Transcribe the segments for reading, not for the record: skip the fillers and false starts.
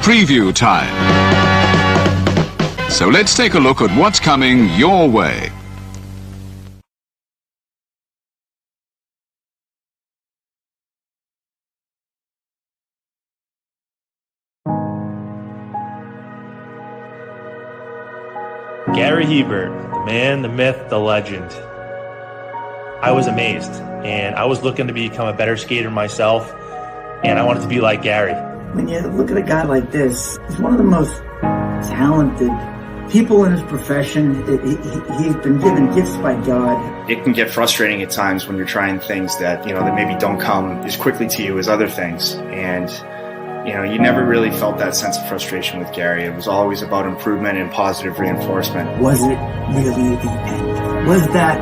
preview time. So let's take a look at what's coming your way. Gary Hebert, the man, the myth, the legend. I was amazed, and I was looking to become a better skater myself, and I wanted to be like Gary. When you look at a guy like this, he's one of the most talented people in his profession. He's been given gifts by God. It can get frustrating at times when you're trying things that, that maybe don't come as quickly to you as other things. And, you never really felt that sense of frustration with Gary. It was always about improvement and positive reinforcement. Was it really the end? Was that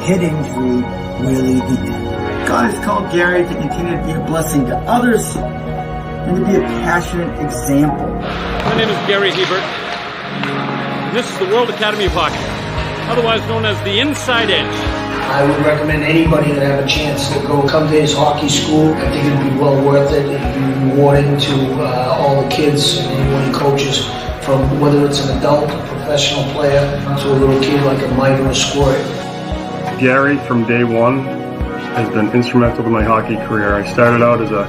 head injury really the end? God has called Gary to continue to be a blessing to others and to be a passionate example. My name is Gary Hebert, and this is the World Academy of Hockey, otherwise known as the Inside Edge. I would recommend anybody that have a chance to come to his hockey school. I think it would be well worth it. It would be rewarding to all the kids and anyone he coaches, from whether it's an adult, a professional player, to a little kid like a Mike or a Squirt. Gary, from day one, has been instrumental to my hockey career. I started out as a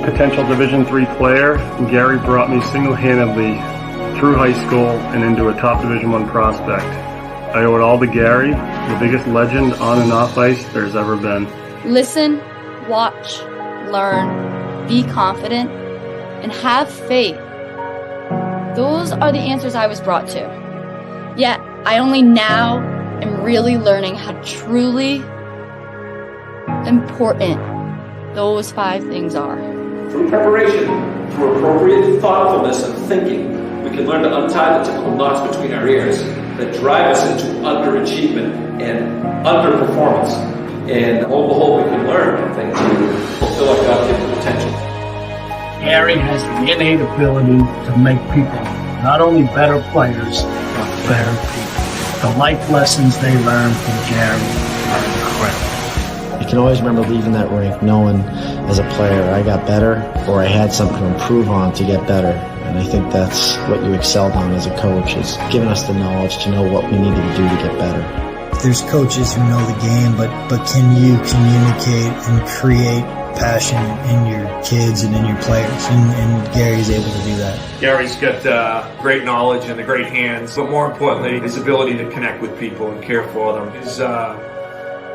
potential Division III player, and Gary brought me single-handedly through high school and into a top Division I prospect. I owe it all to Gary, the biggest legend on and off ice there's ever been. Listen, watch, learn, be confident, and have faith. Those are the answers I was brought to. Yet, I only now am really learning how truly important those 5 things are. Through preparation, through appropriate thoughtfulness and thinking, we can learn to untie the typical knots between our ears that drive us into underachievement and underperformance. And lo and behold, we can learn things to fulfill our God-given potential. Gary has the innate ability to make people not only better players, but better people. The life lessons they learn from Gary are incredible. I can always remember leaving that rink knowing as a player I got better, or I had something to improve on to get better. And I think that's what you excelled on as a coach, is giving us the knowledge to know what we needed to do to get better. There's coaches who know the game, but can you communicate and create passion in your kids and in your players? And Gary's able to do that. Gary's got great knowledge and the great hands, but more importantly, his ability to connect with people and care for them. His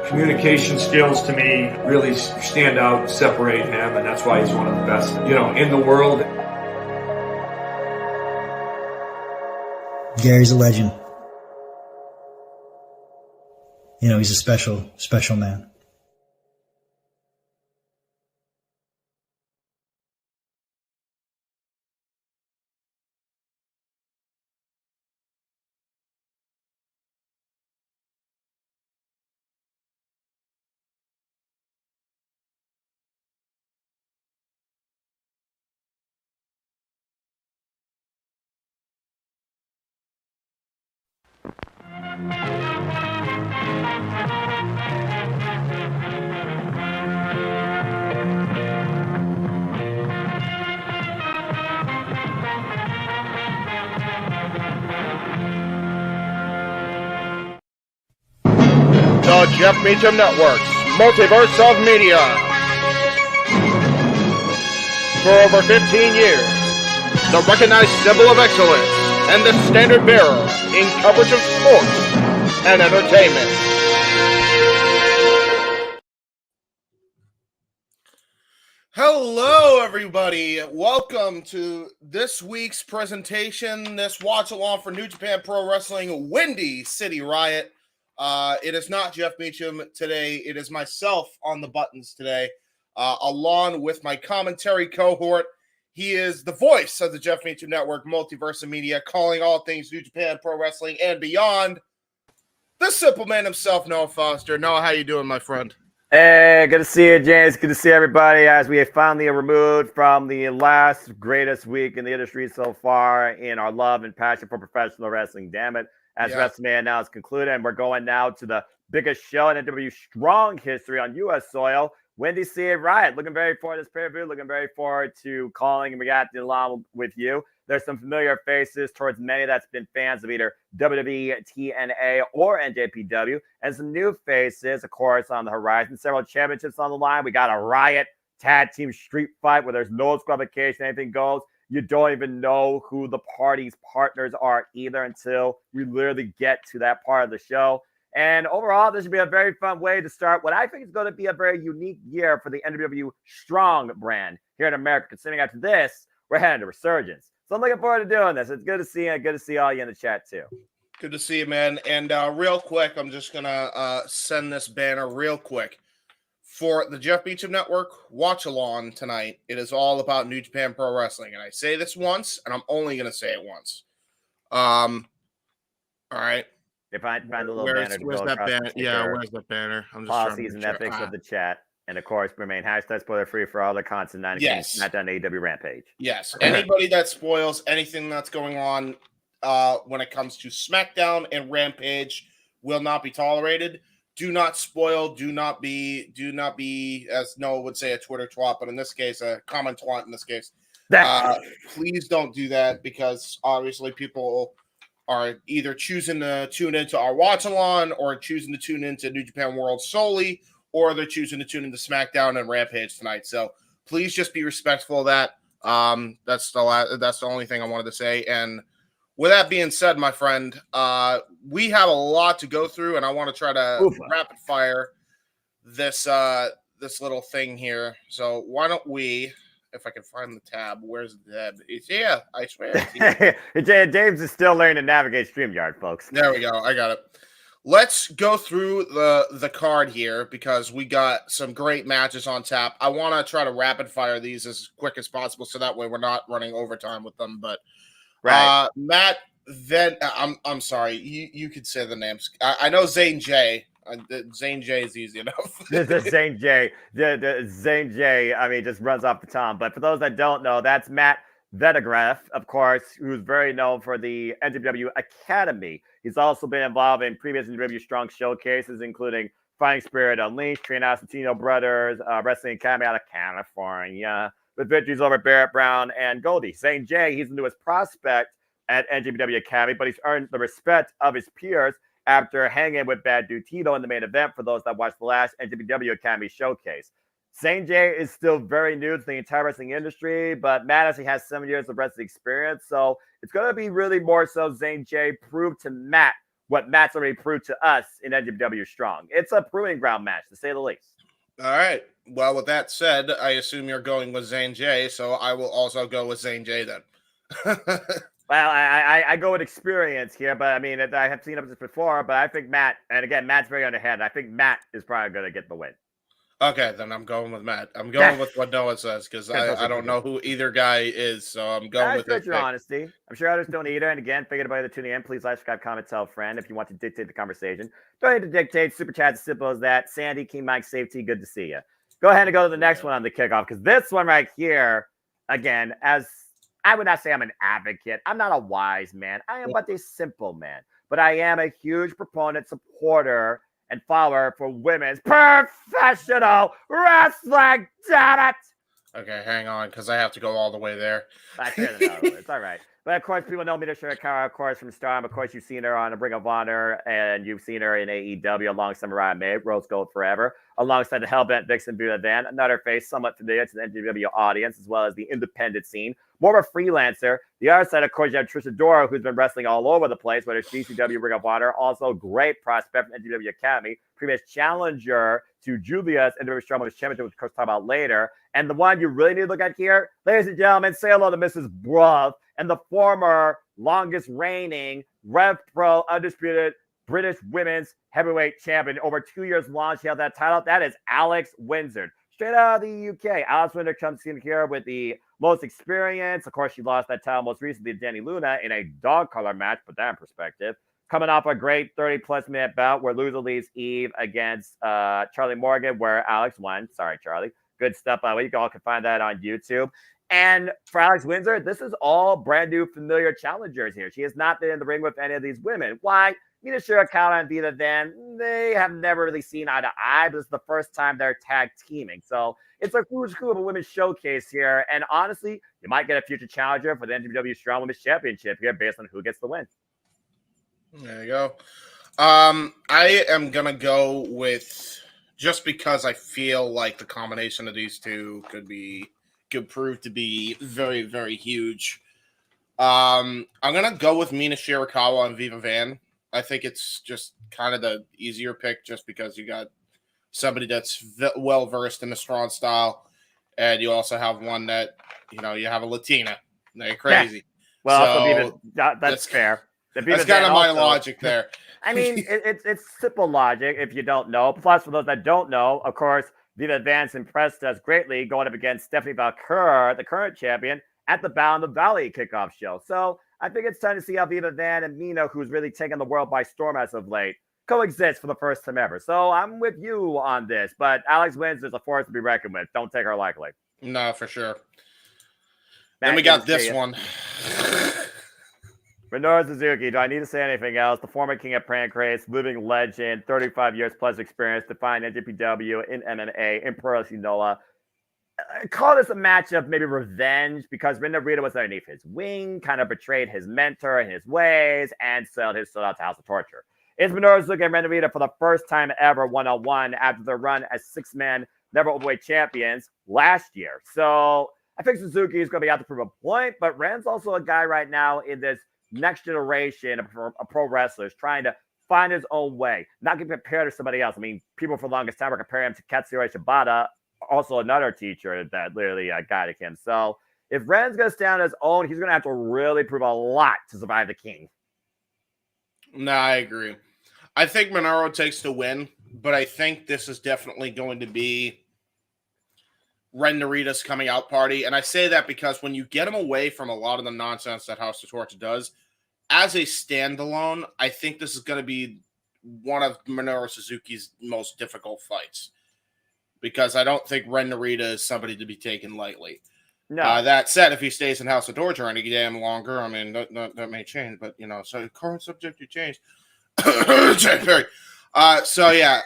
communication skills, to me, really stand out, separate him, and that's why he's one of the best, in the world. Gary's a legend. He's a special, special man. The Jeff Meacham Network's Multiverse of Media. For over 15 years, the recognized symbol of excellence and the standard bearer in coverage of sports and entertainment. Hello, everybody. Welcome to this week's presentation, this watch-along for New Japan Pro Wrestling Windy City Riot. It is not Jeff Meacham today. It is myself on the buttons today, along with my commentary cohort. He is the voice of the Jeff Meacham Network Multiverse of Media, calling all things New Japan Pro Wrestling and beyond. The simple man himself, Noah Foster. Noah, how you doing, my friend? Hey, good to see you, James. Good to see everybody as we have finally removed from the last greatest week in the industry so far in our love and passion for professional wrestling. Damn it. As WrestleMania now is concluded, and we're going now to the biggest show in NJPW strong history on U.S. soil Windy City Riot. Looking very forward to this pay-per-view. Looking very forward to calling and reacting along with you. There's some familiar faces towards many that's been fans of either WWE, TNA, or NJPW, and some new faces, of course, on the horizon. Several championships on the line. We got a Riot tag team street fight where there's no disqualification, anything goes. You don't even know who the party's partners are either until we literally get to that part of the show. And overall, this should be a very fun way to start what I think is going to be a very unique year for the NJPW Strong brand here in America. Considering after this, we're heading to Resurgence. So I'm looking forward to doing this. It's good to see you. Good to see all you in the chat, too. Good to see you, man. And real quick, I'm just going to send this banner real quick. For the Jeff Beecham Network watch-along tonight, it is all about New Japan Pro Wrestling. And I say this once, and I'm only going to say it once. All right. If I find a little where's banner, that banner? Yeah, where's that banner? I'm just policies and ethics of the chat, and of course, remain hashtag spoiler free for all the content. Yes, not done AEW Rampage. Yes, anybody that spoils anything that's going on when it comes to SmackDown and Rampage will not be tolerated. Do not spoil. Do not be, as Noah would say, a Twitter twat, but in this case, a comment twat. In this case, please don't do that because obviously people are either choosing to tune into our watch-along or choosing to tune into New Japan World solely, or they're choosing to tune into SmackDown and Rampage tonight. So please just be respectful of that. That's the only thing I wanted to say. And with that being said, my friend, we have a lot to go through, and I want to try to rapid fire this little thing here. So why don't we? If I can find the tab, where's the tab? It's here, I swear. James is still learning to navigate StreamYard, folks. There we go. I got it. Let's go through the card here because we got some great matches on tap. I want to try to rapid fire these as quick as possible so that way we're not running overtime with them. But Matt, then I'm sorry. You could say the names. I know Zane J. Zane J is easy enough. The Zane J. The Zane J. I mean, just runs off the tongue. But for those that don't know, that's Matt Vedegraph, of course, who's very known for the NJPW Academy. He's also been involved in previous NJPW Strong showcases, including Fighting Spirit Unleashed, Trina Santino Brothers, Wrestling Academy out of California, with victories over Barrett Brown and Goldie. Zane J. He's the newest prospect at NJPW Academy, but he's earned the respect of his peers after hanging with Bad Dude Tito in the main event for those that watched the last NJPW Academy showcase. Zane J is still very new to the entire wrestling industry, but Matt actually has 7 years of wrestling experience, so it's going to be really more so Zane J prove to Matt what Matt's already proved to us in NJPW Strong. It's a proving ground match, to say the least. All right. Well, with that said, I assume you're going with Zane J, so I will also go with Zane J then. Well, I go with experience here, but I mean, I have seen this before, but I think Matt, and again, Matt's very underhand. I think Matt is probably going to get the win. Okay, then I'm going with Matt. I'm going with what Noah says because I don't know who either guy is, so I'm going with your honesty. I'm sure others don't either. And again, thank everybody that's tuning in. Please like, subscribe, comment, tell a friend if you want to dictate the conversation. Don't need to dictate. Super chat as simple as that. Sandy, King Mike, Safety, good to see you. Go ahead and go to the next one on the kickoff because this one right here, again, as I would not say I'm an advocate. I'm not a wise man. I am but a simple man. But I am a huge proponent, supporter, and follower for women's professional wrestling. Damn it! Okay, hang on, because I have to go all the way there. It's all right. But of course, people know Mina Shirakawa, of course, from Stardom. Of course, you've seen her on the Ring of Honor, and you've seen her in AEW alongside Mariah May, Rose Gold Forever, alongside the Hellbent Vixen Buda Van, another face somewhat familiar to the NJPW audience, as well as the independent scene. More of a freelancer. The other side, of course, you have Trisha Dora, who's been wrestling all over the place, whether it's GCW, Ring of Honor, also great prospect from NJPW Academy, previous challenger to Julia's NJPW Strong Women's Championship, which we'll talk about later. And the one you really need to look at here, ladies and gentlemen, say hello to Mrs. Bruv and the former longest reigning Rev Pro Undisputed British Women's Heavyweight Champion. Over 2 years long, she held that title. That is Alex Windsor. Straight out of the UK. Alex Windsor comes in here with the most experience. Of course, she lost that title most recently to Danny Luna in a dog color match, put that in perspective. Coming off a great 30-plus minute bout where loser leaves Eve against Charlie Morgan, where Alex won. Sorry, Charlie. Good stuff. You all can find that on YouTube. And for Alex Windsor, this is all brand new, familiar challengers here. She has not been in the ring with any of these women. Why? Mina Shirakawa and Viva Van, they have never really seen eye to eye, but this is the first time they're tag teaming. So it's a who's who of a women's showcase here. And honestly, you might get a future challenger for the NJPW Strong Women's Championship here based on who gets the win. There you go. I am going to go with, just because I feel like the combination of these two could prove to be very, very huge. I'm going to go with Mina Shirakawa and Viva Van. I think it's just kind of the easier pick just because you got somebody that's well versed in the strong style, and you also have one that, you have a Latina. They're crazy. Yeah. Well, so that's fair. That's kind of my logic there. I mean, it's simple logic if you don't know. Plus, for those that don't know, of course, Viva Vance impressed us greatly going up against Stephanie Valcour, the current champion, at the Bound the Valley kickoff show. So I think it's time to see how Viva Van and Mina, who's really taken the world by storm as of late, coexist for the first time ever. So I'm with you on this, but Alex Windsor is a force to be reckoned with. Don't take her lightly. No, for sure. Then we got this one. Minoru Suzuki, do I need to say anything else? The former king of Pancrase, living legend, 35 years plus experience, defined NJPW in MMA, in Pro Wrestling NOLA. I call this a match of maybe revenge because Ren Narita was underneath his wing, kind of betrayed his mentor and his ways, and sold out to House of Torture. It's Minoru Suzuki and Ren Narita for the first time ever one-on-one after their run as six-man never overweight champions last year. So I think Suzuki is going to be out to prove a point, but Ren's also a guy right now in this next generation of pro wrestlers trying to find his own way, not get compared to somebody else. I mean, people for the longest time were comparing him to Katsuyori Shibata, also another teacher that literally guided him. So if Ren's going to stand on his own, he's going to have to really prove a lot to survive the king. No, I agree. I think Minoru takes the win, but I think this is definitely going to be Ren Narita's coming out party. And I say that because when you get him away from a lot of the nonsense that House of Torture does, as a standalone, I think this is going to be one of Minoru Suzuki's most difficult fights. Because I don't think Ren Narita is somebody to be taken lightly. No. That said, if he stays in House of Torture any damn longer, I mean, that may change. But, so current subject you change. So, yeah.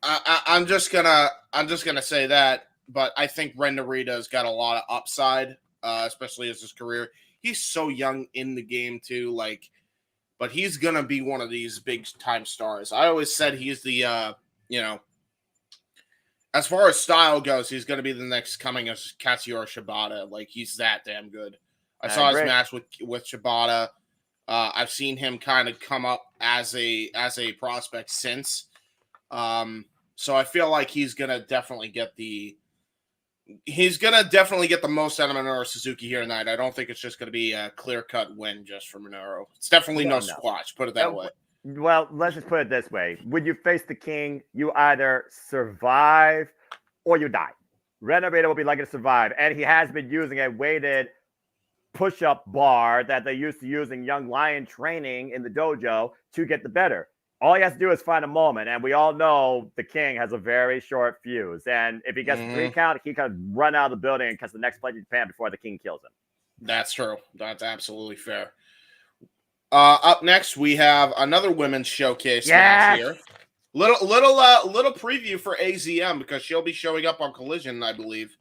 I'm just gonna say that. But I think Ren Narita's got a lot of upside, especially as his career. He's so young in the game, too. But he's going to be one of these big-time stars. I always said he's the, as far as style goes, he's going to be the next coming of Katsuyori Shibata. He's that damn good. I saw his match with Shibata. I've seen him kind of come up as a prospect since. So I feel like he's going to definitely get the most out of Minoru Suzuki here tonight. I don't think it's just going to be a clear-cut win just for Minoru. It's definitely no squash, put it that way. Well, let's just put it this way. When you face the king, you either survive or you die. Ren Narita will be lucky to survive, and he has been using a weighted push-up bar that they used to use in Young Lion training in the dojo to get the better. All he has to do is find a moment, and we all know the king has a very short fuse. And if he gets a 3 count, he can run out of the building and catch the next flight to Japan before the king kills him. That's true. That's absolutely fair. Up next, we have another women's showcase match here. Little preview for AZM because she'll be showing up on Collision, I believe.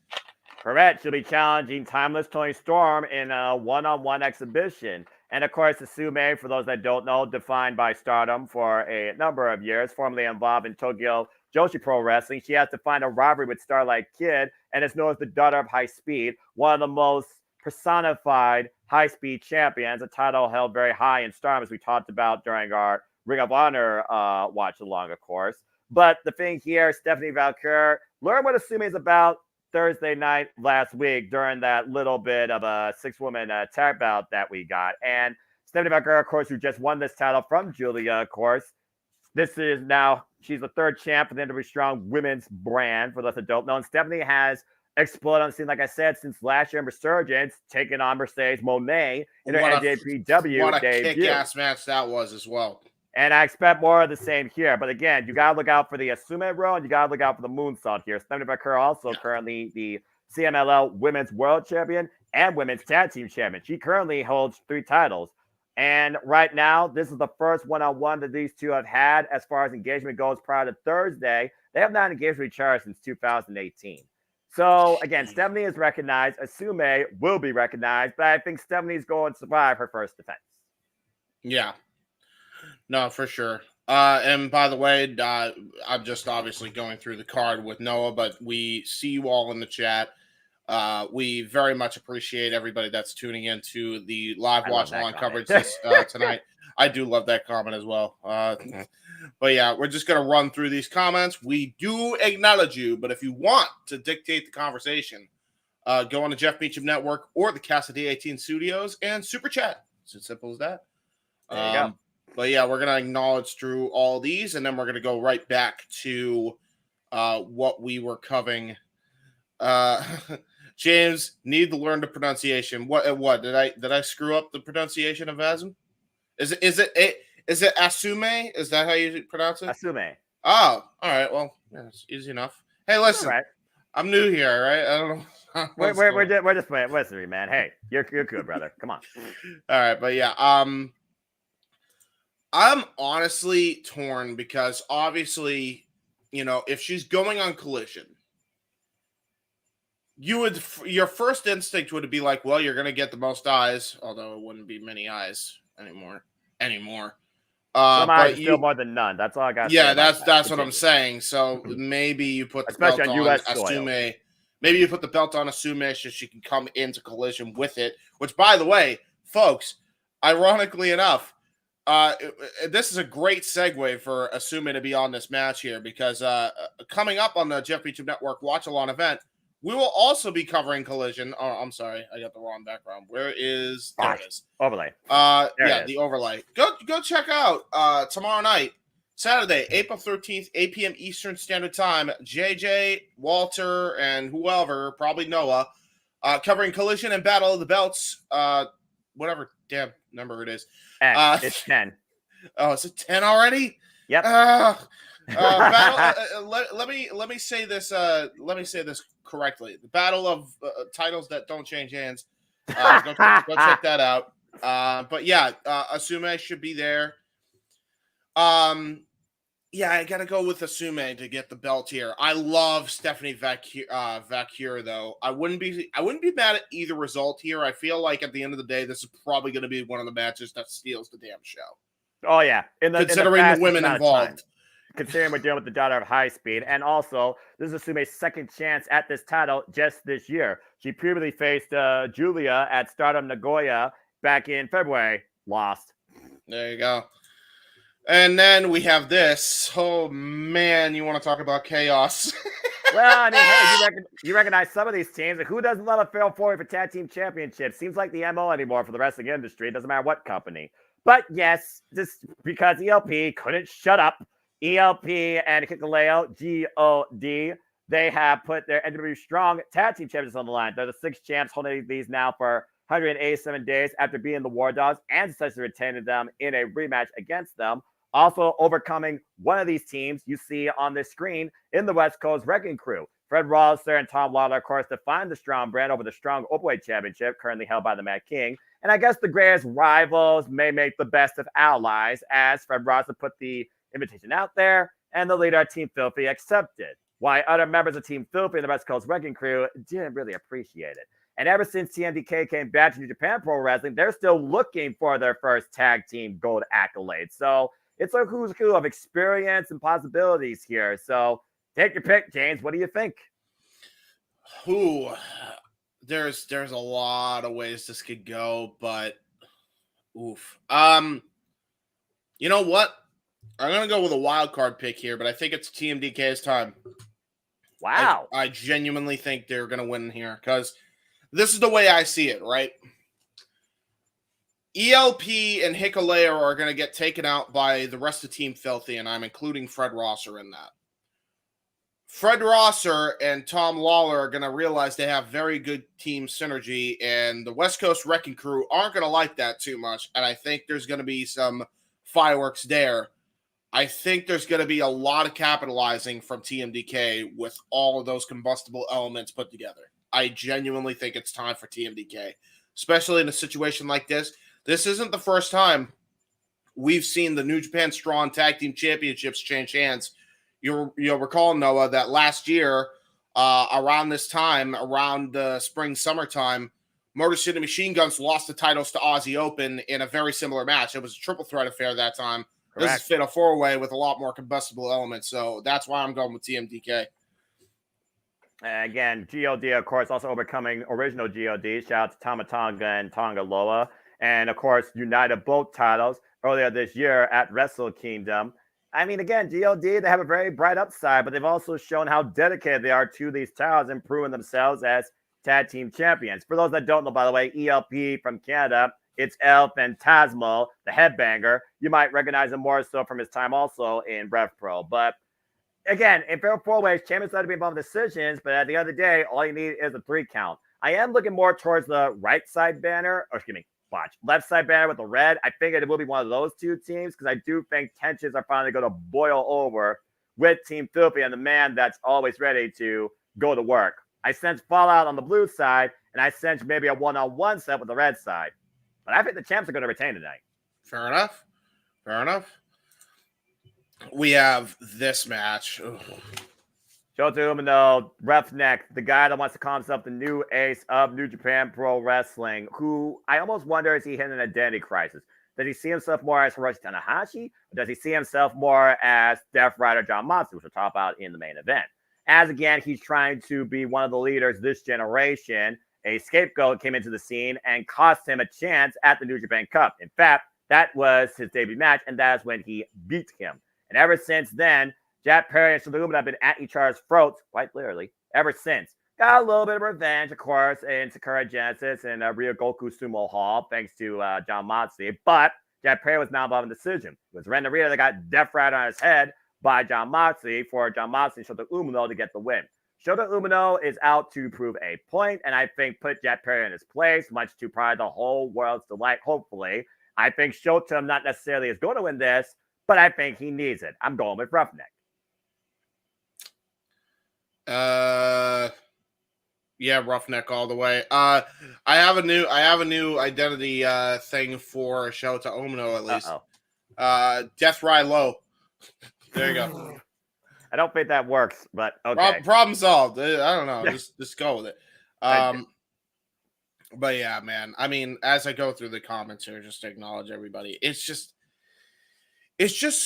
Correct. She'll be challenging Timeless Tony Storm in a one-on-one exhibition. And, of course, Susume, for those that don't know, defined by Stardom for a number of years, formerly involved in Tokyo Joshi Pro Wrestling. She has to find a rivalry with Starlight Kid and is known as the Daughter of High Speed, one of the most personified high-speed champions, a title held very high in Stardom, as we talked about during our Ring of Honor watch-along, of course. But the thing here, Stephanie Valcour, learn what Susume is about Thursday night last week during that little bit of a 6-woman tag bout that we got. And Stephanie Valcour, of course, who just won this title from Julia, of course. This is now, she's the 3rd champ for the NW Strong women's brand, for those that don't know. And Stephanie has exploded on the scene, like I said, since last year in Resurgence, taking on Mercedes Monet in her NJPW What a debut. kick-ass match that was as well. And I expect more of the same here. But again, you got to look out for the Asume row, and you got to look out for the moonsault here. Stephanie Valcour also currently the CMLL Women's World Champion and Women's Tag Team Champion. She currently holds 3 titles. And right now, this is the first one-on-one that these two have had as far as engagement goes prior to Thursday. They have not engaged with each other since 2018. So, again, Stephanie is recognized. Asume will be recognized, but I think Stephanie's going to survive her first defense. Yeah. No, for sure. And by the way, I'm just obviously going through the card with Noah, but we see you all in the chat. We very much appreciate everybody that's tuning in to the live watch along coverage tonight. I do love that comment as well. But yeah, we're just going to run through these comments. We do acknowledge you, but if you want to dictate the conversation, go on the Jeff Meacham Network or the Casa D18 Studios and super chat. It's as simple as that. There you go. But yeah, we're going to acknowledge through all these, and then we're going to go right back to what we were covering. James, need to learn the pronunciation. What did I screw up the pronunciation of Asm? Is it Asume? Is that how you pronounce it? Asume. Oh, all right. Well, yeah, it's easy enough. Hey, listen, right. I'm new here, all right? I don't know. We're just playing. Listen, man. Hey, you're good, brother. Come on. All right, but yeah, I'm honestly torn because obviously, if she's going on Collision, your first instinct would be like, well, you're going to get the most eyes, although it wouldn't be many eyes anymore. Some eyes still more than none. That's all I got. Yeah, that's what I'm saying. So maybe you put the especially belt on on US Asume. soil. Maybe you put the belt on Asume so she can come into Collision with it. Which, by the way, folks, ironically enough, this is a great segue for Asume to be on this match here because coming up on the Jeff Meacham Network Watch-Along event, we will also be covering Collision. Oh, I'm sorry. I got the wrong background. There it is. Overlay. The overlay. Go check out tomorrow night, Saturday, April 13th, 8 p.m. Eastern Standard Time. JJ, Walter, and whoever, probably Noah, covering Collision and Battle of the Belts. Whatever damn number it is. It's 10. Oh, is it 10 already? Yep. Battle, let me say this. Let me say this correctly. The battle of titles that don't change hands. Go check that out. But yeah, Asume should be there. Yeah, I gotta go with Asume to get the belt here. I love Stephanie Vacure though. I wouldn't be mad at either result here. I feel like at the end of the day, this is probably going to be one of the matches that steals the damn show. Oh yeah, considering the women involved. Considering we're dealing with the daughter of High Speed, and also this is Asume's second chance at this title just this year. She previously faced Julia at Stardom Nagoya back in February, lost. There you go. And then we have this. Oh man, you want to talk about chaos? Well, I mean, hey, you recognize some of these teams. Who doesn't love a fail forward for tag team championships? Seems like the MO anymore for the wrestling industry. It doesn't matter what company. But yes, just because ELP couldn't shut up, ELP and Hikuleo, GOD, they have put their NJPW Strong tag team champions on the line. They're the 6 champs holding these now for 187 days after being the War Dogs and successfully retaining them in a rematch against them. Also overcoming one of these teams you see on the screen in the West Coast Wrecking Crew. Fred Rollister and Tom Lawler, of course, defined the Strong brand over the Strong Openweight Championship, currently held by the Mad King. And I guess the greatest rivals may make the best of allies, as Fred Rollister put the invitation out there, and the leader of Team Filthy accepted. While other members of Team Filthy and the West Coast Wrecking Crew didn't really appreciate it. And ever since TMDK came back to New Japan Pro Wrestling, they're still looking for their first tag team gold accolade. So it's a who's who of experience and possibilities here. So take your pick, James. What do you think? There's a lot of ways this could go, but oof. You know what? I'm gonna go with a wild card pick here, but I think it's TMDK's time. Wow. I genuinely think they're gonna win here because this is the way I see it, right? ELP and Hikuleo are going to get taken out by the rest of Team Filthy, and I'm including Fred Rosser in that. Fred Rosser and Tom Lawler are going to realize they have very good team synergy, and the West Coast Wrecking Crew aren't going to like that too much, and I think there's going to be some fireworks there. I think there's going to be a lot of capitalizing from TMDK with all of those combustible elements put together. I genuinely think it's time for TMDK, especially in a situation like this. This isn't the first time we've seen the New Japan Strong Tag Team Championships change hands. You'll recall, Noah, that last year, around this time, around the summertime, Motor City Machine Guns lost the titles to Aussie Open in a very similar match. It was a triple threat affair that time. Correct. This is Fatal 4-Way with a lot more combustible elements, so that's why I'm going with TMDK. Again, GOD, of course, also overcoming original GOD. Shout out to Tama Tonga and Tonga Loa. And, of course, united both titles earlier this year at Wrestle Kingdom. I mean, again, GOD, they have a very bright upside, but they've also shown how dedicated they are to these titles and proven themselves as tag team champions. For those that don't know, by the way, ELP from Canada, it's El Fantasmo, the headbanger. You might recognize him more so from his time also in Rev Pro. But again, in Fatal 4-Ways, champions have to be involved in decisions, but at the end of the day, all you need is a 3 count. I am looking more towards the right side banner, or excuse me, left side banner with the red. I think it will be one of those two teams because I do think tensions are finally going to boil over with Team Filthy and the man that's always ready to go to work. I sense Fallout on the blue side, and I sense maybe a one-on-one set with the red side. But I think the champs are going to retain tonight. Fair enough. Fair enough. We have this match. Ugh. Shota Umino, Roughneck, the guy that wants to call himself the new ace of New Japan Pro Wrestling, who I almost wonder, is he hitting an identity crisis? Does he see himself more as Hiroshi Tanahashi? Or does he see himself more as Death Rider John Moxley, which we'll talk about in the main event? As again, he's trying to be one of the leaders this generation. A scapegoat came into the scene and cost him a chance at the New Japan Cup. In fact, that was his debut match, and that is when he beat him. And ever since then, Jack Perry and Shota Umino have been at each other's throats, quite literally, ever since. Got a little bit of revenge, of course, in Sakura Genesis and Ryogoku Sumo Hall, thanks to John Moxley. But Jack Perry was now involved in the decision. It was Ren Narita that got Death Rider on his head by John Moxley for John Moxley and Shota Umino to get the win. Shota Umino is out to prove a point, and I think put Jack Perry in his place, much to probably the whole world's delight, hopefully. I think Shota not necessarily is going to win this, but I think he needs it. I'm going with Roughneck. Yeah, Roughneck all the way. I have a new identity thing for Shota Umino, at least. Death Ride Low. There you go. I don't think that works, but okay. Problem solved. I don't know. Just go with it. But yeah, man. I mean, as I go through the comments here, just to acknowledge everybody, it's just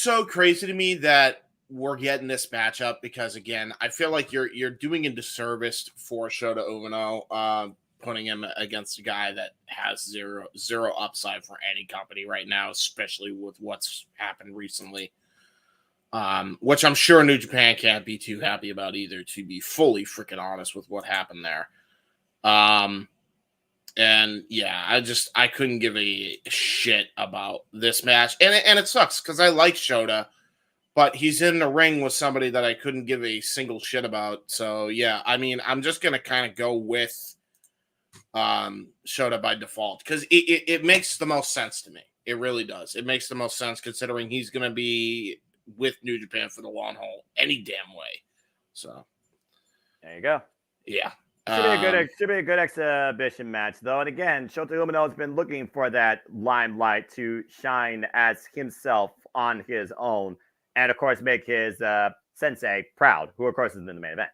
so crazy to me that we're getting this matchup because, again, I feel like you're doing a disservice for Shota Umino, putting him against a guy that has zero upside for any company right now, especially with what's happened recently. Which I'm sure New Japan can't be too happy about either, to be fully freaking honest with what happened there. And yeah, I couldn't give a shit about this match. And it sucks because I like Shota, but he's in the ring with somebody that I couldn't give a single shit about. So yeah, I mean, I'm just going to kind of go with Shota by default because it makes the most sense to me. It really does. It makes the most sense considering he's going to be with New Japan for the long haul any damn way. So there you go. Yeah. Should be a good exhibition match, though. And again, Shota Umino has been looking for that limelight to shine as himself on his own, and of course make his sensei proud, who of course is in the main event.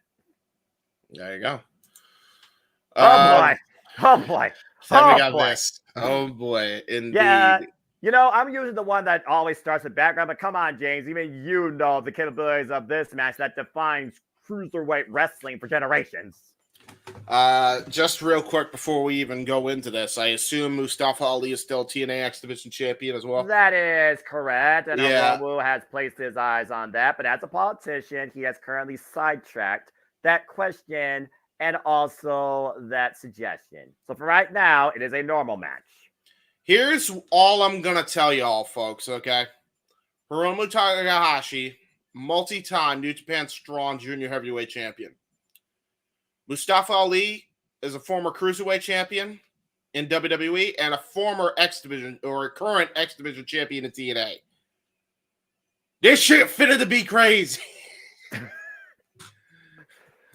There you go. Oh boy! This. Oh boy! Indeed. Yeah. You know, I'm usually the one that always starts with background, but come on, James. Even you know the capabilities of this match that defines cruiserweight wrestling for generations. Just real quick before we even go into this, I assume Mustafa Ali is still TNA X Division champion as well. That is correct. And Wu has placed his eyes on that. But as a politician, he has currently sidetracked that question and also that suggestion. So for right now, it is a normal match. Here's all I'm going to tell y'all, folks, okay? Hiromu Takahashi, multi-time New Japan Strong Junior Heavyweight Champion. Mustafa Ali is a former Cruiserweight Champion in WWE and a former X Division or current X Division Champion in TNA. This shit fitted to be crazy.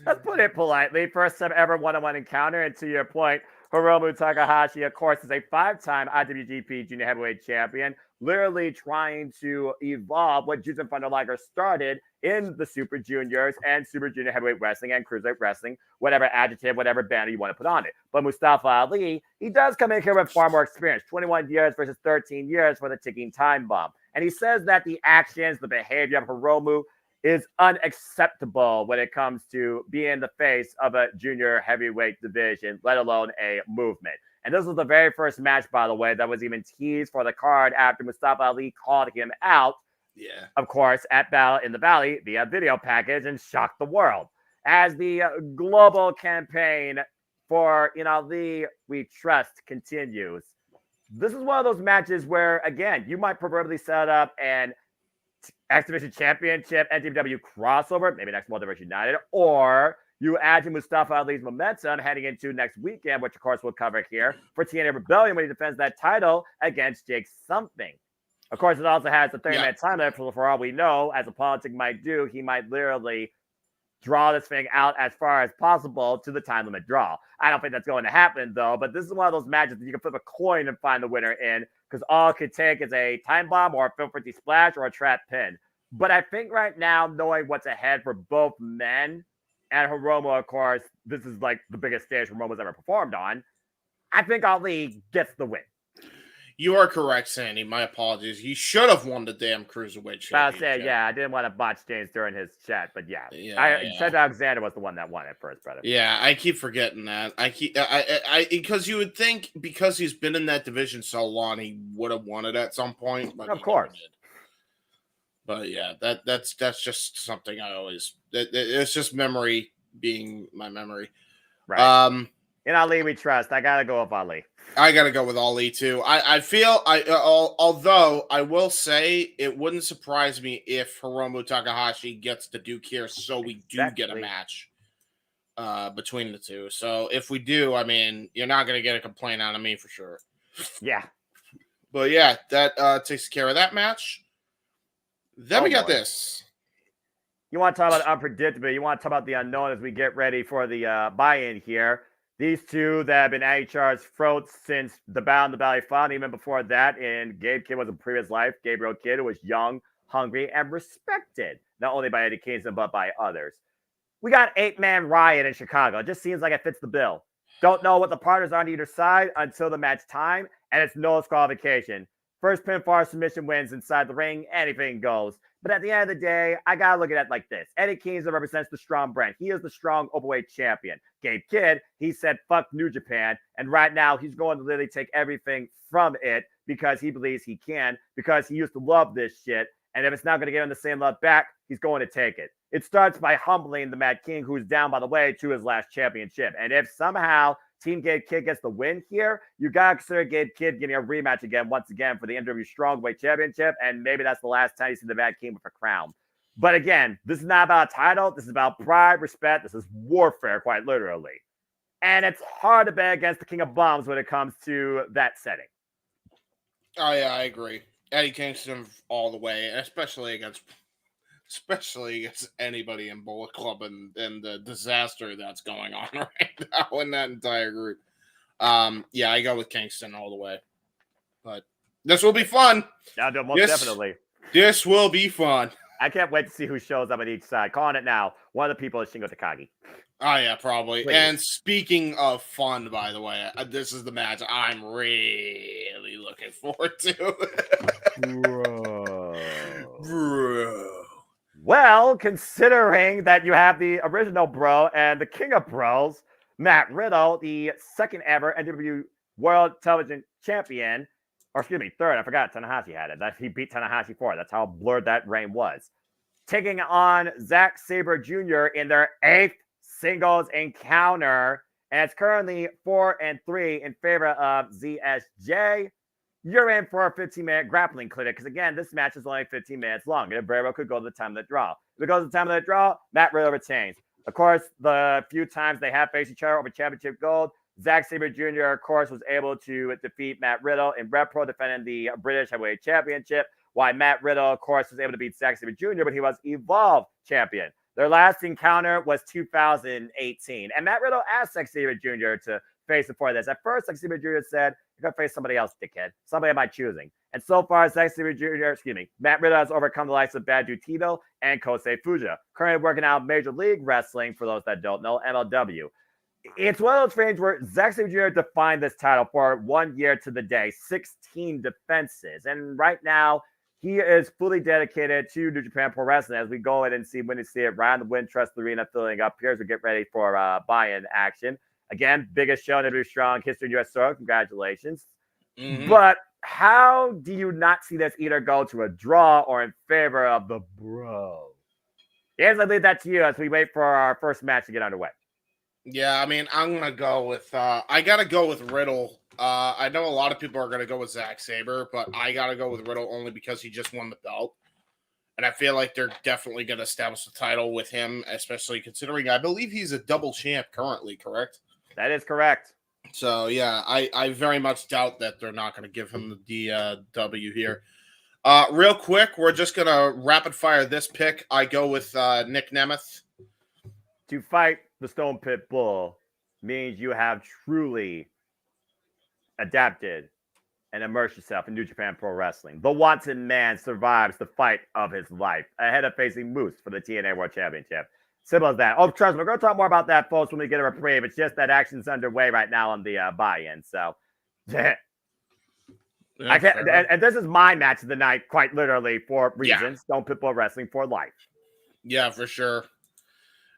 let's put it politely, first time ever one-on-one encounter. And to your point, Hiromu Takahashi, of course, is a 5-time IWGP Junior Heavyweight Champion, literally trying to evolve what Jushin Thunder Liger started in the Super Juniors and Super Junior Heavyweight Wrestling and Cruiserweight Wrestling, whatever adjective, whatever banner you want to put on it. But Mustafa Ali, he does come in here with far more experience, 21 years versus 13 years for the ticking time bomb. And he says that the actions, the behavior of Hiromu is unacceptable when it comes to being the face of a junior heavyweight division, let alone a movement. And this was the very first match, by the way, that was even teased for the card after Mustafa Ali called him out, of course, at Battle in the Valley via video package and shocked the world. As the global campaign for Ali We Trust continues, this is one of those matches where, again, you might proverbially set up an X Division Championship, NJPW crossover, maybe next Multiverse United, or you add to Mustafa Ali's momentum heading into next weekend, which of course we'll cover here, for TNA Rebellion when he defends that title against Jake Something. Of course, it also has the 30-minute time limit for all we know, as a politic might do. He might literally draw this thing out as far as possible to the time limit draw. I don't think that's going to happen, though, but this is one of those matches that you can flip a coin and find the winner in, because all it could take is a time bomb or a Phil 50 splash or a trap pin. But I think right now, knowing what's ahead for both men and Hiromu, of course, this is like the biggest stage Hiromu's ever performed on, I think Ali gets the win. You are correct, Sandy. My apologies. He should have won the damn Cruiserweight Championship. I didn't want to botch James during his chat, but Ted Alexander was the one that won it first, brother. Yeah, I keep forgetting that. Because you would think because he's been in that division so long, he would have won it at some point. But of course. But yeah, that's just something I always. It's just memory being my memory. Right. In Ali we trust. I gotta go with Ali. I gotta go with Ali too. I feel although I will say it wouldn't surprise me if Hiromu Takahashi gets the Duke here, so we do get a match between the two. So if we do, I mean, you're not gonna get a complaint out of me for sure. Yeah. But yeah, that takes care of that match. Then we got this. You want to talk about unpredictable? You want to talk about the unknown as we get ready for the buy-in here. These two that have been at each other's throats since the Battle in the Valley Fund, even before that, and Gabe Kidd was a previous life. Gabriel Kidd, who was young, hungry, and respected, not only by Eddie Kingston, but by others. We got 8-Man Riot in Chicago. It just seems like it fits the bill. Don't know what the partners are on either side until the match time, and it's no disqualification. First pinfall submission wins inside the ring, anything goes. But at the end of the day, I got to look at it like this. Eddie Kingston represents the strong brand. He is the strong overweight champion. Gabe Kidd, he said, fuck New Japan. And right now, he's going to literally take everything from it because he believes he can, because he used to love this shit. And if it's not going to give him the same love back, he's going to take it. It starts by humbling the Mad King, who's down, by the way, to his last championship. And if somehow Team Gabe Kidd gets the win here, you got to consider Gabe Kidd getting a rematch again, once again, for the NW Strongweight Championship. And maybe that's the last time you see the Mad King with a crown. But again, this is not about a title. This is about pride, respect. This is warfare, quite literally. And it's hard to bet against the King of Bombs when it comes to that setting. Oh, yeah, I agree. Eddie Kingston all the way, especially against anybody in Bullet Club and the disaster that's going on right now in that entire group. Yeah, I go with Kingston all the way. But this will be fun. Yeah, most definitely. This will be fun. I can't wait to see who shows up at each side. Calling it now. One of the people is Shingo Takagi. Oh, yeah, probably. Please. And speaking of fun, by the way, this is the match I'm really looking forward to. Bro. Well, considering that you have the original bro and the king of bros, Matt Riddle, the second ever NJPW World Television Champion, or excuse me, third. I forgot Tanahashi had it. He beat Tanahashi for it. That's how blurred that reign was. Taking on Zack Sabre Jr. in their 8th singles encounter. And it's currently 4-3 in favor of ZSJ. You're in for a 15-minute grappling clinic. Because again, this match is only 15 minutes long. It very well could go to the time of the draw. If it goes to the time of the draw, Matt Riddle retains. Of course, the few times they have faced each other over championship gold, Zack Sabre Jr., of course, was able to defeat Matt Riddle in Red Pro, defending the British Heavyweight Championship, while Matt Riddle, of course, was able to beat Zack Sabre Jr., but he was Evolve champion. Their last encounter was 2018. And Matt Riddle asked Zack Sabre Jr. to face him for this. At first, Zack Sabre Jr. said, "You're going to face somebody else, dickhead. Somebody of my choosing." And so far, Zack Sabre Jr., Matt Riddle has overcome the likes of Bad Dude Tito and Kosei Fuja, currently working out Major League Wrestling, for those that don't know, MLW. It's one of those things where Zack Sabre Jr. defined this title for 1 year to the day, 16 defenses. And right now, he is fully dedicated to New Japan Pro Wrestling as we go in and see Windy City Riot, the Wintrust Arena filling up here as we get ready for buy-in action. Again, biggest show in WWE Strong history in US soil. Congratulations. But how do you not see this either go to a draw or in favor of the bro? James, I leave that to you as we wait for our first match to get underway. Yeah, I mean, I'm going to go with, I got to go with Riddle. I know a lot of people are going to go with Zack Sabre, but I got to go with Riddle only because he just won the belt. And I feel like they're definitely going to establish the title with him, especially considering I believe he's a double champ currently, correct? That is correct. So, yeah, I very much doubt that they're not going to give him the W here. Real quick, we're just going to rapid fire this pick. I go with Nick Nemeth. To fight the Stone Pit Bull means you have truly adapted and immersed yourself in New Japan Pro Wrestling. The wanted man survives the fight of his life ahead of facing Moose for the TNA World Championship. Simple as that. Oh, trust me, we're going to talk more about that, folks, when we get a reprieve. It's just that action's underway right now on the buy-in. So, I can't. And this is my match of the night, quite literally, for reasons. Stone Pit Bull Wrestling for life. Yeah, for sure.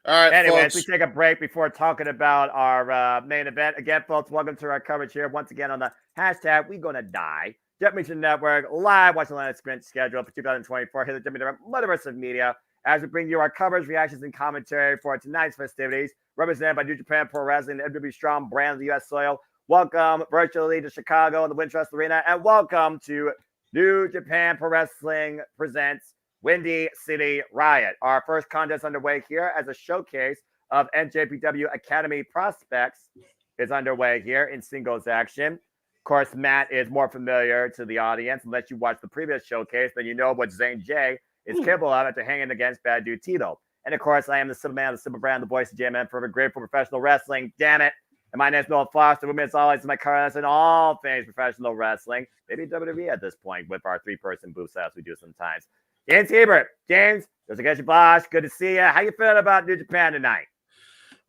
All right, anyways, folks. we take a break before talking about our main event. Again, folks, welcome to our coverage here. Once again, on the hashtag, we gonna die. JMN Network, live watching the sprint schedule for 2024 here at the JMN Multiverse of Media. As we bring you our coverage, reactions, and commentary for tonight's festivities, represented by New Japan Pro Wrestling, the WWE Strong brand of the U.S. soil. Welcome virtually to Chicago and the Wintrust Arena, and welcome to New Japan Pro Wrestling presents Windy City Riot. Our first contest underway here as a showcase of NJPW Academy prospects is underway here in singles action. Of course, Matt is more familiar to the audience. Unless you watch the previous showcase, then you know what Zane J is capable of after hanging against Bad Dude Tito. And of course, I am the simple man, the simple brand, the voice of JMN for grateful professional wrestling. Damn it. And my name is Noah Foster. With me, as always, my co-host in all things professional wrestling. Maybe WWE at this point with our three-person booths as we do sometimes. James Hebert. James, there's a Geshe Bosch. Good to see you. How you feeling about New Japan tonight?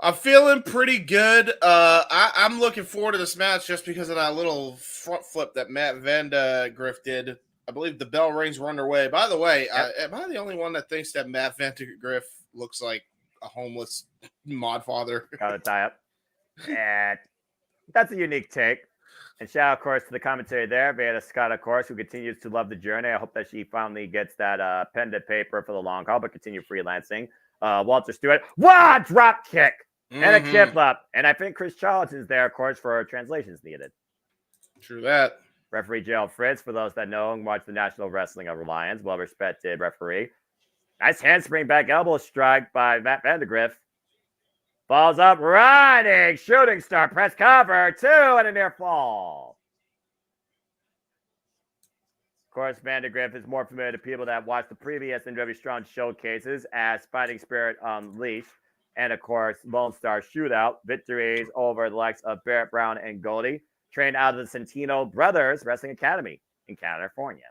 I'm feeling pretty good. I'm looking forward to this match just because of that little front flip that Matt Vandegrift did. I believe the bell rings were underway. By the way, am I the only one that thinks that Matt Vandegrift looks like a homeless mod father? Got to tie up. And that's a unique take. And shout out, of course, to the commentary there, Veda Scott, of course, who continues to love the journey. I hope that she finally gets that pen to paper for the long haul, but continue freelancing. Walter Stewart, drop kick and a chip up. And I think Chris Charlton's there, of course, for translations needed. True that. Referee Gerald Fritz, for those that know and watch the National Wrestling Alliance, well-respected referee. Nice handspring back elbow strike by Matt Vandegrift. Falls up, running, shooting star, press cover, 2, and a near fall. Of course, Vandegrift is more familiar to people that watched the previous NW Strong showcases as Fighting Spirit Unleashed, and of course, Lone Star Shootout, victories over the likes of Barrett Brown and Goldie, trained out of the Centino Brothers Wrestling Academy in California.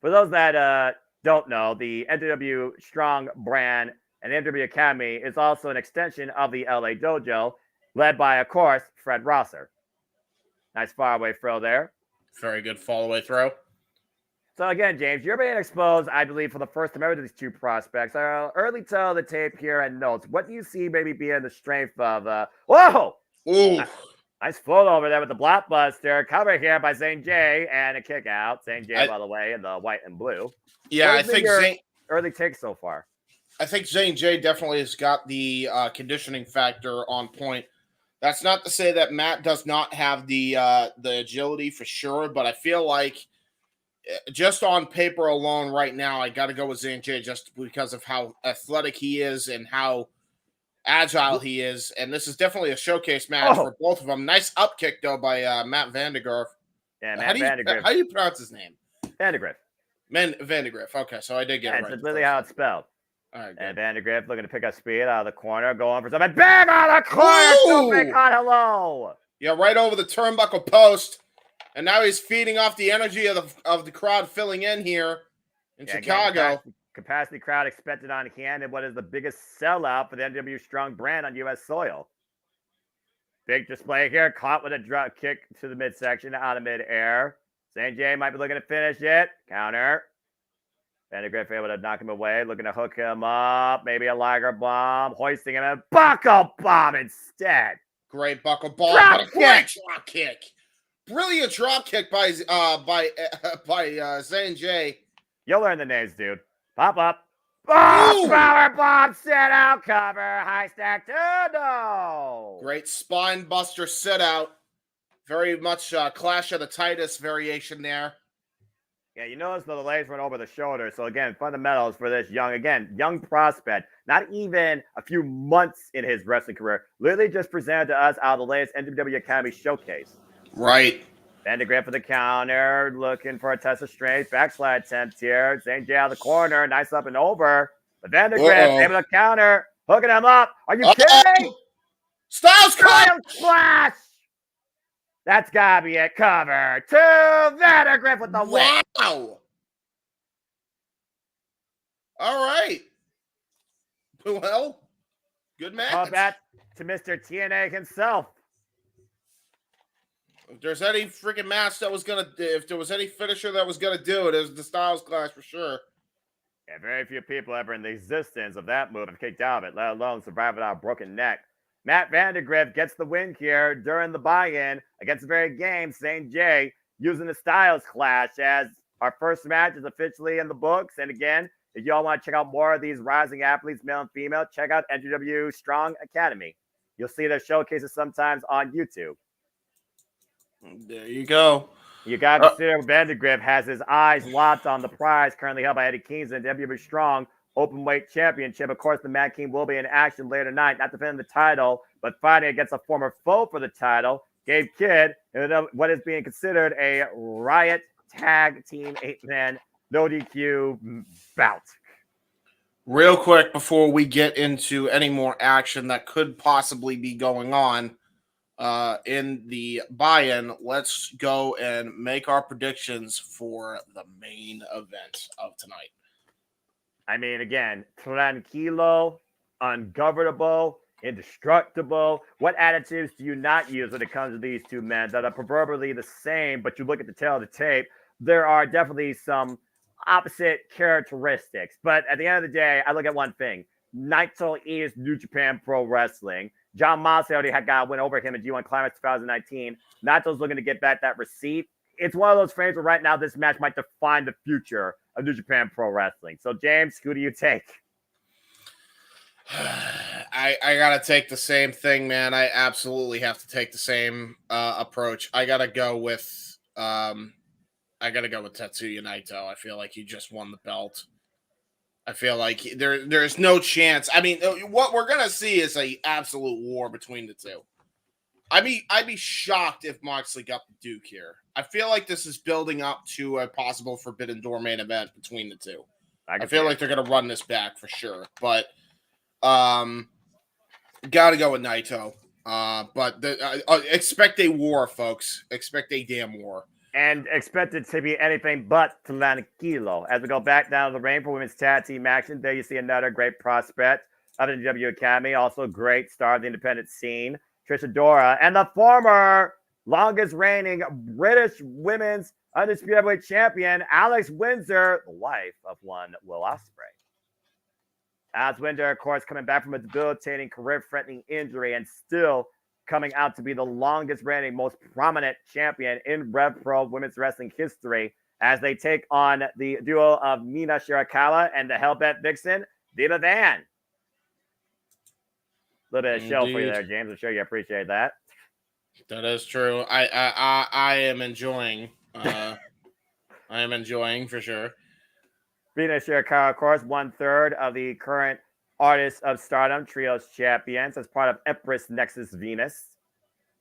For those that don't know, the NW Strong brand and the NW Academy is also an extension of the LA Dojo, led by, of course, Fred Rosser. Nice faraway throw there. Very good fall-away throw. So again, James, you're being exposed, I believe, for the first time ever to these two prospects. Early tell the tape here and notes. What do you see maybe being the strength of... whoa! Ooh. Nice float over there with the blockbuster. Cover here by Zane J and a kick out. Zane J, by the way, in the white and blue. Yeah, I think Zane... Early take so far. I think Zane J definitely has got the conditioning factor on point. That's not to say that Matt does not have the agility for sure, but I feel like just on paper alone right now, I got to go with Zane J just because of how athletic he is and how agile he is. And this is definitely a showcase match for both of them. Nice up kick, though, by Matt Vandegrift. Yeah, Matt Vandegrift. How do you pronounce his name? Vandegrift. Vandegrift. Okay, so I did get it right. That's literally how it's spelled. All right, and Vandergrift looking to pick up speed out of the corner, going for something big out of the corner. Super caught. Hello. Yeah, right over the turnbuckle post, and now he's feeding off the energy of the crowd filling in here in Chicago. Again, capacity crowd expected on hand in what is the biggest sellout for the NW Strong brand on U.S. soil. Big display here, caught with a drop kick to the midsection out of midair. St. J might be looking to finish it. Counter. Vandergrift able to knock him away, looking to hook him up. Maybe a Liger bomb, hoisting him in. Buckle bomb instead. Great buckle bomb, but a great drop kick. Brilliant drop kick by St. J. You'll learn the names, dude. Pop up. Oh, power bomb, sit out, cover, high stack, no. Great spine buster sit out. Very much Clash of the Titus variation there. Yeah, you notice the legs went over the shoulder. So again, fundamentals for this young prospect, not even a few months in his wrestling career, literally just presented to us out of the latest NJPW Academy showcase. Right. Vandergrift for the counter, looking for a test of strength. Backslide attempt here. St. J out of the corner, nice up and over. But Vandergrift able to counter, hooking him up. Are you kidding? Styles Splash! That's gotta be it. Cover to Vandergrift with the win. Wow. All right. Well, good match. Call back to Mr. TNA himself. If there's any freaking match that was gonna, if there was any finisher that was gonna do it, it was the Styles Clash for sure. Yeah, very few people ever in the existence of that move have kicked out of it, let alone survive without a broken neck. Matt Vandergrift gets the win here during the buy-in against the very game, St. J, using the Styles Clash as our first match is officially in the books. And again, if y'all want to check out more of these rising athletes, male and female, check out NJPW Strong Academy. You'll see their showcases sometimes on YouTube. There you go. You got to consider Vandergrift has his eyes locked on the prize currently held by Eddie Kingston, NJPW Strong Openweight Championship. Of course, the Mad King will be in action later tonight, not defending the title, but fighting against a former foe for the title, Gabe Kidd, in what is being considered a Riot Tag Team 8-man no DQ bout. Real quick before we get into any more action that could possibly be going on in the buy-in, let's go and make our predictions for the main event of tonight. I mean, again, tranquilo, ungovernable, indestructible. What attitudes do you not use when it comes to these two men that are proverbially the same, but you look at the tail of the tape, there are definitely some opposite characteristics. But at the end of the day, I look at one thing. Naito is New Japan Pro Wrestling. John Moss already had got win over him in G1 Climax 2019. Naito's looking to get back that receipt. It's one of those frames where right now this match might define the future of New Japan Pro Wrestling. So, James, who do you take? I gotta take the same thing, man. I absolutely have to take the same approach. I gotta go with Tetsuya Naito. I feel like he just won the belt. I feel like there's no chance. I mean, what we're gonna see is a absolute war between the two. I'd be shocked if Moxley got the Duke here. I feel like this is building up to a possible Forbidden Door main event between the two. I feel like they're gonna run this back for sure, but gotta go with Naito. But expect a war, folks. Expect a damn war. And expect it to be anything but tranquilo. As we go back down the ring for women's tag team action, there you see another great prospect of the NJPW Academy, also great star of the independent scene, Trish Adora, and the former longest reigning British women's undisputed heavyweight champion, Alex Windsor, the wife of one Will Ospreay. Alex Windsor, of course, coming back from a debilitating career-threatening injury and still coming out to be the longest reigning, most prominent champion in Rev Pro women's wrestling history as they take on the duo of Mina Shirakawa and the Hellbent Vixen, Diva Van. A little bit of show for you there, James. I'm sure you appreciate that. That is true. I am enjoying. I am enjoying for sure. Mina Shirakawa, of course, 1/3 of the current Artists of Stardom Trios champions as part of Empress Nexus Venus.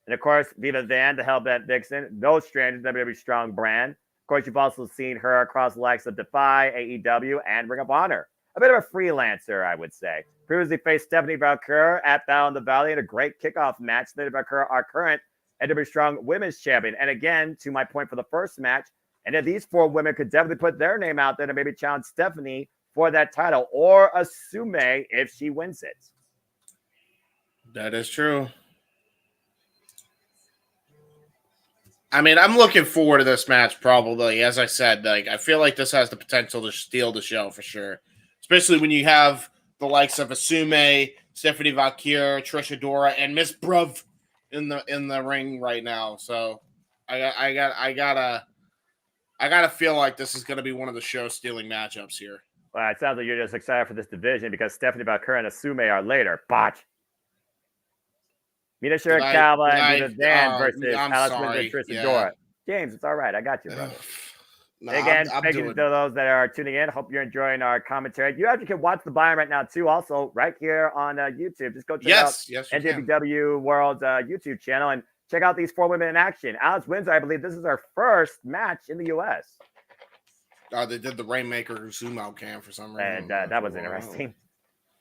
And of course, Diva Van, the Hellbent Vixen, no stranger to WWE Strong brand. Of course, you've also seen her across the likes of Defy, AEW, and Ring of Honor. a bit of a freelancer, I would say. Previously faced Stephanie Valcour at Battle in the Valley in a great kickoff match. Stephanie Valcour, our current NW Strong Women's Champion. And again, to my point for the first match, and if these 4 women could definitely put their name out there to maybe challenge Stephanie for that title, or Asume if she wins it. That is true. I mean, I'm looking forward to this match probably. As I said, like I feel like this has the potential to steal the show for sure. Especially when you have the likes of Asume, Stephanie Valkyrie, Trish Adora, and Miss Bruv in the ring right now. So I gotta feel like this is gonna be one of the show stealing matchups here. Well, it sounds like you're just excited for this division because Stephanie Valkyrie and Asume are later. Botch. Mina Shirakawa and Vita Van versus Alex Windsor and Trish Adora. James, it's all right. I got you, brother. No, again, I'm thank you to those that are tuning in. Hope you're enjoying our commentary. You actually can watch the buy-in right now, too, also right here on YouTube. Just go check out NJPW World's YouTube channel and check out these 4 women in action. Alex Windsor, I believe this is her first match in the U.S. They did the Rainmaker Zoom out cam for some reason. And that was interesting.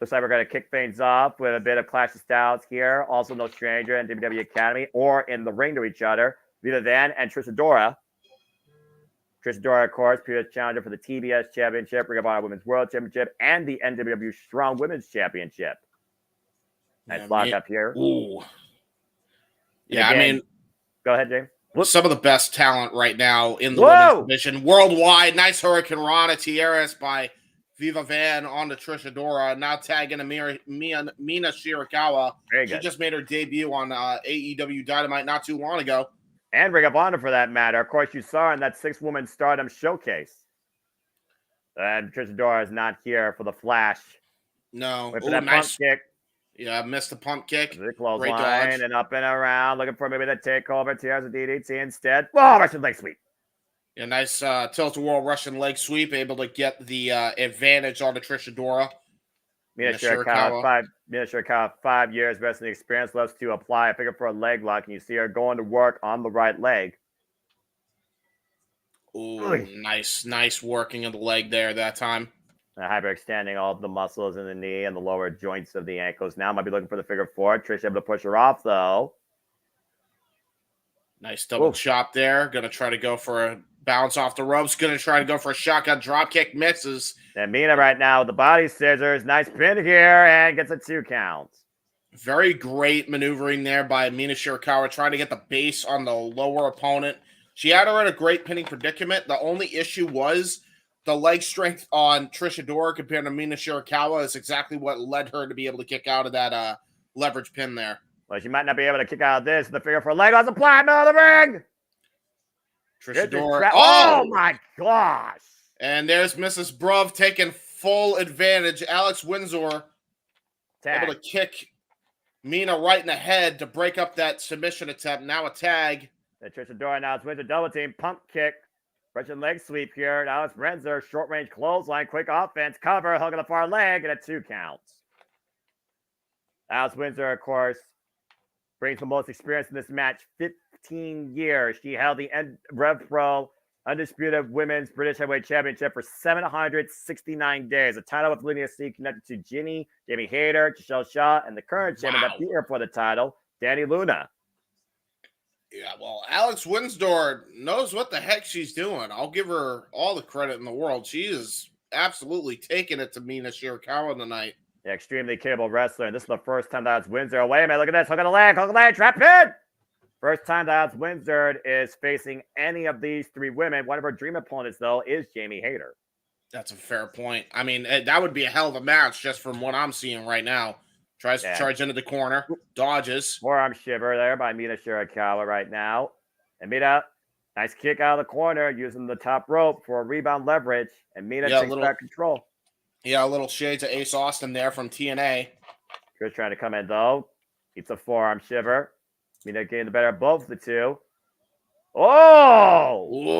Looks like we're going to kick things off with a bit of Clash of Styles here. Also, no stranger in WWE Academy or in the ring to each other. Vita Van and Trish Adora. Trish Adora, of course, previous challenger for the TBS Championship, Ring of Honor Women's World Championship, and the NWW Strong Women's Championship. Nice lock up here. Ooh. Yeah, again, I mean, go ahead, James. Some of the best talent right now in the women's division worldwide. Nice Hurricane Rana Tierras by Viva Van on to Trish Adora. Now tagging Mina Shirakawa. She just made her debut on AEW Dynamite not too long ago. And Ring of Honor, for that matter. Of course, you saw in that 6-woman Stardom showcase. And Trish Adora is not here for the flash. No. Wait for that nice pump kick. Yeah, missed the pump kick. The clothesline and up and around. Looking for maybe the takeover. Tears of DDT instead. Oh, Russian leg sweep. Yeah, nice tilt-a-whirl Russian leg sweep. Able to get the advantage on the Trish Adora. Mina Shirakawa, 5 years wrestling experience, loves to apply a figure for a leg lock, and you see her going to work on the right leg. Ooh, nice working of the leg there that time. Hyperextending all the muscles in the knee and the lower joints of the ankles. Now might be looking for the figure 4. Trish able to push her off, though. Nice double chop there. Going to try to go for a bounce off the ropes. Going to try to go for a shotgun drop kick. Misses. And Mina right now with the body scissors. Nice pin here and gets a 2 count. Very great maneuvering there by Mina Shirakawa, trying to get the base on the lower opponent. She had her in a great pinning predicament. The only issue was the leg strength on Trish Adora compared to Mina Shirakawa is exactly what led her to be able to kick out of that leverage pin there. Well, she might not be able to kick out of this. The figure for a leg on the flat middle of the ring. Trish Adora. Oh my gosh. And there's Mrs. Bruv taking full advantage. Alex Windsor able to kick Mina right in the head to break up that submission attempt. Now a tag. And Trish Adora now it's Windsor double team. Pump kick. Russian leg sweep here. Now it's Windsor. Short range clothesline. Quick offense. Cover. Hook on the far leg. And a 2 count. Alex Windsor, of course, brings the most experience in this match. 15 years. She held the Rev Pro Undisputed Women's British Heavyweight Championship for 769 days. A title with Linear C connected to Jamie Hayter, Giselle Shaw, and the current champion that beat her for the title, Danny Luna. Yeah, well, Alex Windsor knows what the heck she's doing. I'll give her all the credit in the world. She is absolutely taking it to Mina Shirakawa tonight. Yeah, extremely capable wrestler. And this is the first time that Alex Windsor. Wait a minute, look at this. Hook on the leg, trap pin. First time that Alex Windsor is facing any of these 3 women. One of her dream opponents, though, is Jamie Hayter. That's a fair point. I mean, that would be a hell of a match just from what I'm seeing right now. Tries to charge into the corner, dodges. Forearm shiver there by Mina Shirakawa right now. And Mina, nice kick out of the corner using the top rope for a rebound leverage. And Mina takes back control. Yeah, a little shades of Ace Austin there from TNA. Chris trying to come in, though. Keeps a forearm shiver. Mina getting the better of both the 2. Oh!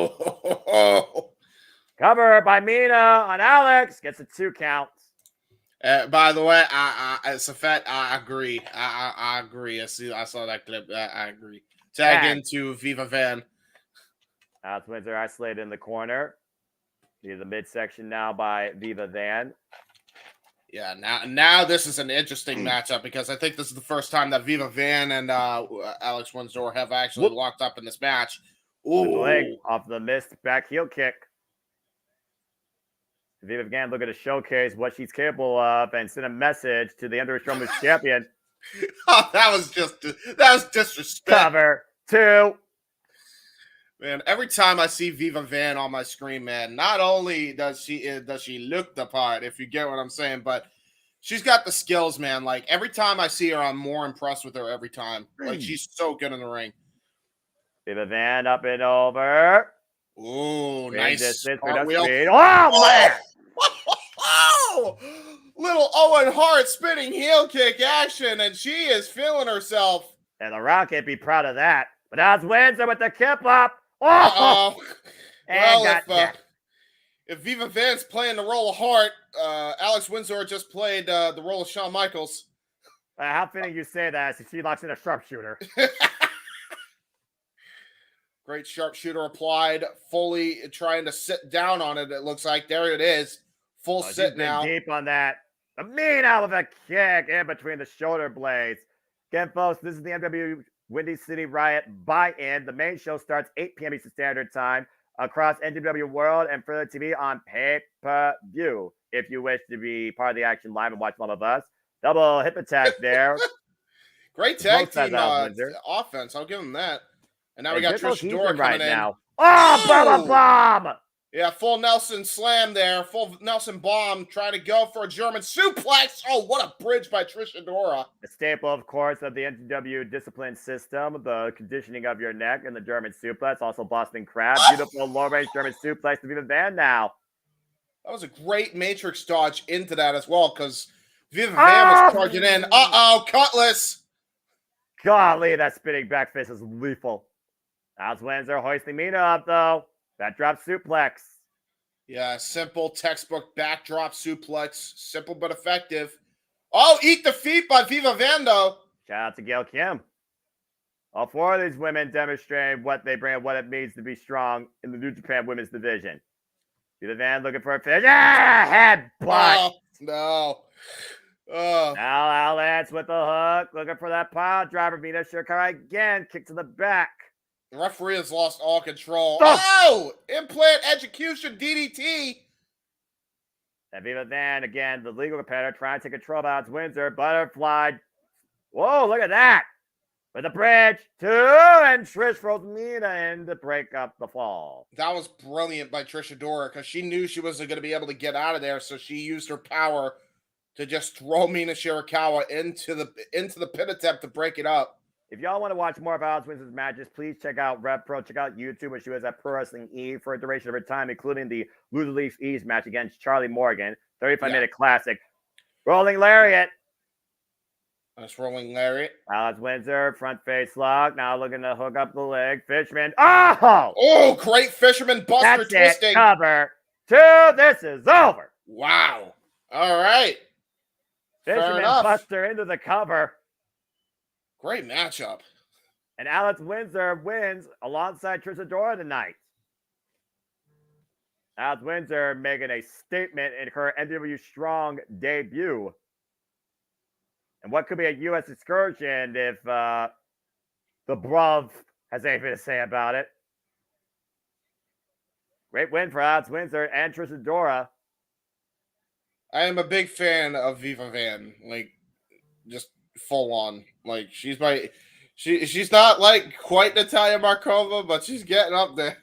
Cover by Mina on Alex. Gets a 2 count. By the way, it's a fact. I agree. I agree. I saw that clip. I agree. Tag into Viva Van. Alex Windsor isolated in the corner. Near the midsection now by Viva Van. Yeah, now this is an interesting matchup because I think this is the first time that Viva Van and Alex Windsor have actually locked up in this match. With the leg Ooh. off the missed back heel kick. Viva Van looking to showcase what she's capable of and send a message to the Under Strowman's champion. Oh, that was disrespect. Cover 2. Man, every time I see Viva Van on my screen, man, not only does she look the part, if you get what I'm saying, but she's got the skills, man. Like every time I see her, I'm more impressed with her every time. Like she's so good in the ring. Viva Van up and over. Ooh, nice cartwheel. Oh, man! Oh! Little Owen Hart spinning heel kick action, and she is feeling herself. And The Rock can't be proud of that. But Alex Windsor with the kip up. Oh! Well, if Viva Van's playing the role of Hart, Alex Windsor just played the role of Shawn Michaels. How fitting you say that since she locks in a sharpshooter. Great sharpshooter applied, fully trying to sit down on it. It looks like there it is. Full sit now. Deep on that. A mean out of a kick in between the shoulder blades. Again, folks, this is the NW Windy City Riot buy-in. The main show starts 8 p.m. Eastern Standard Time across NJPW World and further TV on pay-per-view. If you wish to be part of the action live and watch one of us, double hip attack there. Great tag team offense. I'll give them that. And now we got Trish Adora coming in. Now. Oh, bomb! Yeah, full Nelson slam there. Full Nelson bomb. Trying to go for a German suplex. Oh, what a bridge by Trish Adora. A staple, of course, of the NJPW discipline system, the conditioning of your neck and the German suplex. Also Boston Crab. Beautiful low-range German suplex to Viva Van now. That was a great Matrix dodge into that as well because Viva Van was charging in. Uh-oh, Cutlass. Golly, that spinning back fist is lethal. Alex Windsor hoisting Mina up, though. That drop suplex. Yeah, simple textbook backdrop suplex. Simple but effective. Oh, eat the feet by Viva Van, though. Shout out to Gail Kim. All 4 of these women demonstrating what they bring and what it means to be strong in the New Japan Women's Division. Viva Van looking for a finish. Headbutt. Oh, no. Oh. Now Alex with the hook. Looking for that pile driver. Mina Shirkai again. Kick to the back. The referee has lost all control. Oh! Implant execution DDT. And Viva Van, again, the legal competitor, trying to take control of Alex Windsor. Butterfly. Whoa, look at that. With the bridge. 2, and Trish throws Mina in to break up the fall. That was brilliant by Trish Adora because she knew she wasn't going to be able to get out of there, so she used her power to just throw Mina Shirakawa into the pin attempt to break it up. If y'all want to watch more of Alex Windsor's matches, please check out Rev Pro. Check out YouTube, where she was at Pro Wrestling E for a duration of her time, including the Loser Leaves East match against Charlie Morgan. 35-minute classic. Rolling Lariat. That's Rolling Lariat. Alex Windsor, front face lock. Now looking to hook up the leg. Fisherman. Oh! Oh, great Fisherman Buster twisting. Cover 2. This is over. Wow. All right. Fisherman Buster into the cover. Great matchup. And Alex Windsor wins alongside Trish Adora tonight. Alex Windsor making a statement in her NW Strong debut. And what could be a U.S. excursion if the Bruv has anything to say about it. Great win for Alex Windsor and Trish Adora. I am a big fan of Viva Van. Like, just full on. Like, she's not like quite Natalia Markova, but she's getting up there.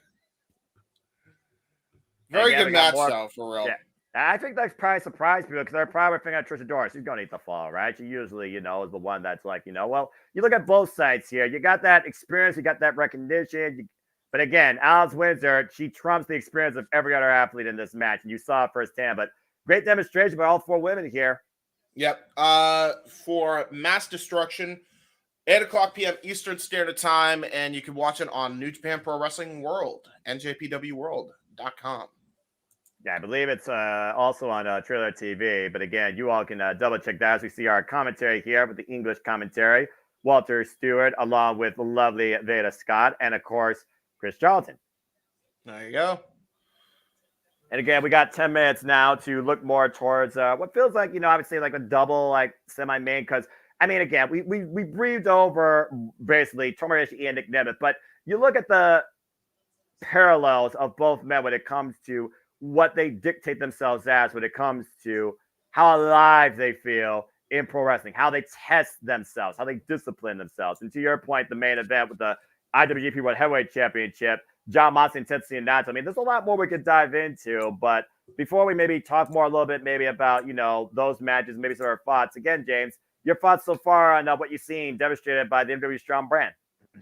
Very good match though, for real. Yeah. I think that's probably surprised people because they're probably thinking Trish Adora. She's gonna eat the fall, right? She usually, is the one that's like, well, you look at both sides here. You got that experience, you got that recognition. But again, Alex Windsor, she trumps the experience of every other athlete in this match, and you saw it firsthand. But great demonstration by all 4 women here. Yep. For Mass Destruction, 8:00 p.m. Eastern Standard Time, and you can watch it on New Japan Pro Wrestling World, NJPWWorld.com. Yeah, I believe it's also on Trailer TV. But again, you all can double check that as we see our commentary here with the English commentary. Walter Stewart, along with the lovely Veda Scott, and of course, Chris Charlton. There you go. And again, we got 10 minutes now to look more towards what feels like, I would say like a double, like semi-main. Because, I mean, again, we breathed over basically Tomoyashi and Nick Nemeth. But you look at the parallels of both men when it comes to what they dictate themselves as, when it comes to how alive they feel in pro wrestling, how they test themselves, how they discipline themselves. And to your point, the main event with the IWGP World Heavyweight Championship, John Moxley and Tetsuya Naito. I mean, there's a lot more we could dive into, but before we maybe talk more a little bit maybe about, those matches, maybe some of our thoughts. Again, James, your thoughts so far on what you've seen demonstrated by the MW Strong brand.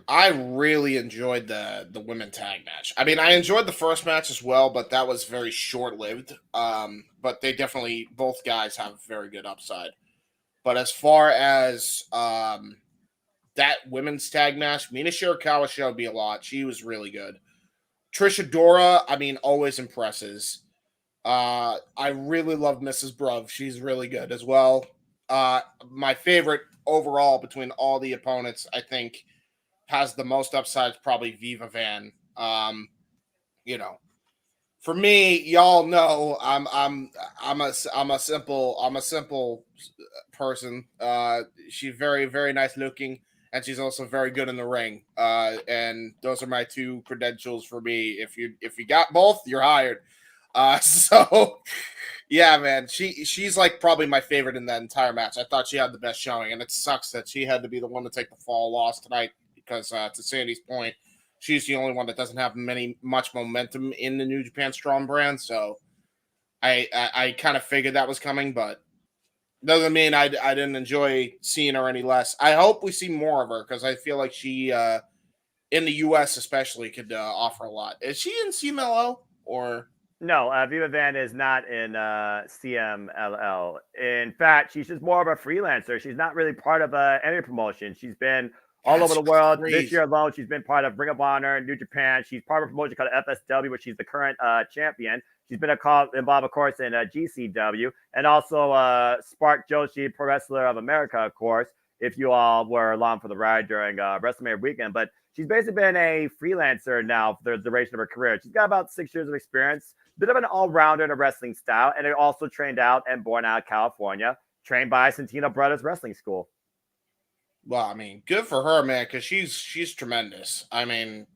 I really enjoyed the women tag match. I mean, I enjoyed the first match as well, but that was very short-lived. But they definitely, both guys have very good upside. But as far as that women's tag match, Mina Shirakawa showed me a lot. She was really good. Trisha Dora, I mean, always impresses. I really love Mrs. Bruv. She's really good as well. My favorite overall between all the opponents, I think, has the most upsides, probably Viva Van. For me, y'all know I'm a simple person. She's very, very nice looking, and she's also very good in the ring. And those are my two credentials for me. If you got both, you're hired. So yeah, man, she's like probably my favorite in that entire match. I thought she had the best showing, and it sucks that she had to be the one to take the fall loss tonight because to Sandy's point, she's the only one that doesn't have much momentum in the New Japan Strong brand. So I kind of figured that was coming, but doesn't mean I didn't enjoy seeing her any less. I hope we see more of her because I feel like she in the U.S. especially could offer a lot. Is she in CMLL or? No, Viva Van is not in CMLL. In fact, she's just more of a freelancer. She's not really part of any promotion. She's been all over the world. Crazy. This year alone, she's been part of Ring of Honor, New Japan. She's part of a promotion called FSW, where she's the current champion. She's been involved, of course, in GCW, and also Spark Joshi, Pro Wrestler of America, of course, if you all were along for the ride during WrestleMania weekend. But she's basically been a freelancer now for the duration of her career. She's got about 6 years of experience, bit of an all-rounder in a wrestling style, and also trained out and born out of California, trained by Santino Brothers Wrestling School. Well, I mean, good for her, man, because she's tremendous. I mean,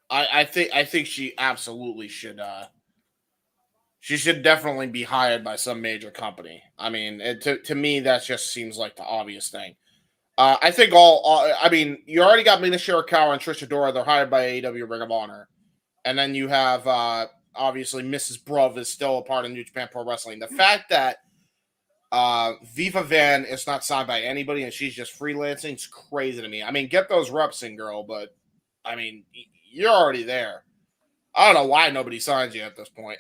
I think she absolutely should. She should definitely be hired by some major company. I mean, to me, that just seems like the obvious thing. I think I mean, you already got Mina Shirakawa and Trisha Dora. They're hired by AEW Ring of Honor, and then you have obviously Mrs. Bruv is still a part of New Japan Pro Wrestling. The fact that Viva Van is not signed by anybody and she's just freelancing, it's crazy to me. I mean, get those reps in, girl, but I mean, you're already there. I don't know why nobody signs you at this point.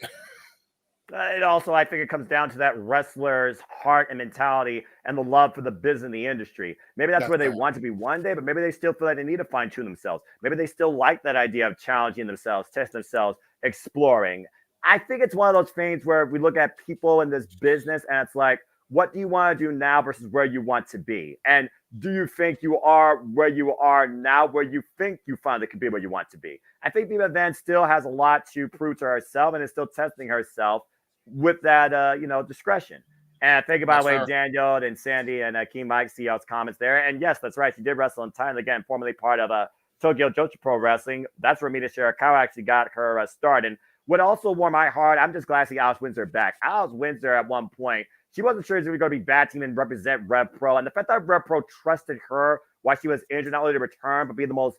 It also, I think it comes down to that wrestler's heart and mentality and the love for the business in the industry. Maybe that's where they want to be one day, but maybe they still feel like they need to fine-tune themselves. Maybe they still like that idea of challenging themselves, testing themselves, exploring. I think it's one of those things where we look at people in this business and it's like, what do you want to do now versus where you want to be? And do you think you are where you are now, where you think you finally could be where you want to be? I think Viva Van still has a lot to prove to herself and is still testing herself with that, discretion. And I think about the way Daniel and Sandy and King Mike see y'all's comments there. And yes, that's right. She did wrestle in Thailand, again, formerly part of Tokyo Joshi Pro Wrestling. That's where Mina Shirakawa actually got her start. And what also warmed my heart, I'm just glad to see Alice Windsor back. Alice Windsor at one point, she wasn't sure if she was going to be bad team and represent Rev Pro. And the fact that Rev Pro trusted her while she was injured, not only to return, but be the most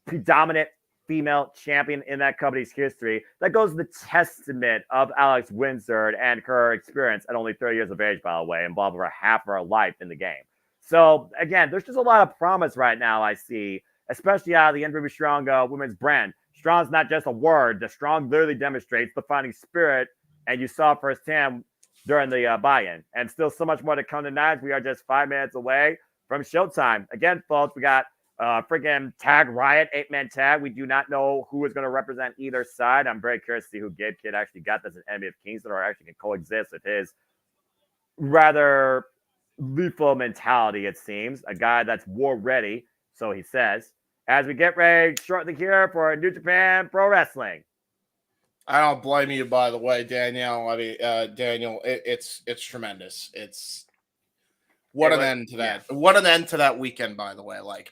predominant female champion in that company's history, that goes to the testament of Alex Windsor and her experience at only 30 years of age, by the way, involved over half of her life in the game. So, again, there's just a lot of promise right now, I see, especially out of the NJPW Strong women's brand. Strong's not just a word. The Strong literally demonstrates the fighting spirit, and you saw firsthand during the buy-in. And still so much more to come tonight. We are just 5 minutes away from showtime. Again, folks, we got freaking Tag Riot, 8-man tag. We do not know who is going to represent either side. I'm very curious to see who Gabe Kidd actually got that's an enemy of Kingston or actually can coexist with his rather lethal mentality, it seems. A guy that's war ready, so he says. As we get ready shortly here for New Japan Pro Wrestling. I don't blame you, by the way, Danielle. I mean, Daniel, it's tremendous. It's what an end to that. Yeah. What an end to that weekend, by the way. Like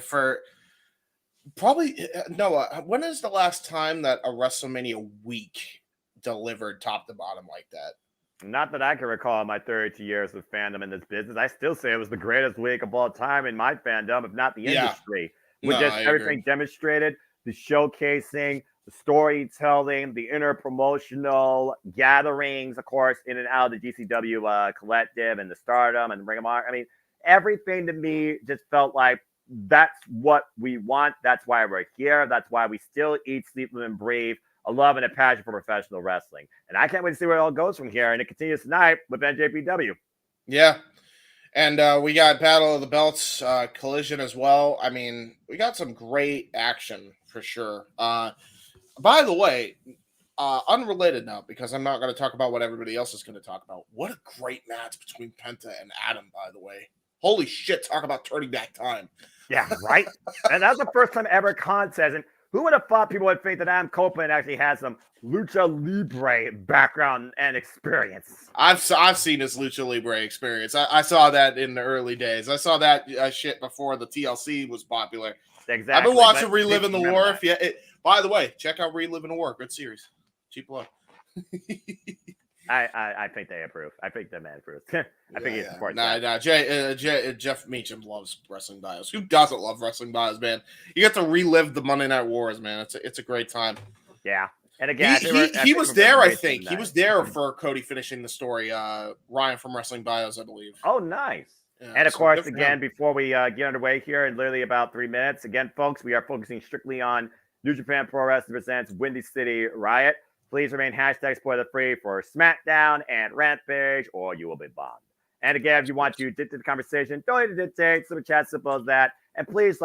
for probably Noah, when is the last time that a WrestleMania week delivered top to bottom like that? Not that I can recall in my 32 years of fandom in this business. I still say it was the greatest week of all time in my fandom, if not the industry. With just everything demonstrated, the showcasing, the storytelling, the interpromotional gatherings, of course, in and out of the GCW collective and the Stardom and the Ring of Honor. I mean, everything to me just felt like that's what we want. That's why we're here. That's why we still eat, sleep, live, and breathe a love and a passion for professional wrestling. And I can't wait to see where it all goes from here. And it continues tonight with NJPW. Yeah. And we got Battle of the Belts Collision as well. I mean, we got some great action for sure. By the way, unrelated now, because I'm not going to talk about what everybody else is going to talk about. What a great match between Penta and Adam, by the way. Holy shit, talk about turning back time. Yeah, right? And that's the first time ever contest. And who would have thought people would think that Adam Copeland actually has some Lucha Libre background and experience? I've seen his Lucha Libre experience. I saw that in the early days. I saw that shit before the TLC was popular. Exactly. I've been watching Reliving the War. By the way, check out Reliving the War. Good series. Cheap love. I think they approve. I think the man approves. I think he supports that. Jeff Meacham loves wrestling bios. Who doesn't love wrestling bios, man? You get to relive the Monday Night Wars, man. It's a great time. Yeah. And again, he was there, I think. He was there for Cody finishing the story. Ryan from Wrestling Bios, I believe. Oh, nice. Yeah, and of course, again, before we get underway here in literally about 3 minutes, again, folks, we are focusing strictly on New Japan Pro Wrestling presents Windy City Riot. Please remain #spoiler-free for SmackDown and Rampage, or you will be bombed. And again, if you want to dictate the conversation, don't need to dictate. Super chat, simple as that. And please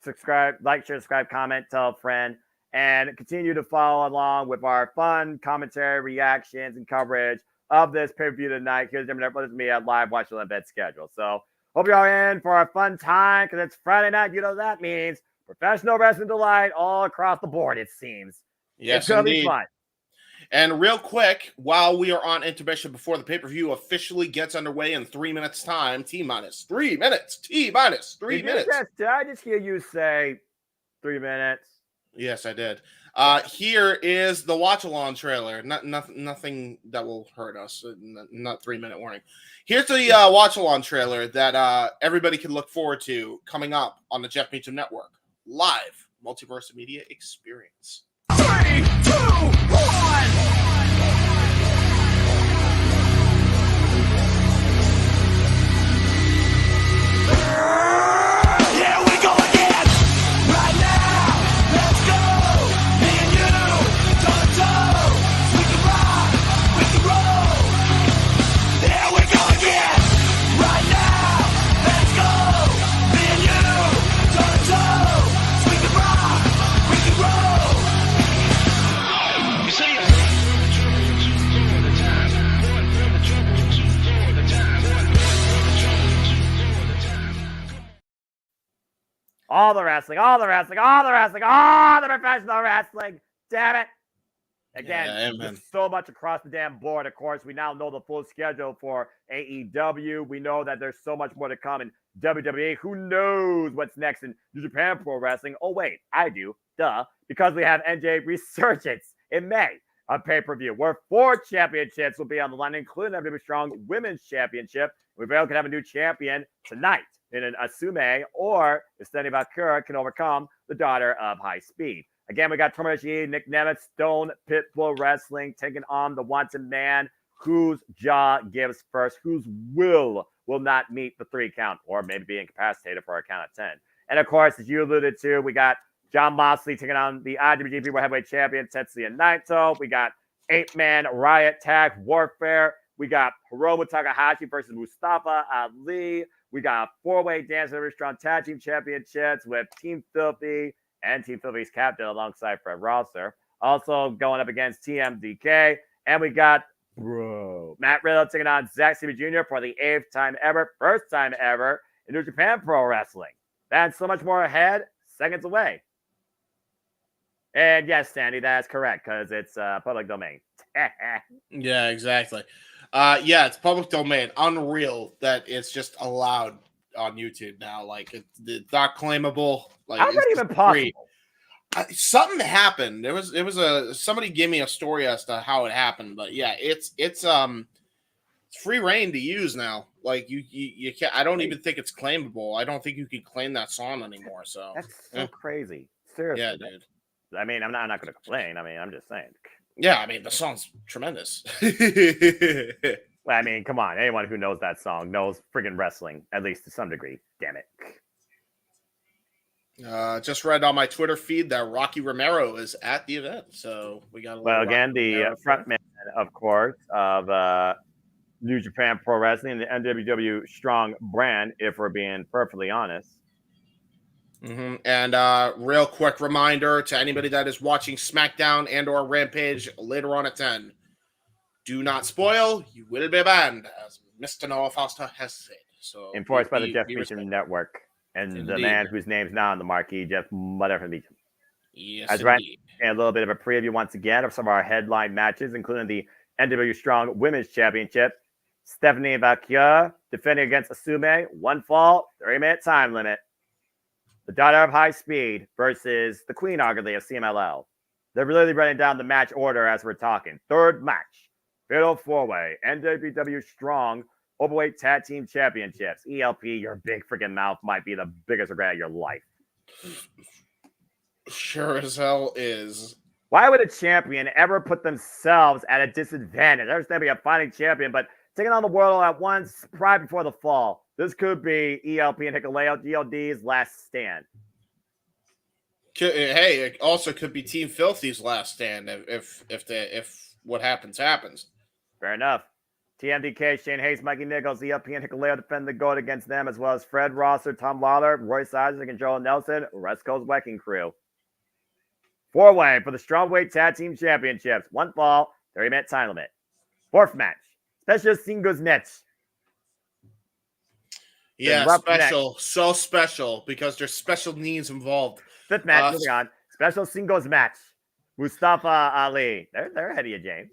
subscribe, like, share, subscribe, comment, tell a friend, and continue to follow along with our fun commentary, reactions, and coverage of this pay-per-view tonight. Here's me at live watch the embed schedule. So hope you're all in for a fun time, because it's Friday night. You know what that means. Professional wrestling delight all across the board, it seems. Yes, indeed. And real quick, while we are on intermission before the pay-per-view officially gets underway in 3 minutes time, T-minus 3 minutes. T-minus 3 minutes. Did I just hear you say 3 minutes? Yes, I did. Here is the watch-along trailer. Nothing that will hurt us. Not 3 minute warning. Here's the watch-along trailer that everybody can look forward to coming up on the Jeff Meacham Network. Live Multiverse of Media experience. 3, 2, 1. All the wrestling, all the professional wrestling. Damn it. Again, there's so much across the damn board. Of course, we now know the full schedule for AEW. We know that there's so much more to come in WWE. Who knows what's next in New Japan Pro Wrestling? Oh, wait, I do. Duh. Because we have NJ Resurgence in May on pay-per-view, where 4 championships will be on the line, including WWE Strong Women's Championship. We very well could have a new champion tonight in an Asume, or if Stephanie Bakura can overcome the daughter of High Speed. Again, we got Tomodachi, Nick Nemeth, Stone Pitbull Wrestling taking on the wanted man whose jaw gives first, whose will not meet the 3 count, or maybe be incapacitated for a count of 10. And of course, as you alluded to, we got John Moxley taking on the IWGP World Heavyweight Champion Tetsuya Naito. We got 8-man Riot Tag Warfare. We got Hiromu Takahashi versus Mustafa Ali. We got a 4-way Dance Very Strong Tag Team Championships with Team Filthy and Team Filthy's captain alongside Fred Rosser. Also going up against TMDK. And we got Matt Riddle taking on Zack Sabre Jr. for the 8th time ever, first time ever in New Japan Pro Wrestling. That's so much more ahead, seconds away. And yes, Sandy, that's correct because it's public domain. Yeah, exactly. Yeah, it's public domain. Unreal that it's just allowed on YouTube now. Like it's not claimable. Like How's that even possible? Something happened. It was somebody gave me a story as to how it happened, but yeah, it's free reign to use now. Like you can't. I don't even think it's claimable. I don't think you can claim that song anymore. So that's so crazy. Seriously, yeah, dude. I mean, I'm not going to complain. I mean, I'm just saying. Yeah, I mean, the song's tremendous. I mean, come on. Anyone who knows that song knows friggin' wrestling, at least to some degree. Damn it. Just read on my Twitter feed that Rocky Romero is at the event. So we got well, again, the frontman, of course, of New Japan Pro Wrestling, the NJPW Strong brand, if we're being perfectly honest. Mm-hmm. And real quick reminder to anybody that is watching SmackDown and or Rampage later on at 10. Do not spoil. You will be banned, as Mr. Noah Foster has said. So enforced by the Jeff Meacham Network and the man whose name's not on the marquee, Jeff Motherfucking Meacham. Yes, as right, and a little bit of a preview once again of some of our headline matches, including the NJPW Strong Women's Championship. Stephanie Valkyrie defending against Asume. 1 fall, 30-minute time limit. The daughter of high speed versus the queen, arguably, of CMLL. They're really running down the match order as we're talking. Third match, Fatal 4-Way, NJPW Strong Overweight Tag Team Championships. ELP, your big freaking mouth might be the biggest regret of your life. Sure as hell is. Why would a champion ever put themselves at a disadvantage? I understand being a fighting champion, but taking on the world all at once, right before the fall. This could be ELP and Hikuleo GLD's last stand. Hey, it also could be Team Filthy's last stand if what happens. Fair enough. TMDK, Shane Hayes, Mikey Nichols, ELP and Hikuleo defend the gold against them, as well as Fred Rosser, Tom Lawler, Royce Isaac, and Joel Nelson, West Coast Wrecking Crew. 4-way for the Strongweight Tag Team Championships. 1 fall, 30-minute time limit. 4th match, Special Singles Match. Yeah, special. Match. So special because there's special needs involved. 5th match, moving on. Special Singles Match. Mustafa Ali. They're ahead of you, James.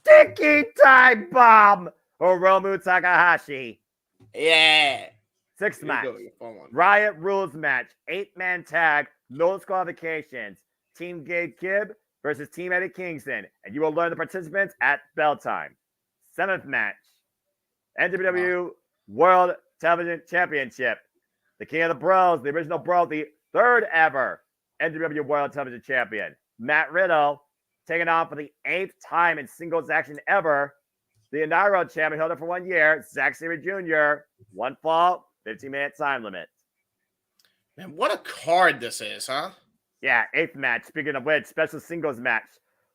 Tiki Time Bomb. Hiromu Takahashi. Yeah. 6th match. Riot Rules Match. 8-man tag. No disqualifications. Team Gabe Kibb versus Team Eddie Kingston. And you will learn the participants at bell time. 7th match. NJPW World Television Championship. The King of the Bros, the original bro, the 3rd ever NJPW World Television Champion. Matt Riddle taking on for the 8th time in singles action ever. The Inaugural Champion held it for 1 year. Zack Sabre Jr. 1 fall, 15-minute time limit. Man, what a card this is, huh? Yeah, 8th match. Speaking of which, special singles match.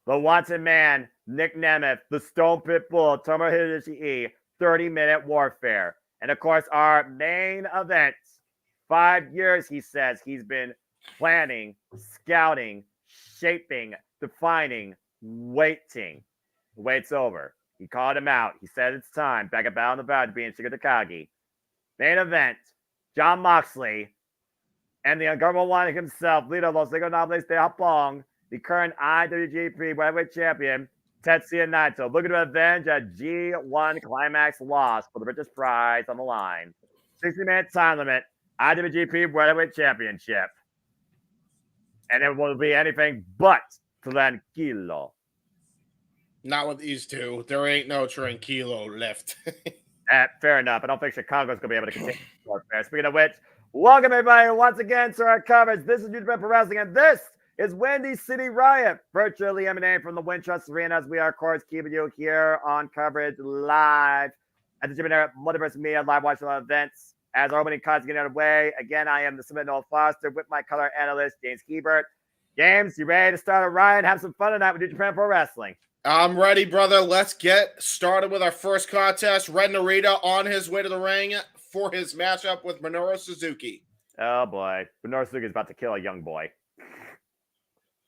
The Wanted Man, Nick Nemeth, the Stone Pit Bull, Tomohiro Ishii, 30-minute warfare. And of course, our main event. 5 years, he says, he's been planning, scouting, shaping, defining, waiting. The wait's over. He called him out. He said it's time. Back at Battle on the Valley to be in Shiga Takagi. Main event, Jon Moxley and the ungovernable one himself, leader of Los Ingobernables de Japón, the current IWGP Heavyweight Champion, Tetsuya Naito, looking to avenge a G1 Climax loss for the richest prize on the line. 60-minute time limit, IWGP Heavyweight Championship. And it will be anything but tranquilo. Not with these two. There ain't no tranquilo left. Fair enough. I don't think Chicago's going to be able to continue warfare. Speaking of which, welcome everybody once again to our coverage. This is New Japan Pro Wrestling, and this is Windy City Riot, virtually emanating from the Wintrust Arena, as we are, of course, keeping you here on coverage live at the JMN Multiverse of Media, live watching all events. As our opening cards get underway, again, I am the Submit Noel Foster with my color analyst, James Hebert. James, you ready to start a riot? Have some fun tonight with New Japan Pro Wrestling. I'm ready, brother. Let's get started with our first contest. Red Narita on his way to the ring for his matchup with Minoru Suzuki. Oh, boy. Minoru Suzuki is about to kill a young boy.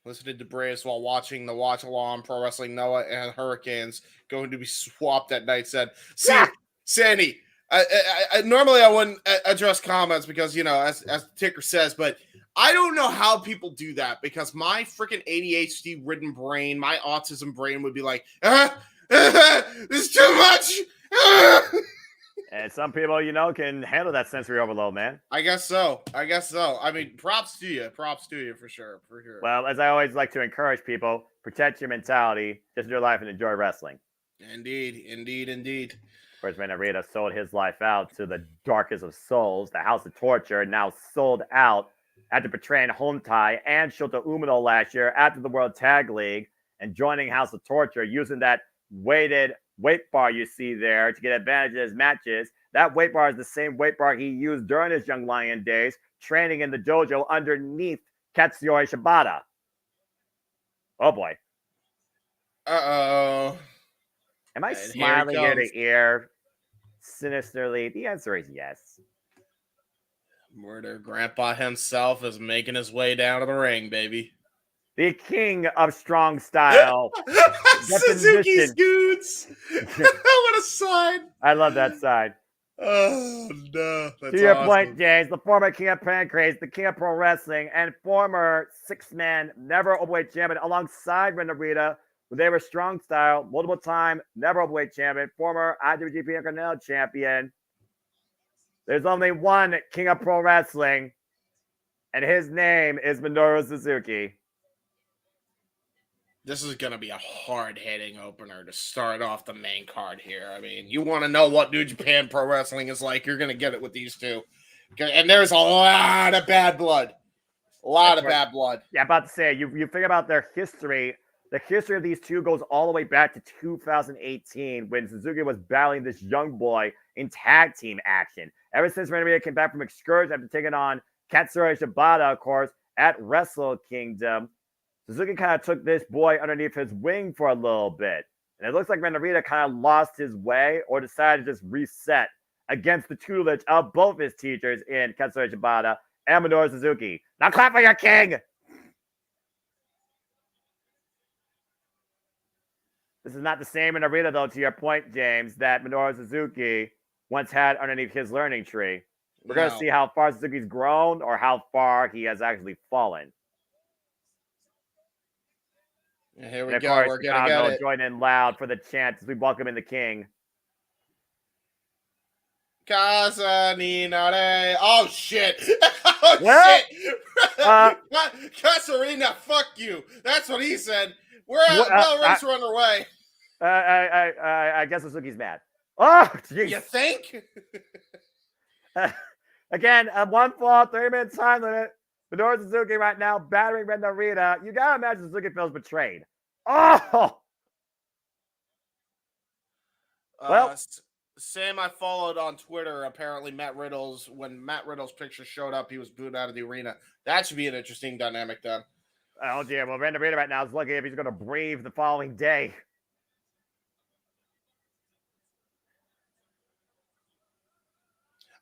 Listening to Braves while watching the watch along Pro Wrestling Noah and Hurricanes going to be swapped at night said, see, yeah. Sandy, I normally I wouldn't address comments because, you know, as the ticker says, but I don't know how people do that because my freaking ADHD-ridden brain, my autism brain would be like, this is too much. And some people, can handle that sensory overload, man. I guess so. I mean, props to you for sure. Well, as I always like to encourage people, protect your mentality, just your life, and enjoy wrestling. Indeed. Of course, Narita sold his life out to the darkest of souls, the House of Torture, now sold out after betraying Hontai and Shota Umino last year after the World Tag League and joining House of Torture using that weighted weight bar you see there to get advantage of his matches. That weight bar is the same weight bar he used during his Young Lion days, training in the dojo underneath Katsuyori Shibata. Oh boy. Uh-oh. Am I smiling ear to ear sinisterly? The answer is yes. Murder Grandpa himself is making his way down to the ring, baby. The king of strong style. Suzuki Scoots. What a side. I love that side. Oh, no. That's to your awesome. point, James, the former king of Pancrase, the king of pro wrestling, and former six-man never overweight champion alongside Ren Narita, when they were strong style, multiple-time never overweight champion, former IWGP Intercontinental champion. There's only one king of pro wrestling, and his name is Minoru Suzuki. This is going to be a hard-hitting opener to start off the main card here. I mean, you want to know what New Japan Pro Wrestling is like, you're going to get it with these two. And there's a lot of bad blood. Bad blood. Yeah, about to say, you think about their history. The history of these two goes all the way back to 2018 when Suzuki was battling this young boy in tag team action. Ever since Renamita came back from excursion after taking on Katsuyori Shibata, of course, at Wrestle Kingdom, Suzuki kind of took this boy underneath his wing for a little bit. And it looks like Renarita kind of lost his way or decided to just reset against the tutelage of both his teachers in Katsuyori Shibata and Minoru Suzuki. Now clap for your king! This is not the same in Narita, though, to your point, James, that Minoru Suzuki once had underneath his learning tree. We're going to see how far Suzuki's grown or how far he has actually fallen. And here we go. We're going to get it. Join in loud for the chant as we welcome in the king. Casa Ninare. Oh, shit. Shit. Casarina, fuck you. That's what he said. We're at Bell Race. We're underway. I guess Suzuki's mad. Oh, jeez. You think? Again, 1 fall, 3-minute time limit. Minoru Suzuki right now battering Ren Narita. You gotta imagine Suzuki feels betrayed. Oh! Well, Sam, I followed on Twitter. Apparently, when Matt Riddle's picture showed up, he was booed out of the arena. That should be an interesting dynamic then. Oh, dear. Well, Ren Narita right now is looking if he's going to breathe the following day.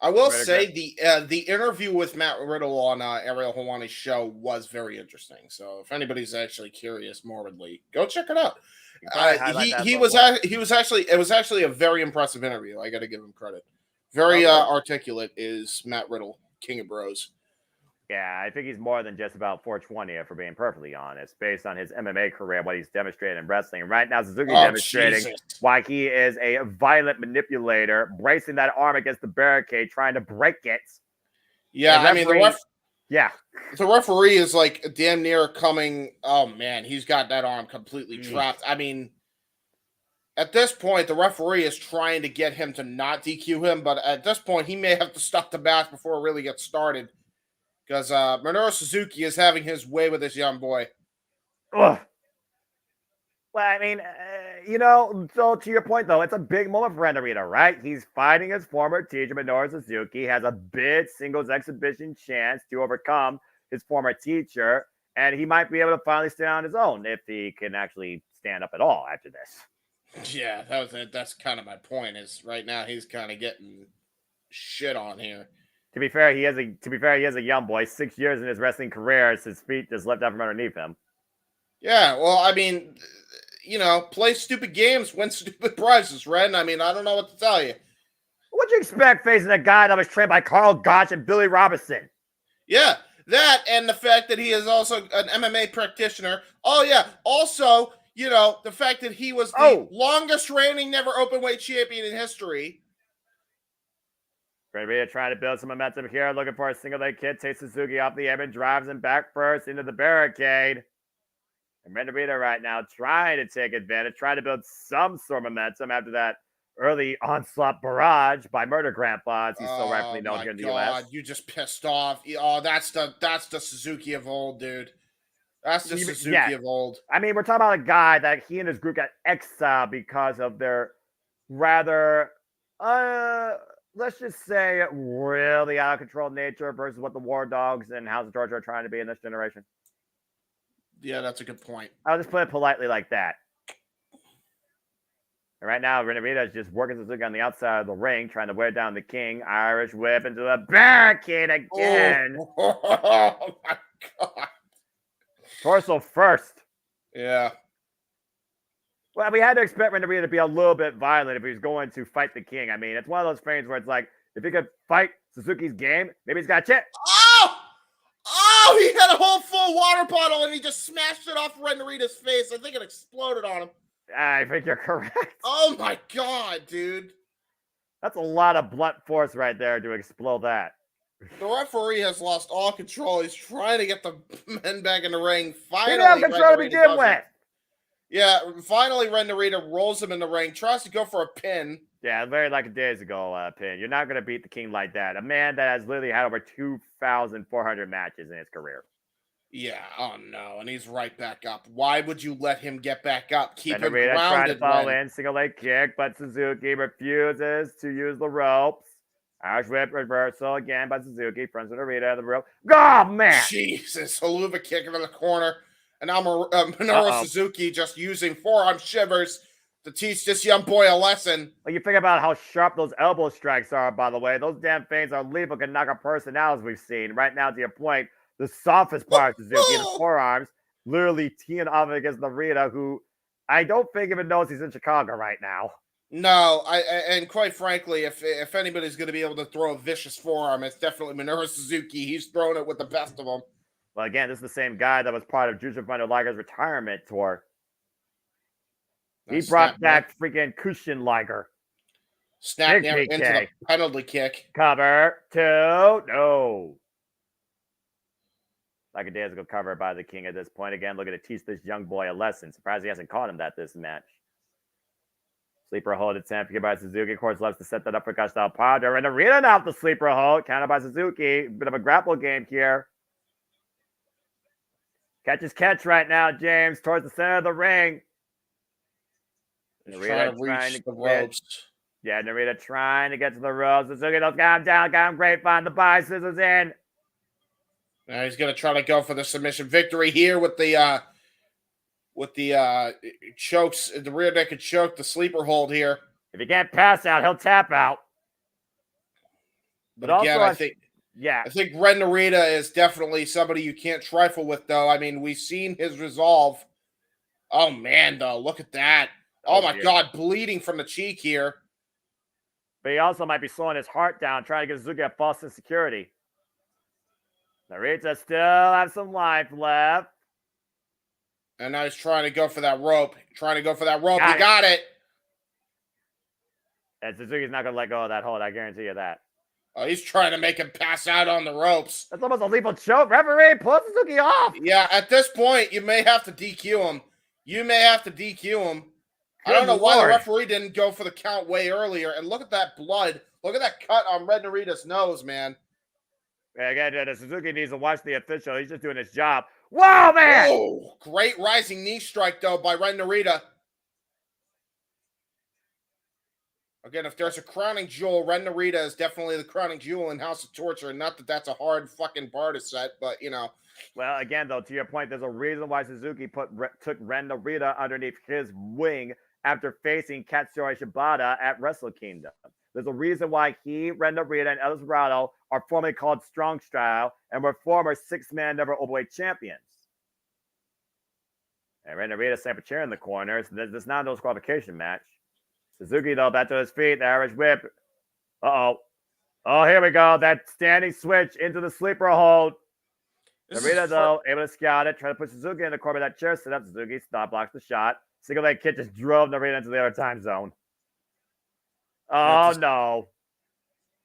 I will say the interview with Matt Riddle on Ariel Helwani's show was very interesting. So if anybody's actually curious morbidly, go check it out. It was actually a very impressive interview. I got to give him credit. Very articulate is Matt Riddle, King of Bros. Yeah, I think he's more than just about 420, if we're being perfectly honest, based on his MMA career, what he's demonstrated in wrestling. And right now, Suzuki demonstrating why he is a violent manipulator, bracing that arm against the barricade, trying to break it. Yeah, I mean, the referee is like damn near coming. Oh, man, he's got that arm completely trapped. I mean, at this point, the referee is trying to get him to not DQ him, but at this point, he may have to stop the match before it really gets started. Because Minoru Suzuki is having his way with this young boy. Ugh. Well, I mean, so to your point, though, it's a big moment for Ren Narita, right? He's fighting his former teacher, Minoru Suzuki. He has a big singles exhibition chance to overcome his former teacher. And he might be able to finally stand on his own if he can actually stand up at all after this. Yeah, that's kind of my point, is right now he's kind of getting shit on here. To be fair, he is a young boy. 6 years in his wrestling career, his feet just left out from underneath him. Yeah, well, I mean, play stupid games, win stupid prizes, Ren. I mean, I don't know what to tell you. What'd you expect facing a guy that was trained by Carl Gotch and Billy Robinson? Yeah, That and the fact that he is also an MMA practitioner. Oh yeah. Also, the fact that he was the longest reigning never open weight champion in history. Renneria trying to build some momentum here, looking for a single leg kick. Takes Suzuki off the apron, drives him back first into the barricade. And Renneria right now trying to take advantage, trying to build some sort of momentum after that early onslaught barrage by Murder Grandpa, as he's so rightfully known here in the U.S. You just pissed off. Oh, that's the Suzuki of old, dude. That's the Suzuki of old. I mean, we're talking about a guy that he and his group got exiled because of their rather, let's just say, really out of control nature versus what the War Dogs and House of Georgia are trying to be in this generation. Yeah, that's a good point. I'll just put it politely like that. And right now, Renneria is just working Suzuki on the outside of the ring, trying to wear down the King. Irish whip into the barricade again. Oh my God. Torso first. Yeah. Well, we had to expect Renneria to be a little bit violent if he was going to fight the King. I mean, it's one of those things where it's like, if he could fight Suzuki's game, maybe he's got a chip. Oh, he had a whole full water bottle and he just smashed it off Rennerita's face. I think it exploded on him. I think you're correct. Oh my God, dude. That's a lot of blunt force right there to explode that. The referee has lost all control. He's trying to get the men back in the ring. Finally, he didn't have control to begin with. Yeah, finally, Rennerita rolls him in the ring, tries to go for a pin. Yeah, very like a days ago pin. You're not going to beat the King like that. A man that has literally had over 2,400 matches in his career. Yeah, oh no, and he's right back up. Why would you let him get back up? Keep him Renneria grounded. trying to fall in, single leg kick, but Suzuki refuses to use the ropes. Irish whip reversal again by Suzuki. Fronts Renneria the rope. Oh, man! Jesus, Haluva kick into the corner. And now Minoru Suzuki just using forearm shivers to teach this young boy a lesson. Well, you think about how sharp those elbow strikes are, by the way. Those damn things are lethal, can knock a person out, as we've seen. Right now, to your point, the softest part of Suzuki, the forearms, literally teeing off against Narita, who I don't think even knows he's in Chicago right now. No, and quite frankly, if anybody's going to be able to throw a vicious forearm, it's definitely Minoru Suzuki. He's throwing it with the best of them. Well, again, this is the same guy that was part of Jushin Thunder Liger's retirement tour. He brought back freaking Kushin Liger. Snap into the penalty kick. Cover 2. No. Like a days ago cover by the King at this point. Again, looking to teach this young boy a lesson. Surprised he hasn't caught him that this match. Sleeper hold attempt here by Suzuki. Of course, loves to set that up for Gustavo Padre. And Arena now the sleeper hold. Counted by Suzuki. Bit of a grapple game here. Catch his catch right now, James, towards the center of the ring. Narita trying to the ropes. Yeah, Narita trying to get to the ropes. Suzuki got him down, got him grapevine. The buy scissors in. Now he's going to try to go for the submission victory here with the chokes, the rear naked choke, the sleeper hold here. If he can't pass out, he'll tap out. But again, also, I think Ren Narita is definitely somebody you can't trifle with, though. I mean, we've seen his resolve. Oh, man, though. Look at that. Oh, my God. Bleeding from the cheek here. But he also might be slowing his heart down, trying to get Suzuki a false insecurity. Narita still has some life left. And now he's trying to go for that rope. He got it. And Suzuki's not going to let go of that hold. I guarantee you that. Oh, he's trying to make him pass out on the ropes. That's almost a lethal choke. Referee, pull Suzuki off. Yeah, at this point, you may have to DQ him. I don't know why the referee didn't go for the count way earlier. And look at that blood. Look at that cut on Red Narita's nose, man. Yeah, again, Suzuki needs to watch the official. He's just doing his job. Whoa, man! Oh, great rising knee strike, though, by Red Narita. Again, if there's a crowning jewel, Ren Narita is definitely the crowning jewel in House of Torture. Not that that's a hard fucking bar to set, but, you know. Well, again, though, to your point, there's a reason why Suzuki took Ren Narita underneath his wing after facing Katsuyori Shibata at Wrestle Kingdom. There's a reason why he, Ren Narita, and El Dorado are formerly called Strong Style and were former six-man never overweight champions. And Ren Narita set up a chair in the corner, so there's not no disqualification match. Suzuki, though, back to his feet. The Irish whip. Uh-oh. Oh, here we go. That standing switch into the sleeper hold. Narita, though, able to scout it, try to push Suzuki in the corner of that chair, set up Suzuki, stop blocks the shot. Single leg kick just drove Narita into the other time zone. Oh, no.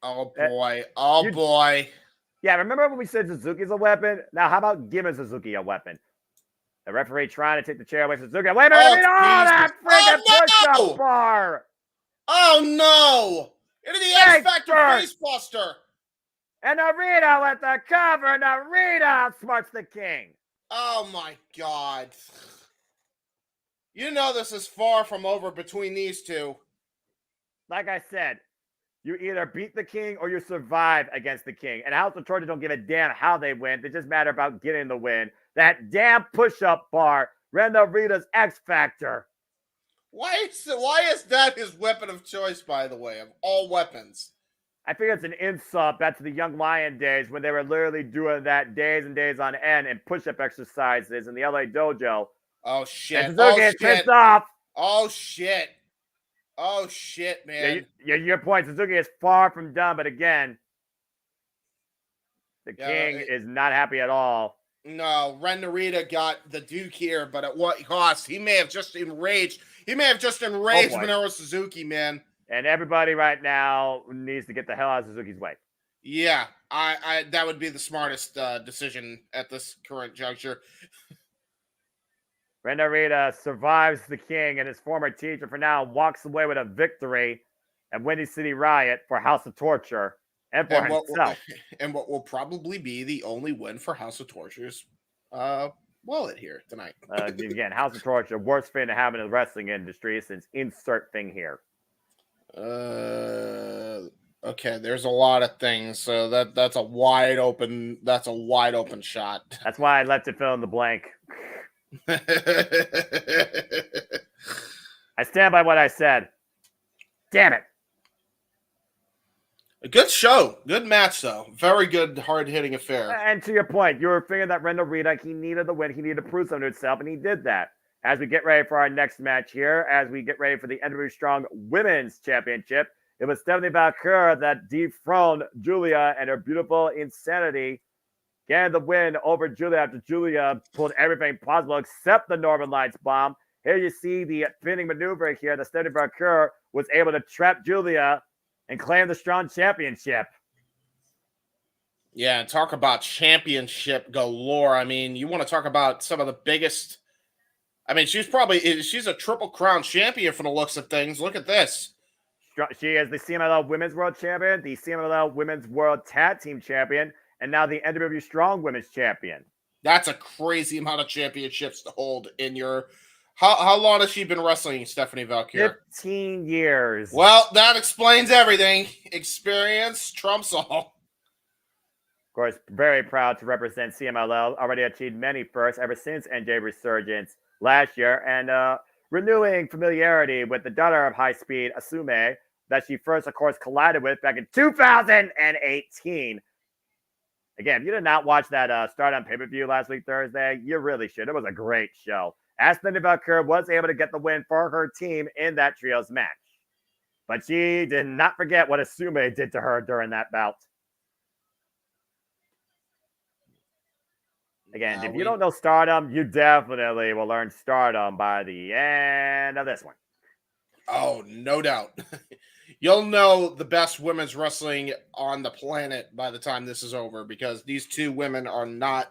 Oh, boy. Oh, boy. Yeah, remember when we said Suzuki's a weapon? Now, how about giving Suzuki a weapon? The referee trying to take the chair away from Suzuki. Wait a minute! That freaking push-up bar! Oh, no! Into the X-Factor facebuster! And Narita with the cover. Narita outsmarts the king. Oh, my God. You know this is far from over between these two. Like I said, you either beat the king or you survive against the king. And House of Torture don't give a damn how they win. They just matter about getting the win. That damn push-up bar ran Narita's X Factor. Why is that his weapon of choice, by the way, of all weapons? I think it's an insult back to the Young Lion days when they were literally doing that days and days on end and push-up exercises in the LA dojo. Oh, shit. And Suzuki is pissed off. Oh, shit. Oh, shit, man. Yeah, your point. Suzuki is far from done, but again, the king is not happy at all. No, Ren Narita got the Duke here, but at what cost? He may have just enraged. Minoru Suzuki, man. And everybody right now needs to get the hell out of Suzuki's way. Yeah, I that would be the smartest decision at this current juncture. Ren Narita survives the king and his former teacher for now, walks away with a victory at Windy City Riot for House of Torture and for himself. And what will probably be the only win for House of Torture's wallet here tonight. Again, House of Torture, worst thing to have in the wrestling industry since insert thing here. Okay, there's a lot of things, so that's a wide open shot. That's why I left it fill in the blank. I stand by what I said. Damn it. A good show. Good match, though. Very good, hard-hitting affair. And to your point, you were figuring that Ren Narita, he needed the win. He needed to prove something to himself, and he did that. As we get ready for our next match here, as we get ready for the NJPW Strong Women's Championship, it was Stephanie Valkyr that dethroned Julia and her beautiful Insanity, getting the win over Julia after Julia pulled everything possible except the Northern Lights bomb. Here you see the pinning maneuver here that Stephanie Valkyr was able to trap Julia and claim the Strong Championship. Yeah, talk about championship galore. I mean, you want to talk about some of the biggest... I mean, she's a Triple Crown champion from the looks of things. Look at this. She is the CMLL Women's World Champion, the CMLL Women's World Tag Team Champion, and now the NJPW Strong Women's Champion. That's a crazy amount of championships to hold in your... How long has she been wrestling, Stephanie Valkyr? 15 years. Well, that explains everything. Experience trumps all. Of course, very proud to represent CMLL. Already achieved many firsts ever since NJ Resurgence last year, and renewing familiarity with the daughter of High Speed, Asume, that she first, of course, collided with back in 2018. Again, if you did not watch that Stardom pay-per-view last week, Thursday, you really should. It was a great show. Stephanie Valkyr was able to get the win for her team in that trios match. But she did not forget what Asume did to her during that bout. Again, if you don't know Stardom, you definitely will learn Stardom by the end of this one. Oh, no doubt. You'll know the best women's wrestling on the planet by the time this is over, because these two women are not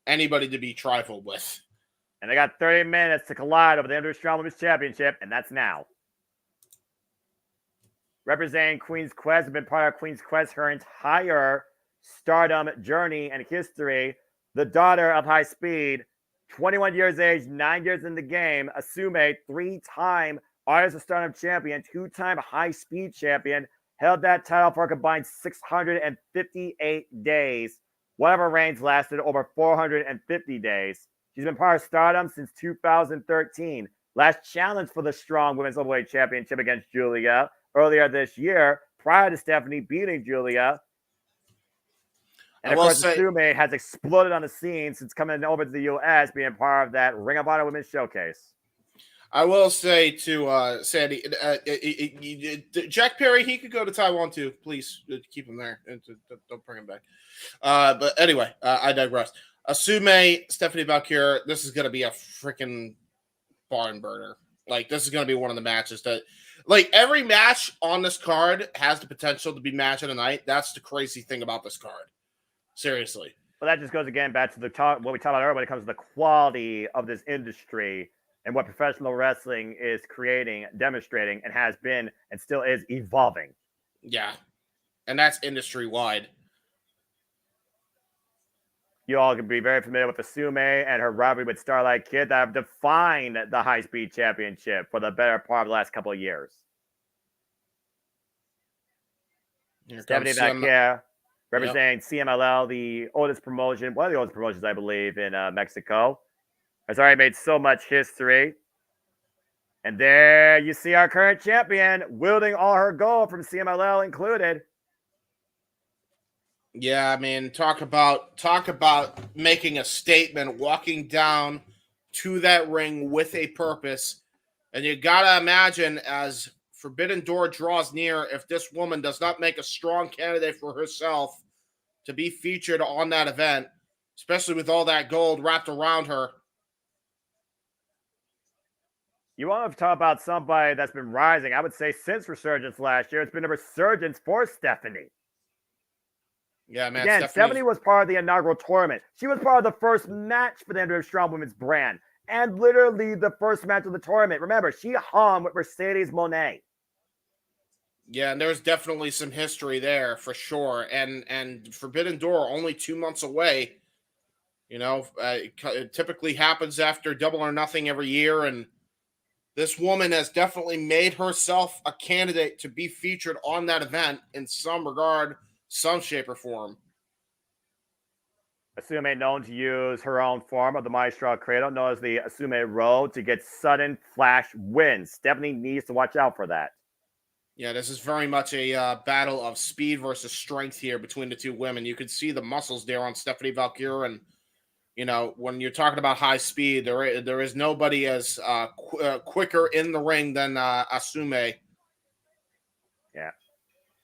anybody to be trifled with. And they got 30 minutes to collide over the NJPW Strong Women's Championship, and that's now. Representing Queen's Quest, has been part of Queen's Quest her entire Stardom journey and history. The daughter of High Speed, 21 years age, 9 years in the game. Asume, 3-time Artist of Stardom champion, 2-time High Speed champion. Held that title for a combined 658 days. One of her reigns lasted over 450 days. She's been part of Stardom since 2013. Last challenge for the Strong Women's Heavyweight Championship against Julia earlier this year, prior to Stephanie beating Julia. And of course, Asume has exploded on the scene since coming over to the U.S., being part of that Ring of Honor Women's Showcase. I will say to Sandy, Jack Perry, he could go to Taiwan too. Please keep him there. Don't bring him back. But anyway, I digress. Asume, Stephanie Valkyrie, this is going to be a freaking barn burner. Like, this is going to be one of the matches that, like, every match on this card has the potential to be match of the night. That's the crazy thing about this card. Seriously. Well, that just goes again back to what we talked about earlier when it comes to the quality of this industry and what professional wrestling is creating, demonstrating, and has been and still is evolving. Yeah. And that's industry-wide. You all can be very familiar with Asume and her rivalry with Starlight Kid that have defined the high-speed championship for the better part of the last couple of years. Stephanie Valkyrie representing CMLL, the oldest promotion, one of the oldest promotions, I believe, in Mexico, has already made so much history. And there you see our current champion wielding all her gold from CMLL included. Yeah, I mean, talk about making a statement, walking down to that ring with a purpose. And you gotta imagine, as Forbidden Door draws near, if this woman does not make a strong candidate for herself to be featured on that event, especially with all that gold wrapped around her. You want to talk about somebody that's been rising, I would say since Resurgence last year, it's been a resurgence for Stephanie. Yeah, man. Again, Stephanie was part of the inaugural tournament. She was part of the first match for the NWA Strong Women's brand. And literally the first match of the tournament. Remember, she hung with Mercedes Moné. Yeah, and there's definitely some history there for sure. And Forbidden Door only 2 months away. You know, it typically happens after Double or Nothing every year. And this woman has definitely made herself a candidate to be featured on that event in some regard, some shape or form. Asume known to use her own form of the Maestro Cradle, known as the Asume Road, to get sudden flash wins. Stephanie needs to watch out for that. Yeah, this is very much a battle of speed versus strength here between the two women. You can see the muscles there on Stephanie Valkyrie, and you know, when you're talking about high speed, there is nobody as quicker in the ring than Asume. Yeah.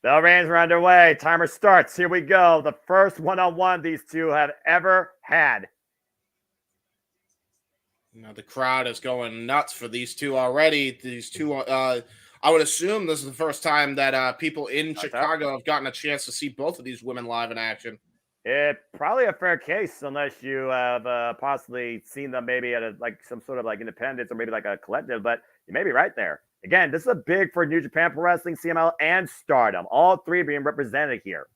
Bell rings are underway. Timer starts. Here we go. The first one-on-one these two have ever had. You know, the crowd is going nuts for these two already. These two, I would assume this is the first time that people in Chicago have gotten a chance to see both of these women live in action. Probably a fair case, unless you have possibly seen them maybe at some sort of like independence or maybe like a collective, but you may be right there. Again, this is a big for New Japan Pro Wrestling, CML, and Stardom. All three being represented here.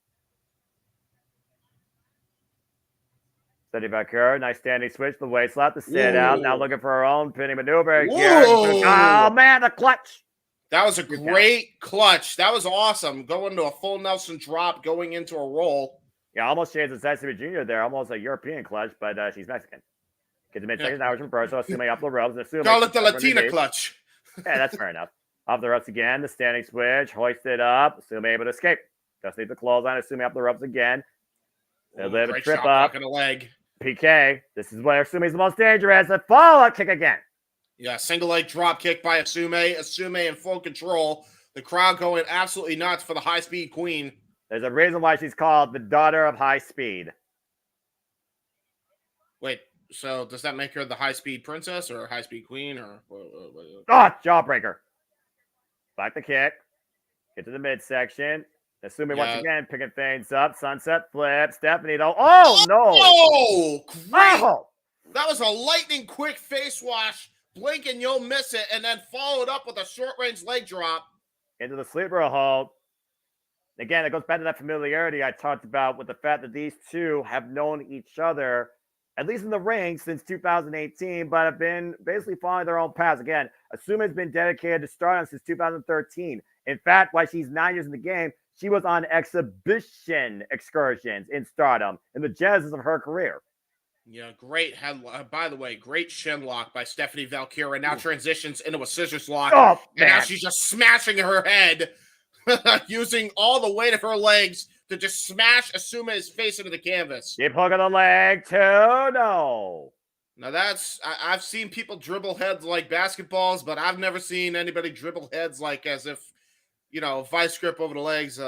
Stephanie Valkyrie, nice standing switch, the waist slap, the sit out. Now looking for her own pinning maneuver. Oh, man, the clutch. That was a great clutch. That was awesome. Going to a full Nelson drop, going into a roll. Yeah, almost shades of Sesame Jr. there. Almost a European clutch, but she's Mexican. Get to mid-seconds, now it's reversal. Assuming up the ropes. Call it the Latina clutch. Yeah, that's fair enough. Off the ropes again. The standing switch. Hoisted up. Assume able to escape. Just need the close on. Assuming up the ropes again. A little bit of trip up. A leg. PK. This is where Asume's the most dangerous. A follow-up kick again. Yeah, single leg drop kick by Asume. Asume in full control. The crowd going absolutely nuts for the high-speed queen. There's a reason why she's called the daughter of high speed. Wait, so does that make her the high-speed princess or high-speed queen? Or Oh, jawbreaker. Back the kick. Get to the midsection. Asume once again picking things up. Sunset flip. Stephanie though. Oh, no. Oh, great. Oh. That was a lightning quick face wash. Blink and you'll miss it. And then followed up with a short-range leg drop. Into the sleeper hold. Again, it goes back to that familiarity I talked about with the fact that these two have known each other, at least in the ring, since 2018, but have been basically following their own paths. Again, Asume has been dedicated to Stardom since 2013. In fact, while she's 9 years in the game, she was on exhibition excursions in Stardom in the genesis of her career. Yeah, great headlock. By the way, great shin lock by Stephanie Valkyrie. Now transitions into a scissors lock. Oh, and now she's just smashing her head. Using all the weight of her legs to just smash Asume's face into the canvas. Keep hooking the leg too. No. Now I've seen people dribble heads like basketballs, but I've never seen anybody dribble heads like as if, you know, vice grip over the legs.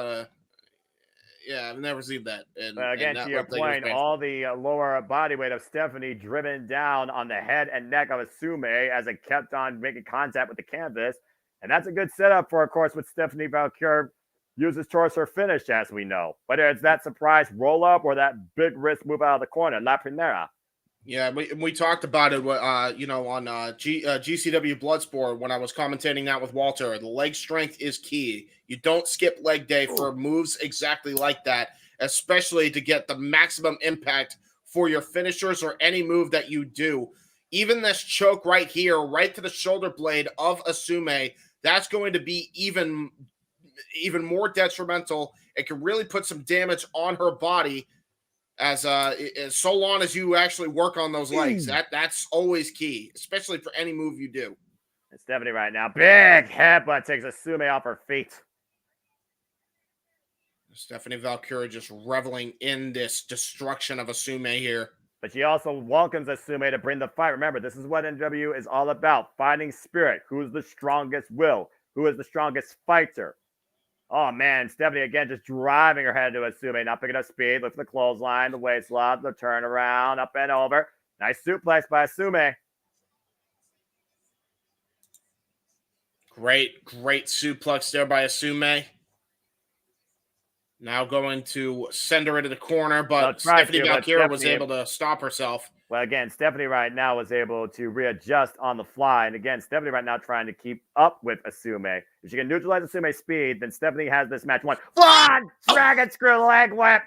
Yeah, I've never seen that. And Again, to your point, all the lower body weight of Stephanie driven down on the head and neck of Asume as it kept on making contact with the canvas. And that's a good setup for, of course, what Stephanie Valkyr uses towards her finish, as we know. Whether it's that surprise roll-up or that big wrist move out of the corner, La Primera. Yeah, we talked about it, on GCW Bloodsport when I was commentating that with Walter. The leg strength is key. You don't skip leg day for moves exactly like that, especially to get the maximum impact for your finishers or any move that you do. Even this choke right here, right to the shoulder blade of Asume, that's going to be even more detrimental. It can really put some damage on her body. As so long as you actually work on those legs, that's always key, especially for any move you do. And Stephanie right now, big headbutt takes Asume off her feet. Stephanie Valkyr just reveling in this destruction of Asume here. But she also welcomes Asume to bring the fight. Remember, this is what NW is all about, fighting spirit. Who's the strongest will? Who is the strongest fighter? Oh, man, Stephanie, again, just driving her head to Asume, not picking up speed. Look for the clothesline, the waist lock, the turnaround, up and over. Nice suplex by Asume. Great suplex there by Asume. Now going to send her into the corner, but Stephanie Valkyr was able to stop herself. Well, again, Stephanie right now was able to readjust on the fly. And again, Stephanie right now trying to keep up with Asume. If she can neutralize Asume's speed, then Stephanie has this match won. Dragon screw leg whip.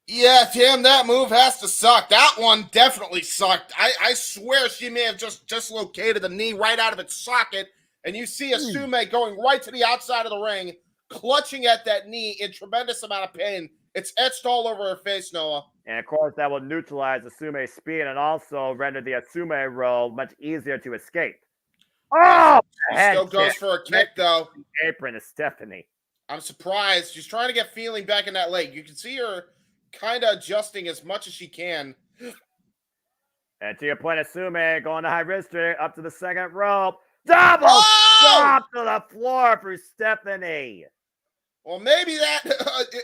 Yeah, damn, that move has to suck. That one definitely sucked. I swear she may have just located the knee right out of its socket. And you see Asume going right to the outside of the ring, clutching at that knee in tremendous amount of pain. It's etched all over her face, Noah. And of course, that will neutralize Asume's speed and also render the Asume roll much easier to escape. Oh! Still goes for a kick, though. The apron is Stephanie. I'm surprised. She's trying to get feeling back in that leg. You can see her kind of adjusting as much as she can. And to your point, Asume going to high wrist up to the second rope. Double stop to the floor for Stephanie. Well, maybe that,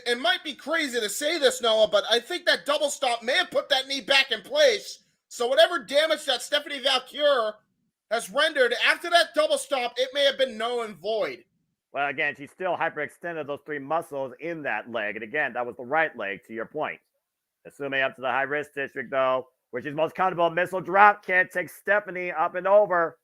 it might be crazy to say this, Noah, but I think that double stop may have put that knee back in place. So whatever damage that Stephanie Valkyr has rendered after that double stop, it may have been null and void. Well, again, she still hyperextended those three muscles in that leg. And again, that was the right leg, to your point. Asume up to the high wrist district, though, which is most comfortable. Missile drop kick takes Stephanie up and over.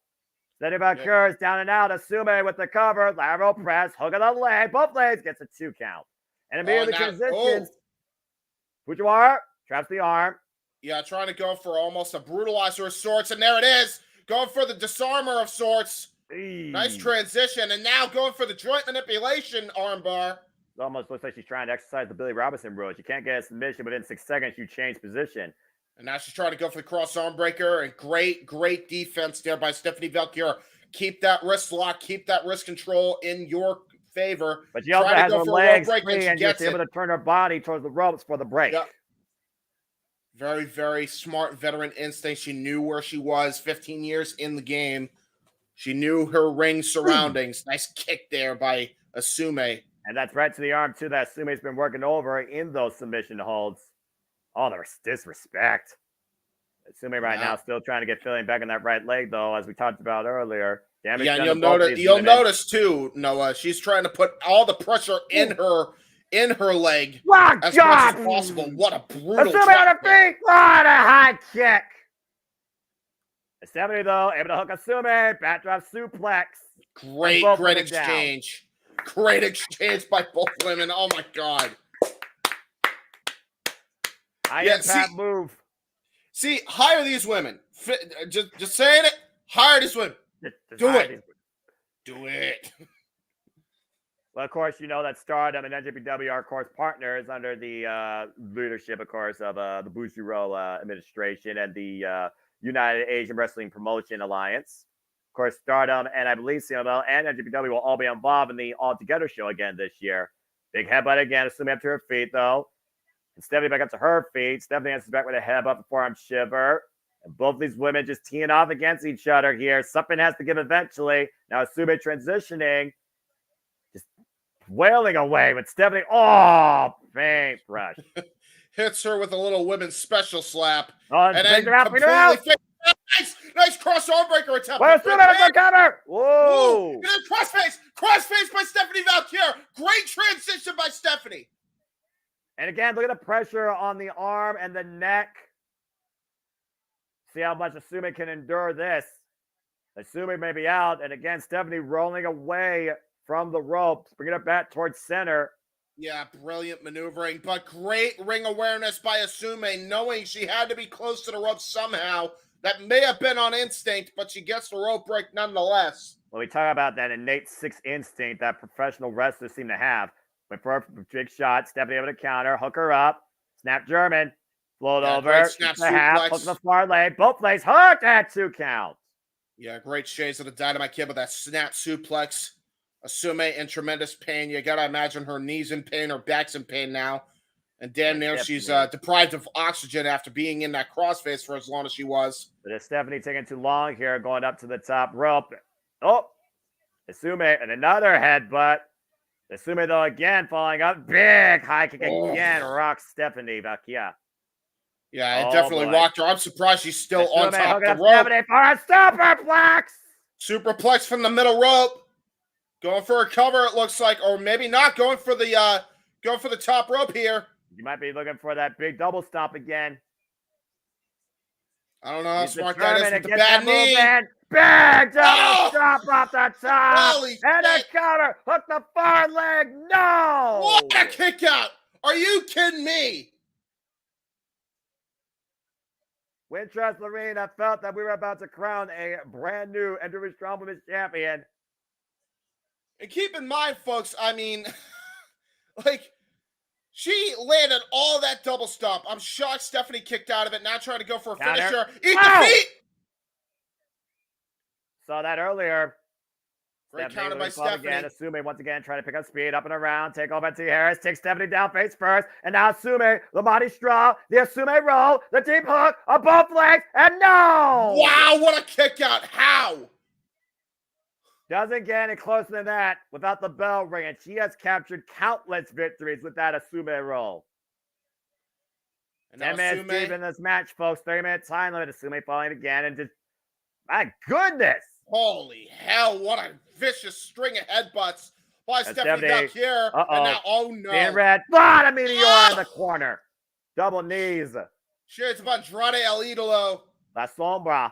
Stephanie Valkyr is down and out. Asume with the cover. Lateral press. Hook of the leg. Both legs. Gets a 2 count. And immediately transitions. Fujiwara traps the arm. Yeah, trying to go for almost a brutalizer of sorts. And there it is. Going for the disarmer of sorts. Nice transition. And now going for the joint manipulation armbar. It almost looks like she's trying to exercise the Billy Robinson rules. You can't get a submission within 6 seconds. You change position. And now she's trying to go for the cross arm breaker. And great defense there by Stephanie Valkyr. Keep that wrist lock. Keep that wrist control in your favor. But she also has her legs free and she's able to turn her body towards the ropes for the break. Yeah. Very, very smart veteran instinct. She knew where she was 15 years in the game. She knew her ring surroundings. Nice kick there by Asume. And that's right to the arm, too, that Asume's been working over in those submission holds. Oh, there's disrespect. Asume right now still trying to get feeling back in that right leg, though, as we talked about earlier. And you'll notice, too, Noah, she's trying to put all the pressure in her leg as much as possible. What a brutal Asume on her feet. What a high kick. Stephanie, though, able to hook Asume. Backdrop suplex. Great exchange. Great exchange by both women. Oh, my God. Impact move. See, hire these women. Just saying it. Hire these women. Do it. Well, of course, you know that Stardom and NJPW are, of course, partners under the leadership, of course, of the Bushiroad administration and the United Asian Wrestling Promotion Alliance. Of course, Stardom and I believe CML and NJPW will all be involved in the All Together show again this year. Big headbutt again, Asume up to her feet, though. And Stephanie back up to her feet. Stephanie answers back with a headbutt before I'm shiver. And both these women just teeing off against each other here. Something has to give eventually. Now Asume transitioning. Just wailing away, but Stephanie, oh, paintbrush. Hits her with a little women's special slap. Oh, and then out, completely nice cross arm breaker attempt. Where's the cover? Whoa. And then crossface by Stephanie Valkyrie. Great transition by Stephanie. And again, look at the pressure on the arm and the neck. See how much Asume can endure this. Asume may be out. And again, Stephanie rolling away from the ropes, bringing it back towards center. Yeah, brilliant maneuvering, but great ring awareness by Asume, knowing she had to be close to the rope somehow. That may have been on instinct, but she gets the rope break nonetheless. Well, we talk about that innate sixth instinct that professional wrestlers seem to have. Went for a big shot, Stephanie able to counter, hook her up, snap German, float over, snap the half, hook the far leg, both legs hooked at 2 counts. Yeah, great shades of the Dynamite Kid with that snap suplex. Asume in tremendous pain. You gotta imagine her knees in pain, her back's in pain now. And damn near she's deprived of oxygen after being in that crossface for as long as she was. But is Stephanie taking too long here, going up to the top rope? Oh, Asume, and another headbutt. Asume, though, again, falling up. Big high kick again. Rocks Stephanie Valkyrie. Yeah, it definitely rocked her. I'm surprised she's still Asume on top of the rope. Stephanie for a superplex. Superplex from the middle rope. Going for a cover, it looks like, or maybe not. Going for the top rope here. You might be looking for that big double stomp again. I don't know how smart that is with the bad knee. Big double stomp off the top. Holy and a counter. Hook the far leg. No. What a kick out. Are you kidding me? Wintrust Arena felt that we were about to crown a brand new NJPW Strong Women's Champion. And keep in mind, folks, I mean, like, she landed all that double stomp. I'm shocked Stephanie kicked out of it, now trying to go for a finisher. Eat the feet! Saw that earlier. Great counter by Stephanie. Again, Asume once again trying to pick up speed, up and around, take over T. Harris, takes Stephanie down face first, and now Asume, the body straw, the Asume roll, the deep hook on both legs, and no! Wow, what a kick out. How? Doesn't get any closer than that without the bell ringing. She has captured countless victories with that Asume roll. 10 minutes deep in this match, folks. 30-minute time limit. Asume falling again, and just, my goodness. Holy hell, what a vicious string of headbutts by Stephanie Valkyrie. And now, oh no. Being red. Lot of meteor in the corner. Double knees. Shades of Andrade El Idolo. La Sombra.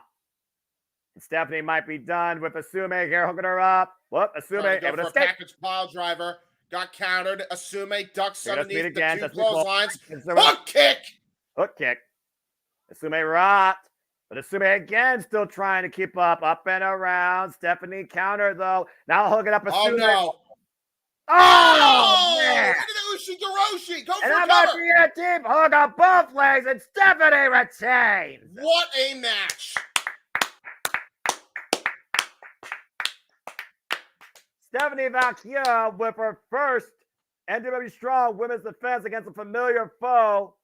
And Stephanie might be done with Asume here, hooking her up. Whoop, Asume able to escape. Package pile driver. Got countered. Asume ducks underneath again. the 2 clotheslines. Hook kick. Hook kick. Asume rocked. But Asume again still trying to keep up and around. Stephanie counter though. Now hooking up Asume. Oh no. Oh man. Ushi-Goroshi. Go for and cover. That might be a deep hook on both legs, and Stephanie retains. What a match. Stephanie Valkyrie with her first NJPW Strong Women's defense against a familiar foe.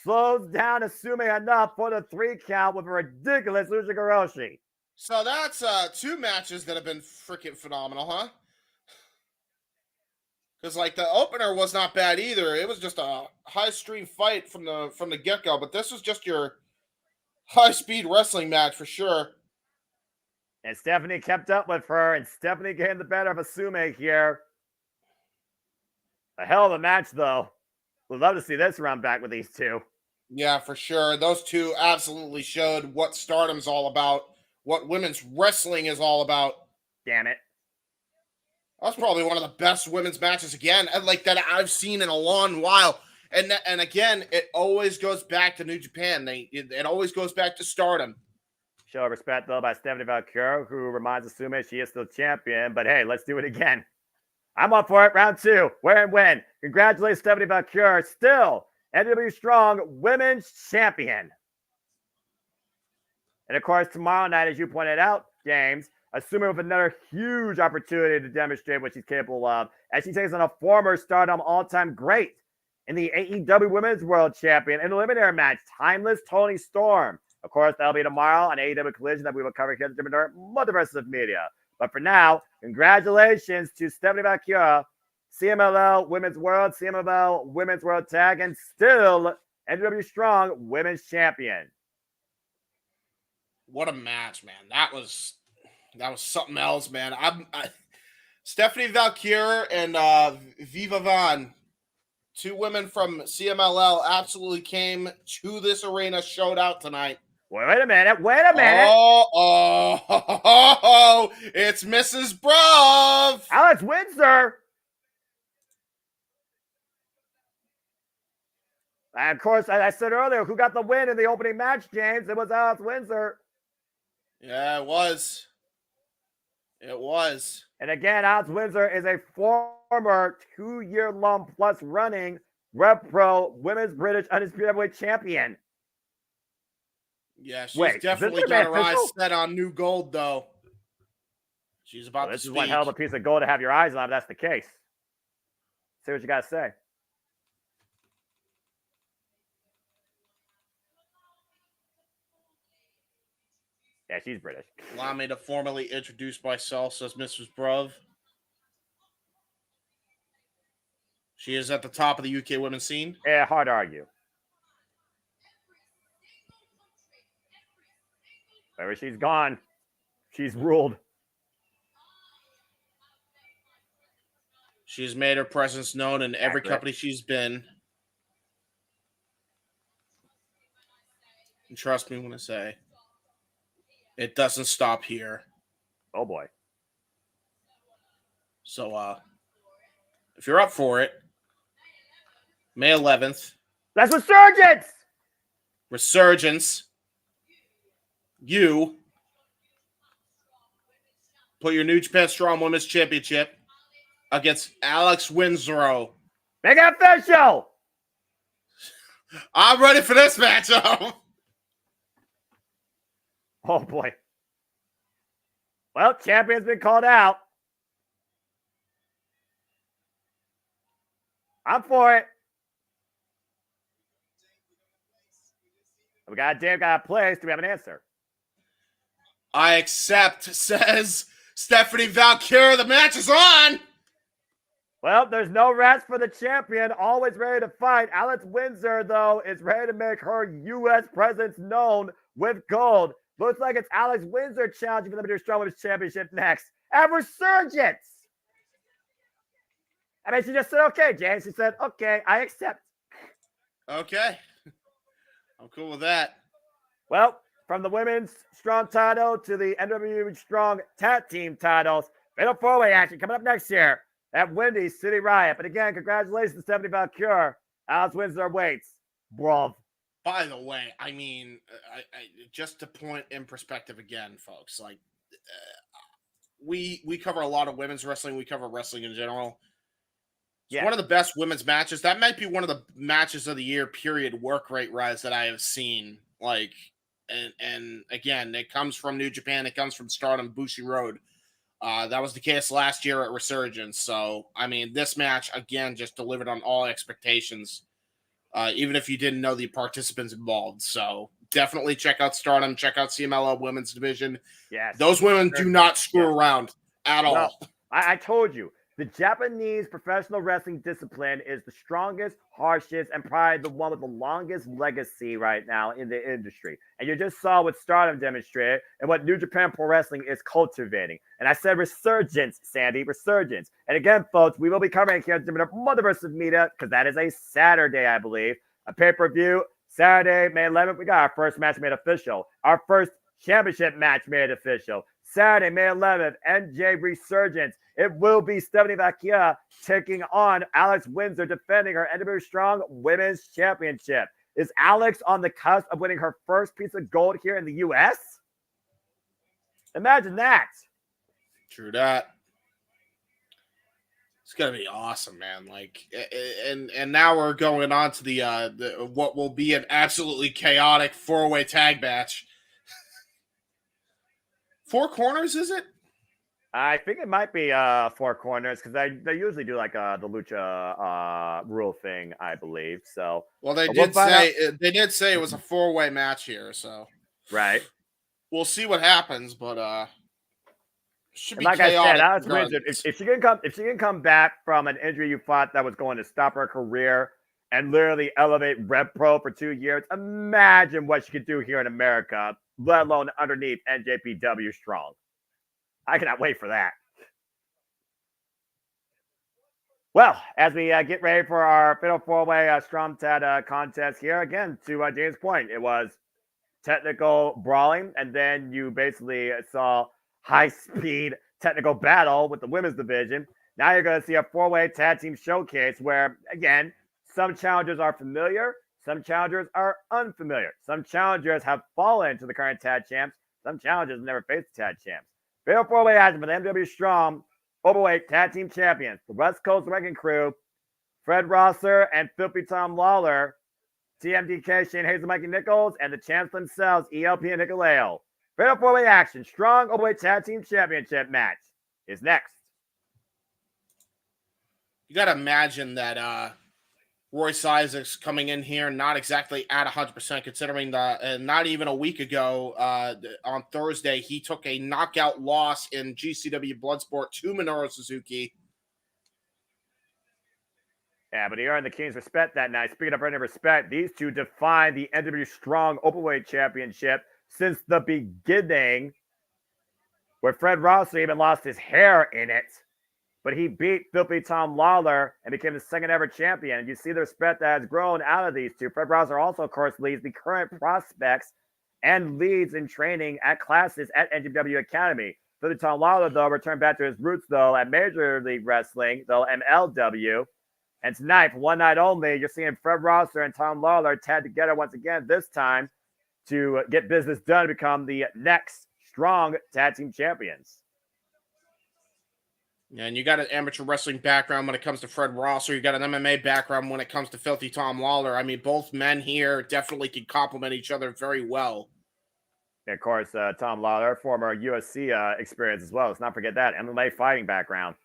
Slows down Asume enough for the 3 count with a ridiculous Ushi-Goroshi. So that's 2 matches that have been freaking phenomenal, huh? Because like the opener was not bad either. It was just a high stream fight from the get-go, but this was just your high-speed wrestling match for sure. And Stephanie kept up with her, and Stephanie gained the better of Asume here. A hell of a match, though. We'd love to see this run back with these 2. Yeah, for sure. Those 2 absolutely showed what Stardom's all about, what women's wrestling is all about. Damn it. That was probably one of the best women's matches again, like that I've seen in a long while. And again, it always goes back to New Japan. It always goes back to Stardom. Show of respect, though, by Stephanie Valkyrie, who reminds Asume she is still champion. But hey, let's do it again. I'm up for it. Round 2. Where and when. Congratulations, Stephanie Valkyrie. Still NJPW Strong Women's Champion. And of course, tomorrow night, as you pointed out, James, Asume with another huge opportunity to demonstrate what she's capable of as she takes on a former Stardom all-time great in the AEW Women's World Champion in an eliminator match, Timeless Toni Storm. Of course, that'll be tomorrow on AEW Collision that we will cover here at the JMN Multiverse of Media. But for now, congratulations to Stephanie Valkyrie CMLL Women's World, CMLL Women's World Tag, and still NJPW Strong Women's Champion. What a match, man. That was something else, man. Stephanie Valkyrie and Viva Vaughn, two women from CMLL, absolutely came to this arena, showed out tonight. Wait a minute. Oh, it's Mrs. Bruv. Alex Windsor. And of course, I said earlier, who got the win in the opening match, James? It was Alex Windsor. Yeah, it was. It was. And again, Alex Windsor is a former 2-year-long plus running Rev Pro Women's British Undisputed Heavyweight Champion. Yeah, she's definitely got her eyes set on new gold, though. She's about to speak. This is one hell of a piece of gold to have your eyes on if that's the case. See what you got to say. Yeah, she's British. Allow me to formally introduce myself as Mrs. Bruv. She is at the top of the UK women's scene. Yeah, hard to argue. Wherever she's gone, she's ruled. She's made her presence known in every company she's been. And trust me when I say, it doesn't stop here. Oh, boy. So, if you're up for it, May 11th. That's Resurgence! Resurgence. You put your New Japan Strong Women's Championship against Alex Windsor. Make it official! I'm ready for this matchup. Oh, boy. Well, champion's been called out. I'm for it. We got a place. Do we have an answer? I accept, says Stephanie Valkyrie. The match is on. Well, there's no rest for the champion. Always ready to fight. Alex Windsor, though, is ready to make her U.S. presence known with gold. Looks like it's Alex Windsor challenging for the WWE Strong Women's Championship next at Resurgence. I mean, she just said, okay, James. She said, okay, I accept. Okay. I'm cool with that. Well, from the women's strong title to the NWA Strong Tag Team titles, fatal four-way action coming up next year at Windy City Riot. But again, congratulations to Stephanie Valkyrie. Alex Windsor waits. Bruv. By the way, I mean, just to point in perspective again, folks, like we cover a lot of women's wrestling. We cover wrestling in general. It's one of the best women's matches. That might be one of the matches of the year, period, work rate rise that I have seen. Like, and again, it comes from New Japan. It comes from Stardom, Bushi Road. That was the case last year at Resurgence. So, I mean, this match, again, just delivered on all expectations, even if you didn't know the participants involved. So, definitely check out Stardom. Check out CMLL Women's Division. Yes. Those women do not screw around at all. No, I told you. The Japanese professional wrestling discipline is the strongest, harshest, and probably the one with the longest legacy right now in the industry. And you just saw what Stardom demonstrated and what New Japan Pro Wrestling is cultivating. And I said Resurgence, Sandy, Resurgence. And again, folks, we will be covering here at JMN Multiverse of Media because that is a Saturday, I believe. A pay-per-view, Saturday, May 11th. We got our first match made official. Our first championship match made official. Saturday, May 11th, NJ Resurgence. It will be Stephanie Valkyrie taking on Alex Windsor, defending her NWA Strong Women's Championship. Is Alex on the cusp of winning her first piece of gold here in the U.S.? Imagine that. True that. It's gonna be awesome, man. Like, and now we're going on to the what will be an absolutely chaotic 4-way tag match. 4 corners, is it? I think it might be 4 corners because they usually do like the lucha rule thing, I believe. So well, they did say it was a 4-way match here. So right, we'll see what happens. But Should And be like I said, chaotic Alex Windsor, regardless. if she can come back from an injury you thought that was going to stop her career and literally elevate Rev Pro for 2 years, imagine what she could do here in America, let alone underneath NJPW strong. I cannot wait for that. Well, as we get ready for our Fatal 4-Way Stromtad contest here, again, to James' point, it was technical brawling, and then you basically saw high-speed technical battle with the women's division. Now you're going to see a 4-way tag team showcase where, again, some challengers are familiar, some challengers are unfamiliar. Some challengers have fallen to the current tag champs, some challengers never faced the tag champs. Fatal 4-Way action for the MW Strong Overweight Tag Team Champions, the West Coast Wrecking Crew, Fred Rosser and Filthy Tom Lawler, TMDK, Shane Hazel, Mikey Nichols, and the champs themselves, ELP and Nicolao. Fatal 4-Way action, Strong Overweight Tag Team Championship match is next. You got to imagine that Royce Isaacs coming in here not exactly at 100%, considering that not even a week ago on Thursday, he took a knockout loss in GCW Bloodsport to Minoru Suzuki. Yeah, but he earned the King's respect that night. Speaking of earning respect, these two defined the NW Strong Openweight Championship since the beginning, where Fred Rosser even lost his hair in it. But he beat Filthy Tom Lawler and became the second ever champion. And you see the respect that has grown out of these two. Fred Rosser also, of course, leads the current prospects and leads in training at classes at NJPW Academy. Filthy Tom Lawler, though, returned back to his roots, though, at Major League Wrestling, though MLW. And tonight, for one night only, you're seeing Fred Rosser and Tom Lawler tag together once again, this time to get business done to become the next Strong Tag Team Champions. And you got an amateur wrestling background when it comes to Fred Rosser. You got an MMA background when it comes to Filthy Tom Lawler. I mean, both men here definitely can complement each other very well. And of course, Tom Lawler, former UFC experience as well. Let's not forget that. MMA fighting background.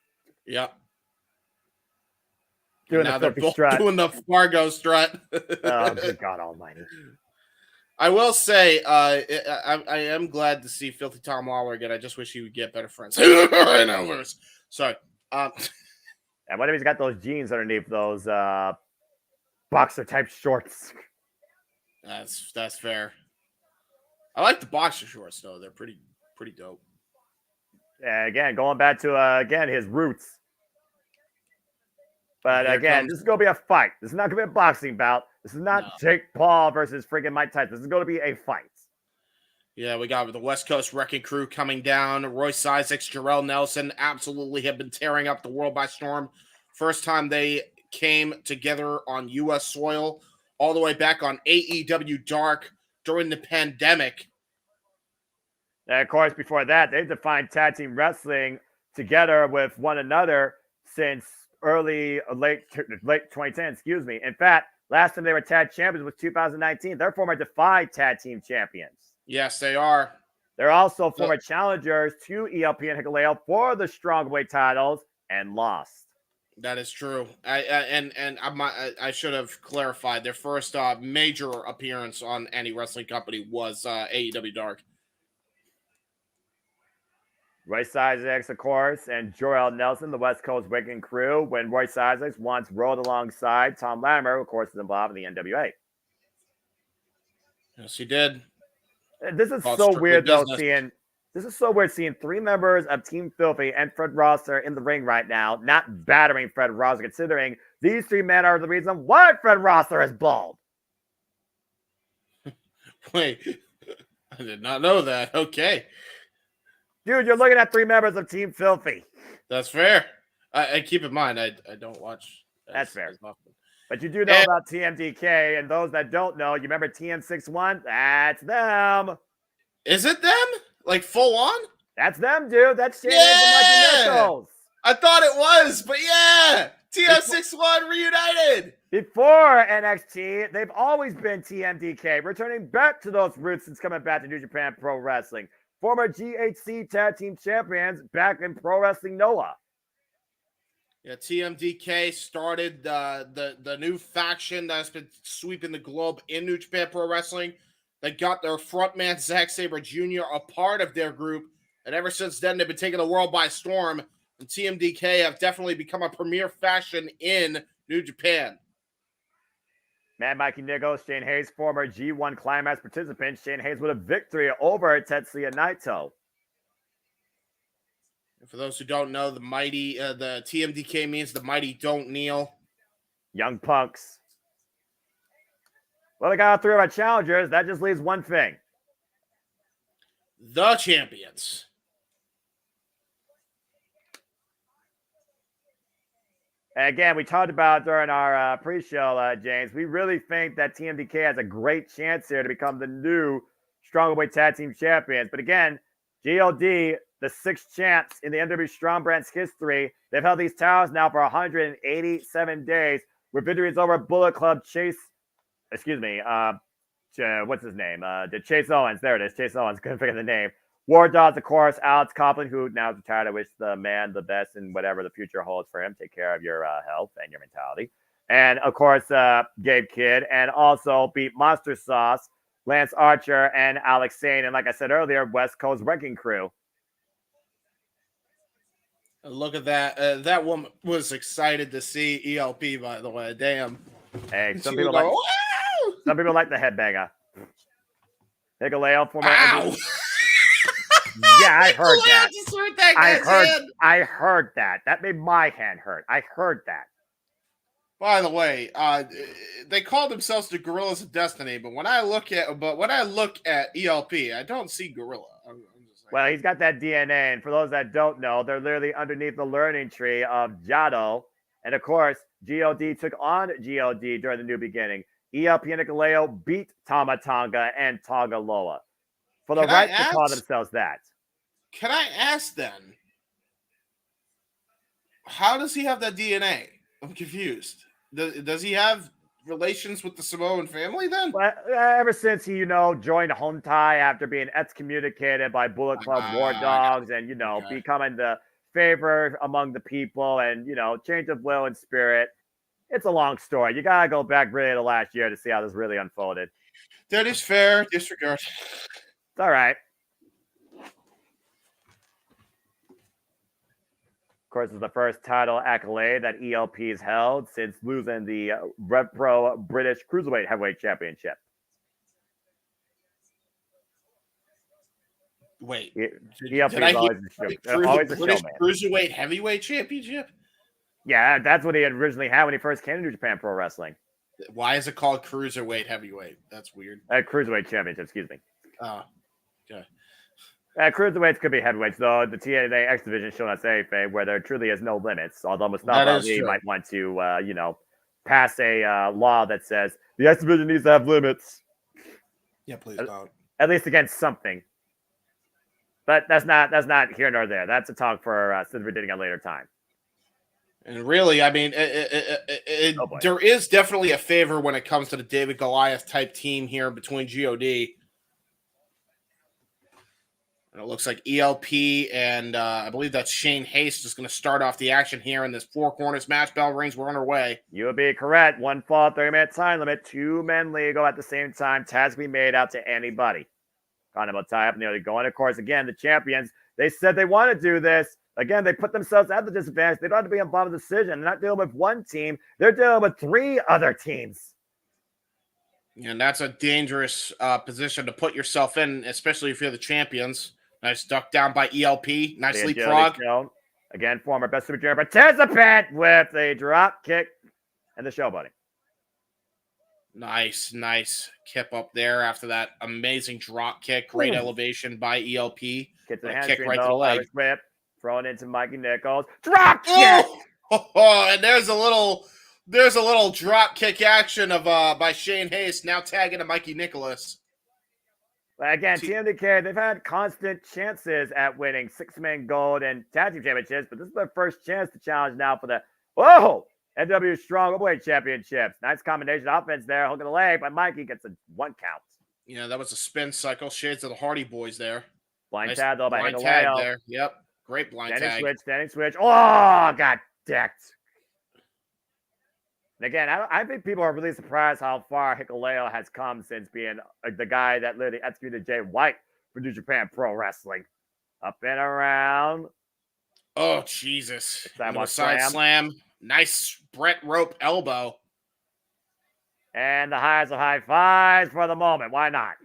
Yep. Doing now the they're both strut. doing the Fargo strut. Oh, good God almighty. I will say, I am glad to see Filthy Tom Lawler again. I just wish he would get better friends. Sorry. And what if he's got those jeans underneath those boxer type shorts? That's fair. I like the boxer shorts though; they're pretty dope. Yeah, again, going back to his roots. But again, this is going to be a fight. This is not going to be a boxing bout. This is not Jake Paul versus freaking Mike Tyson. This is going to be a fight. Yeah, we got the West Coast Wrecking Crew coming down. Royce Isaacs, Jarrell Nelson absolutely have been tearing up the world by storm. First time they came together on U.S. soil, all the way back on AEW Dark during the pandemic. And of course, before that, they've defined tag team wrestling together with one another since late 2010, excuse me. In fact, last time they were tag champions was 2019. They're former Defied tag team champions. Yes, they are. They're also former challengers to ELP and Hikuleo for the Strongweight titles and lost. That is true. I should have clarified. Their first major appearance on any wrestling company was AEW Dark. Royce Isaacs, of course, and Jarrell Nelson, the West Coast Wrecking Crew, when Royce Isaacs once rode alongside Tom Latimer, of course, is involved in the NWA. Yes, he did. This is so weird, though, seeing three members of Team Filthy and Fred Rosser in the ring right now, not battering Fred Rosser, considering these three men are the reason why Fred Rosser is bald. Wait, I did not know that. Okay. Dude, you're looking at three members of Team Filthy. That's fair. I keep in mind, I don't watch. That's fair. But you do know about TMDK, and those that don't know, you remember TM61? That's them. Is it them? Like full on? That's them, dude. That's Shane and Nichols. I thought it was, but yeah. TM61 reunited. Before NXT, they've always been TMDK, returning back to those roots since coming back to New Japan Pro Wrestling. Former GHC Tag Team Champions back in Pro Wrestling Noah. Yeah, TMDK started the new faction that's been sweeping the globe in New Japan Pro Wrestling. They got their frontman, Zack Sabre Jr., a part of their group, And ever since then, they've been taking the world by storm, and TMDK have definitely become a premier faction in New Japan. Mad Mikey Nichols, Shane Hayes, former G1 Climax participant. Shane Hayes with a victory over Tetsuya Naito. For those who don't know, the TMDK means the mighty don't kneel. Young punks. Well, we got 3 of our challengers. That just leaves one thing. The champions. And again, we talked about during our pre-show, James, we really think that TMDK has a great chance here to become the new Strongweight Tag Team Champions. But again, GOD, the 6th champs in the NW Strong Brand's history, they've held these titles now for 187 days with victories over Bullet Club Chase, what's his name? Chase Owens. There it is, Chase Owens. Couldn't figure the name. War Dogs, of course, Alex Coughlin, who now is retired. I wish the man the best and whatever the future holds for him. Take care of your health and your mentality. And, of course, Gabe Kidd. And also beat Monster Sauce, Lance Archer, and Alex Sane. And like I said earlier, West Coast Wrecking Crew. Look at that. That woman was excited to see ELP, by the way. Damn. Hey, some people like the headbanger. Hikuleo, former... Ow! Yeah, I heard that. Just hurt that guy's hand. I heard that. That made my hand hurt. I heard that. By the way, they call themselves the Gorillas of Destiny, but when I look at ELP, I don't see Gorilla. Well, he's got that DNA, and for those that don't know, they're literally underneath the learning tree of Jado. And of course, God took on God during the New Beginning. ELP and Hikuleo beat Tama Tonga and Tonga Loa for the right to call themselves that. Can I ask then, how does he have that DNA? I'm confused. Does he have relations with the Samoan family then? Well, ever since he, joined Hontai after being excommunicated by Bullet Club War Dogs and, becoming the favorite among the people and, change of will and spirit. It's a long story. You got to go back really to last year to see how this really unfolded. That is fair. Disregard. It's all right. Of course, it's the first title accolade that ELP's held since losing the Repro British Cruiserweight Heavyweight Championship. Wait, ELP is always a British showman. Cruiserweight Heavyweight Championship? Yeah, that's what he had originally had when he first came to New Japan Pro Wrestling. Why is it called Cruiserweight Heavyweight? That's weird. Cruiserweight Championship, excuse me. Oh, okay. Cruiserweights could be heavyweights, though. The TNA X Division showing us anything where there truly is no limits. Although Mustafa Ali might want to, pass a law that says the X Division needs to have limits. Yeah, please don't. At least against something. But that's not here nor there. That's a talk for Silver Dating at a later time. And really, I mean, there is definitely a favor when it comes to the David Goliath type team here between God. And it looks like ELP and I believe that's Shane Hayes is going to start off the action here in this four corners match. Bell rings. We're underway. You would be correct. 1 fall, 30-minute time limit. 2 men legal at the same time. Task be made out to anybody. Continental tie up nearly going. Of course, again, the champions, they said they want to do this. Again, they put themselves at the disadvantage. They don't have to be involved in the decision. They're not dealing with one team. They're dealing with 3 other teams. And that's a dangerous position to put yourself in, especially if you're the champions. Nice duck down by ELP. Nice leapfrog. Again, former best Super Junior participant with a drop kick and the show buddy. Nice kip up there after that amazing drop kick. Great elevation by ELP. Gets a kick right to the leg. Whip, thrown into Mikey Nichols. Drop kick! And there's a little drop kick action of by Shane Hayes, now tagging to Mikey Nicholas. Again, TMDK, they've had constant chances at winning 6-man gold and tag team championships, but this is their first chance to challenge now for the NW Strong Openweight Championships. Nice combination offense there. Hook of the leg, but Mikey gets a 1 count. Yeah, that was a spin cycle. Shades of the Hardy Boys there. Blind tag, though, by blind tag there. Yep. Great blind tag. Standing switch. Oh, got decked. And again, I think people are really surprised how far Hikuleo has come since being the guy that literally executed Jay White for New Japan Pro Wrestling. Up and around. Oh, Jesus. Into a Sidewalk side slam. Nice Brett Rope elbow. And the highs of high fives for the moment. Why not?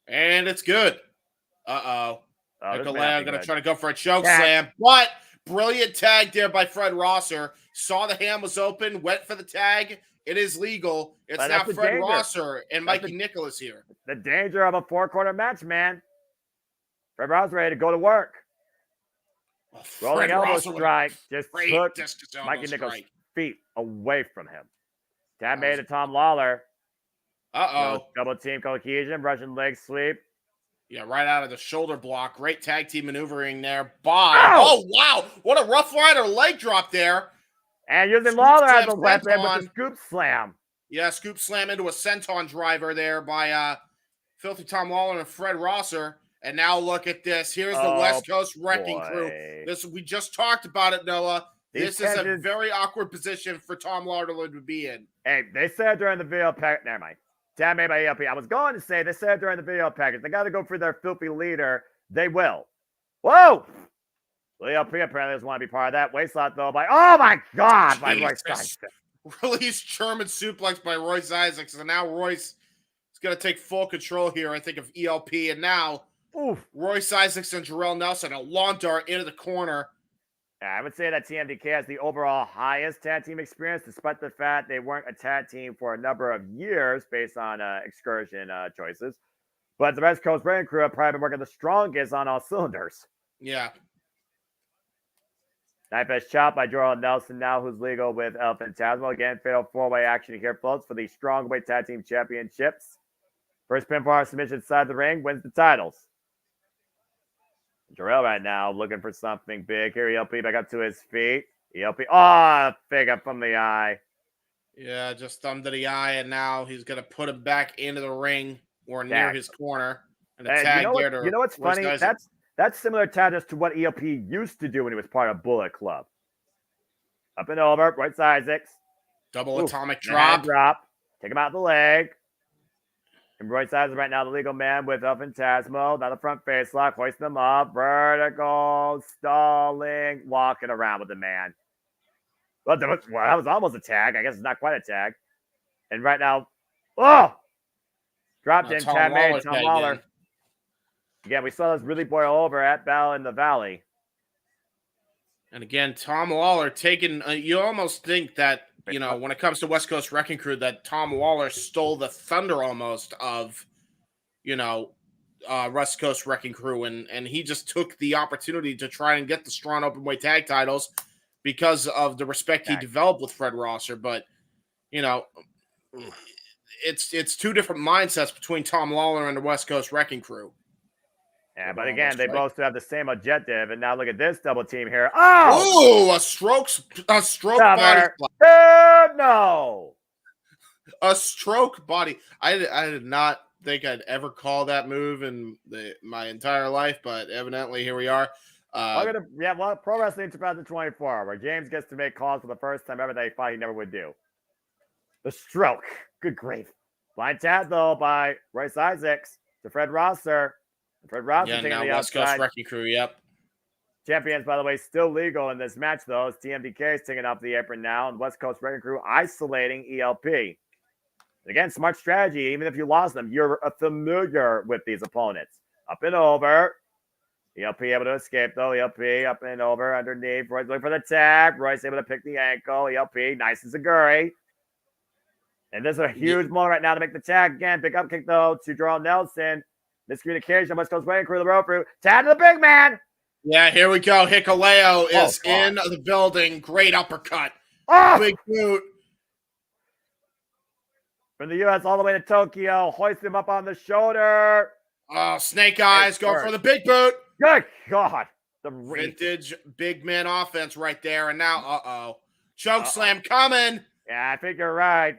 And it's good. Uh-oh. This may not Nicolao be going to good. try to go for a choke Tag. slam. But brilliant tag there by Fred Rosser. Saw the hand was open, went for the tag. It is legal. It's But now that's the Fred danger. Rosser and That's Mikey Nicholas here. The danger of a 4-quarter match, man. Fred Rosser ready to go to work. Rolling elbow strike just took Mikey Nichols' feet away from him. Tap made to Tom Lawler. Uh-oh. Double team cohesion, Russian leg sweep. Yeah, right out of the shoulder block. Great tag team maneuvering there by... Oh, wow. What a Rough Rider leg drop there. And using Lawler as a weapon with the scoop slam. Yeah, scoop slam into a senton driver there by Filthy Tom Lawler and Fred Rosser. And now look at this. Here's the West Coast Wrecking Crew. We just talked about it, Noah. This is a very awkward position for Tom Lawler to be in. Hey, they said during the video package, never mind. Tab made by ELP. I was going to say, they said during the video package, they got to go for their filthy leader. They will. Whoa! Well, ELP apparently doesn't want to be part of that. Waistlock, though, by, oh my God, by Royce Isaacson. Released German suplex by Royce Isaacson. And now Royce is going to take full control here, I think, of ELP. And now Royce Isaacson, Jarrell Nelson, a long dart into the corner. Yeah, I would say that TMDK has the overall highest tag team experience, despite the fact they weren't a tag team for a number of years based on excursion choices. But the West Coast Wrecking Crew have probably been working the strongest on all cylinders. Yeah. Knife edge chop by Jarrell Nelson now, who's legal with El Fantasma. Again, fatal 4-way action here, folks, for the Strongweight Tag Team Championships. First pinfall submission side of the ring wins the titles. Jarrell right now looking for something big here. ELP back up to his feet. ELP, fake up from the eye. Yeah, just thumb to the eye, and now he's going to put him back into the ring or near his corner. And a tag there. You know what's funny? That's similar tactics to what ELP used to do when he was part of Bullet Club. Up and over, right side Isaacs. Double atomic drop. Take him out the leg. And Royce Isaacson right now, the legal man with El Fantasmo. Now the front face lock, hoisting them up. Vertical, stalling, walking around with the man. Well, that was almost a tag. I guess it's not quite a tag. And right now, dropped in, Tom Lawler. Again, we saw this really boil over at Battle in the Valley. And again, Tom Lawler taking, you almost think that, you know, when it comes to West Coast Wrecking Crew, that Tom Lawler stole the thunder almost of, you know, West Coast Wrecking Crew. And he just took the opportunity to try and get the strong openweight tag titles because of the respect he developed with Fred Rosser. But, you know, it's two different mindsets between Tom Lawler and the West Coast Wrecking Crew. Yeah, but again, they both still have the same objective. And now look at this double team here. Oh, a stroke body splat. No. A stroke body. I did not think I'd ever call that move in my entire life, but evidently here we are. Pro Wrestling 2024, where James gets to make calls for the first time ever that he thought he never would do. The stroke. Good grief. Blind tap, though, by Royce Isaacs to Fred Rosser. Fred Rosser taking the West outside. Coast Wrecking Crew, yep. Champions, by the way, still legal in this match, though. As TMDK is taking off the apron now, and West Coast Wrecking Crew isolating ELP. Again, smart strategy. Even if you lost them, you're familiar with these opponents. Up and over. ELP able to escape, though. ELP up and over underneath. Royce looking for the tag. Royce able to pick the ankle. ELP, nice as a Guri. And this is a huge moment right now to make the tag again. Big up kick, though, to Jarrell Nelson. Miscommunication. West Coast Wrecking Crew, the rope through. Tag to the big man. Yeah, here we go. Hikuleo is in the building. Great uppercut. Big boot. From the U.S. all the way to Tokyo. Hoist him up on the shoulder. Oh, Snake Eyes going for the big boot. Good God. The vintage big man offense right there. And now, choke slam coming. Yeah, I think you're right.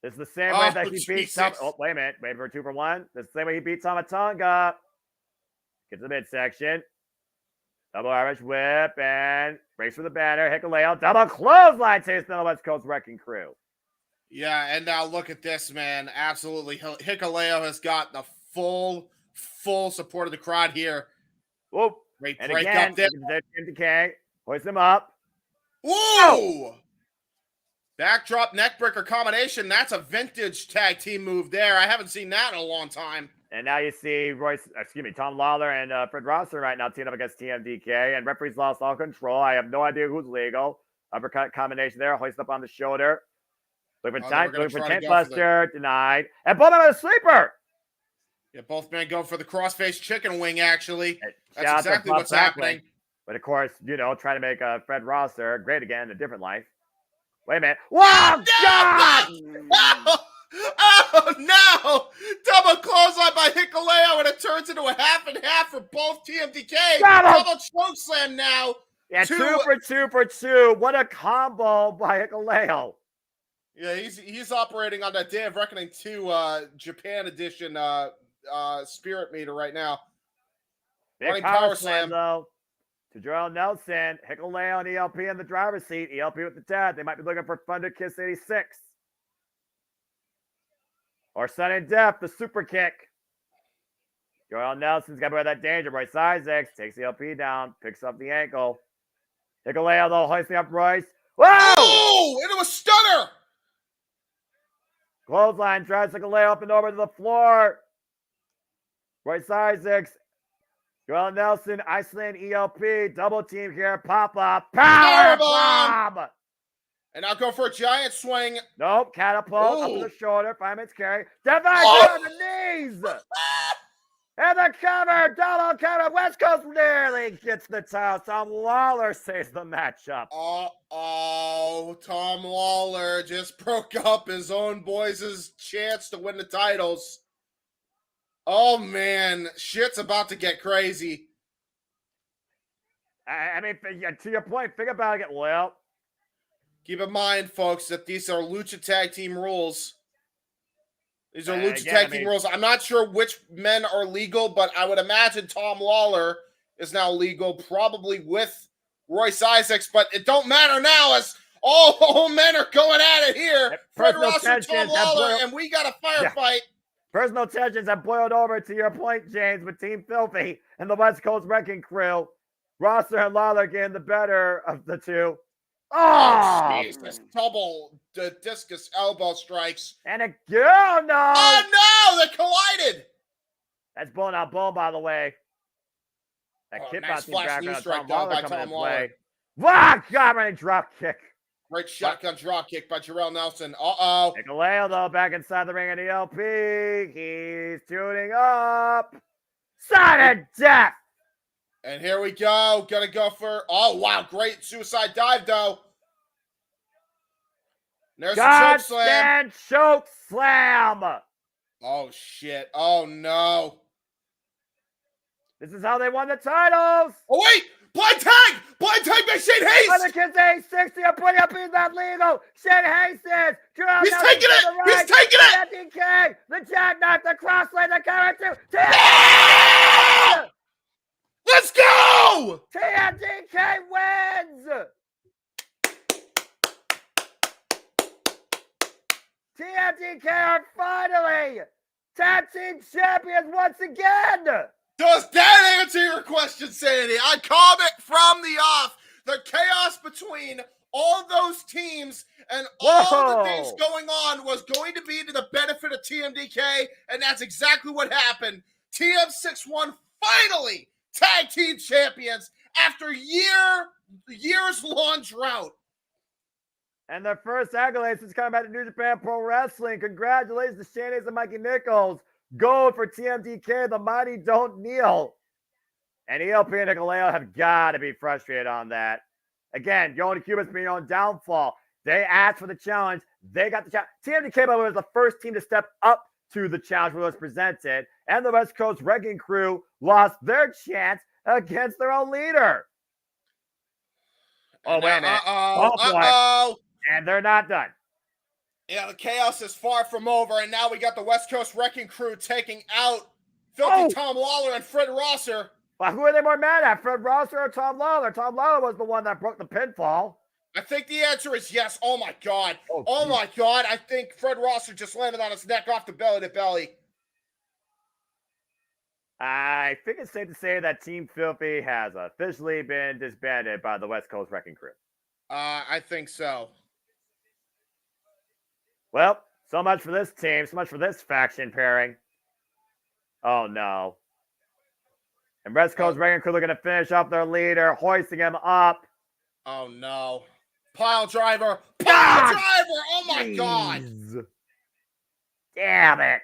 This is the same way that he beat Tom. Oh, wait a minute. Wait for 2 for 1. This is the same way he beat Tomatonga. Gets the midsection. Double Irish whip and breaks for the banner. Hikuleo. Double clothesline takes the West Coast Wrecking Crew. Yeah, and now look at this, man. Absolutely. Hikuleo has got the full full support of the crowd here. Whoop. Great And break again, up there. MDK. Hoist him up. Whoa! Oh! Backdrop neckbreaker combination. That's a vintage tag team move there. I haven't seen that in a long time. And now you see Tom Lawler and Fred Rosser right now teaming up against TMDK. And referees lost all control. I have no idea who's legal. Uppercut combination there. Hoist up on the shoulder. Looking for Tent Buster. Denied. And both of them a sleeper. Yeah, both men go for the crossface chicken wing, actually. That's exactly what's happening. But of course, trying to make Fred Rosser great again in a different life. Wait a minute. Whoa, God! Oh, no! Double clothesline by Hikuleo, and it turns into a half and half for both TMDK. Double choke slam now. Yeah, 2 for 2. What a combo by Hikuleo. Yeah, he's operating on that Day of Reckoning 2 Japan edition spirit meter right now. Big power slam, though. To Joel Nelson, Hikuleo and ELP in the driver's seat. ELP with the tag. They might be looking for Thunder Kiss 86. Or Sudden Death, the super kick. Joel Nelson's got rid of that danger. Royce Isaacs takes ELP down, picks up the ankle. Hikuleo, though, hoisting up Royce. Whoa! Oh, into a stunner! Clothesline drives Hikuleo up and over to the floor. Royce Isaacs. Joel Nelson, Iceland ELP, double team here, pop-up, power bomb! And I'll go for a giant swing. Nope, catapult, up to the shoulder, 5 minutes carry. Divide on the knees! And the cover, double cover, West Coast nearly gets the towel. Tom Lawler saves the matchup. Oh, Tom Lawler just broke up his own boys' chance to win the titles. Oh, man, shit's about to get crazy. I mean, to your point, think about it. Well, keep in mind, folks, that these are Lucha Tag Team rules. These are Lucha Tag Team rules. I'm not sure which men are legal, but I would imagine Tom Lawler is now legal, probably with Royce Isaacs, but it don't matter now as all men are going at it here. Fred Rosser, Tom Lawler, and we got a firefight. Personal tensions have boiled over, to your point, James, with Team Filthy and the West Coast Wrecking Crew. Rosser and Lawler getting the better of the two. Oh, Jesus. Double discus elbow strikes. And a girl, no. Oh, no, they collided. That's bone on bone, by the way. That nice flash knee strike, though, by Tom Lawler. Wow, God, running drop kick. Great shotgun drop kick by Jarrell Nelson. Uh-oh. Hikuleo, though, back inside the ring at ELP. He's tuning up. Sudden Death. And here we go. Gonna go for... Oh, wow. Great suicide dive, though. There's a choke slam. Choke slam. Oh, shit. Oh, no. This is how they won the titles. Oh, wait. Blind tag! Blind tag by Shane Hayes! Other kids 860 are putting up he's not legal. Shane Hayes says, he's taking it! He's taking it! TMDK, the jackknife, the crosslay, the cover two. Yeah! Let's go! TMDK wins! TMDK are finally tag team champions once again! Does that answer your question, Sandy? I called it from the off. The chaos between all those teams and all the things going on was going to be to the benefit of TMDK, and that's exactly what happened. TM61 finally tag team champions after years-long drought. And their first accolades since coming back to New Japan Pro Wrestling. Congratulations to Shane Hayes and Mikey Nichols. Gold for TMDK, the mighty don't kneel. And ELP and Hikuleo have got to be frustrated on that. Again, going to Cuba's being on downfall. They asked for the challenge. They got the challenge. TMDK, by the way, was the first team to step up to the challenge when it was presented. And the West Coast Wrecking Crew lost their chance against their own leader. Oh, wait a minute. Uh-oh. And they're not done. Yeah, the chaos is far from over, and now we got the West Coast Wrecking Crew taking out Filthy Tom Lawler and Fred Rosser. Well, who are they more mad at, Fred Rosser or Tom Lawler? Tom Lawler was the one that broke the pinfall. I think the answer is yes. Oh, my God. Oh my God. I think Fred Rosser just landed on his neck off the belly to belly. I think it's safe to say that Team Filthy has officially been disbanded by the West Coast Wrecking Crew. I think so. Well, so much for this team. So much for this faction pairing. Oh, no. And West Coast Wrecking Crew looking to finish up their leader, hoisting him up. Oh, no. Pile driver. Pile driver. Oh, my God. Damn it.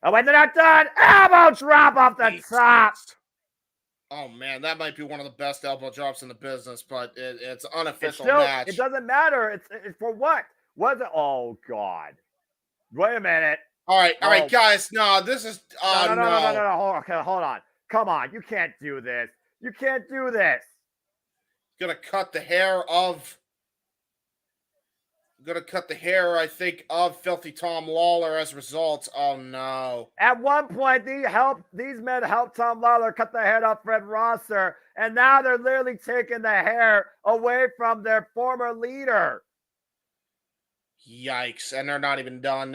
Oh, wait, they're not done. Elbow drop off the top. Oh, man, that might be one of the best elbow drops in the business, but it's an unofficial Still, match. it doesn't matter. It's for what? Was it? Oh, God. Wait a minute. All right, guys. No, this is. No. Hold on. Come on. You can't do this. You can't do this. Gonna cut the hair, I think, of Filthy Tom Lawler as a result. Oh, no. At one point, these men helped Tom Lawler cut the head off Fred Rosser, and now they're literally taking the hair away from their former leader. Yikes. And they're not even done.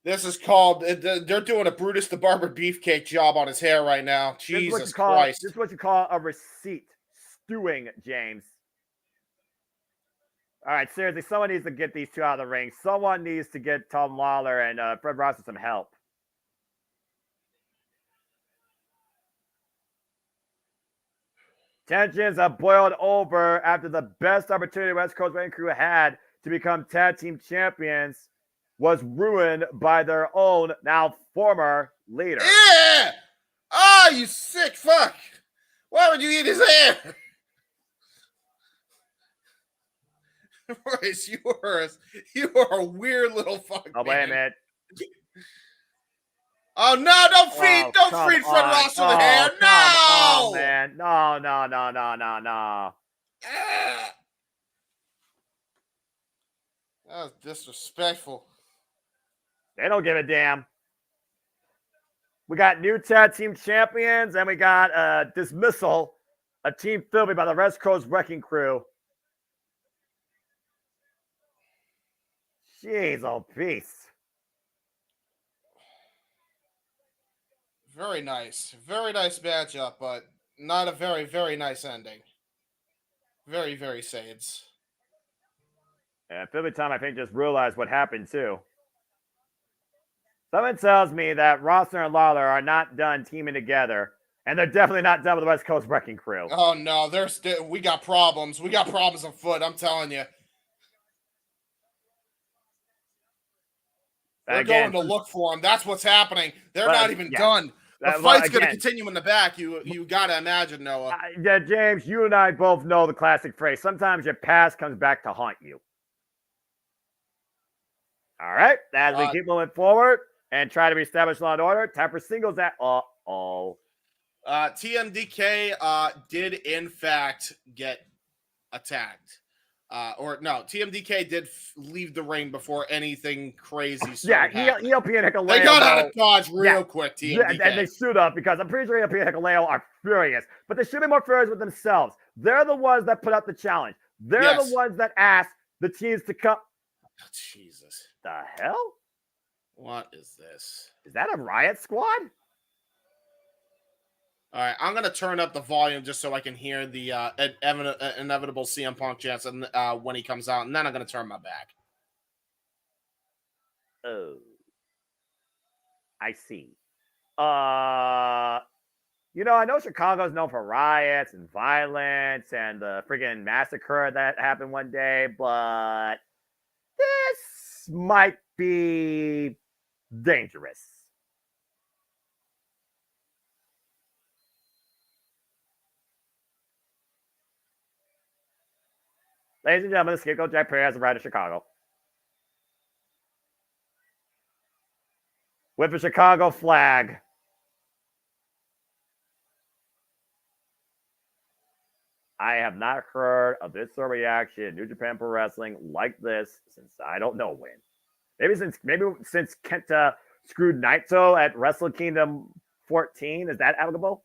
This is called, they're doing a Brutus the Barber Beefcake job on his hair right now. Jesus Christ. This is what you call a receipt. Stewing, James. All right, seriously, someone needs to get these two out of the ring. Someone needs to get Tom Lawler and Fred Rosser some help. Tensions have boiled over after the best opportunity West Coast Wrecking Crew had to become tag team champions was ruined by their own, now former, leader. Yeah! Oh, you sick fuck! Why would you eat his hair? Royce, you are a weird little fuck. Oh, wait a minute. Oh no! Don't feed Fred Rosser the hair. No, oh, man, no. That was disrespectful. They don't give a damn. We got new tag team champions, and we got a dismissal of Team Filthy by the West Coast Wrecking Crew. Jeez, oh, peace. Very nice matchup, but not a very, very nice ending. Very, very Sades. And Filthy Tom, I think, just realized what happened, too. Someone tells me that Rosser and Lawler are not done teaming together, and they're definitely not done with the West Coast Wrecking Crew. Oh, no, we got problems. We got problems afoot, I'm telling you. They're going to look for them. That's what's happening. They're not even done. The fight's going to continue in the back. You got to imagine, Noah. James, you and I both know the classic phrase. Sometimes your past comes back to haunt you. All right. As we keep moving forward and try to reestablish law and order, time for singles at TMDK did, in fact, get attacked. TMDK did leave the ring before anything crazy started happening. ELP and Hikaleo. They got out of Dodge real quick, TMDK. And they should have, because I'm pretty sure ELP and Hikaleo are furious. But they should be more furious with themselves. They're the ones that put up the challenge. They're the ones that asked the teams to come. Oh, Jesus. The hell? What is this? Is that a Riot Squad? All right, I'm going to turn up the volume just so I can hear the inevitable CM Punk chants when he comes out, and then I'm going to turn my back. Oh. I see. I know Chicago's known for riots and violence and the friggin' massacre that happened one day, but this might be dangerous. Ladies and gentlemen, the scapegoat Jack Perry has arrived at Chicago. With a Chicago flag. I have not heard of this sort of reaction in New Japan Pro Wrestling like this since I don't know when. Maybe since Kenta screwed Naito at Wrestle Kingdom 14. Is that applicable?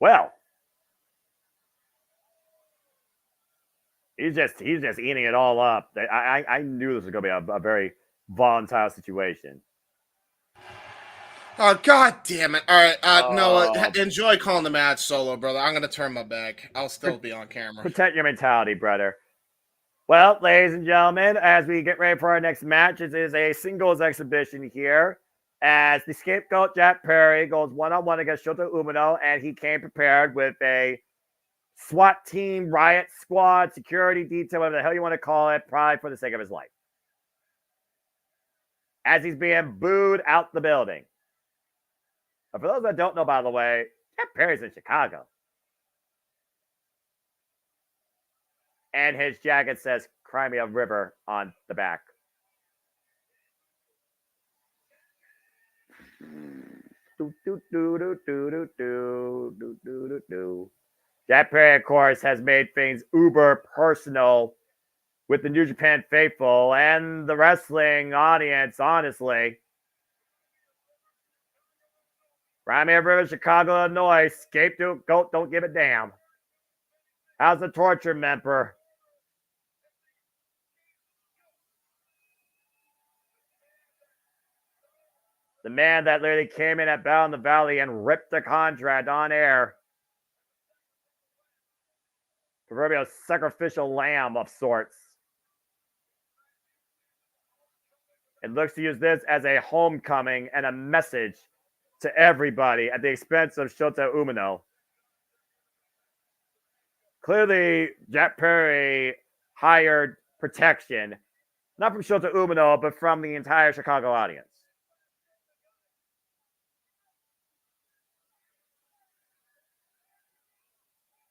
Well, He's just eating it all up. I knew this was going to be a very volatile situation. Oh, God damn it. All right. Noah, enjoy calling the match solo, brother. I'm going to turn my back. I'll still be on camera. Protect your mentality, brother. Well, ladies and gentlemen, as we get ready for our next match, it is a singles exhibition here. As the scapegoat, Jack Perry, goes one-on-one against Shota Umino, and he came prepared with a SWAT team, riot squad, security detail, whatever the hell you want to call it, probably for the sake of his life. As he's being booed out the building. But for those that don't know, by the way, Jack Perry's in Chicago. And his jacket says Crimea River on the back. Jack Perry, of course, has made things uber personal with the New Japan faithful and the wrestling audience, honestly. Crimea River, Chicago, Illinois, scapegoat, don't give a damn. How's the torture member? The man that literally came in at Battle in the Valley and ripped the contract on air. Proverbial sacrificial lamb of sorts. And looks to use this as a homecoming and a message to everybody at the expense of Shota Umino. Clearly, Jack Perry hired protection, not from Shota Umino, but from the entire Chicago audience.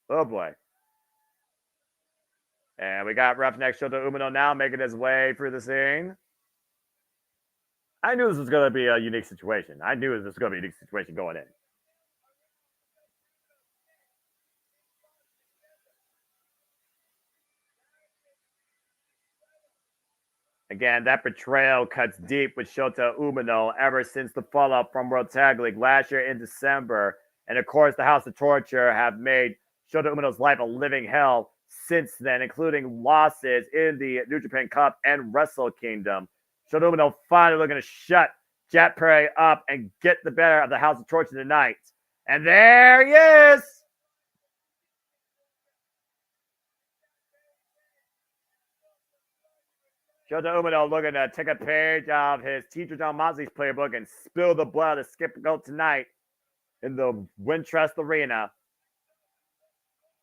Oh boy. And we got Roughneck Shota Umino now making his way through the scene. I knew this was going to be a unique situation. I knew this was going to be a unique situation going in. Again, that betrayal cuts deep with Shota Umino ever since the fallout from World Tag League last year in December. And of course, the House of Torture have made Shota Umino's life a living hell since then, including losses in the New Japan Cup and Wrestle Kingdom. Shota Umino finally looking to shut Jack Perry up and get the better of the House of Torture tonight. And there he is! Shota Umino looking to take a page of his teacher John Moxley's playbook and spill the blood of the scapegoat tonight in the Wintrust Arena.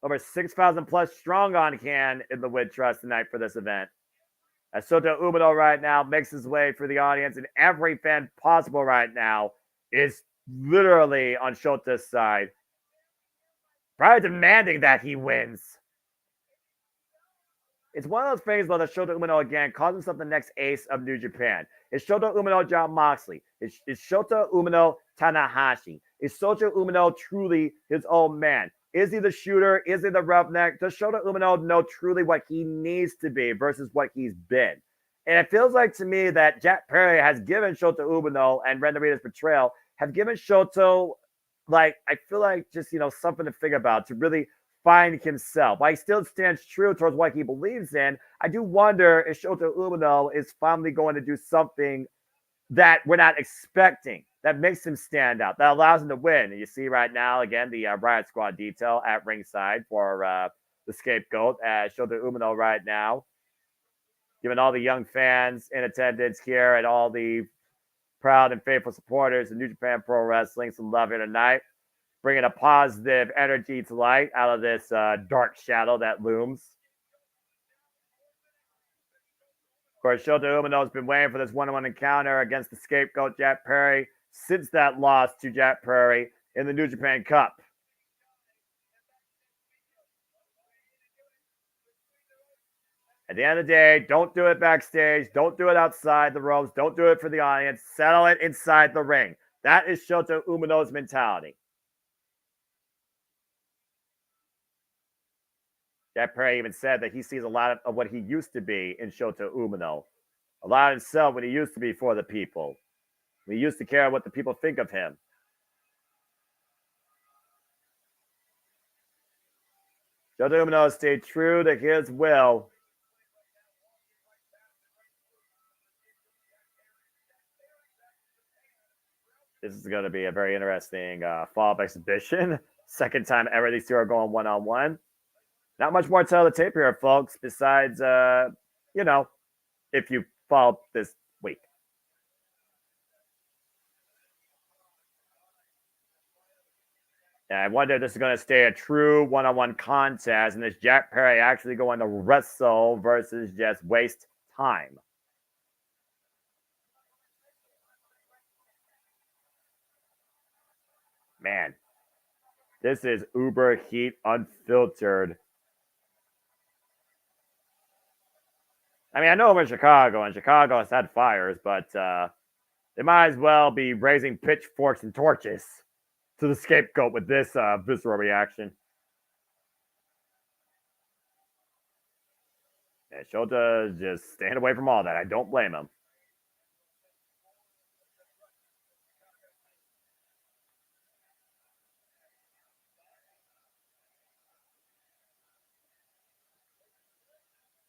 Over 6,000 plus strong on hand in the Wintrust tonight for this event. As Shota Umino right now makes his way through the audience, and every fan possible right now is literally on Shota's side. Probably demanding that he wins. It's one of those things, though, that Shota Umino, again, calls himself the next ace of New Japan. Is Shota Umino John Moxley? Is Shota Umino Tanahashi? Is Shota Umino truly his own man? Is he the shooter? Is he the roughneck? Does Shota Umino know truly what he needs to be versus what he's been? And it feels like to me that Jack Perry has given Shota Umino and Ren Narita's betrayal have given Shota, like, I feel like just, something to think about to really find himself. While he still stands true towards what he believes in, I do wonder if Shota Umino is finally going to do something that we're not expecting, that makes him stand out, that allows him to win. And you see right now, again, the Riot Squad detail at ringside for the scapegoat as Shota Umino right now, giving all the young fans in attendance here and all the proud and faithful supporters of New Japan Pro Wrestling some love here tonight, bringing a positive energy to light out of this dark shadow that looms. Of course, Shota Umino has been waiting for this one-on-one encounter against the scapegoat Jack Perry since that loss to Jack Perry in the New Japan Cup. At the end of the day, don't do it backstage. Don't do it outside the ropes. Don't do it for the audience. Settle it inside the ring. That is Shota Umino's mentality. Jack Perry even said that he sees a lot of what he used to be in Shota Umino. A lot of himself when he used to be for the people. He used to care what the people think of him. Joe Dumino stayed true to his will. This is going to be a very interesting fall-up exhibition. Second time ever these two are going one-on-one. Not much more to tell the tape here, folks, besides, if you follow this week. And I wonder if this is going to stay a true one-on-one contest, and is Jack Perry actually going to wrestle versus just waste time? Man, this is uber heat unfiltered. I mean, I know we're in Chicago, and Chicago has had fires, but they might as well be raising pitchforks and torches to the scapegoat with this visceral reaction. And Shota just staying away from all that. I don't blame him.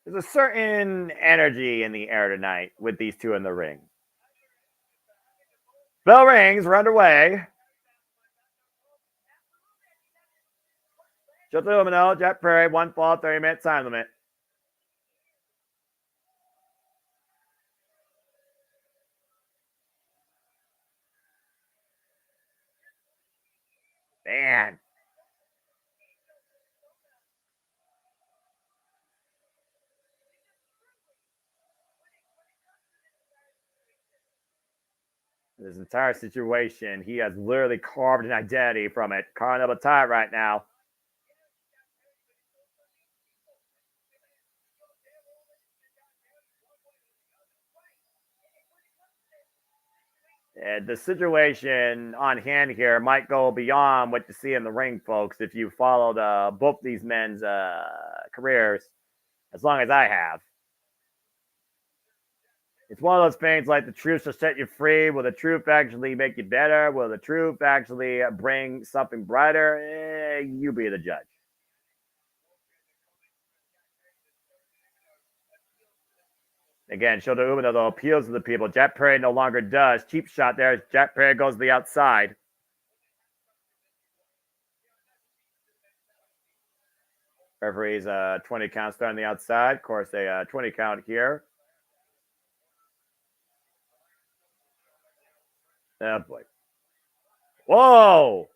There's a certain energy in the air tonight with these two in the ring. Bell rings, we're underway. Shota Umino, Jack Perry, 1 fall, 30-minute time limit. Man. This entire situation, he has literally carved an identity from it. Carving up a tie right now. And the situation on hand here might go beyond what you see in the ring, folks, if you followed both these men's careers as long as I have. It's one of those things like the truth will set you free. Will the truth actually make you better? Will the truth actually bring something brighter? You be the judge. Again, Shota Umino, though, appeals to the people. Jack Perry no longer does. Cheap shot there as Jack Perry goes to the outside. Referee's 20 count starting the outside. Of course, a 20 count here. Oh, boy. Whoa!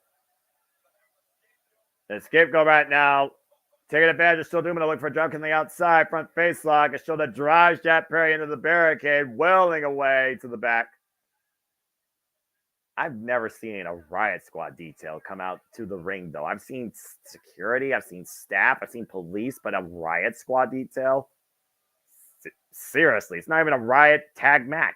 The scapegoat right now. Taking advantage of Shota Umino, looking for a drop on the outside. Front face lock. A Shota drives Jack Perry into the barricade, welling away to the back. I've never seen a Riot Squad detail come out to the ring, though. I've seen security, I've seen staff, I've seen police, but a Riot Squad detail? Seriously, it's not even a Riot tag match.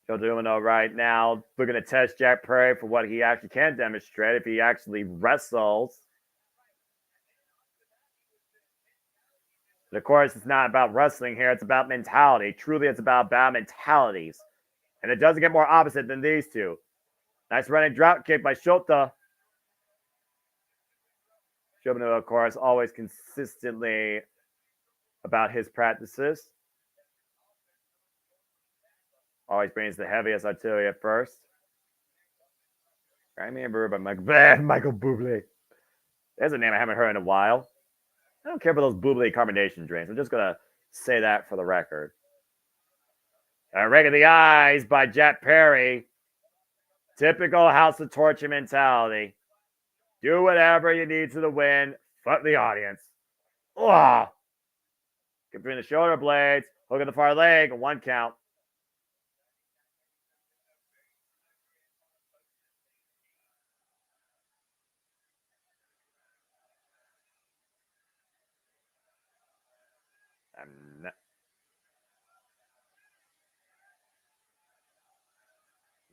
Shota Umino right now looking to test Jack Perry for what he actually can demonstrate if he actually wrestles. But of course, it's not about wrestling here. It's about mentality. Truly, it's about mentalities. And it doesn't get more opposite than these two. Nice running drop kick by Shota. Shota, of course, always consistently about his practices. Always brings the heaviest artillery at first. I remember by Michael Bublé. There's a name I haven't heard in a while. I don't care for those Bublé combination drinks. I'm just going to say that for the record. A ring of the eyes by Jack Perry. Typical House of Torture mentality. Do whatever you need to win. Fuck the audience. Oh! Get between the shoulder blades. Hook at the far leg. 1 count.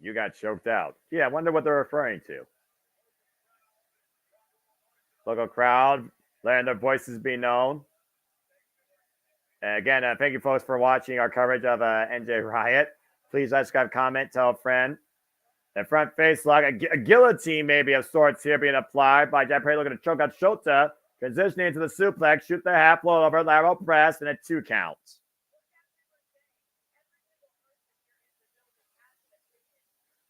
You got choked out. Yeah, I wonder what they're referring to. Local crowd, letting their voices be known. And again, thank you folks for watching our coverage of NJ Riot. Please subscribe, comment, tell a friend. And front face lock, a guillotine maybe of sorts here being applied by Jet Perry, looking to choke out Shota. Transitioning into the suplex, shoot the half float over, lateral press, and a 2 count.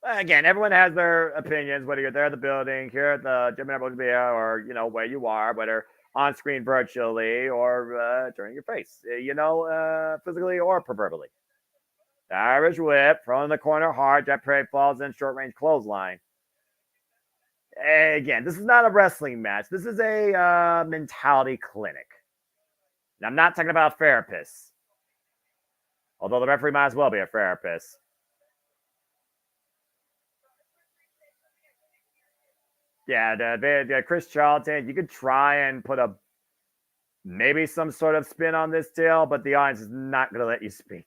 Again, everyone has their opinions, whether you're there in the building, here at the JMN Multiverse, or, you know, where you are, whether on screen virtually or during your face, physically or proverbially. The Irish whip, thrown in the corner hard. Jet Perry falls in, short range clothesline. Again, this is not a wrestling match. This is a mentality clinic. And I'm not talking about therapists, although the referee might as well be a therapist. Yeah, the Chris Charlton, you could try and put maybe some sort of spin on this deal, but the audience is not going to let you speak.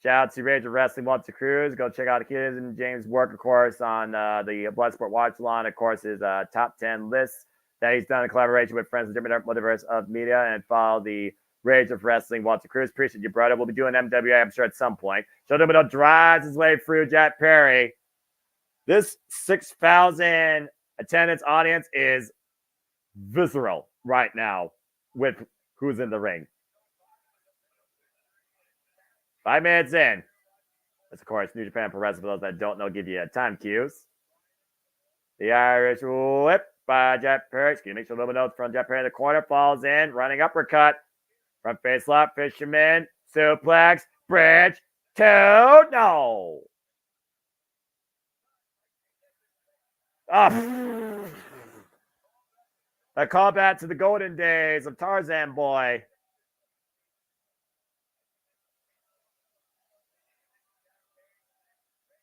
Shout out to Rage of Wrestling, Walter Cruz. Go check out the kids and James' work, of course, on the Bloodsport Watch Along. Of course, his top 10 lists that he's done in collaboration with friends of JMN Multiverse of Media, and follow the Rage of Wrestling, Walter Cruz. Appreciate you, brother. We'll be doing MWA, I'm sure, at some point. Shota drives his way through Jet Perry. This 6,000 attendance audience is visceral right now with who's in the ring. 5 minutes in. That's, of course, New Japan Pro Wrestling. For those that don't know, give you time cues. The Irish whip by Jet Perry. Excuse me, make sure a little notes from Jet Perry in the corner. Falls in, running uppercut. Front face lock, fisherman, suplex, bridge, 2, no. Oh. A callback to the golden days of Tarzan Boy.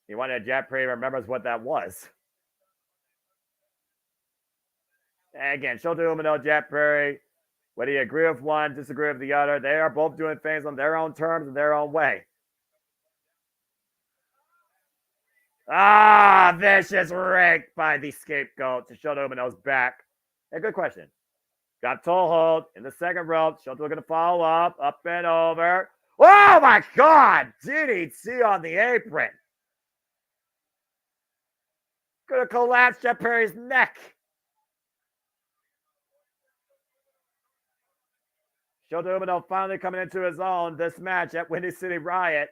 You wanted Jet Perry remembers what that was. And again, Shota Umino, Jet Perry, whether you agree with one, disagree with the other, they are both doing things on their own terms and their own way. Vicious rake by the scapegoat to Shota Umino's back. A good question. Got toe hold in the second rope. Shota looking to follow up and over. Oh my God! DDT on the apron. Could have collapsed Jet Perry's neck. Shota Umino finally coming into his own this match at Windy City Riot.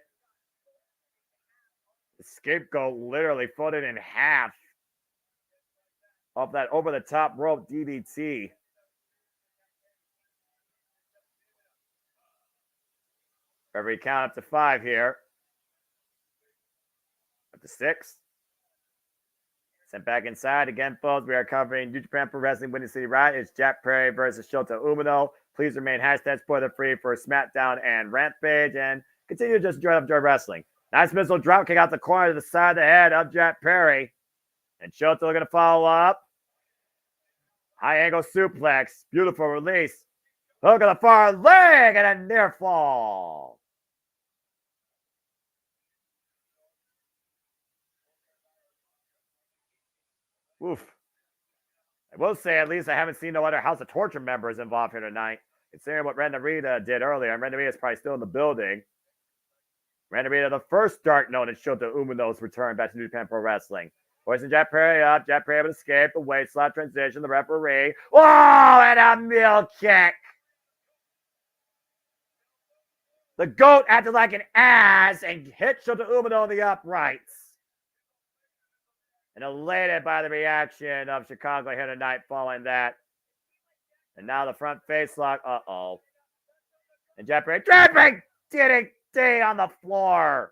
The scapegoat literally folded in half off that over-the-top rope DDT. Every count up to 5 here. Up to 6. Sent back inside. Again, folks, we are covering New Japan Pro Wrestling Windy City Riot. It's Jet Perry versus Shota Umino. Please remain hashtag spoiler free for SmackDown and Rampage. And continue to just enjoy wrestling. Nice missile drop kick out the corner to the side of the head of Jet Perry. And Shota looking to follow up. High angle suplex. Beautiful release. Hook of the far leg and a near fall. Oof. I will say, at least I haven't seen no other House of Torture members involved here tonight. Considering what Renderita did earlier, and Renderita is probably still in the building. Renderita, the first dark known, and Shota Umino's return back to New Japan Pro Wrestling. Hoisting Jet Perry up. Jet Perry able to escape. The weight slot transition. The referee. Oh, and a mule kick. The goat acted like an ass and hit Shota Umino in the uprights. And elated by the reaction of Chicago here tonight following that. And now the front face lock. Uh-oh. And Jet Perry dripping DDT on the floor.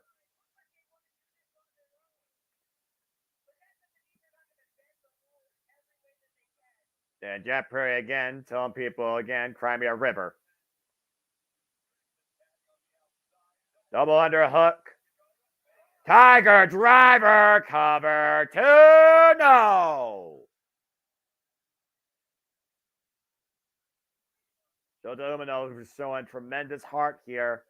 And Jet Perry again telling people again, cry me a river. Double underhook. Tiger driver cover 2, no. Shota Umino is showing tremendous heart here.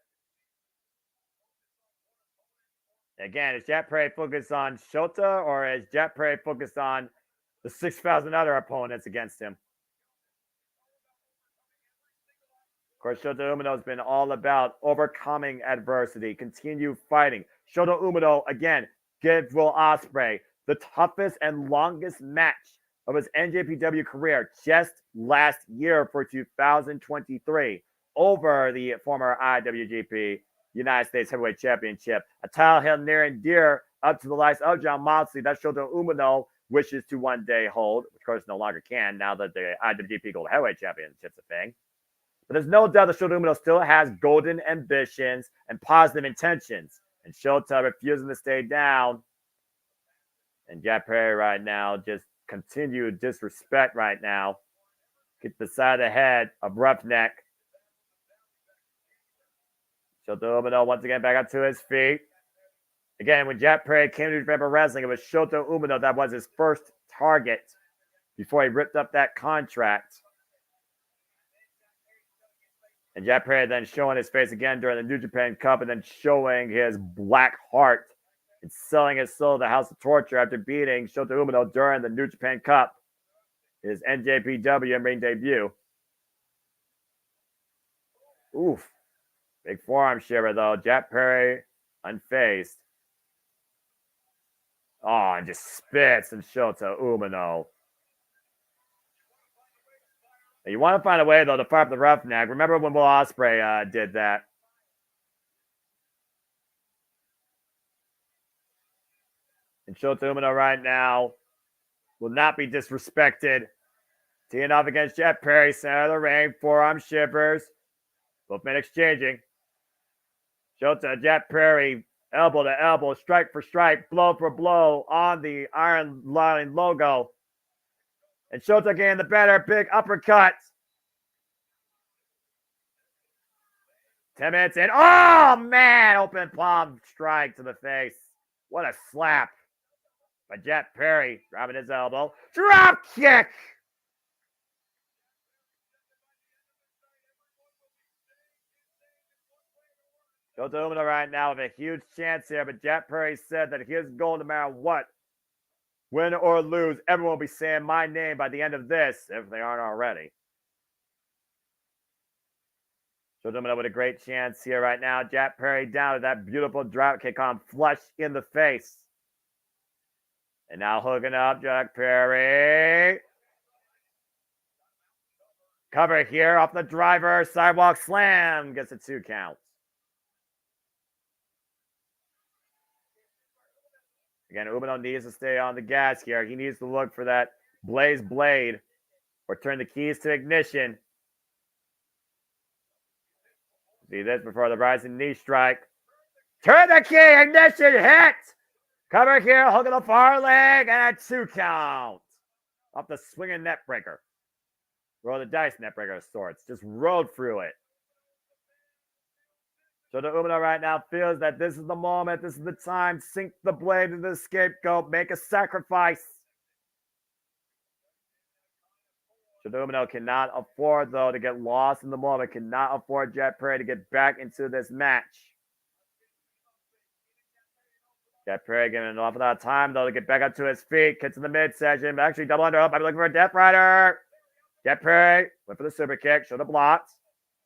Again, is Jet Perry focused on Shota, or is Jet Perry focused on the 6,000 other opponents against him? Of course, Shota Umino has been all about overcoming adversity, continue fighting. Shota Umino, again, give Will Ospreay the toughest and longest match of his NJPW career just last year for 2023 over the former IWGP United States Heavyweight Championship. A title held near and dear up to the likes of John Moxley that Shota Umino wishes to one day hold, which of course no longer can now that the IWGP Gold Heavyweight Championship's a thing. But there's no doubt that Shota Umino still has golden ambitions and positive intentions. And Shota refusing to stay down. And Jack Perry right now just continued disrespect right now. Get the side of the head of Roughneck. Shota Umino once again back up to his feet. Again, when Jack Perry came to Japan Pro Wrestling, it was Shota Umino that was his first target before he ripped up that contract. And Jack Perry then showing his face again during the New Japan Cup and then showing his black heart and selling his soul to the House of Torture after beating Shota Umino during the New Japan Cup, his NJPW in-ring debut. Oof. Big forearm shiver, though. Jack Perry unfazed. Oh, and just spits and Shota Umino. And you want to find a way, though, to fire up the Roughneck. Remember when Will Ospreay did that? And Shota Umino right now will not be disrespected. Teeing off against Jack Perry, center of the ring, forearm shivers. Both men exchanging. Shota, Jack Perry, elbow to elbow, strike for strike, blow for blow on the Iron Line logo. And Shota getting the better, big uppercut. 10 minutes in. Oh, man! Open palm strike to the face. What a slap by Jack Perry. Dropping his elbow. Drop kick! Shota Umino right now with a huge chance here, but Jack Perry said that his goal, no matter what, win or lose, everyone will be saying my name by the end of this, if they aren't already. Shota Umino with a great chance here right now. Jack Perry down with that beautiful drop kick on flush in the face. And now hooking up Jack Perry. Cover here off the driver. Sidewalk slam. Gets a 2 count. Again, Umino needs to stay on the gas here. He needs to look for that Blaze Blade or turn the keys to ignition. See this before the rising knee strike. Turn the key, ignition, hit! Cover here, hook of the far leg, and a 2 count. Off the swinging net breaker. Roll the dice net breaker of sorts. Just rode through it. So the Umino right now feels that this is the moment, this is the time. Sink the blade into the scapegoat, make a sacrifice. So the Umino cannot afford, though, to get lost in the moment. Cannot afford Jack Perry to get back into this match. Jack Perry getting an awful lot of time, though, to get back up to his feet. Gets in the midsection. Actually, double under up. I'm looking for a Death Rider. Jack Perry went for the super kick. Should have blocked.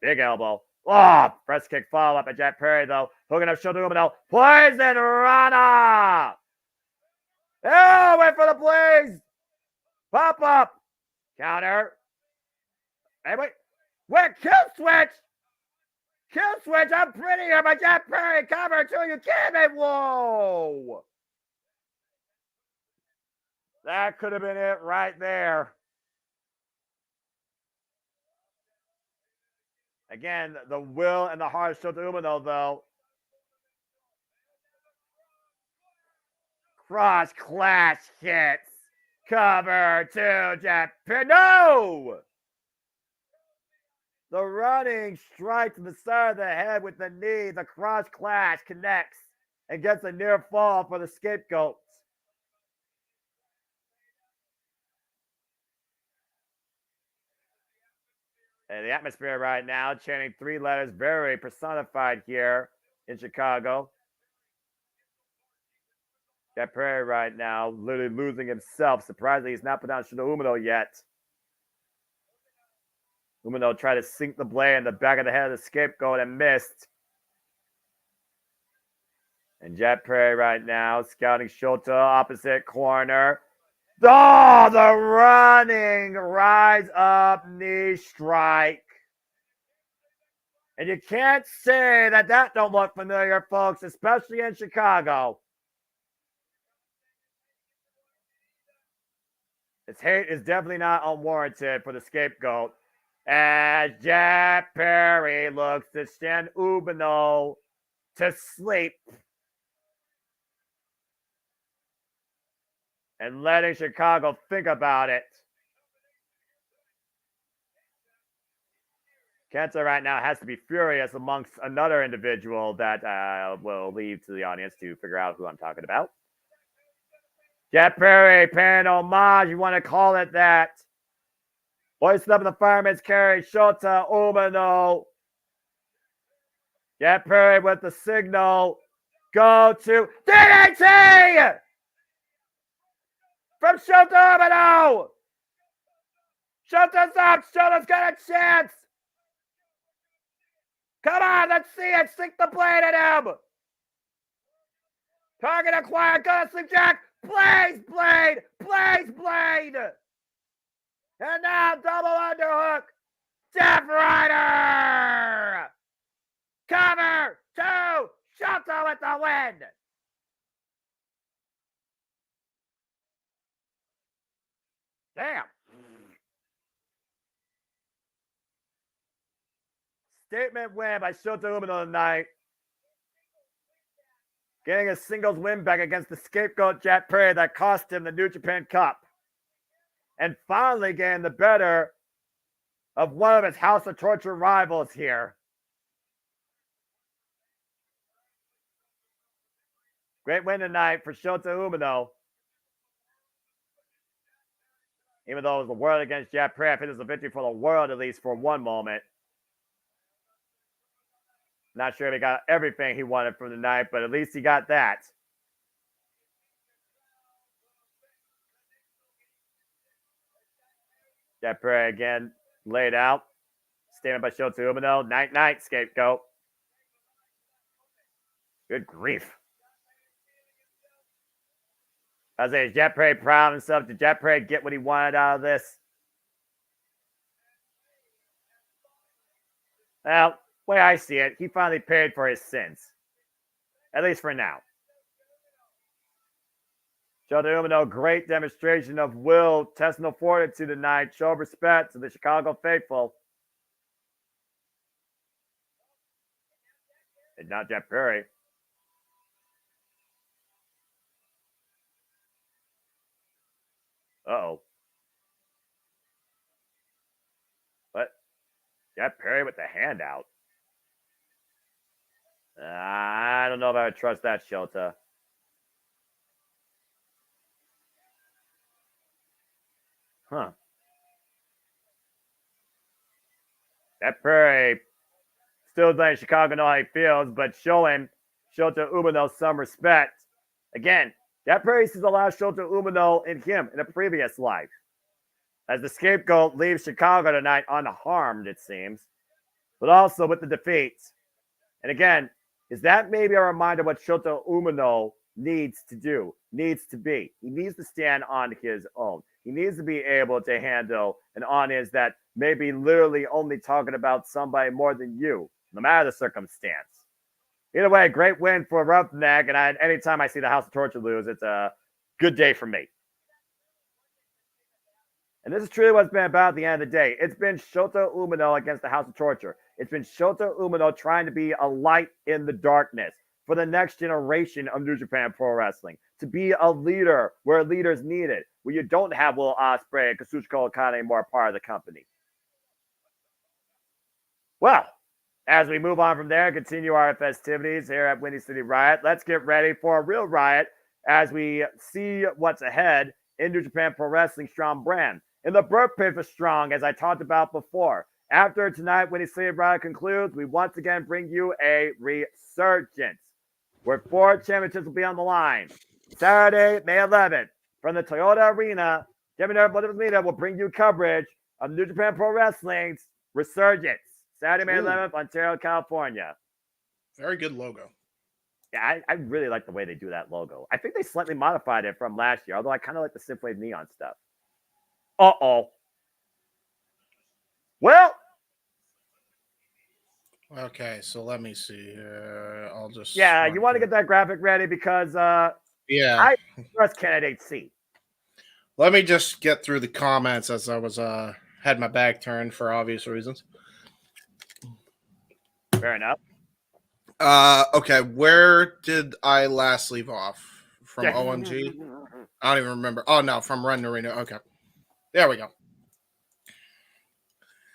Big elbow. Oh, press kick follow up by Jack Perry, though. Hooking up Shota Umino. Poison Rana. Oh, went for the blaze. Pop up. Counter. Hey, wait, kill switch. Kill switch. I'm prettier, but Jack Perry cover too. You kidding me? Whoa. That could have been it right there. Again, the will and the heart of Shota Umino, though. Cross clash hits. Cover to Jack Perry. No! The running strike to the side of the head with the knee. The cross clash connects and gets a near fall for the scapegoat. And the atmosphere right now, chanting 3 letters, very personified here in Chicago. Jack Perry right now, literally losing himself. Surprisingly, he's not put down Shota Umino yet. Umino tried to sink the blade in the back of the head of the scapegoat and missed. And Jet Perry right now scouting Shota opposite corner. Oh, the running rise up knee strike. And you can't say that don't look familiar, folks, especially in Chicago. This hate is definitely not unwarranted for the scapegoat. As Jet Perry looks to send Ubino to sleep. And letting Chicago think about it. Kenta right now has to be furious amongst another individual that will leave to the audience to figure out who I'm talking about. Jet Perry paying homage, you want to call it that. Hoisting up in the fireman's carry, Shota Umino. Jet Perry with the signal. Go to DDT! From Shota Umino! Shota's up! Shota's got a chance! Come on, let's see it! Sink the blade at him! Target acquired, gonna sleep jack! Blaze blade! Blaze blade! And now double underhook! Death Rider! Cover! 2! Shota with the win! Damn! Statement win by Shota Umino tonight. Getting a singles win back against the scapegoat Jet Perry that cost him the New Japan Cup. And finally getting the better of one of his House of Torture rivals here. Great win tonight for Shota Umino. Even though it was the world against Jet Perry, I think it was a victory for the world, at least for one moment. Not sure if he got everything he wanted from the night, but at least he got that. Jet Perry again laid out. Statement by Shota Umino. Night, night, scapegoat. Good grief. I say, is Jet Perry proud of himself? Did Jet Perry get what he wanted out of this? Well, the way I see it, he finally paid for his sins. At least for now. Shota Umino, great demonstration of will, testing of fortitude tonight. Show respect to the Chicago faithful. And not Jet Perry. Uh-oh. What? Jet Perry with the handout. I don't know if I would trust that, Shota. Huh. Jet Perry still letting Chicago know how he feels, but showing Shota Umino some respect. Again, Jet Perry sees a lot of Shota Umino in him in a previous life. As the scapegoat leaves Chicago tonight unharmed, it seems, but also with the defeats. And again, is that maybe a reminder of what Shota Umino needs to do, needs to be? He needs to stand on his own. He needs to be able to handle an audience that may be literally only talking about somebody more than you, no matter the circumstance. Either way, great win for Roughneck, and anytime I see the House of Torture lose, it's a good day for me. And this is truly what it's been about at the end of the day. It's been Shota Umino against the House of Torture. It's been Shota Umino trying to be a light in the darkness for the next generation of New Japan Pro Wrestling. To be a leader where leaders needed, where you don't have Will Ospreay and Kazuchika Okada anymore part of the company. Well, as we move on from there and continue our festivities here at Windy City Riot, let's get ready for a real riot as we see what's ahead in New Japan Pro Wrestling Strong brand. In the birthplace of Strong, as I talked about before, after tonight, Windy City Riot concludes, we once again bring you a resurgence where 4 championships will be on the line. Saturday, May 11th, from the Toyota Arena, JMN Multiverse of Media will bring you coverage of New Japan Pro Wrestling's resurgence. Saturday, May 11th, Ontario, California. Very good logo. Yeah, I really like the way they do that logo. I think they slightly modified it from last year, although I kind of like the Synthwave neon stuff. Uh-oh. Well. Okay, so let me see here. I'll just... Yeah, you want to get that graphic ready because yeah, I trust candidate C. Let me just get through the comments as I was had my back turned for obvious reasons. Fair enough. Okay, where did I last leave off? From OMG? I don't even remember. Oh, no, from Run Arena. Okay. There we go.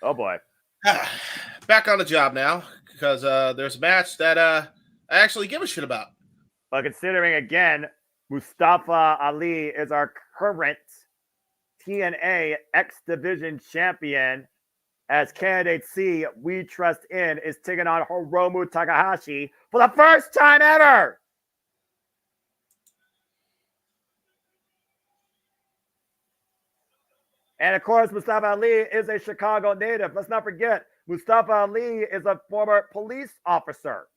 Oh, boy. Back on the job now, because there's a match that I actually give a shit about. But considering, again, Mustafa Ali is our current TNA X Division champion, as candidate C, we trust in, is taking on Hiromu Takahashi for the first time ever. And of course, Mustafa Ali is a Chicago native. Let's not forget, Mustafa Ali is a former police officer.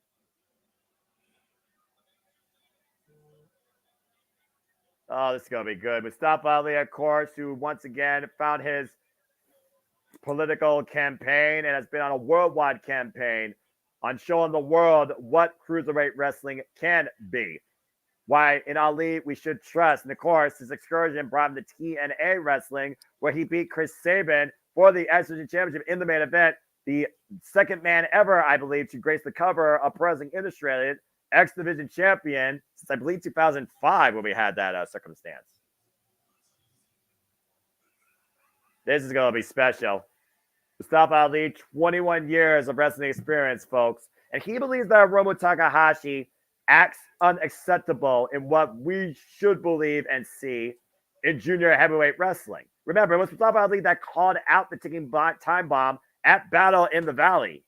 Oh, this is going to be good. Mustafa Ali, of course, who once again found his political campaign and has been on a worldwide campaign on showing the world what cruiserweight wrestling can be. Why in Ali we should trust. And of course, his excursion brought him to TNA wrestling, where he beat Chris Sabin for the X Division Championship in the main event. The second man ever, I believe, to grace the cover of Pro Wrestling Illustrated, X Division champion since I believe 2005 when we had that circumstance. This is going to be special. Mustafa Ali, 21 years of wrestling experience, folks. And he believes that Hiromu Takahashi acts unacceptable in what we should believe and see in junior heavyweight wrestling. Remember, it was Mustafa Ali that called out the ticking time bomb at Battle in the Valley.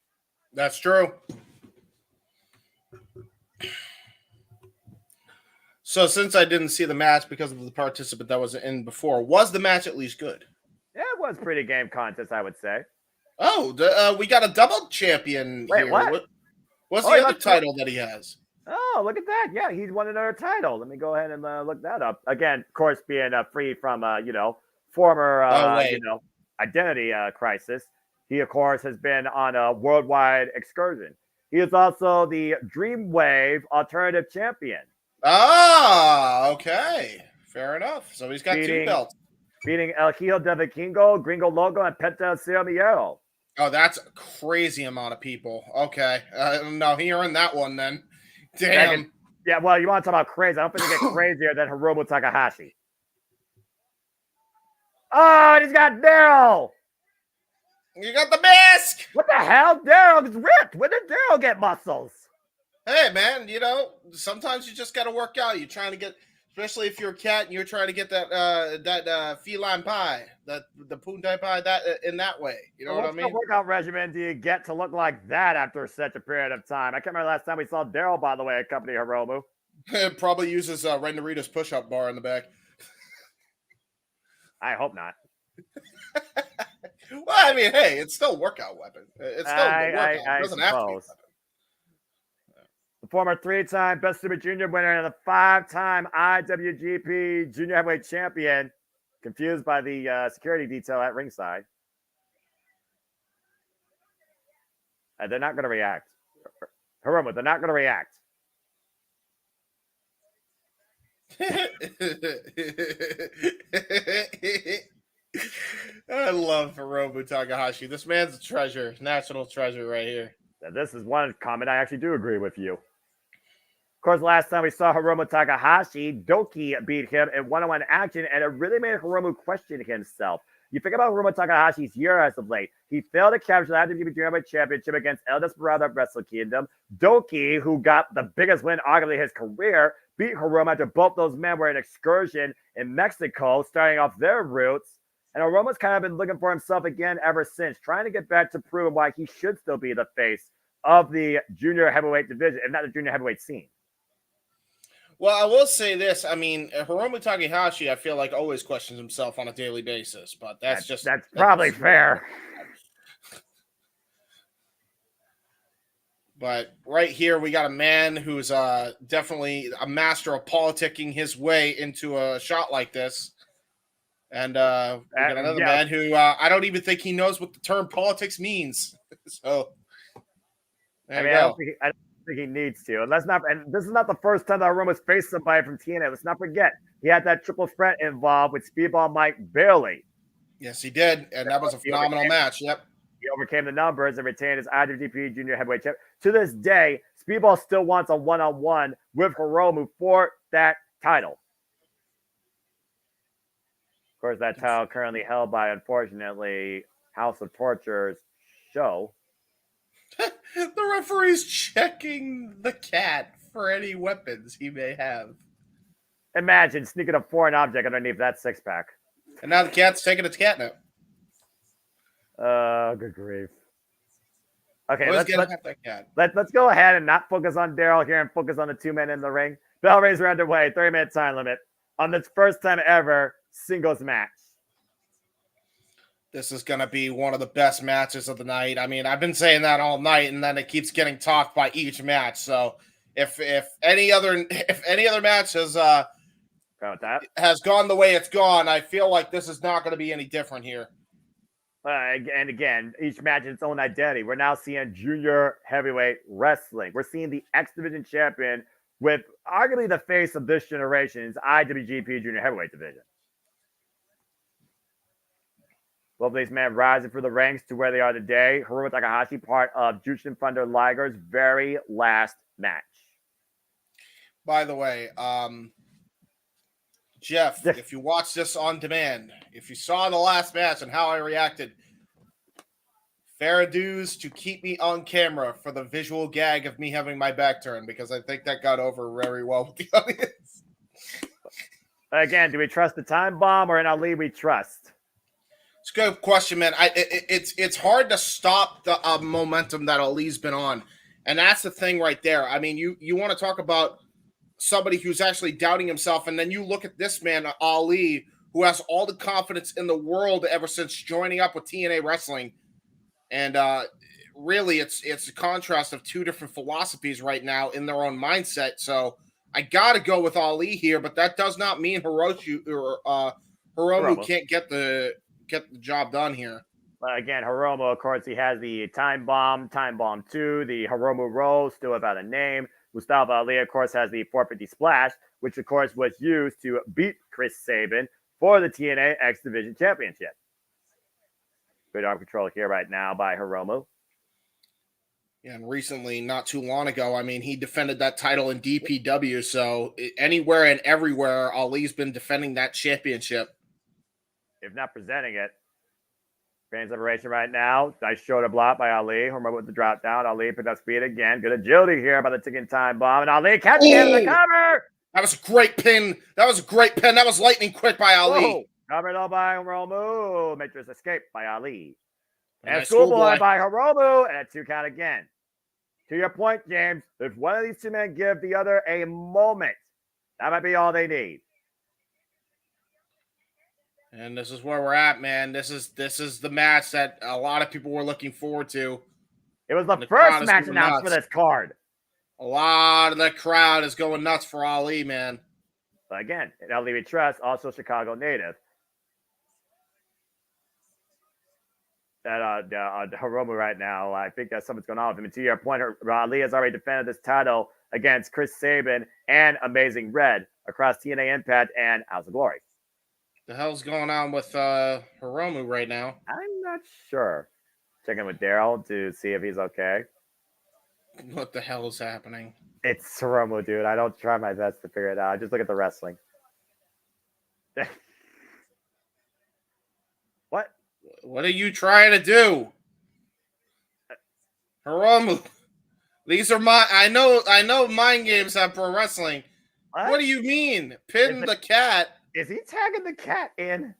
That's true. So since I didn't see the match because of the participant that was in before, was the match at least good? Yeah, it was pretty game contest, I would say. Oh, we got a double champion here. What's the other title that he has? Oh, look at that. Yeah, he's won another title. Let me go ahead and look that up. Again, of course, being free from, former, identity crisis. He, of course, has been on a worldwide excursion. He is also the Dreamwave Alternative Champion. Ah, okay. Fair enough. So he's got two belts. Beating El Hijo de Vikingo, Gringo Logo, and Penta Cielo. Oh, that's a crazy amount of people. Okay. No, he earned that one then. Damn. Yeah, well, you want to talk about crazy. I don't think they get crazier than Hiromu Takahashi. Oh, and he's got Daryl. You got the mask. What the hell? Daryl is ripped. When did Daryl get muscles? Hey, man, sometimes you just got to work out. You're trying to get, especially if you're a cat and you're trying to get that feline pie, the puntai pie in that way. You know what I mean? What workout regimen do you get to look like that after such a period of time? I can't remember last time we saw Daryl, by the way, accompany Hiromu. Probably uses Ren Narita's push-up bar in the back. I hope not. Well, I mean, hey, it's still a workout weapon. It's still a workout. It doesn't have to be a weapon. The former 3-time Best Super Junior winner and the 5-time IWGP Junior Heavyweight Champion, confused by the security detail at ringside. They're not going to react. Hiromu, they're not going to react. I love Hiromu Takahashi. This man's a treasure, national treasure right here. Now, this is one comment I actually do agree with you. Of course, last time we saw Hiromu Takahashi, Doki beat him in one-on-one action, and it really made Hiromu question himself. You think about Hiromu Takahashi's year as of late. He failed to capture the IWGP Junior Heavyweight Championship against El Desperado at Wrestle Kingdom. Doki, who got the biggest win arguably his career, beat Hiromu after both those men were in excursion in Mexico, starting off their roots. And Hiromu's kind of been looking for himself again ever since, trying to get back to prove why he should still be the face of the junior heavyweight division, if not the junior heavyweight scene. Well, I will say this. I mean, Hiromu Takahashi, I feel like always questions himself on a daily basis, but that's probably fair. But right here, we got a man who's definitely a master of politicking his way into a shot like this. And we got another man who I don't even think he knows what the term politics means. So there you go. I don't think he needs to. And this is not the first time that Roma's faced somebody from TNA. Let's not forget, he had that triple threat involved with Speedball Mike Bailey. Yes, he did. And that was a phenomenal match. Yep. He overcame the numbers and retained his IWGP Junior Heavyweight Champion. To this day, Speedball still wants a one-on-one with Hiromu for that title. Of course, that title currently held by, unfortunately, House of Torture's Show. The referee's checking the cat for any weapons he may have. Imagine sneaking a foreign object underneath that six-pack. And now the cat's taking its catnip. Good grief. Okay, let's go ahead and not focus on Daryl here and focus on the two men in the ring. Bell raiser underway, 30-minute time limit on this first time ever singles match. This is going to be one of the best matches of the night. I mean, I've been saying that all night, and then it keeps getting talked by each match. So if any other match has gone the way it's gone, I feel like this is not going to be any different here. And again, each match has its own identity. We're now seeing junior heavyweight wrestling. We're seeing the X Division champion with arguably the face of this generation's IWGP Junior Heavyweight Division. Both of these men rising through the ranks to where they are today. Hiromu Takahashi, part of Jushin Thunder Liger's very last match. By the way, Jeff, if you watch this on demand, if you saw the last match and how I reacted, fair dues to keep me on camera for the visual gag of me having my back turned, because I think that got over very well with the audience. Again, do we trust the time bomb or in Ali we trust? It's a good question, man. It's hard to stop the momentum that Ali's been on, and that's the thing right there. I mean, you want to talk about somebody who's actually doubting himself, and then you look at this man, Ali, who has all the confidence in the world ever since joining up with TNA Wrestling, and really, it's a contrast of two different philosophies right now in their own mindset. So I got to go with Ali here, but that does not mean Hiromu can't get the job done here. Again, Hiromu, of course, he has the Time Bomb 2, the Hiromu Roll, still without a name. Mustafa Ali, of course, has the 450 Splash, which, of course, was used to beat Chris Sabin for the TNA X Division Championship. Good arm control here right now by Hiromu. Yeah, and recently, not too long ago, I mean, he defended that title in DPW, so anywhere and everywhere, Ali's been defending that championship. If not presenting it. Fan separation right now. Nice shoulder block by Ali. Hiromu with the drop down. Ali picked up speed again. Good agility here by the ticking time bomb. And Ali catching it in the cover. That was a great pin. That was lightning quick by Ali. Whoa. Covered all by Hiromu. Matrix escape by Ali. And schoolboy by Hiromu. And a 2 count again. To your point, James, if one of these two men give the other a moment, that might be all they need. And this is where we're at, man. This is the match that a lot of people were looking forward to. It was the first match announced for this card. A lot of the crowd is going nuts for Ali, man. But again, Ali we trust, also Chicago native. That Hiromu right now, I think that something's going on with him. And to your point, Ali has already defended this title against Chris Sabin and Amazing Red across TNA Impact and House of Glory. The hell's going on with Hiromu right now? I'm not sure. Checking with Daryl to see if he's okay. What the hell is happening? It's Hiromu, dude. I don't try my best to figure it out. I just look at the wrestling. What? What are you trying to do? Hiromu. These are I know mind games at pro wrestling. What do you mean? Pin the cat. Is he tagging the cat in?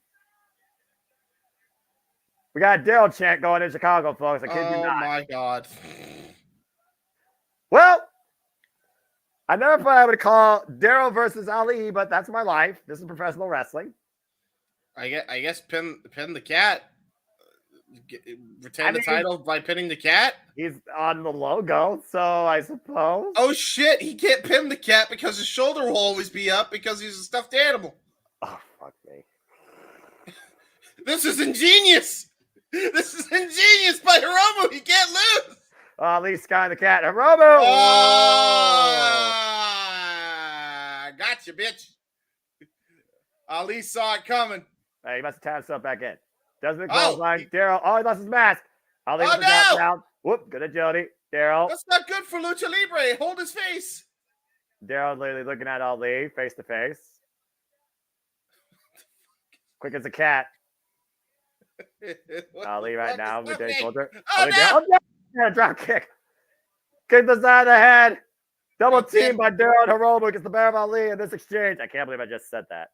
We got a Daryl chant going in Chicago, folks. I kid you not. Oh, my God. Well, I never thought I would call Daryl versus Ali, but that's my life. This is professional wrestling. I guess pin the cat. retain the title by pinning the cat? He's on the logo, so I suppose. Oh shit, he can't pin the cat because his shoulder will always be up because he's a stuffed animal. Oh, fuck me. This is ingenious. This is ingenious by Hiromu. He can't lose. Lee Sky and the cat. Hiromu! Gotcha, bitch. Ali saw it coming. Hey, he must have tapped himself back in. Doesn't clothesline. Daryl. Oh, he lost his mask. Ali no! Down. Whoop, good agility. Daryl. That's not good for Lucha Libre. Hold his face. Daryl literally looking at Ali face to face. Quick as a cat. Ali right now with the shoulder. A drop kick. Kick the side of the head. Double team by Daryl and Hiromu against the Bear of Ali in this exchange. I can't believe I just said that.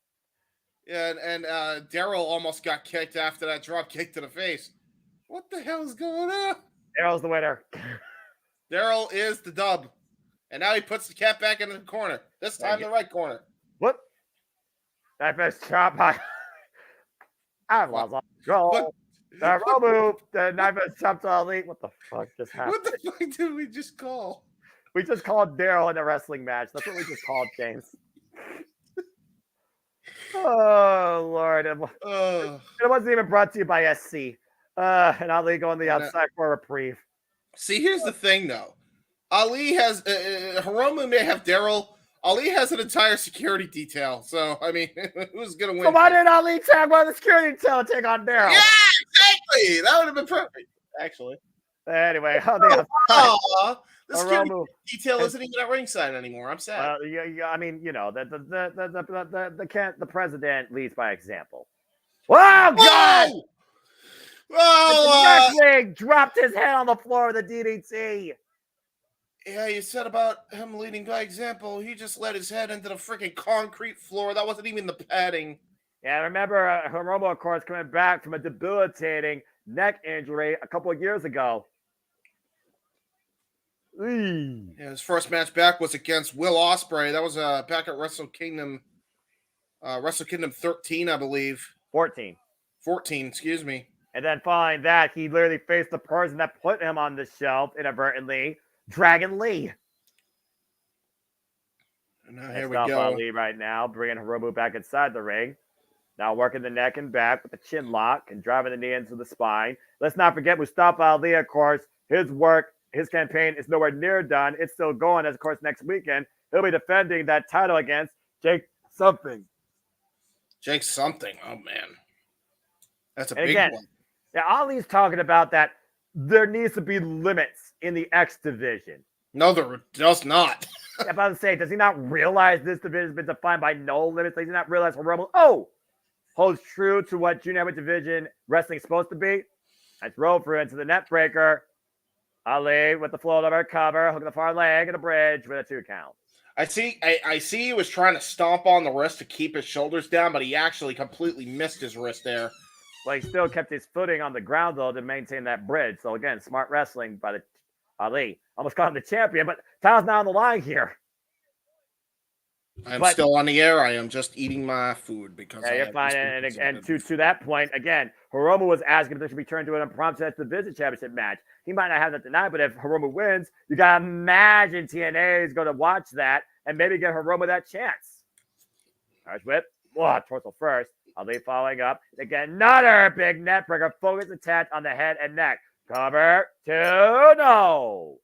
Yeah, and Daryl almost got kicked after that drop kick to the face. What the hell is going on? Daryl's the winner. Daryl is the dub. And now he puts the cat back in the corner. This time the right corner. What? That best chop by... I've lost all control. Hiromu, the knife chop to Ali. What the fuck just happened? What the fuck did we just call? We just called Daryl in a wrestling match. That's what we just called, James. Oh, Lord. It wasn't even brought to you by SC. And Ali going the outside for a reprieve. See, here's the thing, though. Ali has... Hiromu may have Daryl. Ali has an entire security detail. So, I mean, who's going to win? So why didn't Ali tag one of the security detail and take on Daryl? Yeah, exactly. That would have been perfect, actually. Anyway, the security detail isn't even at ringside anymore. I'm sad. I mean, you know, the president leads by example. Oh God! Oh, dropped his head on the floor with a DDT. Yeah, you said about him leading by example. He just let his head into the freaking concrete floor. That wasn't even the padding. Yeah, remember Hiromu, of course, coming back from a debilitating neck injury a couple of years ago. Yeah, his first match back was against Will Ospreay. That was back at Wrestle Kingdom 13, I believe. 14, excuse me. And then following that, he literally faced the person that put him on the shelf inadvertently, Dragon Lee. And now here we go. Lee right now, bringing Hiromu back inside the ring. Now working the neck and back with the chin lock and driving the knee into the spine. Let's not forget Mustafa Ali, of course. His campaign is nowhere near done. It's still going, as of course, next weekend. He'll be defending that title against Jake something. Jake something. Oh, man. That's a big one. Yeah, Ali's talking about that there needs to be limits in the X division. No, there does not. I'm about to say, does he not realize this division has been defined by no limits? Does he not realize Hiromu, holds true to what junior heavyweight division wrestling is supposed to be? Nice roll through into the net breaker. Ali with the float over cover, hooking the far leg and a bridge with a 2 count. I see he was trying to stomp on the wrist to keep his shoulders down, but he actually completely missed his wrist there. Well, he still kept his footing on the ground, though, to maintain that bridge. So, again, smart wrestling by the Ali. Almost called him the champion, but title's not on the line here. I'm still on the air. I am just eating my food because you're fine. And to that point, again, Hiromu was asking if there should be turned to an impromptu division championship match. He might not have that tonight, but if Hiromu wins, you gotta imagine TNA is going to watch that and maybe give Hiromu that chance. Irish whip. Torso first. Ali following up. Again, another big net breaker. Focus attack on the head and neck. Cover 2. No.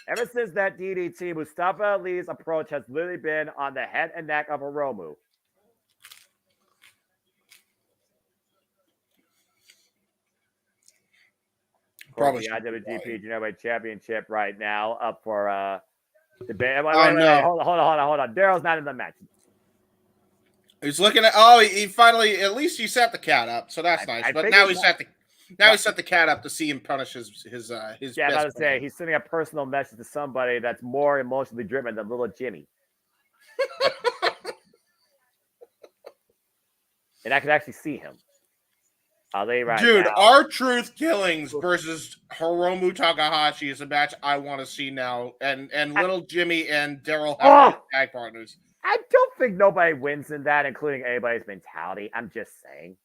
Ever since that DDT, Mustafa Ali's approach has literally been on the head and neck of Hiromu. Probably the IWGP Junior Championship right now up for debate. Wait, hold on. Daryl's not in the match. He's looking at. He finally. At least he set the cat up, so that's nice. But now he set the cat up to see him punish his. Yeah, I was about to say he's sending a personal message to somebody that's more emotionally driven than little Jimmy. And I could actually see him. Dude, R-Truth Killings versus Hiromu Takahashi is a match I want to see now. And little Jimmy and Daryl have tag partners. I don't think nobody wins in that, including anybody's mentality. I'm just saying.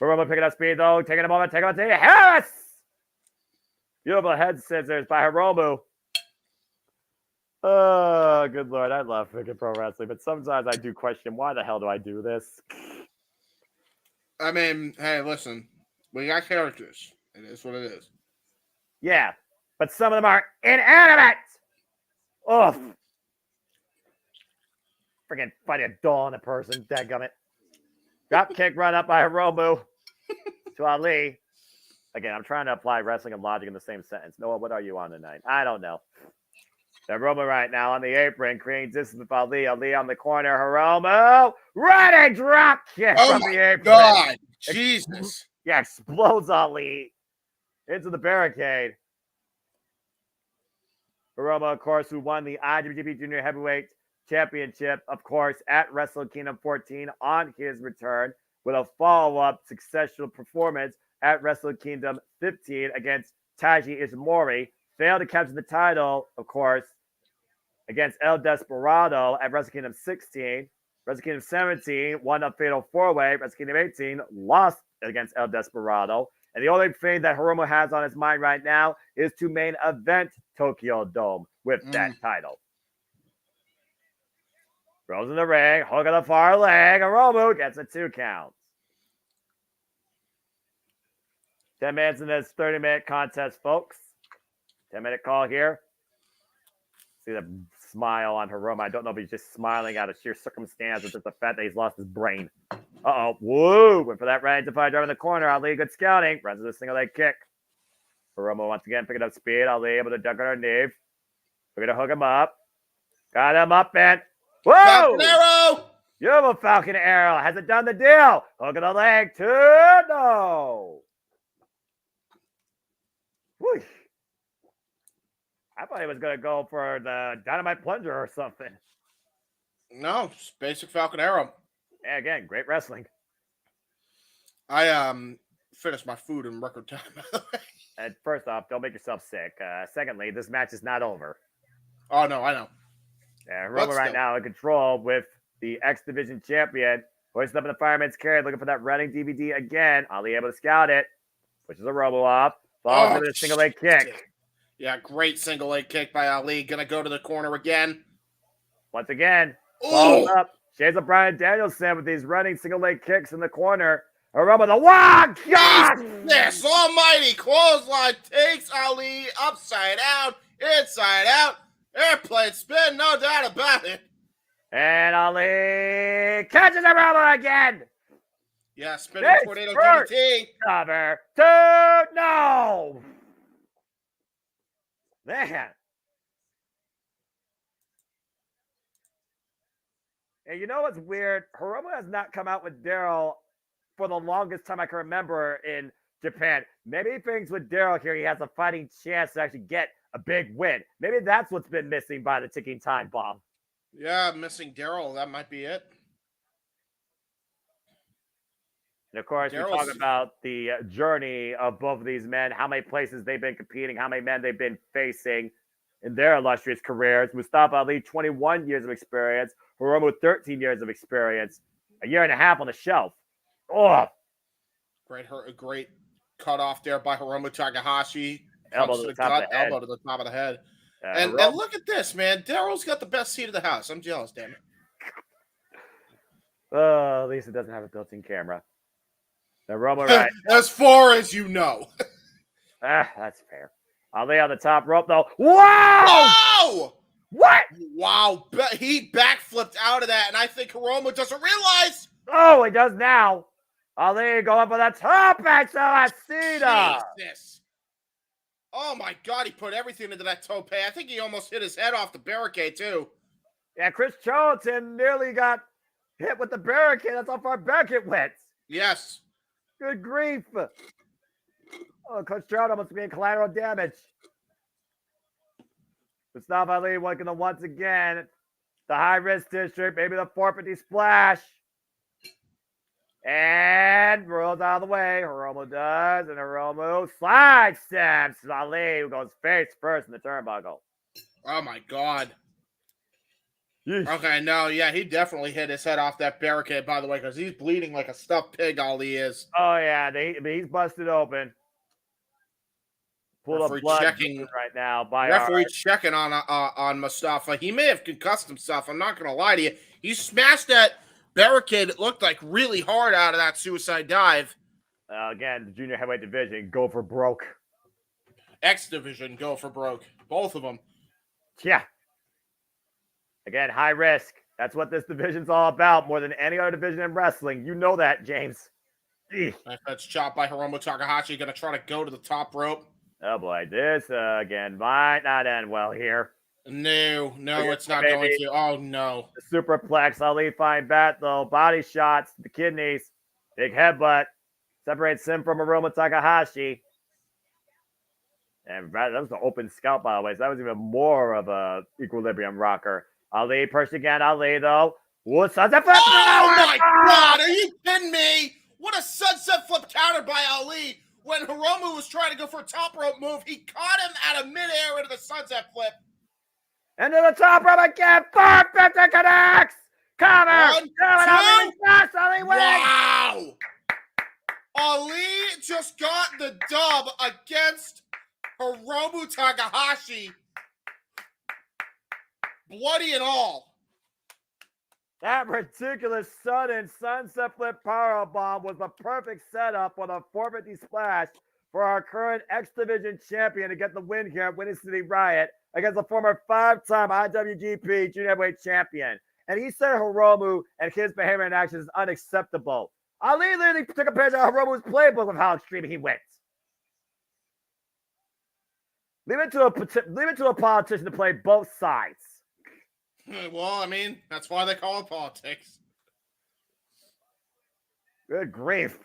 Hiromu picking up speed, though. Taking a moment. Taking a moment. Harris! Beautiful head scissors by Hiromu. Oh, good Lord. I love freaking pro wrestling, but sometimes I do question, why the hell do I do this? I mean, hey, listen. We got characters. It is what it is. Yeah, but some of them are inanimate! Oh, freaking fighting a doll in a person. Dadgummit. Drop kick run up by Hiromu to Ali. Again, I'm trying to apply wrestling and logic in the same sentence. Noah, what are you on tonight? I don't know. Hiromu right now on the apron, creating distance with Ali. Ali on the corner. Hiromu running drop kick from the apron. God, Jesus. Yeah, explodes Ali into the barricade. Hiromu, of course, who won the IWGP Junior Heavyweight Championship, of course, at Wrestle Kingdom 14 on his return with a follow-up successful performance at Wrestle Kingdom 15 against Taiji Ishimori. Failed to capture the title, of course, against El Desperado at Wrestle Kingdom 16. Wrestle Kingdom 17 won a fatal four-way. Wrestle Kingdom 18 lost against El Desperado. And the only thing that Hiromu has on his mind right now is to main event Tokyo Dome with that title. Throws in the ring, hook on the far leg. Hiromu gets a 2 count. 10 minutes in this 30-minute contest, folks. 10-minute call here. See the smile on Hiromu. I don't know if he's just smiling out of sheer circumstance or just the fact that he's lost his brain. Uh-oh. Woo! Went for that right to fight drive in the corner. Ali, good scouting. Runs with a single leg kick. Hiromu once again picking up speed. Ali able to duck underneath. We're going to hook him up. Got him up and... Whoa! Falcon Arrow! You have a Falcon Arrow. Hasn't done the deal. Hook of the leg. 2. No. Whoosh. I thought he was going to go for the Dynamite Plunger or something. No, just basic Falcon Arrow. Yeah, again, great wrestling. I finished my food in record time, by the way. And first off, don't make yourself sick. Secondly, this match is not over. Oh, no, I know. Yeah, Hiromu right now in control with the X Division champion. Hoisting up in the fireman's carry, looking for that running DVD again. Ali able to scout it. Pushes Hiromu off. Falls with a single leg kick. Yeah, great single leg kick by Ali. Gonna go to the corner again. Once again, follows up. Shades of Bryan Danielson with these running single leg kicks in the corner. Hiromu, the wow! This almighty clothesline takes Ali upside down, inside out. Airplane spin, no doubt about it. And Ali catches Hiromu again. Yeah, spinning tornado DDT. Cover 2. No. Man. And you know what's weird? Hiromu has not come out with Daryl for the longest time I can remember in Japan. Maybe he thinks with Daryl here, he has a fighting chance to actually get a big win. Maybe that's what's been missing by the ticking time bomb. Yeah, missing Daryl. That might be it. And of course, we talk about the journey of both of these men, how many places they've been competing, how many men they've been facing in their illustrious careers. Mustafa Ali, 21 years of experience. Hiromu, 13 years of experience. A year and a half on the shelf. Oh, great cut off there by Hiromu Takahashi. Elbow to the top of the head. Elbow to the top of the head. And look at this, man. Daryl's got the best seat of the house. I'm jealous, damn it. Oh, at least it doesn't have a built-in camera. Now, Hiromu, right? As far as you know. That's fair. Ali on the top rope, though. Wow! Whoa! What? Wow. He backflipped out of that, and I think Hiromu doesn't realize. Oh, he does now. Ali going for the top Excelacita. Jesus. Oh, my God. He put everything into that tope. I think he almost hit his head off the barricade, too. Yeah, Chris Charlton nearly got hit with the barricade. That's how far back it went. Yes. Good grief. Oh, Coach Charlton must be in collateral damage. Mustafa Ali working the once again. The high-risk district, maybe the 450 splash. And rolls out of the way. Hiromu does, and Hiromu slide steps Ali, who goes face first in the turnbuckle. Oh, my God. Okay, no, yeah, he definitely hit his head off that barricade, by the way, because he's bleeding like a stuffed pig, Ali is. Oh, yeah, he's busted open. Full of blood right now by referee checking on Mustafa. He may have concussed himself. I'm not going to lie to you. He smashed that barricade. It looked like really hard out of that suicide dive. Again, the junior heavyweight division, go for broke. X division, go for broke. Both of them. Yeah. Again, high risk. That's what this division's all about more than any other division in wrestling. You know that, James. That's chopped by Hiromu Takahashi. Going to try to go to the top rope. Oh, boy. This, again, might not end well here. No, it's not going to. Oh, no. The superplex. Ali fine bat, though. Body shots, the kidneys. Big headbutt. Separates him from Hiromu Takahashi. And that was the open scalp, by the way. So that was even more of a equilibrium rocker. Ali pushed again. Ali, though. What sunset flip? Oh, my God. Are you kidding me? What a sunset flip counter by Ali. When Hiromu was trying to go for a top rope move, he caught him out of midair into the sunset flip. Into the top rope again. 450 connects. Cover. 1, 2. Ali wins. Wow. Ali just got the dub against Hiromu Takahashi. Bloody and all. That ridiculous sudden sunset flip powerbomb was the perfect setup for the 450 splash for our current X Division champion to get the win here at Windy City Riot against the former 5-time IWGP Junior Heavyweight champion. And he said Hiromu and his behavior and actions is unacceptable. Ali literally took a page of Hiromu's playbook of how extreme he went. Leave it to a politician to play both sides. Well, I mean, that's why they call it politics. Good grief.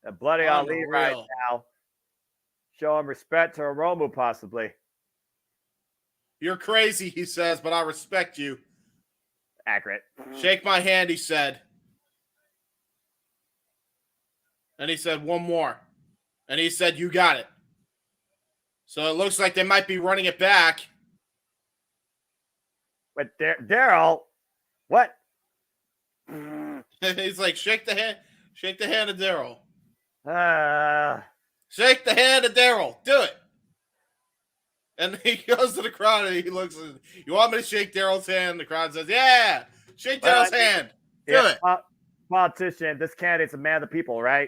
A bloody Ali right now. Showing respect to Hiromu, possibly. You're crazy, he says, but I respect you. Accurate. Shake my hand, he said. And he said, one more. And he said, you got it. So it looks like they might be running it back. But Daryl, what? He's like, shake the hand of Daryl. Shake the hand of Daryl. Do it. And he goes to the crowd and he looks. You want me to shake Daryl's hand? The crowd says, yeah. Shake Daryl's hand. Do it. Politician, this candidate's a man of the people, right?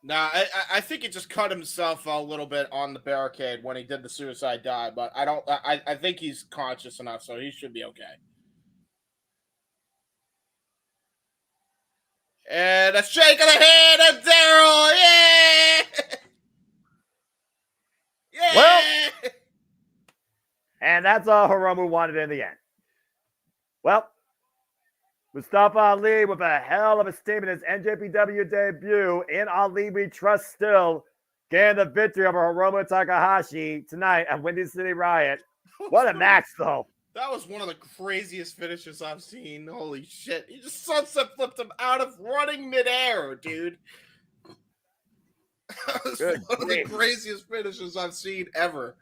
Nah, I think he just cut himself a little bit on the barricade when he did the suicide dive, but I think he's conscious enough, so he should be okay. And a shake of the hand of Daryl, yeah! Yeah! Well, and that's all Hiromu wanted in the end. Well, Mustafa Ali with a hell of a statement in his NJPW debut. In Ali we trust still. Gained the victory over Hiromu Takahashi tonight at Windy City Riot. What a match, though. That was one of the craziest finishes I've seen. Holy shit. He just sunset flipped him out of running midair, dude. That was one of the craziest finishes I've seen ever.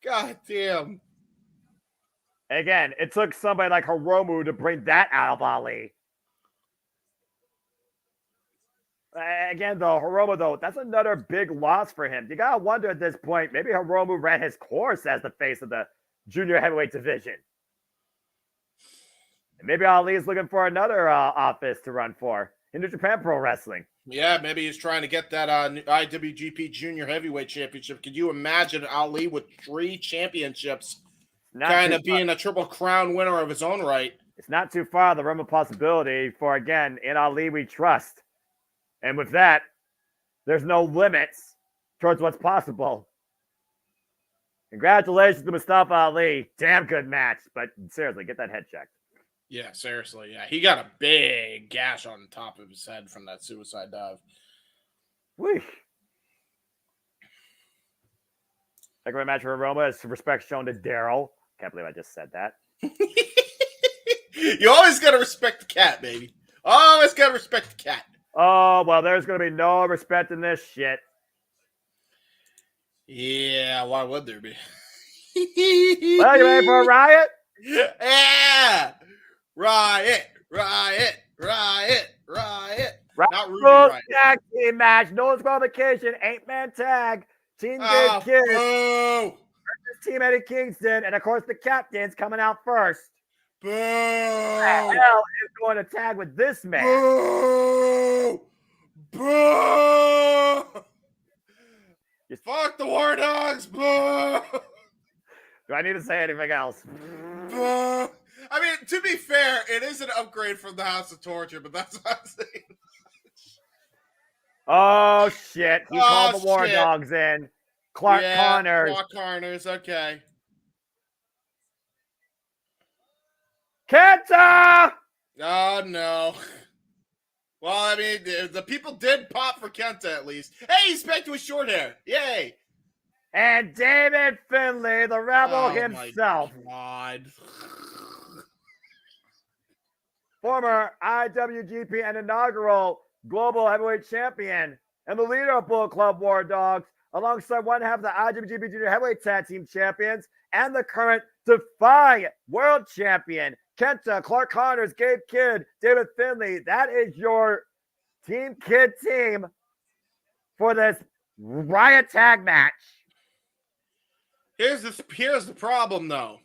God damn. Again, it took somebody like Hiromu to bring that out of Ali. Again, though, Hiromu, though, that's another big loss for him. You got to wonder at this point, maybe Hiromu ran his course as the face of the junior heavyweight division. And maybe Ali is looking for another office to run for in New Japan Pro Wrestling. Yeah, maybe he's trying to get that IWGP Junior Heavyweight Championship. Could you imagine Ali with 3 championships? Kind of being a Triple Crown winner of his own right. It's not too far the realm of possibility for, again, in Ali we trust. And with that, there's no limits towards what's possible. Congratulations to Mustafa Ali. Damn good match. But seriously, get that head checked. Yeah, seriously. Yeah, he got a big gash on the top of his head from that suicide dive. Whee. Second match for Roma is respect shown to Daryl. Can't believe I just said that. You always got to respect the cat, baby. Always got to respect the cat. Oh, well, there's going to be no respect in this shit. Yeah, why would there be? Well, you ready for a riot? Yeah! Riot, riot, riot, riot. Not Ruby Rules Riot. tag team match. No disqualification. 8-man tag. Team Gabe Kidd. Boo! Team Eddie Kingston. And, of course, the captain's coming out first. Boo! Who the hell is going to tag with this man? Boo! Boo! Fuck the War Dogs! Boo! Do I need to say anything else? Boo! I mean, to be fair, it is an upgrade from the House of Torture, but that's what I'm saying. Oh, shit. He called the War Dogs in. Clark Connors. Clark Connors, okay. Kenta! Oh, no. Well, I mean, the people did pop for Kenta, at least. Hey, he's back to his short hair. Yay. And David Finlay, the rebel himself. My God. Former IWGP and inaugural Global Heavyweight Champion and the leader of Bullet Club War Dogs, alongside one half of the IWGP Junior Heavyweight Tag Team Champions and the current Defiant World Champion, Kenta, Clark Connors, Gabe Kidd, David Finlay. That is your Team Kidd team for this Riot Tag match. Here's the problem, though.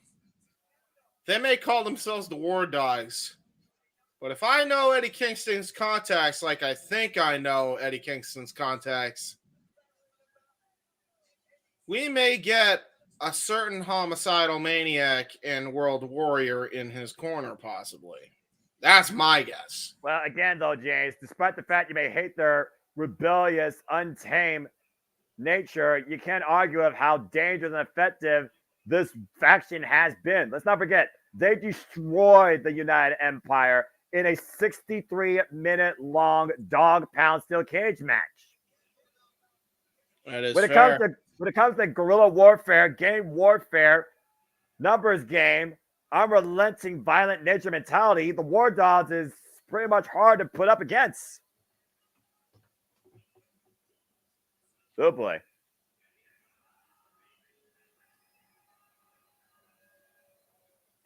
They may call themselves the War Dogs, but if I know Eddie Kingston's contacts like I think I know Eddie Kingston's contacts, we may get a certain homicidal maniac and world warrior in his corner, possibly. That's my guess. Well, again, though, James, despite the fact you may hate their rebellious, untamed nature, you can't argue of how dangerous and effective this faction has been. Let's not forget, they destroyed the United Empire in a 63-minute long dog pound steel cage match. That is when fair. When it comes to guerrilla warfare, game warfare, numbers game, unrelenting violent nature mentality, the War Dogs is pretty much hard to put up against. Oh boy.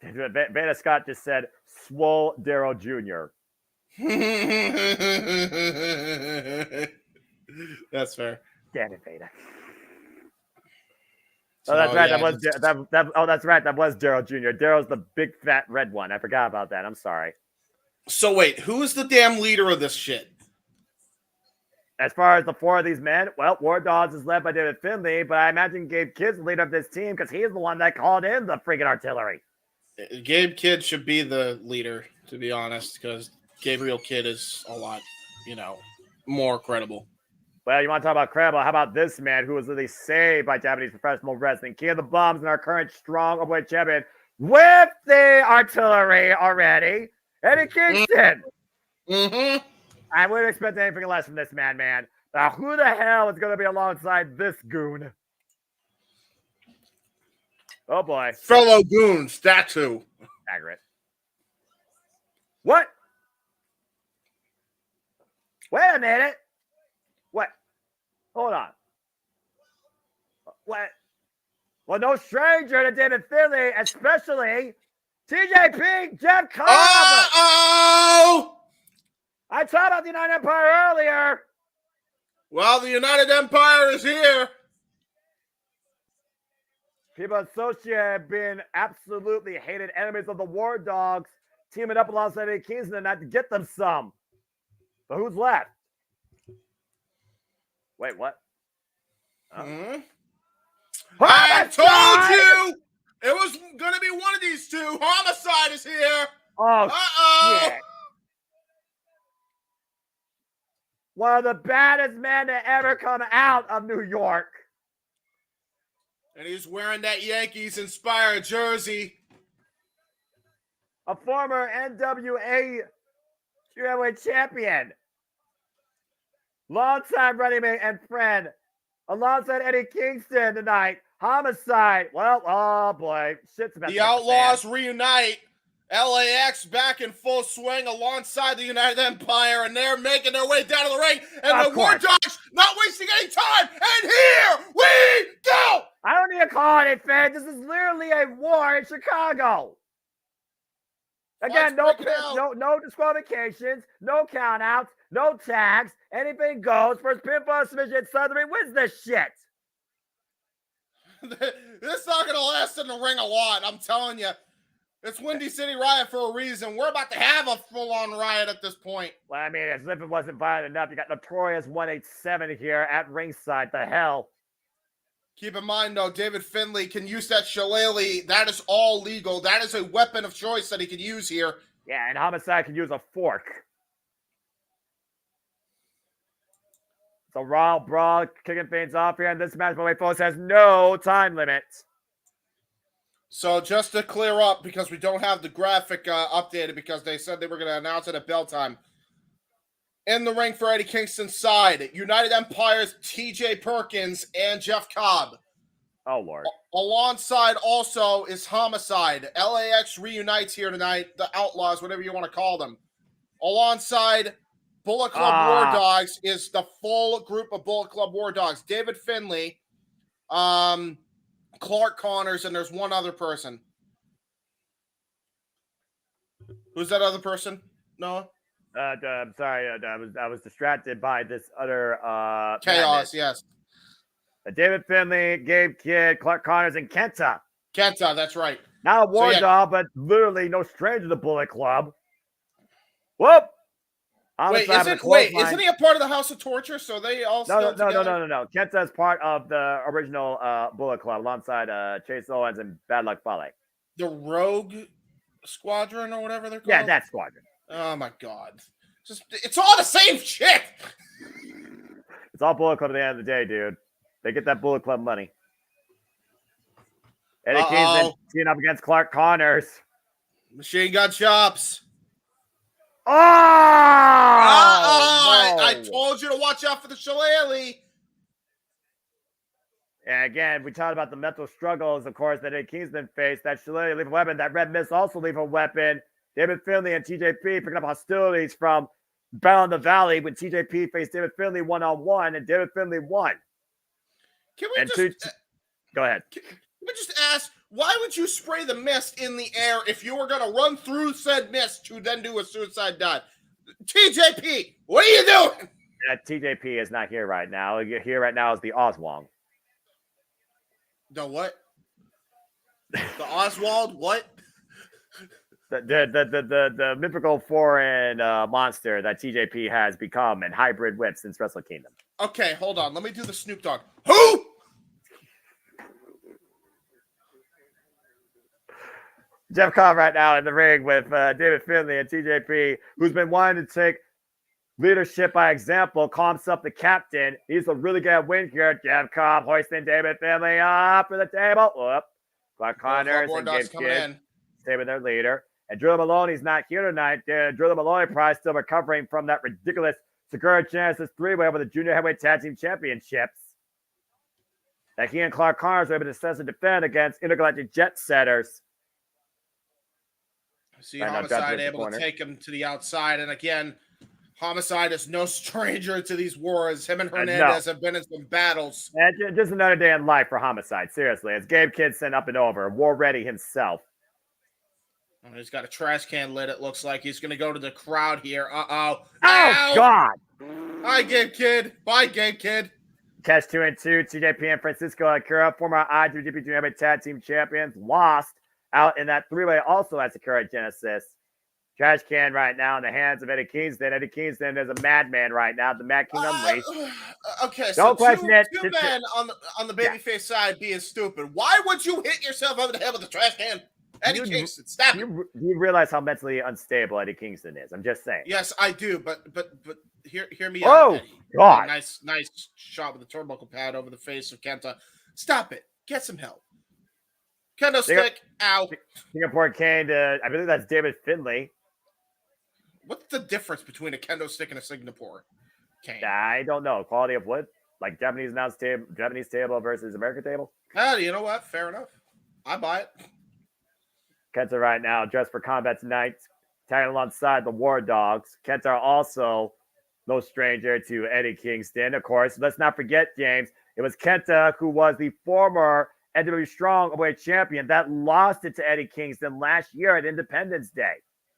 Beta Scott just said, Swole Darryl Jr. That's fair. Damn it, Beta. Oh, that's right. Yeah, that's right. That was Darryl Jr. Darryl's the big fat red one. I forgot about that. I'm sorry. So wait, who's the damn leader of this shit? As far as the four of these men, well, War Dogs is led by David Finlay, but I imagine Gabe Kidd's the leader of this team because he's the one that called in the freaking artillery. Gabe Kidd should be the leader, to be honest, because Gabriel Kidd is a lot, more credible. Well, you want to talk about credible? How about this man who was literally saved by Japanese professional wrestling, King of the Bums and our current strong openweight champion with the artillery already, Eddie Kingston. Mm-hmm. I wouldn't expect anything less from this man. Now, who the hell is going to be alongside this goon? Oh, boy. Fellow goons, that's who. Accurate. What? Wait a minute. What? Hold on. What? Well, no stranger to David Finlay, especially TJP, Jeff Cobb. Uh-oh! I talked about the United Empire earlier. Well, the United Empire is here. People associated have been absolutely hated enemies of the War Dogs, teaming up alongside Eddie Kingston tonight to get them some. But who's left? Wait, what? Mm-hmm. I told you it was going to be one of these two. Homicide is here. Oh, uh-oh. Shit. One of the baddest men to ever come out of New York. And he's wearing that Yankees-inspired jersey. A former NWA heavyweight champion. Longtime running mate and friend. Alongside Eddie Kingston tonight. Homicide. Well, oh boy. Shit's about the Outlaws reunite. LAX back in full swing alongside the United Empire, and they're making their way down to the ring. And the War Dogs not wasting any time. And here we go. I don't need to call it, fan. This is literally Chicago. Again, no disqualifications, no countouts, no tags. Anything goes. First pinfall submission. Southern wins this shit. This is not going to last in the ring a lot. I'm telling you. It's Windy City Riot for a reason. We're about to have a full-on riot at this point. Well, I mean, as if it wasn't violent enough, you got Notorious 187 here at ringside. The hell? Keep in mind, though, David Finlay can use that shillelagh. That is all legal. That is a weapon of choice that he can use here. Yeah, and Homicide can use a fork. So Raw Brawl kicking things off here, and this match, by the way, folks, has no time limit. So just to clear up, because we don't have the graphic updated, because they said they were going to announce it at bell time. In the ring for Eddie Kingston's side, United Empire's TJ Perkins and Jeff Cobb. Oh, Lord. Alongside also is Homicide. LAX reunites here tonight. The Outlaws, whatever you want to call them. Alongside Bullet Club War Dogs is the full group of Bullet Club War Dogs. David Finlay, Clark Connors, and there's one other person. Who's that other person, Noah? I'm sorry, I was distracted by this other chaos. Yes, David Finlay, Gabe Kidd, Clark Connors, and Kenta. Kenta, that's right. Not a war dog, but literally no stranger to the Bullet Club. Whoop! Wait, isn't he a part of the House of Torture? So they all no. Kenta is part of the original Bullet Club alongside Chase Owens and Bad Luck Fale. The Rogue Squadron or whatever they're called? Yeah, that squadron. Oh my God. It's all the same shit. It's all Bullet Club at the end of the day, dude. They get that Bullet Club money. Eddie Kingston teaming up against Clark Connors. Machine Gun Chops. Oh! I told you to watch out for the shillelagh. And again, we talked about the mental struggles, of course, that Eddie Kingston faced. That shillelagh lethal weapon, that Red Mist also lethal weapon. David Finlay and TJP picking up hostilities from Battle in the Valley when TJP faced David Finlay one-on-one, and David Finlay won. Can we go ahead. Can we just ask, why would you spray the mist in the air if you were going to run through said mist to then do a suicide dive? TJP, what are you doing? TJP is not here right now. Here right now is the Oswald. The what? The Oswald what? The mythical foreign monster that TJP has become and hybrid whip since Wrestle Kingdom. Okay, hold on. Let me do the Snoop Dogg. Who? Jeff Cobb right now in the ring with David Finlay and TJP, who's been wanting to take leadership by example, call himself the captain. He's a really good win here. Jeff Cobb hoisting David Finlay up for the table. Whoop. Clark Connors and Gabe Kidd stay with their leader. And Drew Maloney's not here tonight. Drew Maloney probably still recovering from that ridiculous Sakura Genesis 3-way over the Junior Heavyweight Tag Team Championships that he and Clark Connors were able to assess and defend against Intergalactic Jet Setters. See Homicide able to take him to the outside. And again, Homicide is no stranger to these wars. Him and Hernandez have been in some battles. And just another day in life for Homicide, seriously. As Gabe Kidd sent up and over, war ready himself. He's got a trash can lid, it looks like. He's going to go to the crowd here. Oh, God. Hi, Gabe Kidd. Bye, Gabe Kidd. Catch 2 and 2. TJP and Francisco Akira, former IWGP Junior Tag Team Champions, lost out in that 3-way also at Sakura Genesis. Trash can right now in the hands of Eddie Kingston. Eddie Kingston is a madman right now. The Mad King Unleashed. Okay, don't question it. Two men on the babyface side being stupid. Why would you hit yourself over the head with a trash can? Eddie Kingston, stop it. You realize how mentally unstable Eddie Kingston is. I'm just saying. Yes, I do, but hear me out. Oh, God. Nice shot with the turnbuckle pad over the face of Kenta. Stop it. Get some help. Kendo stick. Ow. Singapore Kane to, I believe that's David Finlay. What's the difference between a kendo stick and a Singapore cane? I don't know. Quality of wood? Like Japanese table versus American table? You know what? Fair enough. I buy it. Kenta right now, dressed for combat tonight, tagging alongside the War Dogs. Kenta also no stranger to Eddie Kingston. Of course, let's not forget, James, it was Kenta who was the former NW Strong Openweight champion that lost it to Eddie Kingston last year at Independence Day.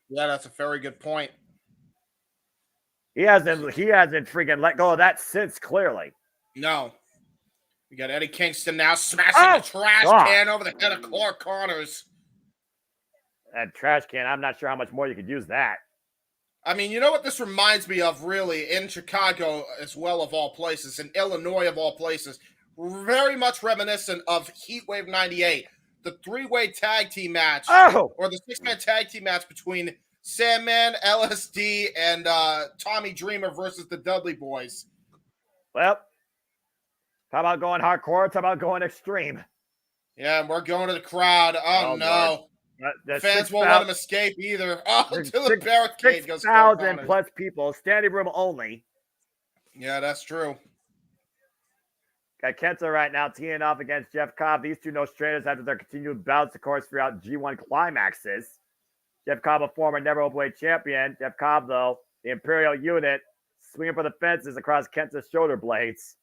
Yeah, that's a very good point. He hasn't freaking let go of that since, clearly. No. We got Eddie Kingston now smashing the trash can over the head of Clark Connors. That trash can, I'm not sure how much more you could use that. I mean, you know what this reminds me of, really, in Chicago as well, of all places, in Illinois of all places, very much reminiscent of Heatwave 98, the three-way tag team match, or the six-man tag team match between Sandman, LSD, and Tommy Dreamer versus the Dudley Boys. Well, how about going hardcore? How about going extreme? Yeah, and we're going to the crowd. Oh no. The fans won't let him escape either. Oh, until the barricade goes 6,000 plus people, standing room only. Yeah, that's true. Got Kenta right now teeing off against Jeff Cobb. These two no strangers after their continued bouts, of course, throughout G1 climaxes. Jeff Cobb, a former never openweight champion. Jeff Cobb, though, the Imperial unit, swinging for the fences across Kenta's shoulder blades.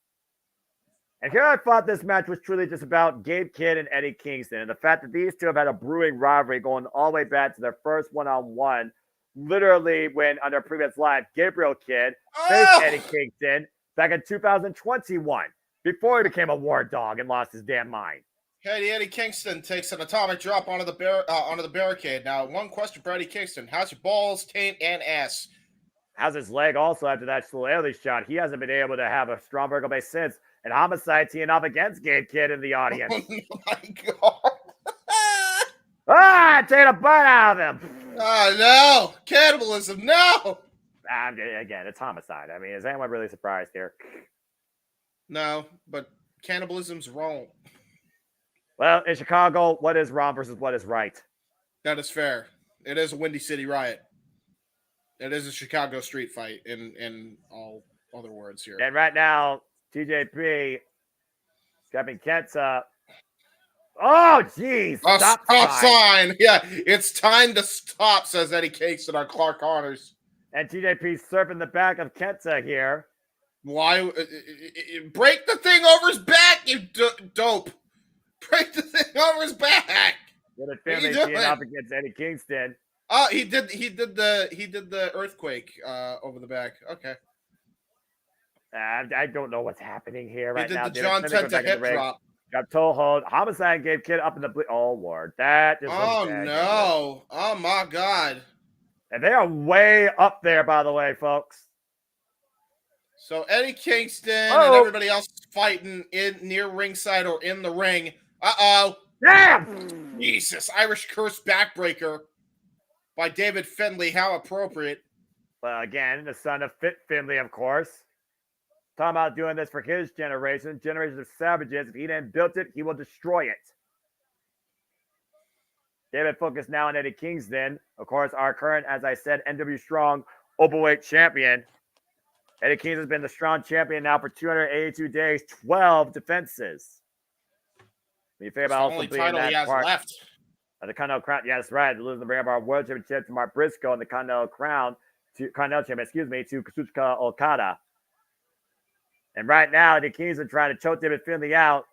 And here I thought this match was truly just about Gabe Kidd and Eddie Kingston. And the fact that these two have had a brewing rivalry going all the way back to their first one-on-one. Literally, when on their previous live, Gabriel Kidd faced Eddie Kingston back in 2021, before he became a war dog and lost his damn mind. Eddie Kingston takes an atomic drop onto the barricade. Now, one question for Eddie Kingston. How's your balls, taint, and ass? How's his leg also after that shillelagh shot? He hasn't been able to have a strong vertical base since. And Homicide teeing off against Gabe Kidd in the audience. Oh, my God. Taking a bite out of him. Oh, no. Cannibalism, no. Again, it's Homicide. I mean, is anyone really surprised here? No, but cannibalism's wrong. Well, in Chicago, what is wrong versus what is right? That is fair. It is a Windy City Riot. It is a Chicago street fight in all other words here. And right now, TJP grabbing Kenta. Oh, geez. Stop sign. Yeah, it's time to stop, says Eddie Kingston on Clark Connors. And TJP surfing the back of Kenta here. Why? Break the thing over his back, you dope. Break the thing over his back. With a family teeing up against Eddie Kingston. Oh, he did the earthquake over the back. Okay. I don't know what's happening here right now. He did the John Tenta hip drop. Got toe hold. Homicide gave Kid up in the oh Lord. That just no. Oh my God. And they are way up there, by the way, folks. So Eddie Kingston and everybody else fighting near ringside or in the ring. Damn! Jesus. Irish Curse backbreaker by David Finley. How appropriate. Well, again, the son of Fit Finley, of course. Talking about doing this for his generation. Generations of savages. If he didn't build it, he will destroy it. David focused now on Eddie Kingston. Of course, our current, as I said, NW Strong Openweight champion. Eddie Kingston has been the strong champion now for 282 days, 12 defenses. When you think about the only title he has left. The Continental Crown. Yeah, that's right. Losing the brand of our World Championship to Mark Briscoe and the Continental Champion, to Kazuchika Okada. And right now, Eddie Kingston trying to choke David Finley out.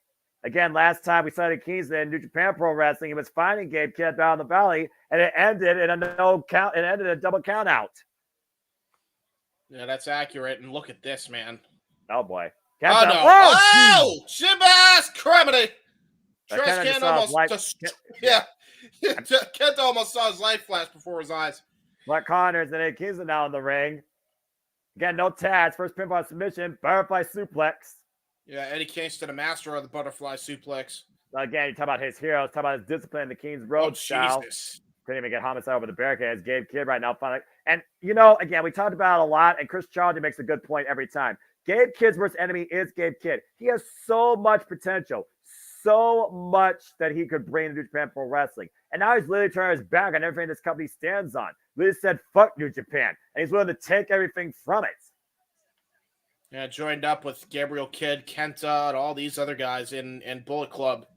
Again, last time we saw Eddie Kingston in New Japan Pro Wrestling, he was fighting Gabe Kidd down the valley, and it ended in a no count. It ended in a double count out. Yeah, that's accurate. And look at this, man. Oh boy! Kenta, oh, Shibas Criminy! Trash can almost Kenta almost saw his life flash before his eyes. Mark Connors and Eddie Kingston now in the ring. Again, no tags. First pinfall submission, butterfly suplex. Yeah, Eddie Kingston, a master of the butterfly suplex. Again, you talk about his heroes, talk about his discipline, the King's Road style. Jesus. Couldn't even get Homicide over the barricades. Gabe Kidd right now finally. And, you know, again, we talked about it a lot, and Chris Charlton makes a good point every time. Gabe Kidd's worst enemy is Gabe Kidd. He has so much potential, so much that he could bring to New Japan Pro Wrestling. And now he's literally turning his back on everything this company stands on. Literally said, fuck New Japan. And he's willing to take everything from it. Yeah, joined up with Gabriel Kidd, Kenta, and all these other guys in Bullet Club.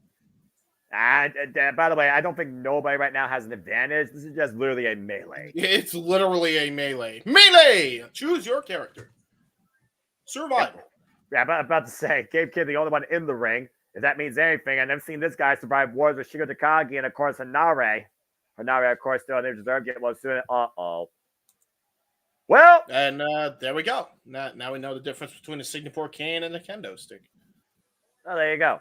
By the way, I don't think nobody right now has an advantage. This is just literally a melee. It's literally a melee. Melee! Choose your character. Survival. Yeah, I'm about to say, Gabe Kidd, the only one in the ring. if that means anything. And I've seen this guy survive wars with Shigo Takagi and, of course, Hanare. Hanare, of course, still on their deserve get well soon. Uh-oh. Well, and there we go. Now we know the difference between a Singapore cane and a kendo stick. Oh, there you go.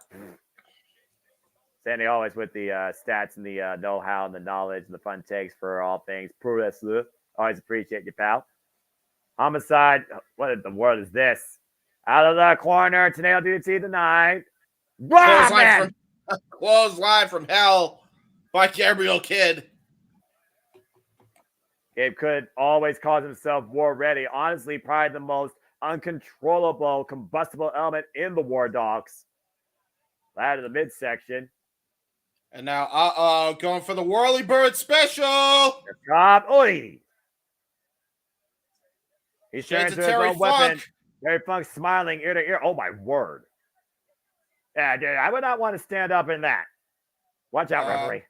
Sandy always with the stats and the know-how and the knowledge and the fun takes for all things pro wrestling. Always appreciate you, pal. Homicide. What in the world is this? Out of the corner, Tornado DDT tonight. Clothesline from hell by Gabriel Kidd. Gabe could always cause himself war ready. Honestly, probably the most uncontrollable, combustible element in the War Dogs. Out of the midsection. And now, going for the Whirly Bird special. Oi! He's trying to his own weapon. Terry Funk smiling ear to ear. Oh, my word. Yeah, dude, I would not want to stand up in that. Watch out, referee.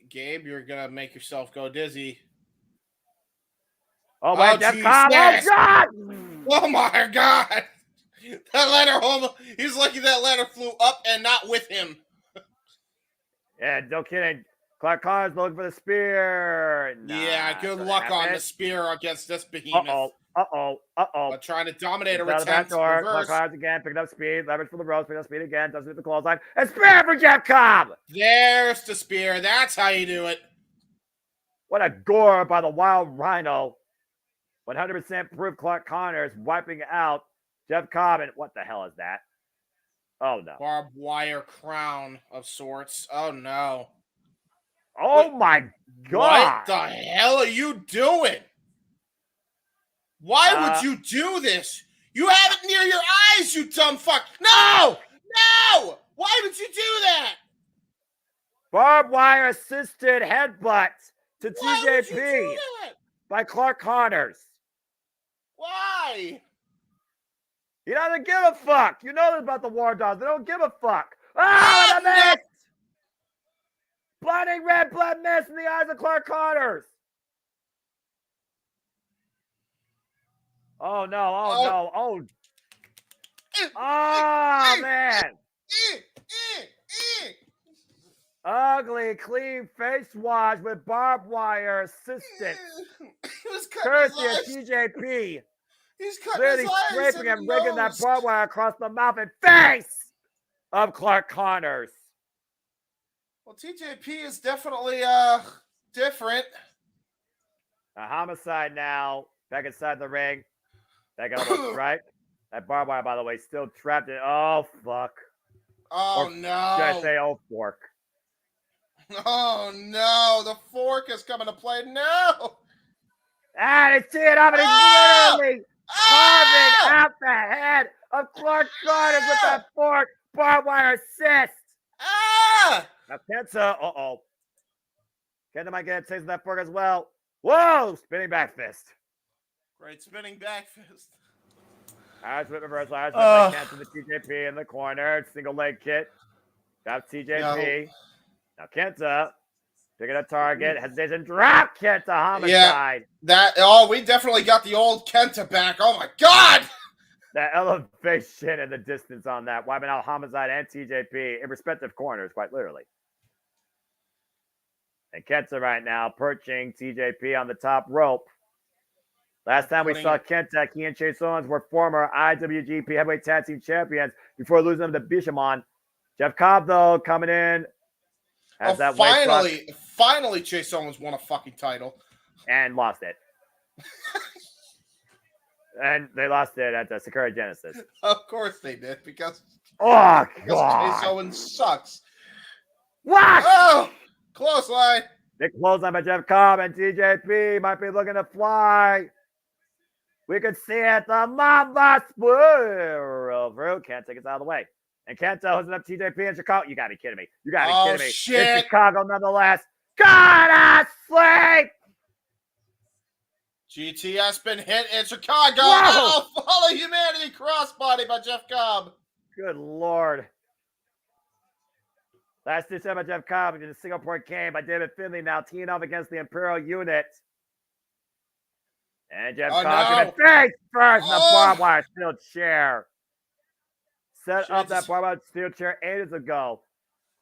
Gabe, you're going to make yourself go dizzy. Oh, wait, Jeff Cobb. Oh, God! Oh, my God. That ladder, he's lucky that ladder flew up and not with him. Yeah, no kidding. Clark Connors looking for the spear. Yeah, good luck on the spear against this behemoth. But trying to dominate a return. Clark Connors again, picking up speed, leverage for the ropes, picking up speed again, doesn't hit the clothesline. And spear for Jeff Cobb. There's the spear. That's how you do it. What a gore by the Wild Rhino. 100% proof Clark Connors wiping out Jeff Cobb. And what the hell is that? Oh, no. Barbed wire crown of sorts. Oh, no. Oh, my God. What the hell are you doing? Why would you do this? You have it near your eyes, you dumb fuck. No! No! Why would you do that? Barbed wire assisted headbutt to TJP by Clark Connors. Why? He doesn't give a fuck. You know about the War Dogs. They don't give a fuck. Oh, and a miss! Blinding red blood miss in the eyes of Clark Connors. Oh, no. Oh, no. Oh. Oh, man. Ugly, clean face wash with barbed wire assistant. Courtesy of TJP. He's clearly scraping and rigging that barbed wire across the mouth and face of Clark Connors. Well, TJP is definitely different. A homicide now. Back inside the ring. Back up right. That barbed wire, by the way, still trapped in. Oh, fuck. Oh, no. Should I say, oh, fork? Oh, no. The fork is coming to play. No. And it's teeing up, and he's literally carving out the head of Clark Connors with that fork barbed wire assist. Now, Kenta, Kenta might get a taste of that fork as well. Whoa, spinning back fist. Great spinning back fist. Irish whip reversal. Irish whip by Kenta, the TJP in the corner. Single leg kick. Got TJP. Now Kenta picking a target. Hesitation. Drop Kenta. Homicide. Yeah, we definitely got the old Kenta back. Oh my God. That elevation and the distance on that. Wiping out Homicide and TJP in respective corners, quite literally. And Kenta right now perching TJP on the top rope. Last time we saw Kenta, he and Chase Owens were former IWGP Heavyweight Tag Team Champions before losing them to Bishamon. Jeff Cobb, though, coming in. Finally, Chase Owens won a fucking title. And lost it. And they lost it at the Sakura Genesis. Of course they did, because God. Chase Owens sucks. What? Oh, clothesline. Big clothesline by Jeff Cobb, and TJP might be looking to fly. We could see it. The Mamba Spool. Can't take us out of the way. And Kenta hosing up TJP in Chicago. You got to be kidding me. You got to be kidding me. Shit. In Chicago, nonetheless. Gotta sleep. GTS been hit in Chicago. Whoa. Follow Humanity crossbody by Jeff Cobb. Good Lord. Last December, Jeff Cobb in a Singapore game by David Finley, now teeing off against the Imperial unit. And Jeff Cobb going to face first in the barbed wire steel chair. set up that barbed steel chair ages ago.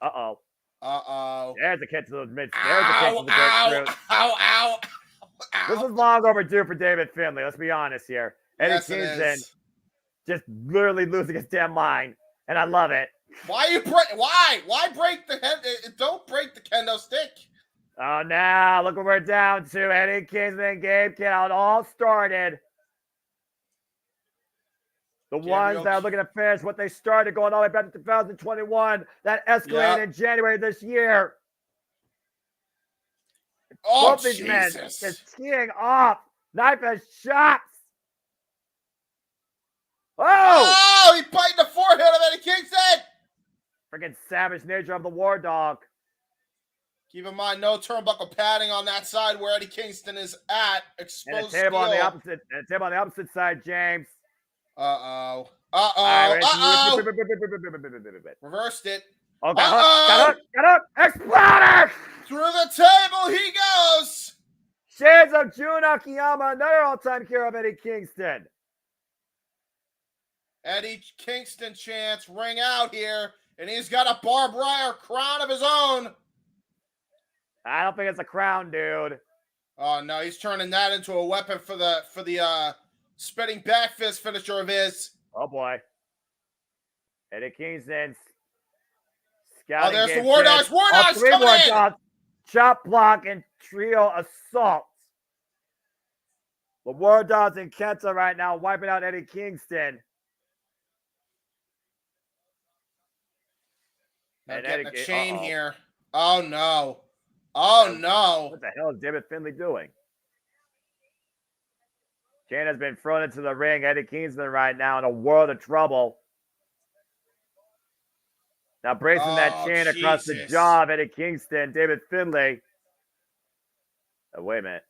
Uh-oh. Uh-oh. There's a kick to the mid. There's a Ow, kick to the ow, grapefruit. ow, ow, ow. This is long overdue for David Finlay. Let's be honest here. Eddie Yes, it Kingston is. just literally losing his damn mind, and I love it. Why break the head? Don't break the kendo stick. Oh, now look what we're down to. Eddie Kingston and Gabe Kidd, how it all started. The ones that are looking to finish what they started going all the way back to 2021. That escalated in January this year. Oh, both these men Jesus. just teeing off. Knife and shots. Oh! He biting the forehead of Eddie Kingston. Freaking savage nature of the War Dog. Keep in mind, no turnbuckle padding on that side where Eddie Kingston is at. Exposed and a table on the steel. opposite. And a table on the opposite side, James. Uh-oh. Reversed it. Oh, got hook. Exploder! Through the table he goes. Shades of Jun Akiyama, another all-time hero of Eddie Kingston. Eddie Kingston chance ring out here, and he's got a barbed wire crown of his own. I don't think it's a crown, dude. Oh no, he's turning that into a weapon for the spinning back fist finisher of his. Oh boy. Eddie Kingston's scouting. Oh, there's the War Dogs. War Dogs coming in. Chop block and trio assault. The War Dogs and Kenta right now wiping out Eddie Kingston. And getting a chain here. Oh no. Oh no. What the hell is David Finlay doing? Chain has been thrown into the ring. Eddie Kingston right now in a world of trouble. Now bracing that chain across the jaw of Eddie Kingston. David Finlay. Oh, wait a minute.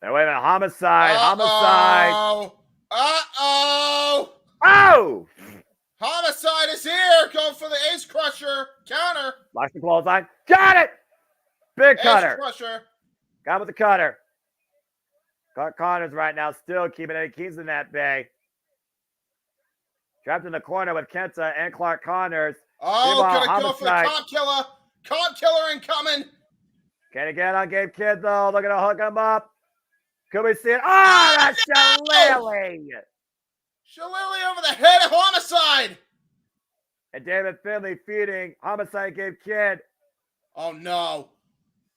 Now, wait a minute. Homicide. Homicide. Uh-oh. Oh! Homicide is here. Going for the Ace Crusher counter. Locks the clothesline. Got it. Big cutter. Ace Crusher. Got with the cutter. Clark Connors right now still keeping Eddie Kingston at bay. Trapped in the corner with Kenta and Clark Connors. Oh, gonna go for the Cobb Killer. Cobb Killer incoming. Can he get on Gabe Kidd though? Looking to hook him up. Could we see it? Oh, that's Shillelagh. Shillelagh over the head of Homicide. And David Finlay feeding Homicide Gabe Kidd. Oh no.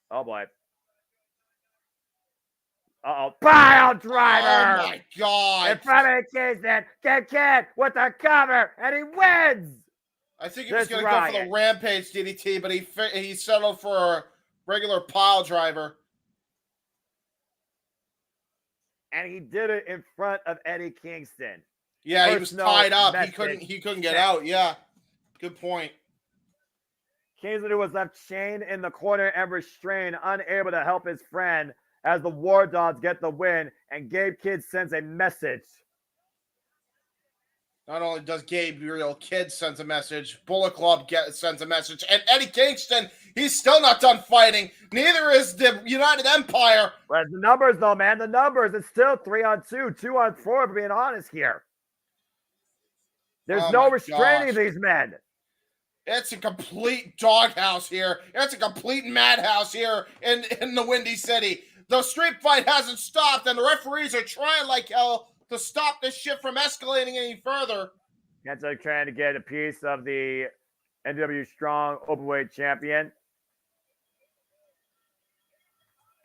Oh boy. Uh-oh. Pile driver. Oh my God. In front of Kingston. Gabe Kidd with the cover. And he wins. I think he was going to go for the Rampage DDT, but he settled for a regular pile driver. And he did it in front of Eddie Kingston. Yeah, he was tied up. He couldn't get out. Yeah. Good point. Kingston was left chained in the corner and restrained, unable to help his friend as the War Dogs get the win, and Gabe Kidd sends a message. Not only does Gabriel Kidd sends a message, Bullet Club sends a message, and Eddie Kingston, he's still not done fighting. Neither is the United Empire. But the numbers, though, man, the numbers. It's still 3-on-2, 2-on-4, being honest here. There's no restraining these men. It's a complete doghouse here. It's a complete madhouse here in the Windy City. The street fight hasn't stopped, and the referees are trying like hell to stop this shit from escalating any further. Kenta trying to get a piece of the NW Strong Openweight Champion.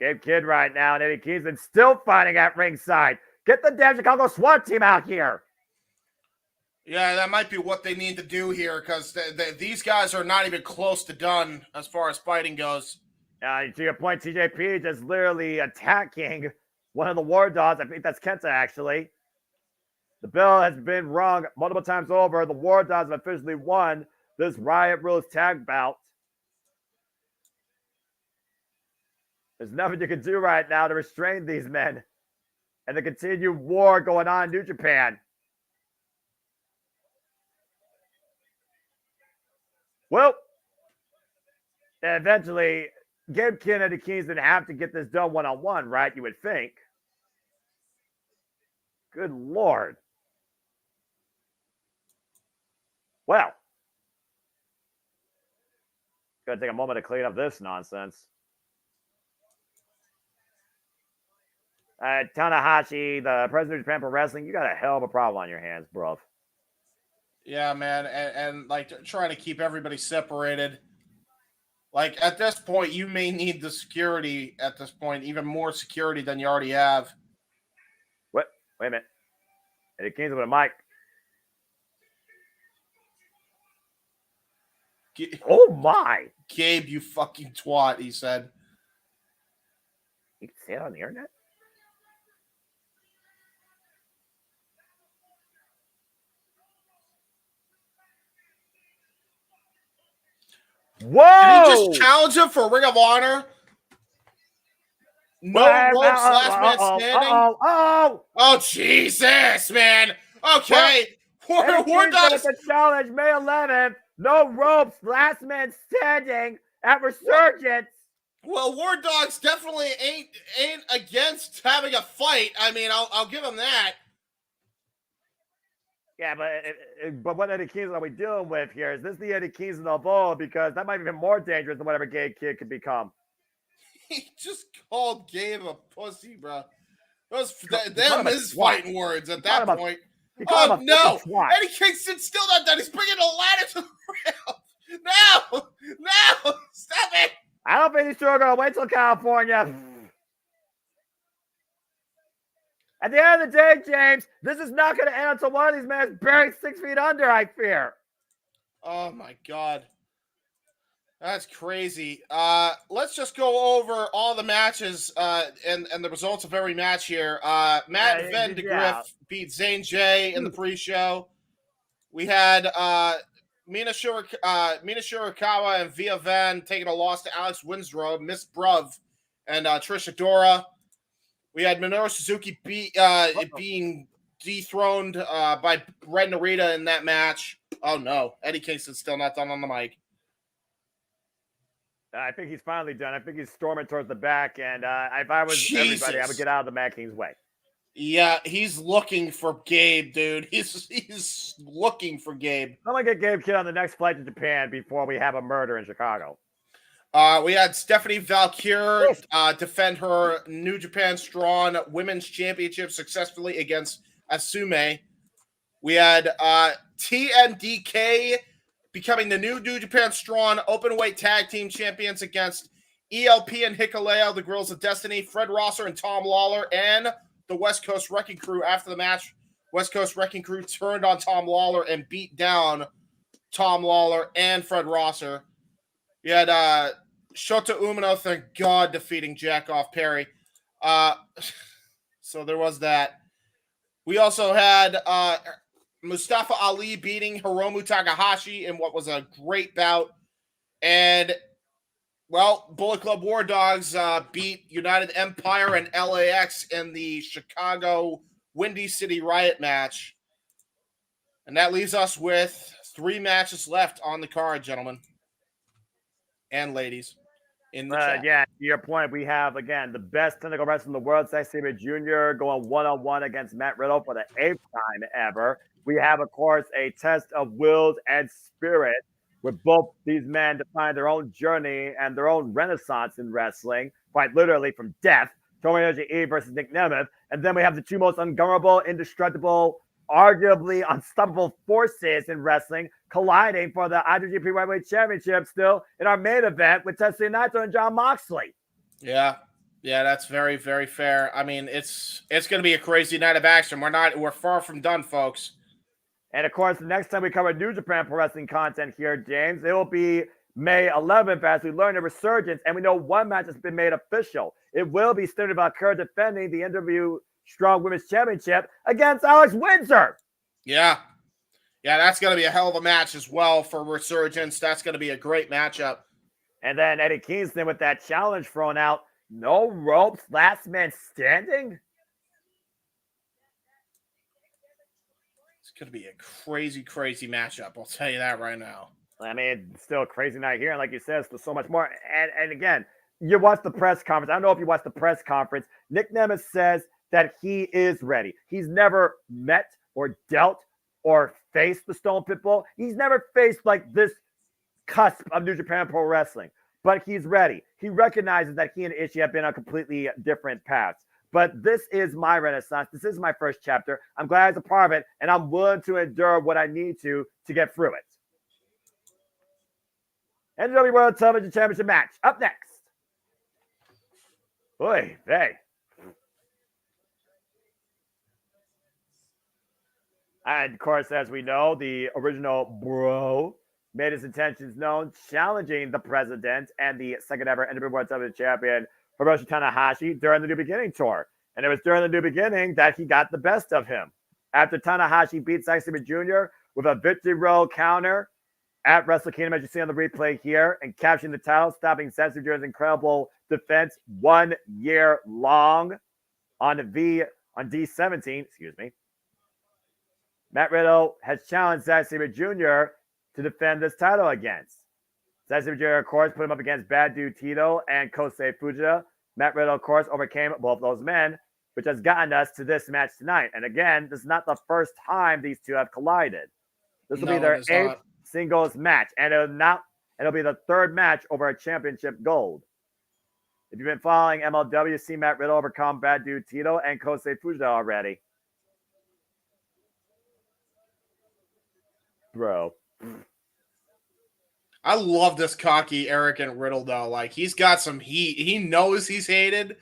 Gabe Kidd right now, and Eddie Kingston still fighting at ringside. Get the damn Chicago SWAT team out here. Yeah, that might be what they need to do here, because these guys are not even close to done as far as fighting goes. To your point, TJP just literally attacking one of the War Dogs. I think that's Kenta, actually. The bell has been rung multiple times over. The War Dogs have officially won this Riot Rules tag bout. There's nothing you can do right now to restrain these men and the continued war going on in New Japan. Well, eventually, Gabe Kidd and Eddie Kingston have to get this done one-on-one, right? You would think. Good Lord. Well, gotta take a moment to clean up this nonsense. Tanahashi, the president of Japan Pro Wrestling, you got a hell of a problem on your hands, bro. Yeah, man, and like trying to keep everybody separated. Like at this point, you may need the security at this point, even more security than you already have. What? Wait a minute. Eddie Kingston with a mic. Oh my! Gabe, you fucking twat, he said. You can say it on the internet? Whoa! Did he just challenge him for Ring of Honor? No ropes, last man standing. Oh, Jesus, man. Okay. War Dogs the challenge May 11th. No ropes, last man standing at Resurgence. Well, War Dogs definitely ain't against having a fight. I mean, I'll give him that. Yeah, but what Eddie Kingston are we dealing with here? Is this the Eddie Kingston of old? Because that might be even more dangerous than whatever gay kid could become. He just called Gabe a pussy, bro. Them his fighting words at that point. Oh, no. Eddie Kingston still not done. He's bringing the ladder to the rail. No. Stop it. I don't think he's sure going to wait till California. At the end of the day, James, this is not going to end until one of these men is buried 6 feet under, I fear. Oh, my God. That's crazy. Let's just go over all the matches and the results of every match here. Matt Van de Griff beat Zane J in the pre-show. We had Mina Shirakawa and Via Van taking a loss to Alex Winslow, Miss Bruv, and Trish Adora. We had Minoru Suzuki being dethroned by Red Narita in that match. Oh, no. Eddie Kingston's still not done on the mic. I think he's finally done. I think he's storming towards the back, and if I was everybody, I would get out of the Mad King's way. Yeah, he's looking for Gabe, dude. He's looking for Gabe. I'm gonna get Gabe Kidd on the next flight to Japan before we have a murder in Chicago. We had Stephanie Valkyrie defend her New Japan Strong Women's Championship successfully against Asume. We had TMDK becoming the new New Japan Strong Openweight Tag Team Champions against ELP and Hikuleo, the Girls of Destiny, Fred Rosser and Tom Lawler, and the West Coast Wrecking Crew. After the match, West Coast Wrecking Crew turned on Tom Lawler and beat down Tom Lawler and Fred Rosser. You had Shota Umino, thank God, defeating Jackoff Perry. So there was that. We also had Mustafa Ali beating Hiromu Takahashi in what was a great bout. And, well, Bullet Club War Dogs beat United Empire and LAX in the Chicago Windy City Riot match. And that leaves us with 3 matches left on the card, gentlemen and ladies. In the chat. Yeah, to your point, we have, again, the best technical wrestler in the world, Zack Sabre Jr., going one-on-one against Matt Riddle for the 8th time ever. We have, of course, a test of wills and spirit with both these men define their own journey and their own renaissance in wrestling, quite literally from death. Tomoyoshi Ii versus Nick Nemeth. And then we have the 2 most ungovernable, indestructible, arguably unstoppable forces in wrestling colliding for the IWGP Heavyweight Championship still in our main event with Tetsuya Naito and Jon Moxley. Yeah, that's very, very fair. I mean, it's going to be a crazy night of action. We're far from done, folks. And of course, the next time we cover New Japan Pro Wrestling content here, James, it will be May 11th as we learn the Resurgence, and we know one match has been made official. It will be Stephanie Valkyrie defending the NW Strong Women's Championship against Alex Windsor. Yeah, that's going to be a hell of a match as well for Resurgence. That's going to be a great matchup. And then Eddie Kingston with that challenge thrown out. No ropes, last man standing. It's going to be a crazy, crazy matchup. I'll tell you that right now. I mean, it's still a crazy night here. And like you said, there's so much more. And again, you watch the press conference. I don't know if you watched the press conference. Nick Nemeth says that he is ready. He's never met or dealt or faced the Stone Pitbull. He's never faced like this cusp of New Japan Pro Wrestling, but he's ready. He recognizes that he and Ishii have been on completely different paths. But this is my renaissance. This is my first chapter. I'm glad I was a part of it, and I'm willing to endure what I need to get through it. NJPW World Television Championship match up next. Oy vey. And of course, as we know, the original Bro made his intentions known, challenging the president and the second ever NJPW World Television Champion Hiroshi Tanahashi during the New Beginning tour. And it was during the New Beginning that he got the best of him. After Tanahashi beat Zack Sabre Jr. with a victory roll counter at Wrestle Kingdom, as you see on the replay here, and capturing the title, stopping Zack Sabre Jr.'s incredible defense 1 year long on D17, Matt Riddle has challenged Zack Sabre Jr. to defend this title against. Zack Sabre Jr., of course, put him up against Bad Dude Tito and Kosei Fujita. Matt Riddle, of course, overcame both those men, which has gotten us to this match tonight. And again, this is not the first time these two have collided. This will be their 8th singles match, and it'll be the 3rd match over a championship gold. If you've been following MLW, see Matt Riddle overcome Bad Dude Tito and Kosei Fujita already. Bro. I love this cocky, arrogant Riddle, though. Like, he's got some heat. He knows he's hated.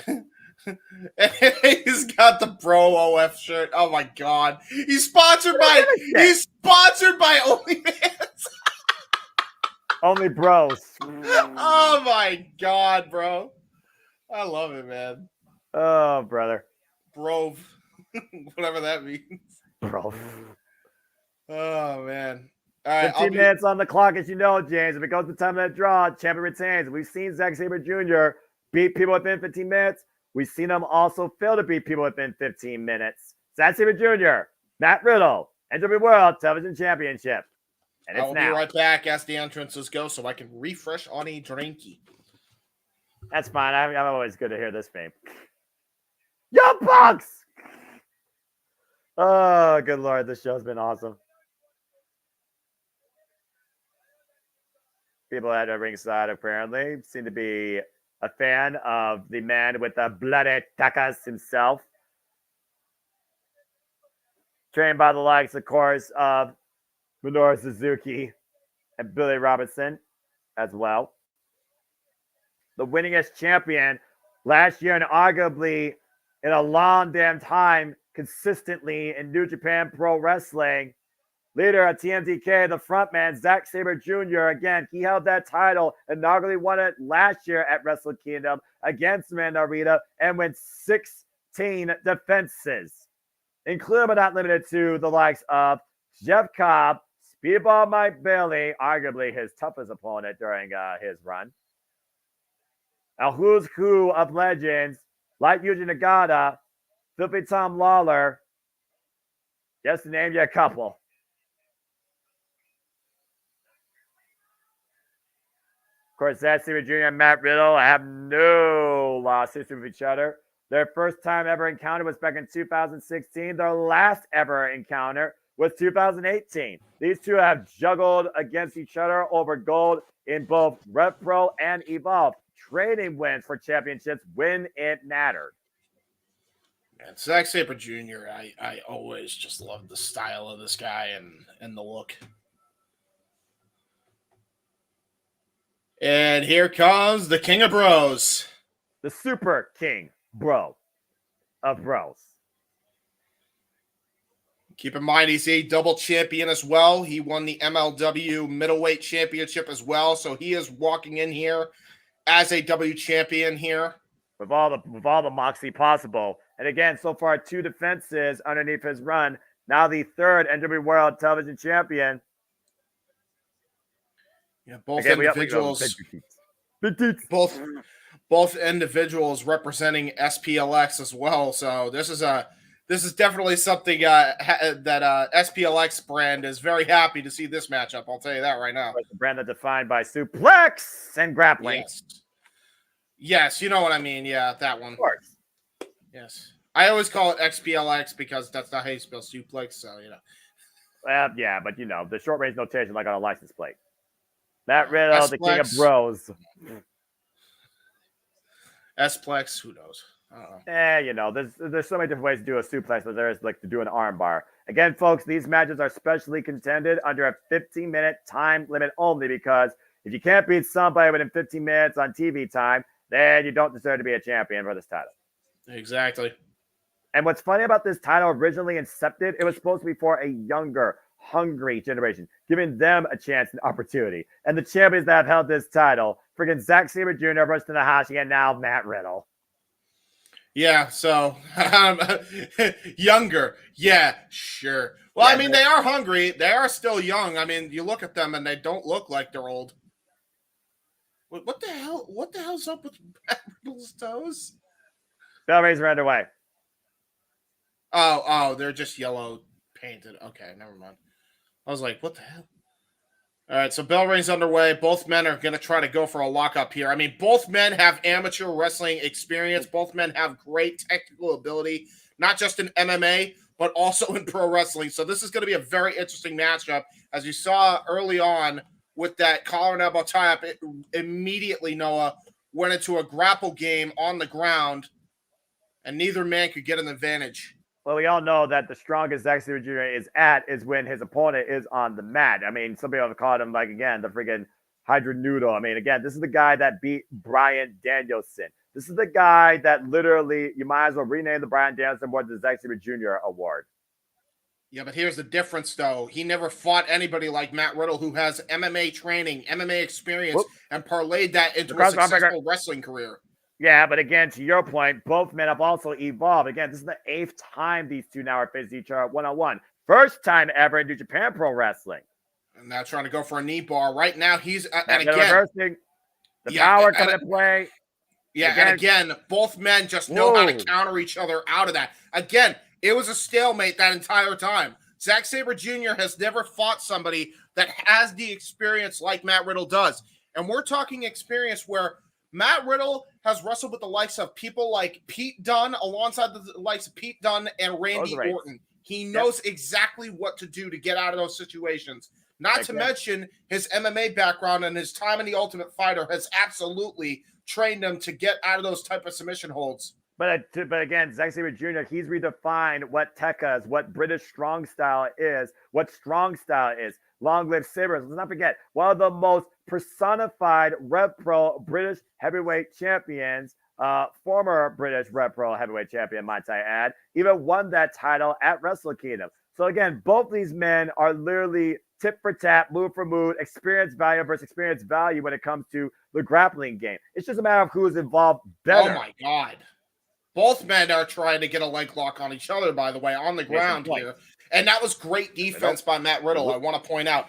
He's got the Bro OF shirt. Oh, my God. He's sponsored by OnlyFans. Only Bros. Oh, my God, bro. I love it, man. Oh, brother. Bro. Whatever that means. Bro. Oh, man. All right, 15 minutes on the clock, as you know, James. If it goes to the time of that draw, champion retains. We've seen Zack Sabre Jr. beat people within 15 minutes. We've seen him also fail to beat people within 15 minutes. Zack Sabre Jr., Matt Riddle, NJPW World Television Championship. And it's I'll now. be right back as the entrances go so I can refresh on a drinky. That's fine. I'm always good to hear this fame. Young Bucks! Oh, good Lord. This show's been awesome. People at the ringside apparently seem to be a fan of the man with the bloody takas himself. Trained by the likes, of course, of Minoru Suzuki and Billy Robinson as well. The winningest champion last year and arguably in a long damn time consistently in New Japan Pro Wrestling. Leader of TMDK, the frontman, Zack Sabre Jr. Again, he held that title and inaugurally won it last year at Wrestle Kingdom against Mandarita and went 16 defenses, including but not limited to the likes of Jeff Cobb, Speedball Mike Bailey, arguably his toughest opponent during his run. A who's who of legends like Yuji Nagata, Filthy Tom Lawler, just to name you a couple. Of course, Zack Sabre Jr. and Matt Riddle have no lost history with each other. Their first time ever encounter was back in 2016. Their last ever encounter was 2018. These two have juggled against each other over gold in both Rev Pro and Evolve, trading wins for championships when it mattered. And Zack Sabre Jr., I always just loved the style of this guy and the look. And here comes the King of Bros. The Super King Bro of Bros. Keep in mind, he's a double champion as well. He won the MLW Middleweight Championship as well. So he is walking in here as a W champion here. With all the moxie possible. And again, so far, 2 defenses underneath his run. Now the 3rd NJPW World Television Champion. Yeah, both individuals. Both individuals representing SPLX as well. So this is definitely something that SPLX brand is very happy to see this matchup. I'll tell you that right now. It's a brand that's defined by suplex and grappling. Yes, you know what I mean. Yeah, that one. Of course. Yes. I always call it XPLX because that's not how you spell suplex. So Well, yeah, but the short range notation like on a license plate. Matt Riddle, the king of bros. S-plex, who knows? I don't know. There's so many different ways to do a suplex, but there's like to do an arm bar. Again, folks, these matches are specially contended under a 15-minute time limit only because if you can't beat somebody within 15 minutes on TV time, then you don't deserve to be a champion for this title. Exactly. And what's funny about this title originally incepted, it was supposed to be for a younger, hungry generation, giving them a chance and opportunity. And the champions that have held this title, freaking Zack Sabre Jr. versus Tanahashi, and now Matt Riddle. Yeah, so younger. Yeah, sure. Well, I mean, they are hungry. They are still young. I mean, you look at them and they don't look like they're old. What the hell? What the hell's up with Matt Riddle's toes? Bell rings are underway. Oh, they're just yellow painted. Okay, never mind. I was like, what the hell? All right, so bell rings underway. Both men are going to try to go for a lockup here. I mean, both men have amateur wrestling experience. Both men have great technical ability, not just in MMA, but also in pro wrestling. So this is going to be a very interesting matchup. As you saw early on with that collar and elbow tie-up, it immediately, Noah, went into a grapple game on the ground, and neither man could get an advantage. Well, we all know that the strongest Zack Sabre Jr. is when his opponent is on the mat. I mean, some people have called him, like, again, the freaking Hydra Noodle. I mean, again, this is the guy that beat Bryan Danielson. This is the guy that literally, you might as well rename the Bryan Danielson Award to the Zack Sabre Jr. Award. Yeah, but here's the difference, though. He never fought anybody like Matt Riddle, who has MMA training, MMA experience, and parlayed that into a successful wrestling career. Yeah, but again, to your point, both men have also evolved. Again, this is the 8th time these two now are facing each other one-on-one. First time ever in New Japan Pro Wrestling. And now trying to go for a knee bar. Right now, he's and again reversing. The power coming to play. Yeah, and again, both men just know how to counter each other out of that. Again, it was a stalemate that entire time. Zack Sabre Jr. has never fought somebody that has the experience like Matt Riddle does. And we're talking experience where Matt Riddle has wrestled with the likes of people like Pete Dunne, alongside the likes of Pete Dunne and Randy Orton. He knows exactly what to do to get out of those situations. Not to mention his MMA background and his time in the Ultimate Fighter has absolutely trained him to get out of those type of submission holds. But again, Zack Sabre Jr., he's redefined what Tekka is, what British strong style is, what strong style is. Long live Sabres. Let's not forget, one of the most personified Rev Pro British heavyweight champions, former British Rev Pro heavyweight champion, might I add, even won that title at Wrestle Kingdom. So again, both these men are literally tip for tap, move for move, experience value versus experience value when it comes to the grappling game. It's just a matter of who is involved better. Oh my God. Both men are trying to get a leg lock on each other, by the way, on the ground here. And that was great defense by Matt Riddle, I want to point out.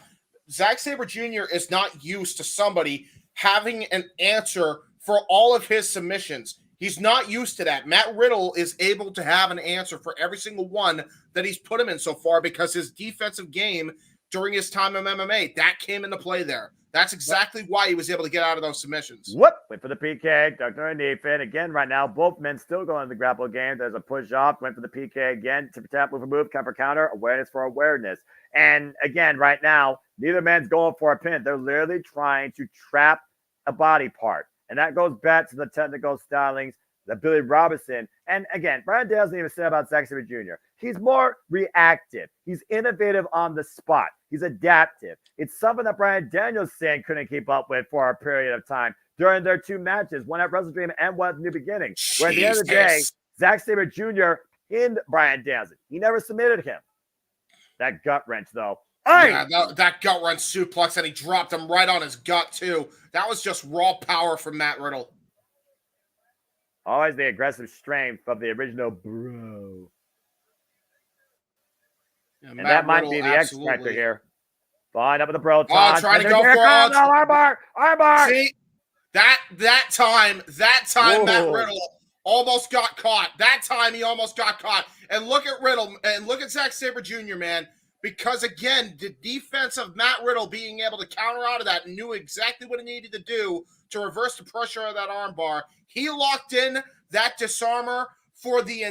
Zack Sabre Jr. is not used to somebody having an answer for all of his submissions. He's not used to that. Matt Riddle is able to have an answer for every single one that he's put him in so far because his defensive game during his time in MMA, that came into play there. That's exactly why he was able to get out of those submissions. Whoop! Went for the PK. Dr. Nathan. Again, right now, both men still going to the grapple game. There's a push off. Went for the PK again. Tip tap, move for move, counter for counter. Awareness for awareness. And again, right now, neither man's going for a pin. They're literally trying to trap a body part. And that goes back to the technical stylings that Billy Robinson. And again, Bryan Danielson even said about Zack Sabre Jr. He's more reactive. He's innovative on the spot. He's adaptive. It's something that Bryan Danielson couldn't keep up with for a period of time during their two matches, one at Wrestle Dream and one at New Beginning. Where at the end of the day, Zack Sabre Jr. pinned Bryan Danielson. He never submitted him. That gut wrench, though. Yeah, that gut wrench suplex, and he dropped him right on his gut, too. That was just raw power from Matt Riddle. Always the aggressive strength of the original bro. Yeah, and that might be the X factor here. Fine up with the bro. Oh, trying to go for armbar. See, that time, Matt Riddle almost got caught. That time he almost got caught. And look at Riddle and look at Zack Sabre Jr., man. Because again, the defense of Matt Riddle being able to counter out of that and knew exactly what he needed to do to reverse the pressure of that armbar. He locked in that disarmer for the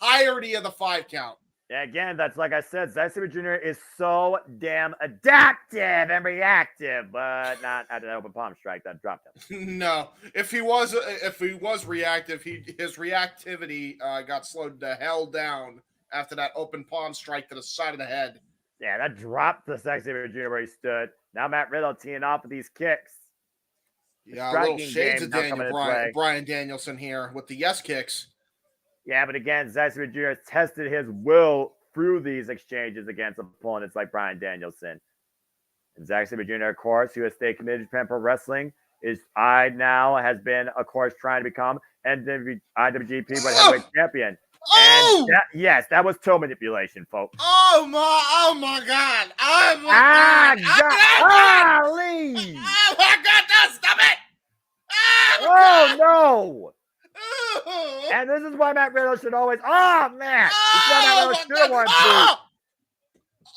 entirety of the 5 count. Yeah, again, that's like I said, Zack Sabre Jr. is so damn adaptive and reactive, but not at an open palm strike that dropped him. No, if he was reactive, his reactivity got slowed the hell down after that open palm strike to the side of the head. Yeah, that dropped the Zack Sabre Jr. where he stood. Now Matt Riddle teeing off with these kicks. Yeah, a little shades of Brian Danielson here with the yes kicks. Yeah, but again, Zack Sabre Jr. has tested his will through these exchanges against opponents like Brian Danielson. And Zack Sabre Jr., of course, who has stayed committed to Japan Pro Wrestling, has been, of course, trying to become IWGP World Heavyweight Champion. Oh! And that was toe manipulation, folks. Oh my God! Oh my God! Golly! Oh my God! No, stop it! Oh no! And this is why Matt Riddle should always. Oh man!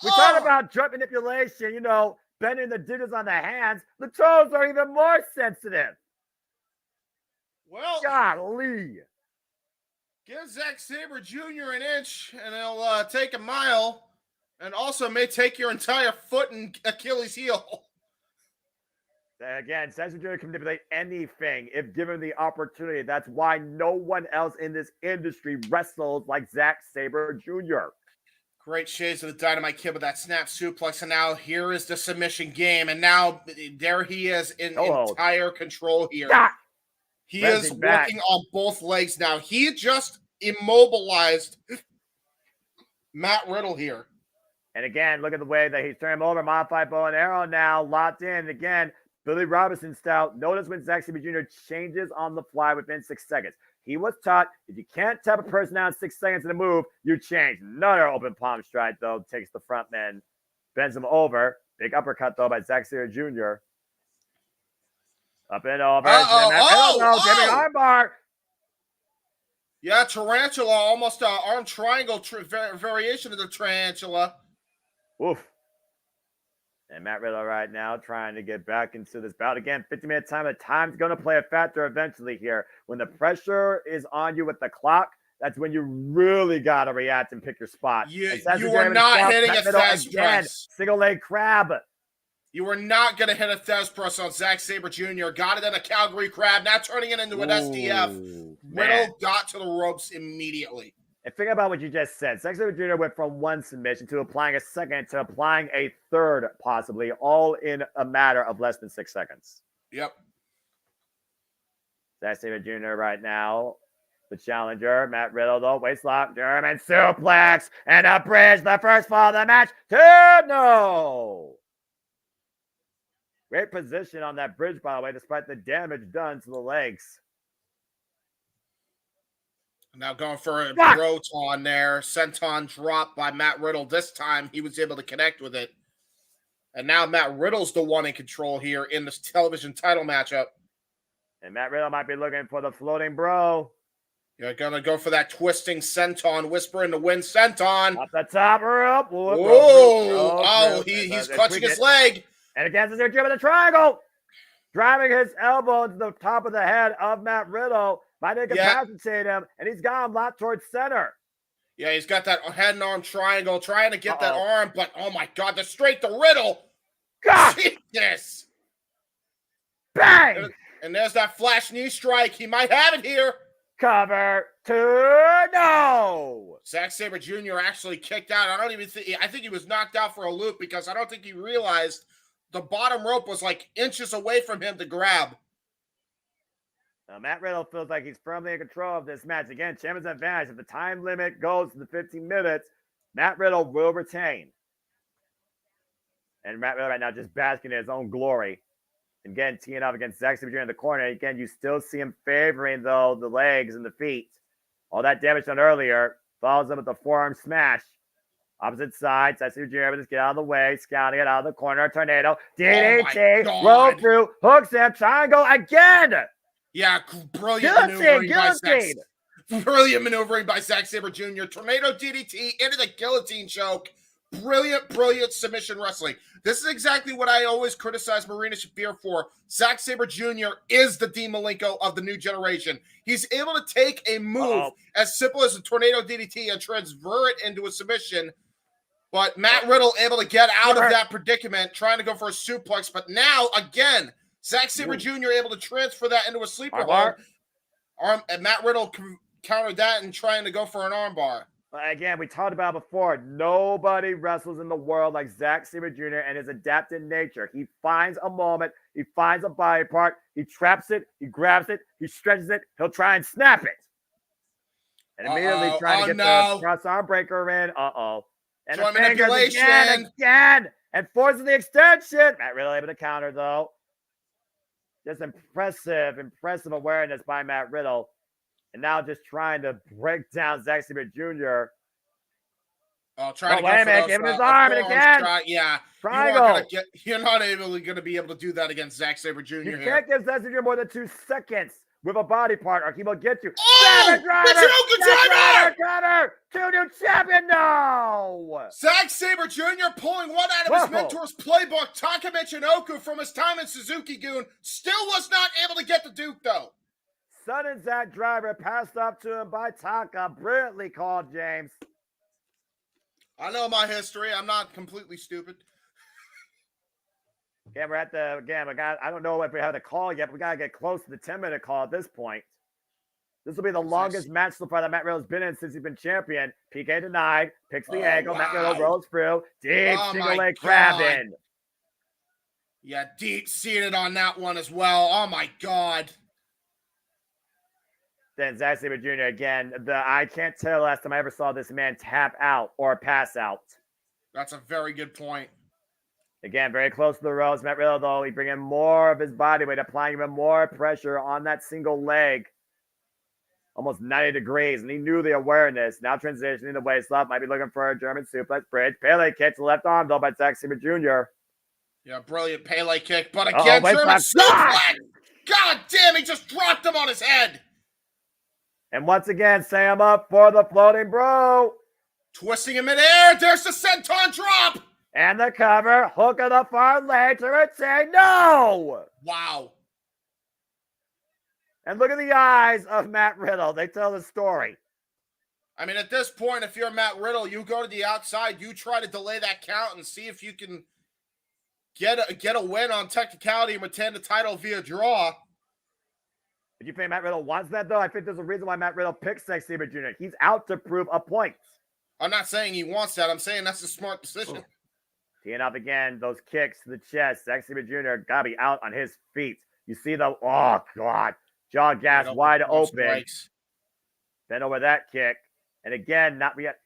We talk about joint manipulation. Bending the digits on the hands. The toes are even more sensitive. Well, golly! Give Zack Sabre Jr. an inch, and he'll take a mile, and also may take your entire foot and Achilles heel. Again, Zack Sabre Jr. can manipulate anything if given the opportunity. That's why no one else in this industry wrestles like Zack Sabre Jr. Great shades of the Dynamite Kid with that snap suplex, and now here is the submission game, and now there he is in entire control here. God. He is working on both legs now. He just immobilized Matt Riddle here. And again, look at the way that he's turned him over. Modified bow and arrow now locked in. Again, Billy Robinson style. Notice when Zack Sabre Jr. changes on the fly within 6 seconds. He was taught if you can't tap a person out in 6 seconds in a move, you change. Another open palm strike, though, takes the front man, bends him over. Big uppercut, though, by Zack Sabre Jr. Up and over. Armbar. Yeah, tarantula, almost an arm triangle variation of the tarantula. Oof. And Matt Riddle right now trying to get back into this bout. Again, 15-minute time. The time's going to play a factor eventually here. When the pressure is on you with the clock, that's when you really got to react and pick your spot. You were not hitting a Thesz press. Single leg crab. You were not going to hit a Thesz press on Zack Sabre Jr. Got it in a Calgary crab, now turning it into an STF. Riddle got to the ropes immediately. And think about what you just said. Zack Sabre Jr. went from one submission to applying a second to applying a third, possibly, all in a matter of less than 6 seconds. Yep. Zack Sabre Jr. right now, the challenger, Matt Riddle, though, waist lock, German suplex, and a bridge, the first fall of the match, 2-0. Great position on that bridge, by the way, despite the damage done to the legs. Now going for a Roton there. Senton drop by Matt Riddle. This time he was able to connect with it. And now Matt Riddle's the one in control here in this television title matchup. And Matt Riddle might be looking for the floating bro. You're going to go for that twisting senton. Whisper in the wind, senton. Up the top rope. Whoa. He's clutching his leg. And again, there's with a triangle. Driving his elbow into the top of the head of Matt Riddle. Might incapacitate him. And he's got him locked towards center. Yeah, he's got that head and arm triangle trying to get that arm. But, oh, my God, the straight to Riddle. God. Jesus. Bang. And there's that flash knee strike. He might have it here. Cover 2-0. Zack Sabre Jr. actually kicked out. I think he was knocked out for a loop because I don't think he realized the bottom rope was like inches away from him to grab. Now, Matt Riddle feels like he's firmly in control of this match. Again, champion's advantage. If the time limit goes to the 15 minutes, Matt Riddle will retain. And Matt Riddle right now just basking in his own glory. Again, teeing up against Zack Sabre Jr. in the corner. Again, you still see him favoring, though, the legs and the feet. All that damage done earlier. Follows up with the forearm smash. Opposite side. Zack Sabre Jr. Just get out of the way. Scouting it out of the corner. Tornado. DDT. Roll through. Hooks him. Triangle again. Yeah, brilliant maneuvering by Zack Sabre Jr. Tornado DDT into the guillotine choke. brilliant submission wrestling. This is exactly what I always criticize Marina Shafir for. Zack Sabre Jr. is the Dean Malenko of the new generation. He's able to take a move as simple as a tornado DDT and transfer it into a submission. But Matt Riddle able to get out of that predicament, trying to go for a suplex. But now, again, Zack Sabre Jr. able to transfer that into a sleeper hold. And Matt Riddle countered that and trying to go for an armbar. Again, we talked about before, nobody wrestles in the world like Zack Sabre Jr. and his adaptive nature. He finds a moment, he finds a body part, he traps it, he grabs it, he stretches it, he'll try and snap it. And immediately trying to get the cross arm breaker in. And the fingers again, and forces the extension. Matt Riddle able to counter, though. Just impressive awareness by Matt Riddle. And now just trying to break down Zack Sabre Jr. Trying to go give him his arm and again. Triangle. You're not going to be able to do that against Zack Sabre Jr. You can't give Zack Sabre Jr. more than 2 seconds with a body part, or he will get you. Oh, the driver! 2-2 champion, no! Zack Sabre Jr. pulling one out of his mentor's playbook, Taka Michinoku, from his time in Suzuki-gun, still was not able to get the Duke, though. Sudden Zack driver passed up to him by Taka. Brilliantly called, James. I know my history. I'm not completely stupid. Again, we're at the I don't know if we have a call yet, but we gotta get close to the 10-minute call at this point. This will be the longest match so far that Matt Riddle's been in since he's been champion. PK denied, picks the angle, Matt Riddle rolls through, deep single leg crab in. Yeah, deep seated on that one as well. Oh my God. Then Zack Sabre Jr. again. I can't tell last time I ever saw this man tap out or pass out. That's a very good point. Again, very close to the ropes. Matt Riddle, though, he bringing more of his body weight, applying even more pressure on that single leg. Almost 90 degrees, and he knew the awareness. Now transitioning the waist up, might be looking for a German suplex bridge. Pele kick to the left arm, though, by Zack Sabre Jr. Yeah, brilliant Pele kick, but again, German suplex! God damn, he just dropped him on his head! And once again, Sam up for the floating bro. Twisting him in air, there's the senton drop! And the cover, hook of the far leg to retain. No! Wow. And look at the eyes of Matt Riddle. They tell the story. I mean, at this point, if you're Matt Riddle, you go to the outside, you try to delay that count and see if you can get a win on technicality and retain the title via draw. Did you think Matt Riddle wants that, though? I think there's a reason why Matt Riddle picks Zack Sabre Jr. He's out to prove a point. I'm not saying he wants that. I'm saying that's a smart decision. Teeing up again, those kicks to the chest. Zack Sabre Jr. got to be out on his feet. You see the, oh, God. Jaw gas wide open. Strikes. Then over that kick. And again, not yet.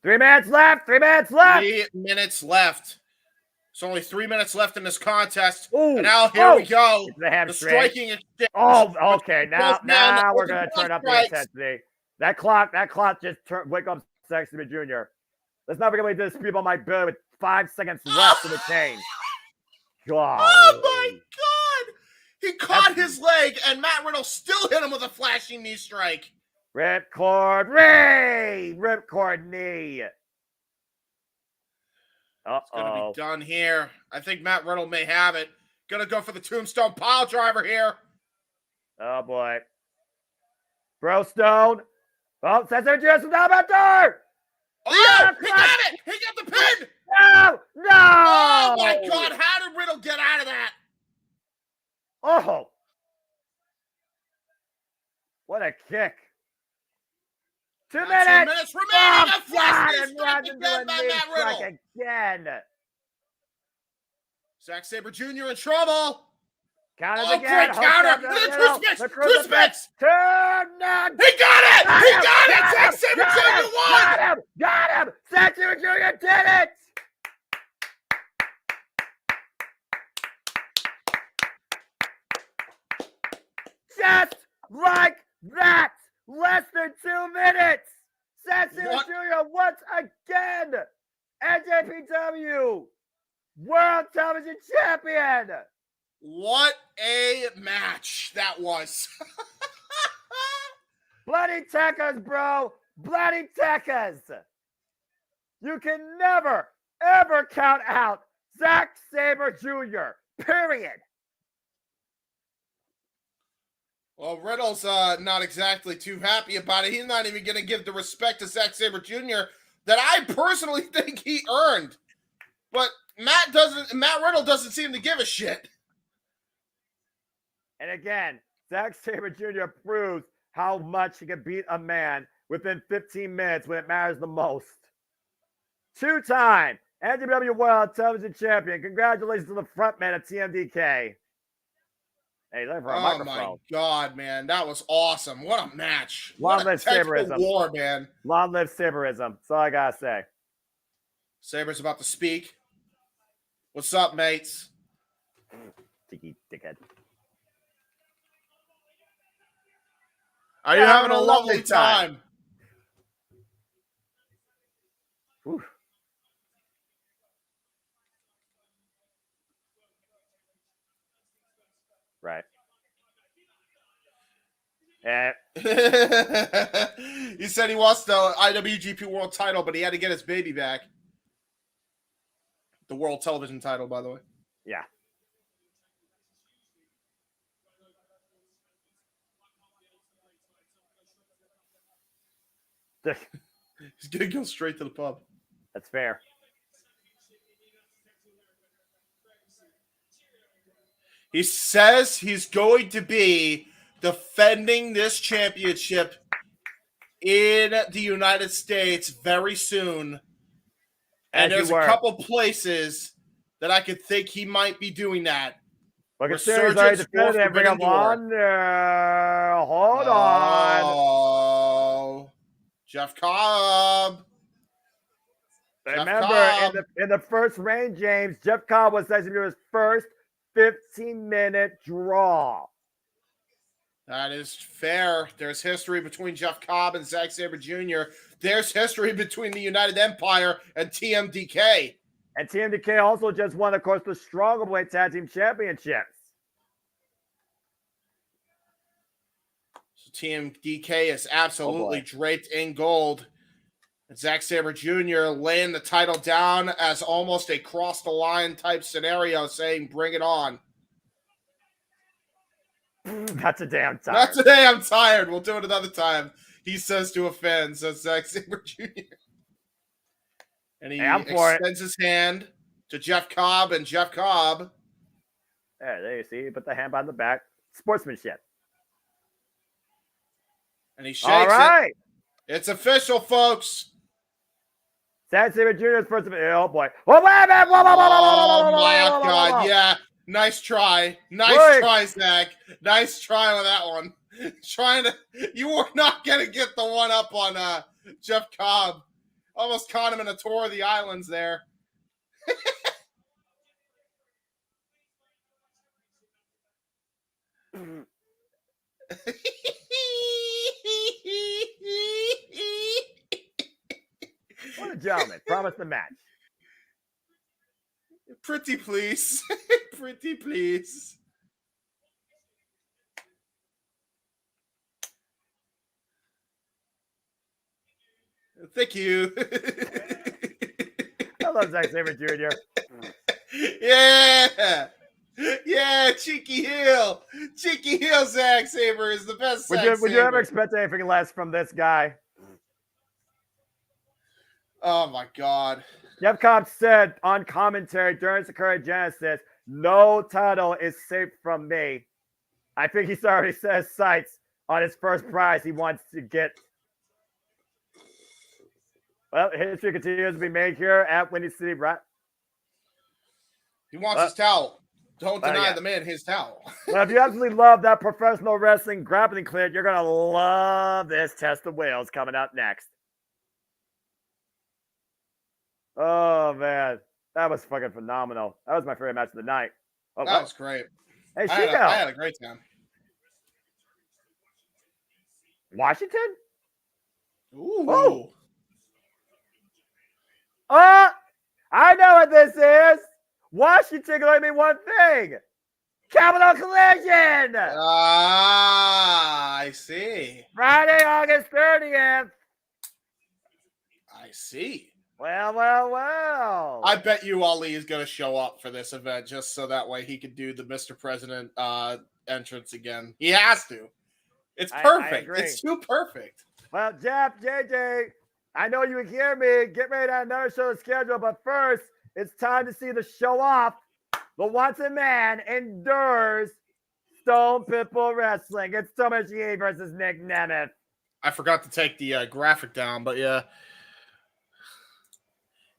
3 minutes left. 3 minutes left. 3 minutes left. There's only 3 minutes left in this contest. Ooh, and now here we go. The striking exchange. Oh, okay. Now we're going to turn up the intensity. That clock just wake up Zack Sabre Jr. Let's not forget we did this people on my bill with 5 seconds left in the chain. God. Oh, my God. He caught his leg, and Matt Riddle still hit him with a flashing knee strike. Ripcord knee. It's going to be done here. I think Matt Riddle may have it. Going to go for the tombstone pile driver here. Oh, boy. Bro Stone. Oh, Zack Sabre Jr. from down that door. Oh, he got it. He got the pin. No. Oh, my God. How did Riddle get out of that? Oh. What a kick. 2 minutes. 2 minutes remaining. A flash strike again by Matt Riddle. Again. Zack Sabre Jr. in trouble. Count it again. Great counter. The crucifix. Turn. He got it. He got it. Zack Sabre Jr. won. Got him. Zack Sabre Jr. did it. Just like that. Less than 2 minutes. Zack Sabre Jr. once again. NJPW World Television Champion. What a match that was. Bloody Techers, bro. Bloody Techers. You can never, ever count out Zack Sabre Jr., period. Well, Riddle's not exactly too happy about it. He's not even going to give the respect to Zack Sabre Jr. that I personally think he earned. But Matt Riddle doesn't seem to give a shit. And again, Zack Sabre Jr. proves how much he can beat a man within 15 minutes when it matters the most. Two-time NJPW World Television Champion. Congratulations to the frontman of TMDK. Hey, look for a microphone. Oh my God, man, that was awesome! What a match! Long live Sabreism. War, man. Long live Sabreism. That's all I gotta say. Sabre's about to speak. What's up, mates? Cheeky dickhead. Are you having a lovely time? Whew. Right. He said he wants the IWGP World title, but he had to get his baby back. The World Television title, by the way. Yeah. He's going to go straight to the pub. That's fair. He says he's going to be defending this championship in the United States very soon. And there's a couple places that I could think he might be doing that. Look at Series already defended it. Bring up on. Hold on. Oh, Jeff Cobb. Remember, in the first reign, James, Jeff Cobb was actually his first 15-minute draw. That is fair. There's history between Jeff Cobb and Zack Sabre Jr. There's history between the United Empire and TMDK. And TMDK also just won, of course, the Strongboy Tag Team Championships. So TMDK is absolutely draped in gold. And Zack Sabre Jr. laying the title down as almost a cross-the-line type scenario, saying, bring it on. Not today, I'm tired. Not today, I'm tired. We'll do it another time. He says to a fan, says Zack Sabre Jr. And he extends his hand to Jeff Cobb, and Jeff Cobb. There you see. Put the hand behind the back. Sportsmanship. And he shakes it. It's official, folks. Zack Sabre Jr. is first of oh boy. Oh my God, yeah. Nice try. Nice try, Zach. Nice try on that one. You were not going to get the one up on Jeff Cobb. Almost caught him in a tour of the islands there. What a gentleman. Promise the match. Pretty please. Pretty please. Thank you. I love Zack Sabre Jr. Yeah. Yeah, cheeky heel. Cheeky heel Zack Sabre is the best. Would you ever expect anything less from this guy? Oh my God. Jeff Cobb said on commentary during Sakura Genesis, no title is safe from me. I think he's already set his sights on his first prize he wants to get. Well, history continues to be made here at Windy City Riot. He wants his towel. Don't deny the man his towel. Well, if you absolutely love that professional wrestling grappling clip, you're going to love this Test of Wales coming up next. Oh, man. That was fucking phenomenal. That was my favorite match of the night. Oh, that was great. Hey, I had a great time. Washington? Ooh. Oh. I know what this is. Washington can only mean one thing. Capital Collision. I see. Friday, August 30th. I see. Well. I bet you Ali is going to show up for this event just so that way he could do the Mr. President entrance again. He has to. It's perfect. It's too perfect. Well, Jeff, JJ, I know you hear me. Get ready to another show schedule, but first, it's time to see the show off. The once a man endures Stone Pitbull Wrestling. It's Tomoshi versus Nick Nemeth. I forgot to take the graphic down, but yeah.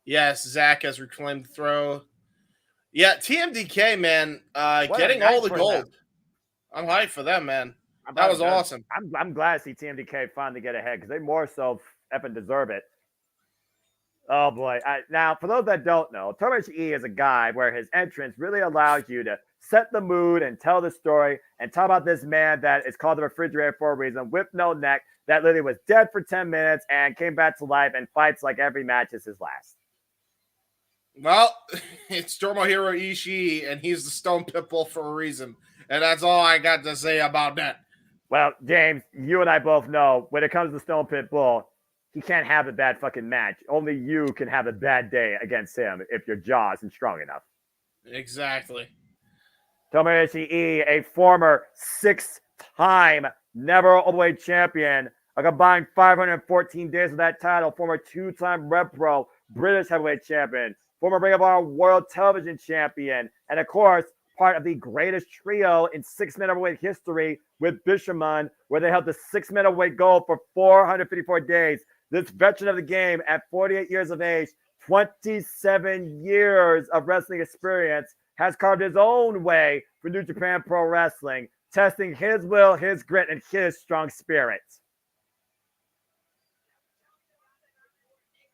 Yes, Zach has reclaimed the throw. Yeah, TMDK, man, getting all the gold. I'm hyped for them, man. That was awesome. I'm glad to see TMDK finally get ahead because they more so effing deserve it. Oh boy! Now, for those that don't know, Tomoshi is a guy where his entrance really allows you to set the mood and tell the story and talk about this man that is called the Refrigerator for a reason, with no neck, that literally was dead for 10 minutes and came back to life and fights like every match is his last. Well, it's Tomohiro Ishii, and he's the Stone Pitbull for a reason. And that's all I got to say about that. Well, James, you and I both know when it comes to Stone Pitbull, he can't have a bad fucking match. Only you can have a bad day against him if your jaw isn't strong enough. Exactly. Tomohiro Ishii, a former 6-time never overweight champion, a combined 514 days of that title, former 2-time Rev Pro British heavyweight champion, former Ring of Honor World Television Champion, and of course, part of the greatest trio in 6-man overweight history with Bishamon, where they held the 6-man overweight gold for 454 days. This veteran of the game at 48 years of age, 27 years of wrestling experience, has carved his own way for New Japan Pro Wrestling, testing his will, his grit, and his strong spirit.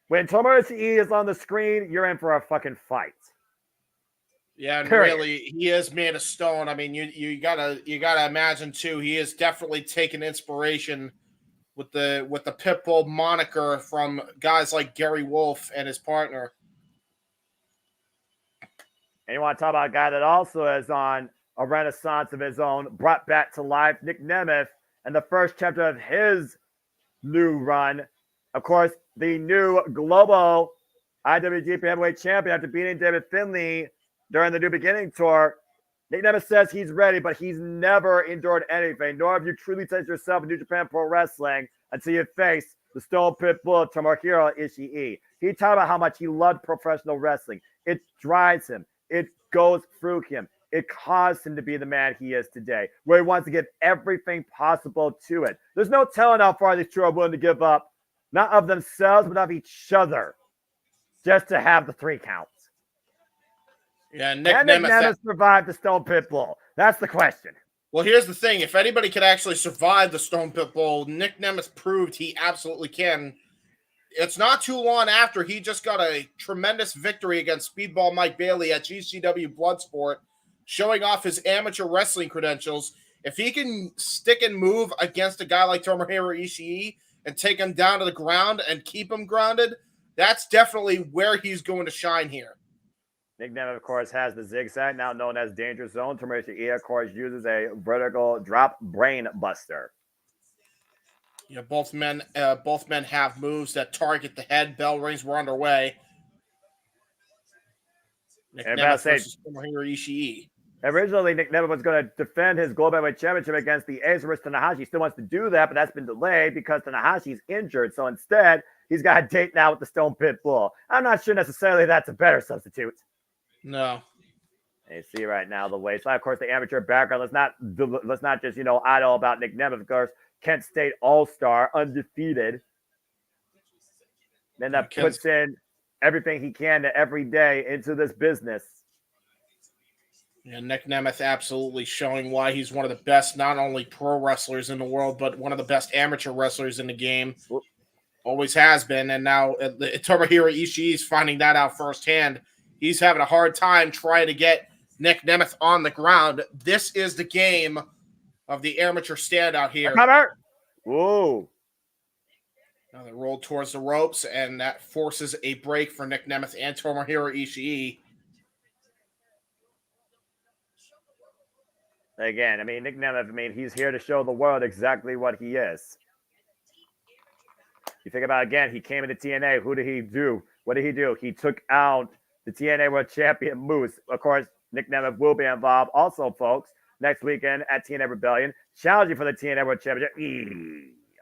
When Tomohiro Ishii is on the screen, you're in for a fucking fight. Yeah, and really, he is made of stone. I mean, you gotta imagine too. He has definitely taken inspiration with the Pitbull moniker from guys like Gary Wolf and his partner. And you want to talk about a guy that also is on a renaissance of his own, brought back to life, Nick Nemeth, and the first chapter of his new run. Of course, the new global IWGP Heavyweight Champion after beating David Finlay during the New Beginning Tour. Nick Nemeth says he's ready, but he's never endured anything, nor have you truly tested yourself in New Japan Pro Wrestling until you face the Stone Pitbull Tomohiro Ishii. He talked about how much he loved professional wrestling. It drives him. It goes through him. It caused him to be the man he is today, where he wants to give everything possible to it. There's no telling how far these two are willing to give up, not of themselves, but of each other, just to have the 3 counts. Yeah, Nick Nemeth survived the Stone Pitbull? That's the question. Well, here's the thing. If anybody could actually survive the Stone Pitbull, Nick Nemeth proved he absolutely can. It's not too long after he just got a tremendous victory against Speedball Mike Bailey at GCW Bloodsport, showing off his amateur wrestling credentials. If he can stick and move against a guy like Tomohiro Ishii and take him down to the ground and keep him grounded, that's definitely where he's going to shine here. Nick Nemeth, of course, has the zigzag, now known as Danger Zone. Tomohiro Ishii, of course, uses a vertical drop brain buster. Yeah, both men have moves that target the head. Bell rings were underway. Nick Nemeth versus Tomohiro Ishii. Originally, Nick Nemeth was going to defend his Global Heavyweight Championship against the Ace-versus Tanahashi. He still wants to do that, but that's been delayed because Tanahashi's injured. So instead, he's got a date now with the Stone Pitbull. I'm not sure necessarily that's a better substitute. No. And you see right now the waistline. Of course, the amateur background. Let's not just idle about Nick Nemeth. Of course, Kent State All-Star, undefeated. And that puts in everything he can every day into this business. Yeah, Nick Nemeth absolutely showing why he's one of the best, not only pro wrestlers in the world, but one of the best amateur wrestlers in the game. Always has been, and now Tomohiro Ishii is finding that out firsthand. He's having a hard time trying to get Nick Nemeth on the ground. This is the game of the amateur standout here. Whoa. Now they roll towards the ropes, and that forces a break for Nick Nemeth and Tomohiro Ishii. Again, Nick Nemeth, he's here to show the world exactly what he is. You think about, again, he came into TNA. Who did he do? What did he do? He took out the TNA World Champion Moose. Of course, Nick Nemeth will be involved. Also, folks, next weekend at TNA Rebellion, challenging for the TNA World Championship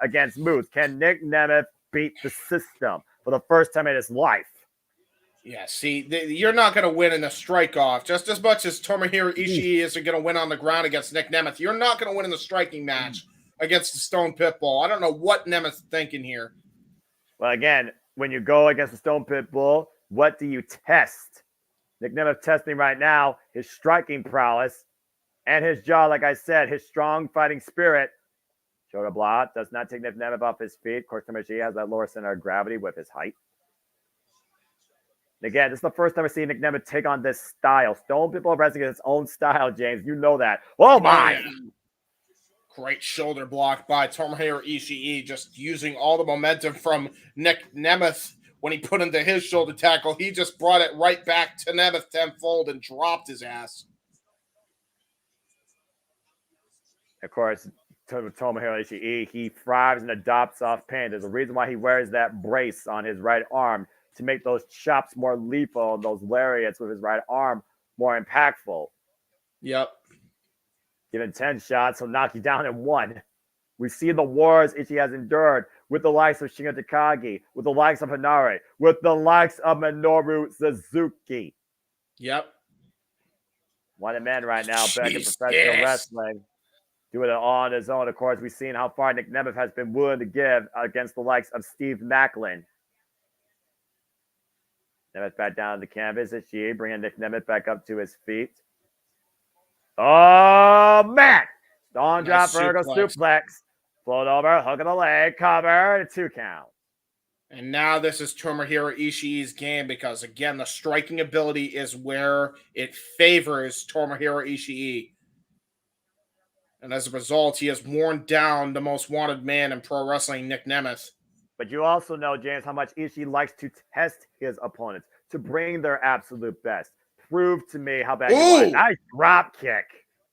against Moose. Can Nick Nemeth beat the system for the first time in his life? Yeah, see, you're not going to win in a strike-off. Just as much as Tomohiro Ishii isn't going to win on the ground against Nick Nemeth, you're not going to win in the striking match against the Stone Pitbull. I don't know what Nemeth's thinking here. Well, again, when you go against the Stone Pitbull, what do you test? Nick Nemeth testing right now his striking prowess and his jaw, like I said, his strong fighting spirit. Shoulder block does not take Nick Nemeth off his feet. Of course, Tomohiro has that lower center of gravity with his height. And again, this is the first time I see Nick Nemeth take on this style. Stone Pitbull wrestling is its own style, James. You know that. Oh, my. Yeah. Great shoulder block by Tomohiro Ishii, just using all the momentum from Nick Nemeth when he put into his shoulder tackle. He just brought it right back to Nemeth tenfold and dropped his ass. Of course, Tomohiro Ishii, he thrives and adopts off pain. There's a reason why he wears that brace on his right arm, to make those chops more lethal and those lariats with his right arm more impactful. Yep. Given 10 shots, he'll knock you down in 1. We've seen the wars Ishii has endured with the likes of Shingo Takagi, with the likes of Hanare, with the likes of Minoru Suzuki. Yep. One man right now back in professional wrestling, doing it all on his own. Of course, we've seen how far Nick Nemeth has been willing to give against the likes of Steve Macklin. Nemeth back down on the canvas. Ishii bringing Nick Nemeth back up to his feet. Oh, man! Stone drop, vertical suplex. Float over, hook of the leg, cover, and 2 count. And now this is Tomohiro Ishii's game because, again, the striking ability is where it favors Tomohiro Ishii. And as a result, he has worn down the most wanted man in pro wrestling, Nick Nemeth. But you also know, James, how much Ishii likes to test his opponents, to bring their absolute best. Prove to me how bad you want. Nice drop kick.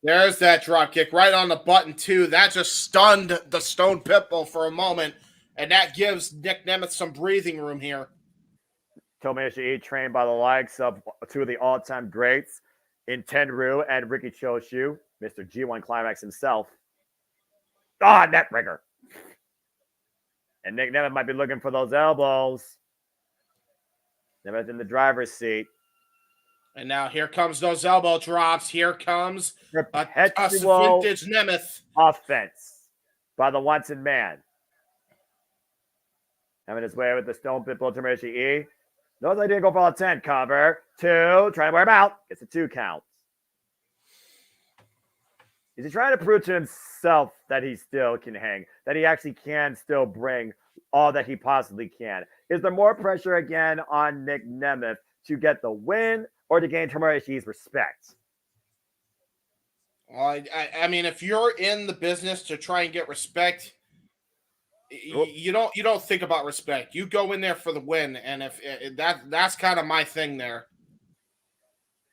There's that drop kick right on the button, too. That just stunned the Stone Pitbull for a moment, and that gives Nick Nemeth some breathing room here. Tomohiro Ishii, trained by the likes of 2 of the all-time greats in Tenryu and Riki Choshu, Mr. G1 Climax himself. Net breaker. And Nick Nemeth might be looking for those elbows. Nemeth in the driver's seat. And now here comes those elbow drops. Here comes a vintage Nemeth. Offense by the wanted man. Having his way with the Stone Pitbull Tomohiro Ishii. Knows I didn't go for all 10. Cover. 2. Trying to wear him out. Gets a 2 count. Is he trying to prove to himself that he still can hang, that he actually can still bring all that he possibly can? Is there more pressure again on Nick Nemeth to get the win or to gain Tomohiro Ishii's respect? Well, I mean, if you're in the business to try and get respect, you don't think about respect. You go in there for the win, and if that's kind of my thing there.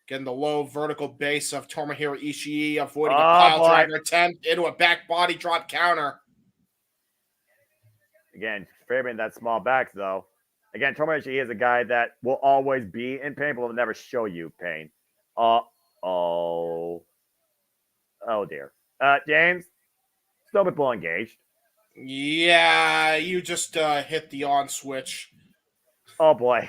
Getting the low vertical base of Tomohiro Ishii, avoiding a pile driver attempt into a back body drop counter. Again, favoring that small back, though. Again, Tomohiro Ishii is a guy that will always be in pain, but will never show you pain. Oh, dear. James, Stone Pitbull engaged. Yeah, you just hit the on switch. Oh, boy.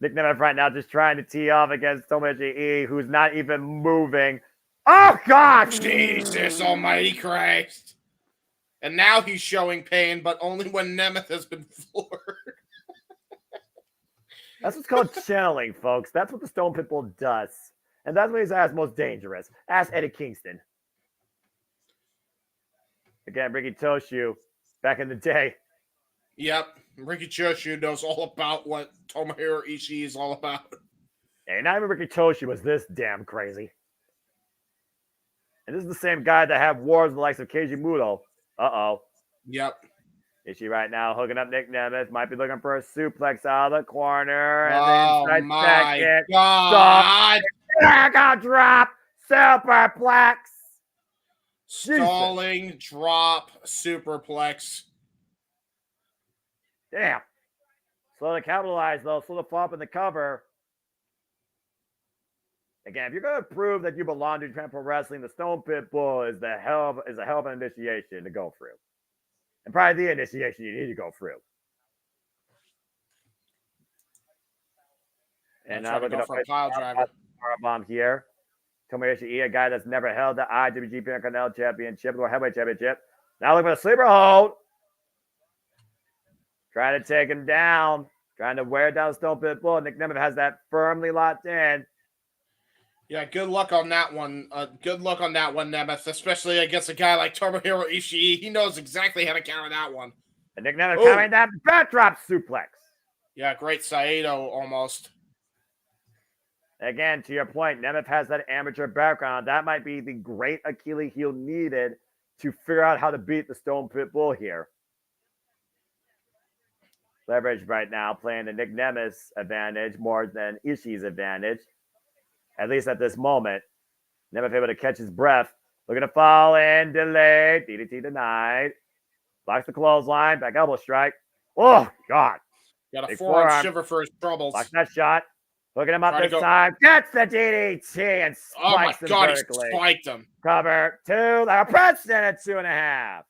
Nick Nemeth right now just trying to tee off against Tomohiro Ishii, who's not even moving. Oh, God! Jesus almighty Christ. And now he's showing pain, but only when Nemeth has been floored. That's what's called channeling, folks. That's what the Stone Pitbull does. And that's when he's at his most dangerous. Ask Eddie Kingston. Again, Riki Choshu, back in the day. Yep. Riki Choshu knows all about what Tomohiro Ishii is all about. And not even Riki Choshu was this damn crazy. And this is the same guy that had wars with the likes of Keiji Muto. Uh-oh. Yep. Ishii right now hooking up Nick Nemeth. Might be looking for a suplex out of the corner. And then my God. Mega drop. Superplex. Stalling drop superplex. Damn. Slow to capitalize, though. Slow to fall up in the cover. Again, if you're going to prove that you belong to Japan Pro Wrestling, the Stone Pit Bull is a hell of an initiation to go through. And probably the initiation you need to go through. And now looking up for a pile driver. Bomb here. Tomoyoshi Ii, a guy that's never held the IWGP Intercontinental Championship or Heavyweight Championship. Now looking for a sleeper hold. Trying to take him down. Trying to wear down Stone Pit Bull. Nick Nemeth has that firmly locked in. Yeah, good luck on that one. Good luck on that one, Nemeth, especially against a guy like Tomohiro Ishii. He knows exactly how to counter that one. And Nick Nemeth coming that backdrop suplex. Yeah, great Saito almost. Again, to your point, Nemeth has that amateur background. That might be the great Achilles heel needed to figure out how to beat the Stone Pit Bull here. Leverage right now playing the Nick Nemeth's advantage more than Ishii's advantage. At least at this moment. Nemeth able to catch his breath. Looking to fall in. Delayed. DDT denied. Blocks the clothesline. Back elbow strike. Oh, God. Got a forearm shiver for his troubles. Blocks that shot. Looking him up this time. Gets the DDT and spikes him vertically. He spiked him. Cover 2. Like a Preston at 2.5.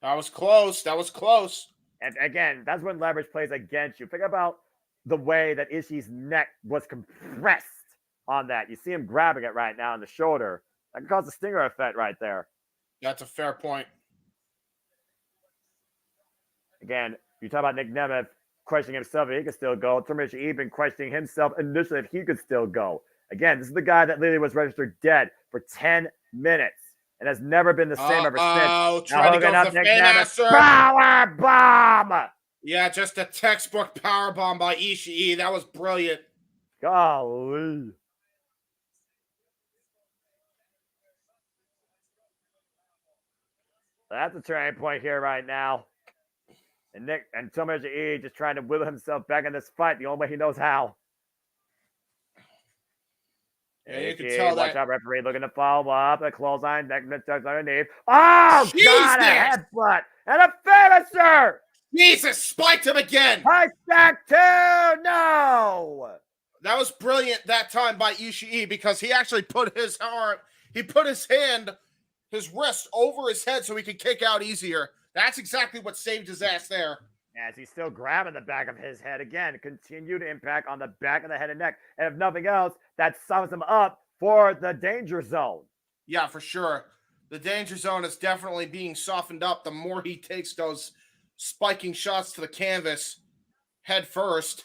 That was close. That was close. And again, that's when leverage plays against you. Think about the way that Ishii's neck was compressed on that. You see him grabbing it right now in the shoulder. That can cause a stinger effect right there. That's a fair point. Again, you talk about Nick Nemeth questioning himself if he could still go. Tomoyoshi Ii been questioning himself initially if he could still go. Again, this is the guy that literally was registered dead for 10 minutes and has never been the same ever since. Trying to go for the Fameasser. Power bomb! Yeah, just a textbook power bomb by Ishii. That was brilliant. Golly. That's a turning point here right now. And Nick and Tomoyoshi Ii just trying to will himself back in this fight the only way he knows how. Yeah, you can tell that. Watch out, referee looking to follow up. The clothesline, neck tucks underneath. Oh, God, a headbutt and a finisher. Jesus, spiked him again. High stack 2, no. That was brilliant that time by Ishii because he actually put his arm, he put his hand, his wrist over his head so he could kick out easier. That's exactly what saved his ass there. As he's still grabbing the back of his head again. Continued impact on the back of the head and neck. And if nothing else, that sums him up for the danger zone. Yeah, for sure. The danger zone is definitely being softened up the more he takes those spiking shots to the canvas head first.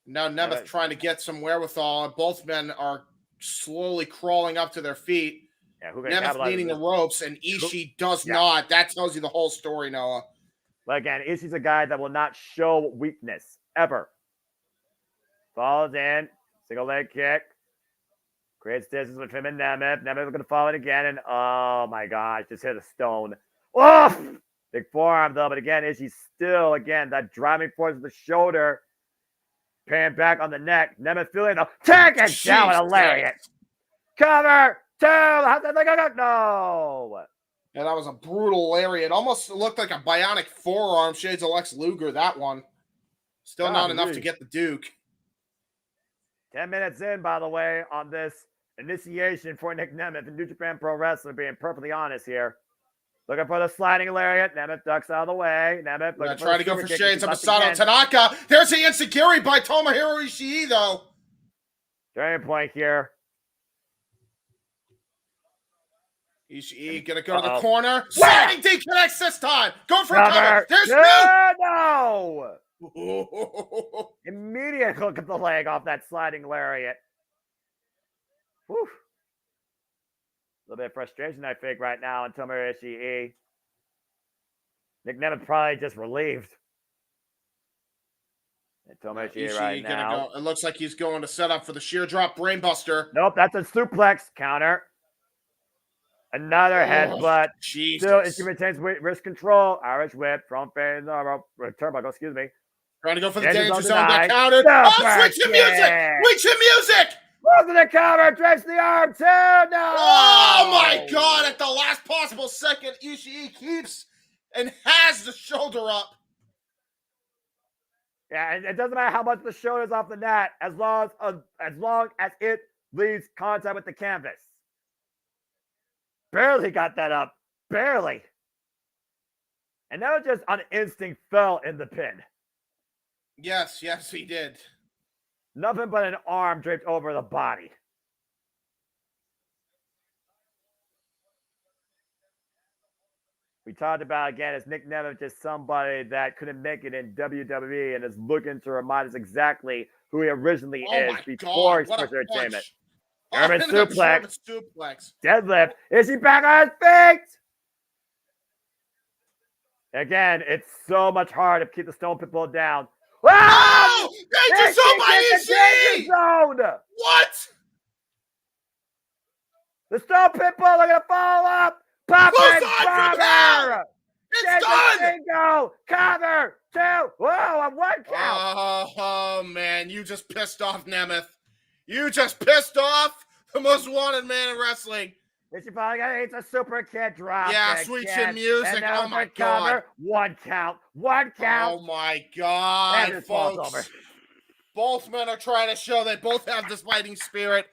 Now Nemeth trying to get some wherewithal, and both men are slowly crawling up to their feet. Yeah, Nemeth leading the ropes, and Ishii does not. That tells you the whole story, Noah. But again, Ishii's a guy that will not show weakness, ever. Falls in, single leg kick. Creates distance with him and Nemeth. Nemeth looking to follow it again, and oh my gosh, just hit a stone. Oh! Big forearm, though, but again, Ishii's still, again, that driving force of the shoulder. Pan back on the neck. Nemeth feeling the take it down with a lariat. Cover 2. No. Yeah, that was a brutal lariat. Almost looked like a bionic forearm. Shades of Lex Luger, that one. Still not enough to get the Duke. 10 minutes in, by the way, on this initiation for Nick Nemeth in New Japan Pro Wrestling, being perfectly honest here. Looking for the sliding lariat. Nemeth ducks out of the way. Nemeth looking trying to go for shades of Masato Tanaka. There's the enziguri by Tomohiro Ishii, though. Turning point here. Ishii gonna go to the corner. Sliding D connects this time. Going for a cover. There's no. Immediate hook of the leg off that sliding lariat. Whew. A little bit of frustration, I think, right now on Tomohiro Ishii. Nick Nemeth probably just relieved. And Tomohiro Ishii right now. It looks like he's going to set up for the sheer drop brainbuster. Nope, that's a suplex counter. Another headbutt. Jesus. Still, Ishii retains wrist control. Irish whip, front face, turnbuckle, excuse me. Trying to go for the danger zone. That countered. Switch to music. Switch to music. Look at the counter. Drapes the arm too. No. Oh my God! At the last possible second, Ishii keeps and has the shoulder up. Yeah, it doesn't matter how much the show is off the net, as long as it leaves contact with the canvas. Barely got that up. Barely. And now just on instinct fell in the pin. Yes, he did. Nothing but an arm draped over the body. We talked about, again, is Nick Nemeth just somebody that couldn't make it in WWE and is looking to remind us exactly who he originally is before he started entertainment. German suplex. Deadlift. Is he back on his feet? Again, it's so much harder to keep the Stone Pitbull down. Oh! Danger zone by Ishii! Zone! What? The Stone Pitbull are going to follow up. Pop and cover! It's done! Bingo! Cover! 2! Whoa, on 1 count! Oh, man, you just pissed off Nemeth. You just pissed off the most wanted man in wrestling. It's a super kid drop. Yeah, sweet chin music. Oh my God. 1 count. 1 count. Oh my God, folks. Both men are trying to show they both have this fighting spirit.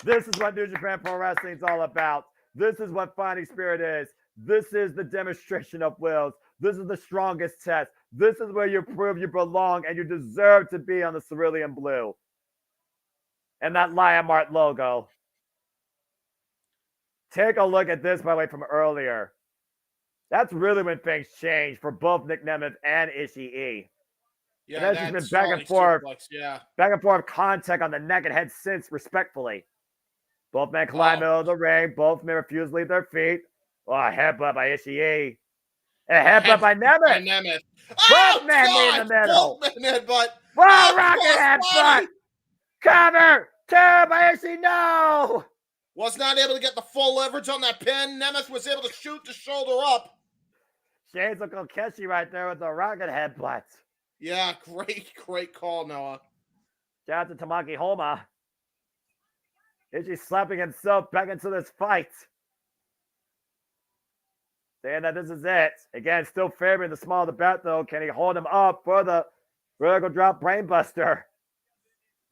This is what New Japan Pro Wrestling is all about. This is what fighting spirit is. This is the demonstration of wills. This is the strongest test. This is where you prove you belong and you deserve to be on the cerulean blue. And that Lion Mart logo. Take a look at this, by the way, from earlier. That's really when things changed for both Nick Nemeth and Ishii. Yeah, and that's just been back and forth. Yeah. Back and forth contact on the neck and head since, respectfully. Both men climb middle of the ring. Both men refuse to leave their feet. Oh, a headbutt by Ishii. And a headbutt by Nemeth. Both men in the middle. Both men headbutt. Whoa, rocket headbutt. Cover. 2 by Ishii. No. Was not able to get the full leverage on that pin. Nemeth was able to shoot the shoulder up. Shades of Kokeshi right there with the rocket headbutt. Yeah, great call, Noah. Shout out to Tamaki Homa. Ishii slapping himself back into this fight. Saying that this is it. Again, still favoring the small of the bat, though. Can he hold him up for the vertical drop brainbuster?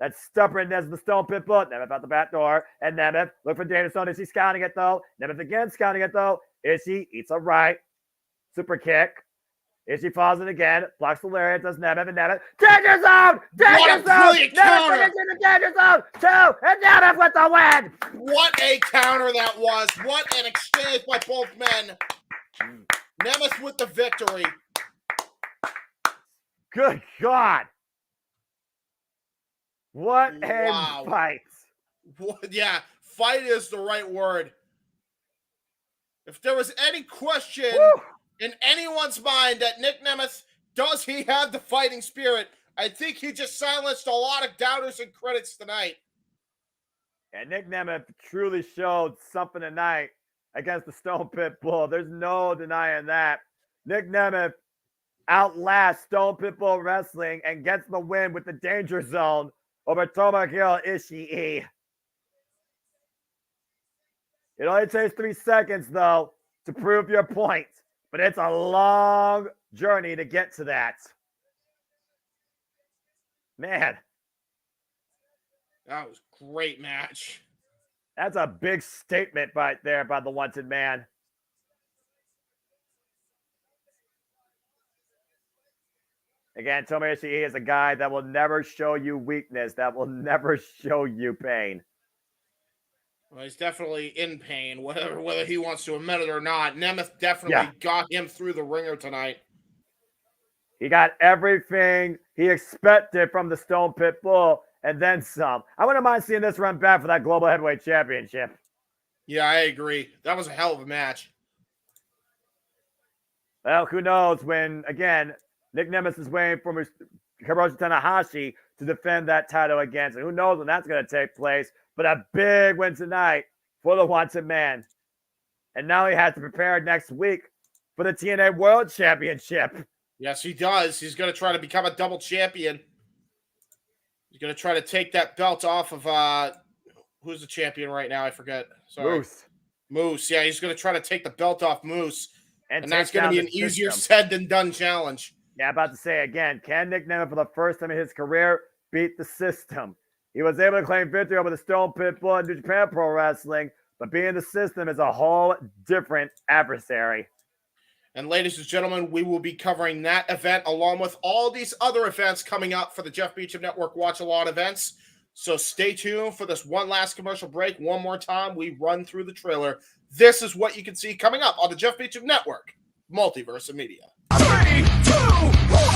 That stubbornness of the Stone Pitbull. Nemeth out the back door. And Nemeth, look for Dana Stone. Ishii scouting it, though. Nemeth again scouting it, though. Ishii eats a right. Super kick. Ishii falls in again. Blocks the lariat. Does Nemeth and Nemeth. Danger zone! Danger zone! Nemeth in the danger zone! 2! And Nemeth with the win! What a counter that was. What an exchange by both men. Nemeth with the victory. Good God. What a fight. Yeah, fight is the right word. If there was any question in anyone's mind that Nick Nemeth, does he have the fighting spirit, I think he just silenced a lot of doubters and critics tonight. And Nick Nemeth truly showed something tonight against the Stone Pitbull. There's no denying that. Nick Nemeth outlasts Stone Pitbull Wrestling and gets the win with the Danger Zone over Tomohiro Ishii. It only takes 3 seconds, though, to prove your point. But it's a long journey to get to that. Man. That was a great match. That's a big statement right there by the wanted man. Again, Tomohiro Ishii is a guy that will never show you weakness, that will never show you pain. Well, he's definitely in pain, whether he wants to admit it or not. Nemeth definitely got him through the ringer tonight. He got everything he expected from the Stone Pitbull, and then some. I wouldn't mind seeing this run back for that Global Heavyweight Championship. Yeah, I agree. That was a hell of a match. Well, who knows when, again, Nick Nemeth is waiting for Hiroshi Tanahashi to defend that title against. And who knows when that's going to take place. But a big win tonight for the wanted man. And now he has to prepare next week for the TNA World Championship. Yes, he does. He's going to try to become a double champion. He's going to try to take that belt off of, who's the champion right now? I forget. Sorry. Moose. Yeah, he's going to try to take the belt off Moose. And that's going to be an easier said than done challenge. Yeah, about to say again, can Nick Nemeth for the first time in his career beat the system? He was able to claim victory over the Stone Pitbull in New Japan Pro Wrestling, but being the system is a whole different adversary. And ladies and gentlemen, we will be covering that event along with all these other events coming up for the Jeff Beecham Network Watch Along events. So stay tuned for this one last commercial break. One more time, we run through the trailer. This is what you can see coming up on the Jeff Beecham Network Multiverse of Media. 3, 2, 1.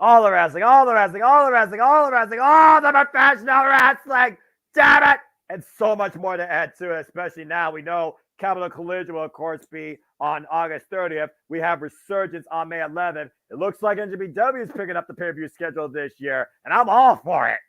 All the wrestling, all the wrestling, all the wrestling, all the wrestling, all the professional wrestling. Damn it! And so much more to add to it, especially now we know Capital Collision will, of course, be on August 30th. We have Resurgence on May 11th. It looks like NJPW is picking up the pay-per-view schedule this year, and I'm all for it.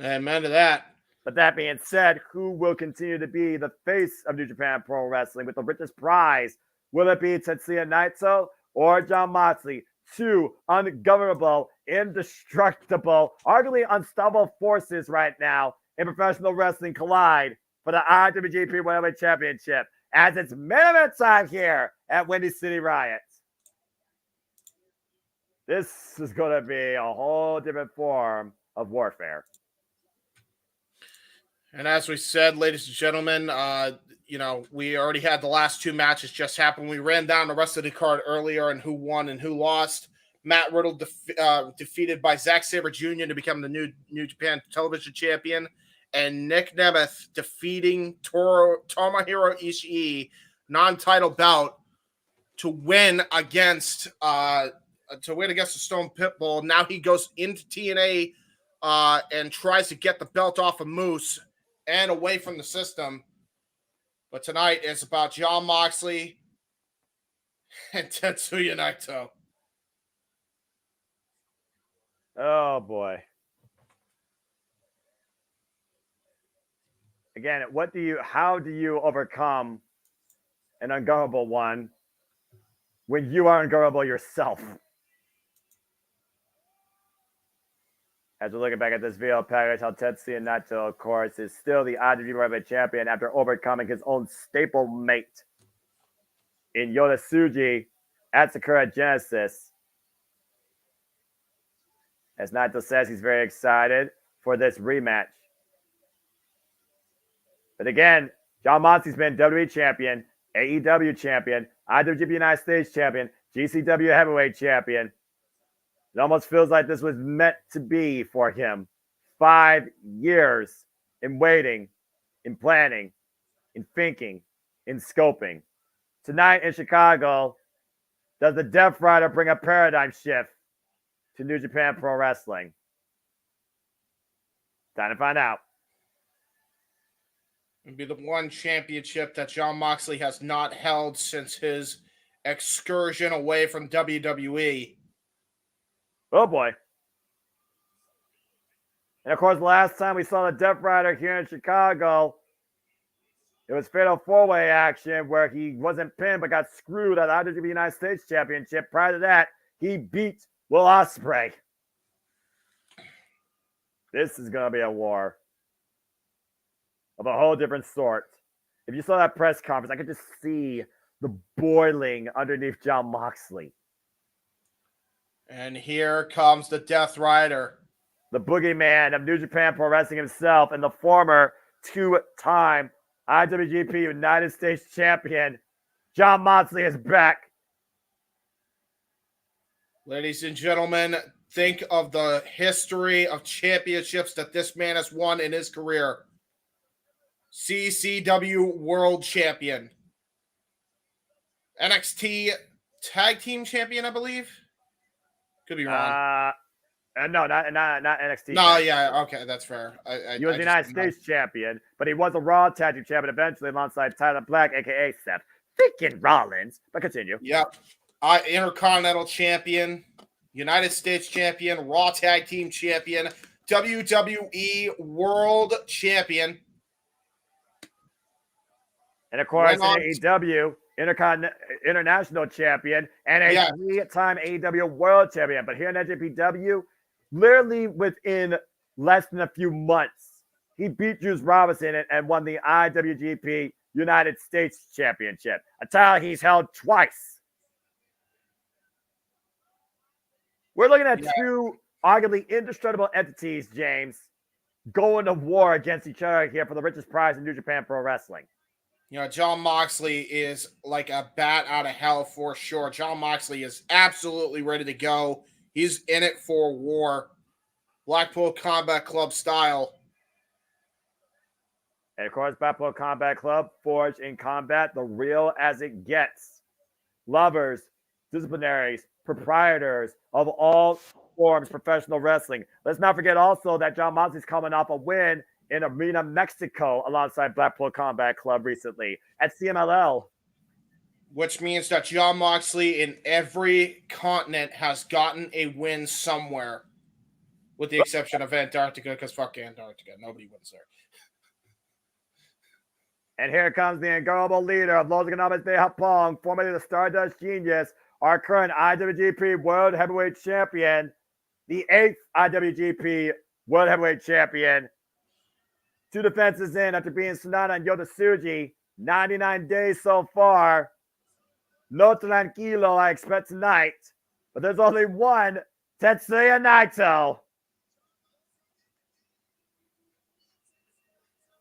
Amen to that. But that being said, who will continue to be the face of New Japan Pro Wrestling with the richest prize? Will it be Tetsuya Naito or Jon Moxley? Two ungovernable, indestructible, arguably unstoppable forces right now in professional wrestling collide for the IWGP World Championship as it's main event time here at Windy City Riot. This is going to be a whole different form of warfare. And as we said, ladies and gentlemen, we already had the last two matches just happen. We ran down the rest of the card earlier and who won and who lost. Matt Riddle defeated by Zack Sabre Jr. to become the New Japan Television Champion. And Nick Nemeth defeating Tomohiro Ishii non-title bout to win against the Stone Pitbull. Now he goes into TNA and tries to get the belt off of Moose and away from the system. But tonight it's about Jon Moxley and Tetsuya Naito. Oh, boy. Again, how do you overcome an ungovernable one when you are ungovernable yourself? As we're looking back at this video package, how Tetsuya Naito, of course, is still the IWGP Heavyweight Champion after overcoming his own staple mate in Yota Tsuji at Sakura Genesis. As Naito says, he's very excited for this rematch. But again, Jon Moxley's been WWE Champion, AEW Champion, IWGP United States Champion, GCW Heavyweight Champion. It almost feels like this was meant to be for him. 5 years in waiting, in planning, in thinking, in scoping. Tonight in Chicago, does the Death Rider bring a paradigm shift to New Japan Pro Wrestling? Time to find out. It'd be the one championship that Jon Moxley has not held since his excursion away from WWE. Oh, boy. And, of course, last time we saw the Death Rider here in Chicago, it was Fatal 4-Way action where he wasn't pinned but got screwed at the IWGP United States Championship. Prior to that, he beat Will Ospreay. This is going to be a war of a whole different sort. If you saw that press conference, I could just see the boiling underneath Jon Moxley. And here comes the Death Rider. The boogeyman of New Japan Pro Wrestling himself and the former two-time IWGP United States Champion, Jon Moxley, is back. Ladies and gentlemen, think of the history of championships that this man has won in his career. CCW World Champion. NXT Tag Team Champion, I believe. Could be wrong. No, not NXT. No, yeah, okay, that's fair. He was the United States champion, but he was a Raw Tag Team champion eventually alongside Tyler Black, aka Seth freaking Rollins. But continue. Yep. Intercontinental champion, United States champion, Raw Tag Team champion, WWE World Champion. And of course, in AEW, International Champion, and a three-time AEW World Champion. But here in NJPW, literally within less than a few months, he beat Juice Robinson and won the IWGP United States Championship, a title he's held twice. We're looking at two arguably indestructible entities, James, going to war against each other here for the richest prize in New Japan Pro Wrestling. You know, Jon Moxley is like a bat out of hell for sure. Jon Moxley is absolutely ready to go. He's in it for war. Blackpool Combat Club style. And of course, Blackpool Combat Club, forged in combat, the real as it gets. Lovers, disciplinaries, proprietors of all forms professional wrestling. Let's not forget also that Jon Moxley's coming off a win in Arena, Mexico, alongside Blackpool Combat Club recently at CMLL. Which means that Jon Moxley in every continent has gotten a win somewhere, with the exception of Antarctica, because fuck Antarctica. Nobody wins there. And here comes the incredible leader of Los Economics de Japón, formerly the Stardust Genius, our current IWGP World Heavyweight Champion, the 8th IWGP World Heavyweight Champion. 2 defenses in after being Sonata and Yota Tsuji. 99 days so far. No tranquilo, I expect tonight. But there's only one, Tetsuya Naito.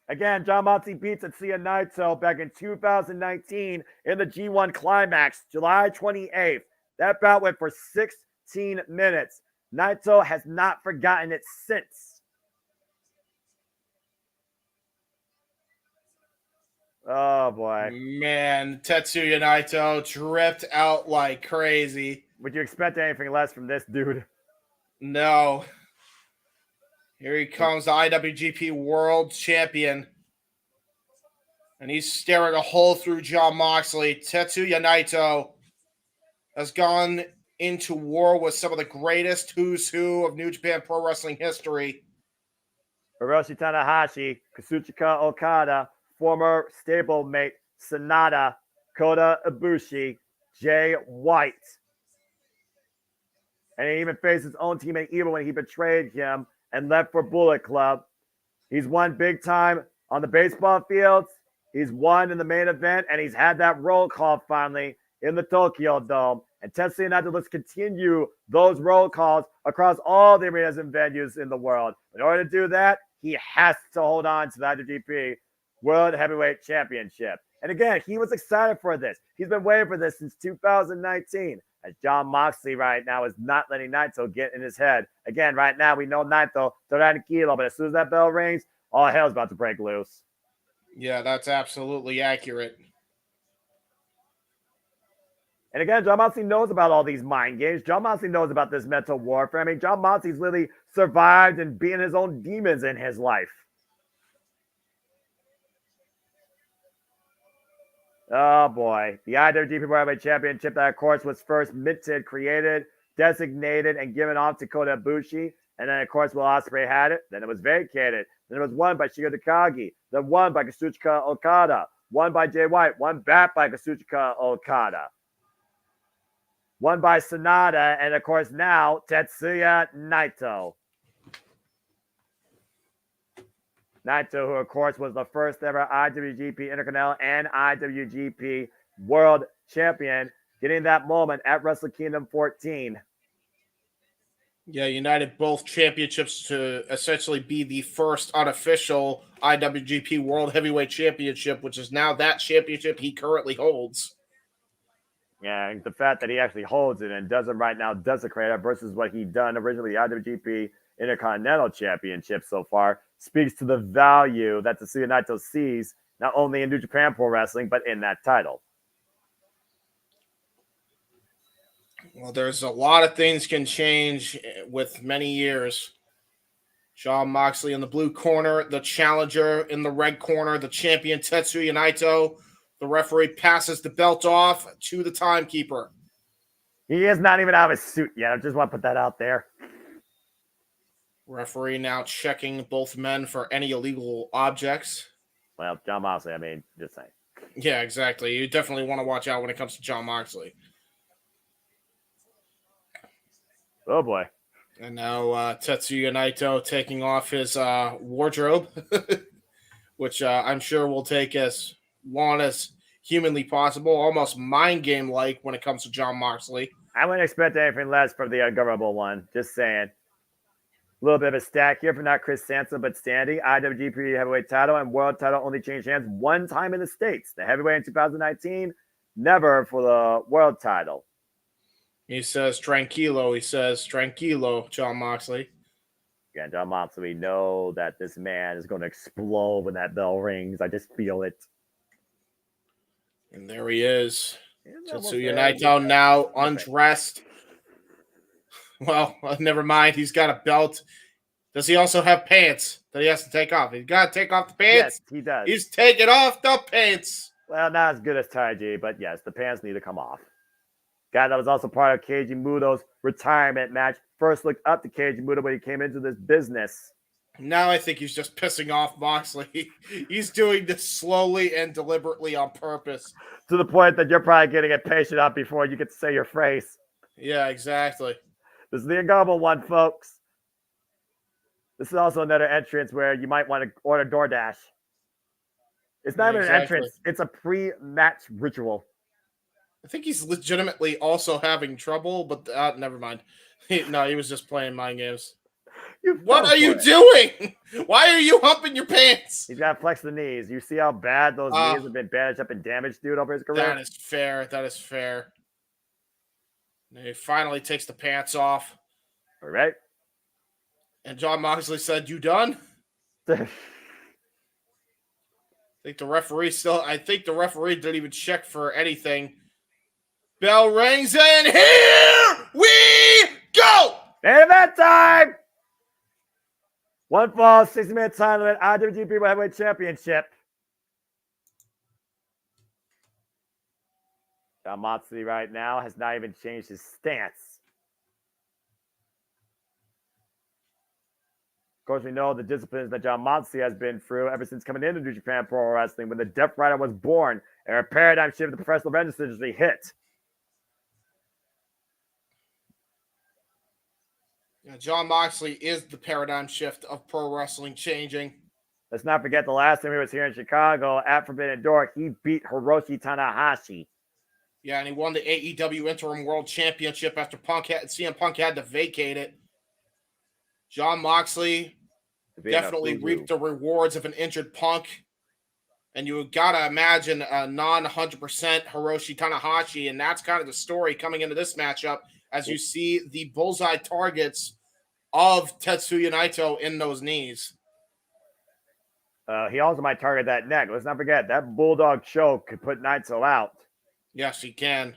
Again, Jon Moxley beat Tetsuya Naito back in 2019 in the G1 Climax, July 28th. That bout went for 16 minutes. Naito has not forgotten it since. Oh, boy. Man, Tetsuya Naito dripped out like crazy. Would you expect anything less from this dude? No. Here he comes, the IWGP World Champion. And he's staring a hole through Jon Moxley. Tetsuya Naito has gone into war with some of the greatest who's who of New Japan Pro Wrestling history. Hiroshi Tanahashi, Kazuchika Okada, former stablemate Sonata, Kota Ibushi, Jay White. And he even faced his own teammate Evil when he betrayed him and left for Bullet Club. He's won big time on the baseball fields. He's won in the main event, and he's had that roll call finally in the Tokyo Dome. And Tetsuya Naito, let's continue those roll calls across all the arenas and venues in the world. In order to do that, he has to hold on to the IWGP World Heavyweight Championship. And again, he was excited for this. He's been waiting for this since 2019. As Jon Moxley right now is not letting Naito get in his head. Again, right now, we know Naito, tranquilo, but as soon as that bell rings, all hell's about to break loose. Yeah, that's absolutely accurate. And again, Jon Moxley knows about all these mind games. Jon Moxley knows about this mental warfare. I mean, Jon Moxley's literally survived and beaten his own demons in his life. Oh, boy. The IWGP World Heavyweight Championship that, of course, was first minted, created, designated, and given off to Kota Ibushi. And then, of course, Will Ospreay had it. Then it was vacated. Then it was won by Shigeru Takagi. Then won by Kazuchika Okada. Won by Jay White. Won back by Kazuchika Okada. Won by Sonata. And, of course, now Tetsuya Naito. Naito, who, of course, was the first ever IWGP Intercontinental and IWGP World Champion, getting that moment at Wrestle Kingdom 14. Yeah, united both championships to essentially be the first unofficial IWGP World Heavyweight Championship, which is now that championship he currently holds. Yeah, and the fact that he actually holds it and doesn't right now desecrate it versus what he done originally, the IWGP Intercontinental Championship so far, speaks to the value that Tetsuya Naito sees not only in New Japan Pro Wrestling, but in that title. Well, there's a lot of things can change with many years. John Moxley in the blue corner, the challenger in the red corner, the champion Tetsuya Naito. The referee passes the belt off to the timekeeper. He is not even out of his suit yet. I just want to put that out there. Referee now checking both men for any illegal objects. Well, John Moxley, I mean, just saying. Yeah, exactly. You definitely want to watch out when it comes to John Moxley. Oh, boy. And now Tetsuya Naito taking off his wardrobe, which I'm sure will take as long as humanly possible, almost mind game-like when it comes to John Moxley. I wouldn't expect anything less from the ungovernable one. Just saying. A little bit of a stack here for not Chris Sansa, but Standy. IWGP heavyweight title and world title only changed hands one time in the States. The heavyweight in 2019, never for the world title. He says tranquilo. He says tranquilo, John Moxley. Yeah, John Moxley, we know that this man is going to explode when that bell rings. I just feel it. And there he is. Tetsuya Naito now undressed. Well, never mind. He's got a belt. Does he also have pants that he has to take off? He's got to take off the pants? Yes, he does. He's taking off the pants. Well, not as good as Taiji, but yes, the pants need to come off. Guy that was also part of Keiji Muto's retirement match. First looked up to Keiji Muto when he came into this business. Now I think he's just pissing off Moxley. He's doing this slowly and deliberately on purpose. To the point that you're probably getting impatient up before you get to say your phrase. Yeah, exactly. This is the ungovernable one, folks. This is also another entrance where you might want to order DoorDash. It's not even an entrance. It's a pre-match ritual. I think he's legitimately also having trouble, but never mind. He was just playing mind games. What are you doing? Why are you humping your pants? He's got to flex the knees. You see how bad those knees have been bandaged up and damaged, dude, over his career? That is fair. That is fair. And he finally takes the pants off. All right. And John Moxley said, "You done?" I think the referee didn't even check for anything. Bell rings and here we go! Main event time! One fall, 60-minute time limit, IWGP Heavyweight Championship. John Moxley right now has not even changed his stance. Of course, we know the disciplines that John Moxley has been through ever since coming into New Japan Pro Wrestling when the Death Rider was born and a paradigm shift of the professional wrestling industry hit. Yeah, John Moxley is the paradigm shift of pro wrestling changing. Let's not forget the last time he was here in Chicago at Forbidden Door, he beat Hiroshi Tanahashi. Yeah, and he won the AEW Interim World Championship after CM Punk had to vacate it. John Moxley definitely reaped the rewards of an injured Punk. And you got to imagine a non-100% Hiroshi Tanahashi, and that's kind of the story coming into this matchup as you see the bullseye targets of Tetsuya Naito in those knees. He also might target that neck. Let's not forget, that bulldog choke could put Naito out. Yes, he can.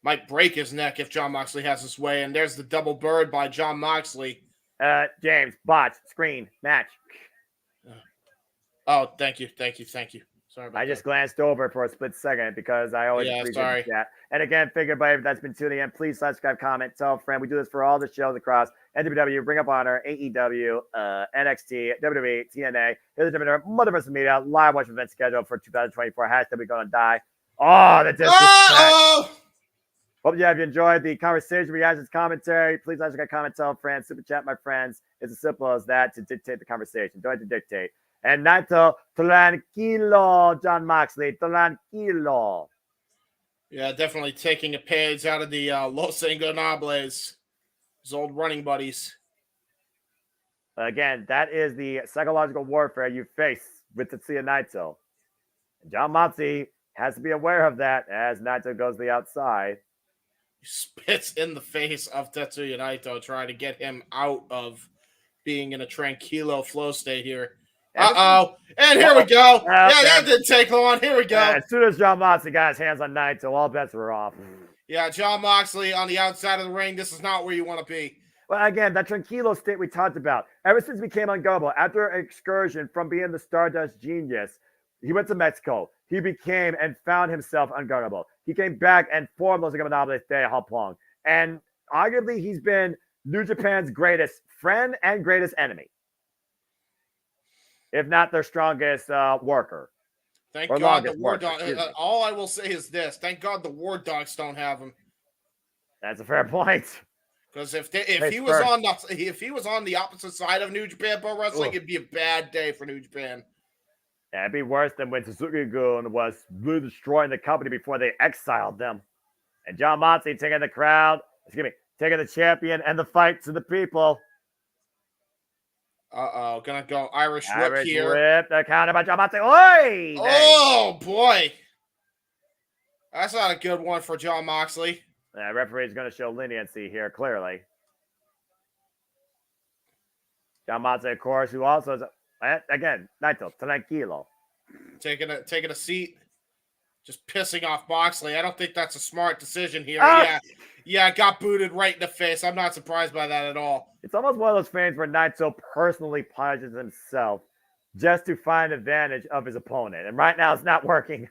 Might break his neck if John Moxley has his way. And there's the double bird by John Moxley. James, botch, screen, match. Oh, thank you. Sorry about I just glanced over for a split second because I always appreciate that. And again, figure by that's been tuning in. Please subscribe, comment, tell a friend. We do this for all the shows across NJPW, Ring of Honor, AEW, NXT, WWE, TNA. Here's the JMN Multiverse of Media live watch event schedule for 2024. Hashtag we gonna die. Oh, the disrespect. Hope you have enjoyed the conversation, reactions, commentary. Please subscribe, comment, tell a friend, super chat, my friends. It's as simple as that to dictate the conversation. Don't have to dictate. And Naito, tranquilo, John Moxley, tranquilo. Yeah, definitely taking a page out of the Los Ingobernables, his old running buddies. Again, that is the psychological warfare you face with Tetsuya Naito. And John Moxley has to be aware of that as Naito goes to the outside. He spits in the face of Tetsuya Naito, trying to get him out of being in a tranquilo flow state here. Uh-oh. And here we go. Yeah, that didn't take long. Here we go. As soon as John Moxley got his hands on Naito, all bets were off. Yeah, John Moxley on the outside of the ring. This is not where you want to be. Well, again, that tranquilo state we talked about. Ever since he became unguardable, after an excursion from being the Stardust Genius, he went to Mexico. He became and found himself unguardable. He came back and formed Los Ingobernables de Japón. And arguably, he's been New Japan's greatest friend and greatest enemy, if not their strongest worker. Thank God the War Dogs. All I will say is this: thank God the War Dogs don't have him. That's a fair point. Because if he was on the opposite side of New Japan Pro Wrestling, it'd be a bad day for New Japan. Yeah, it'd be worse than when Suzuki-gun was really destroying the company before they exiled them. And John Moxley taking the champion and the fight to the people. Gonna go Irish whip Irish here. Whip, the counter by John Moxley. Oi! Oh boy, that's not a good one for John Moxley. The referee's going to show leniency here, clearly. John Moxley, of course, who also is, again, Naito, tranquilo. Taking a seat, just pissing off Moxley. I don't think that's a smart decision here. Yeah, got booted right in the face. I'm not surprised by that at all. It's almost one of those things where Naito personally punishes himself just to find advantage of his opponent. And right now, it's not working.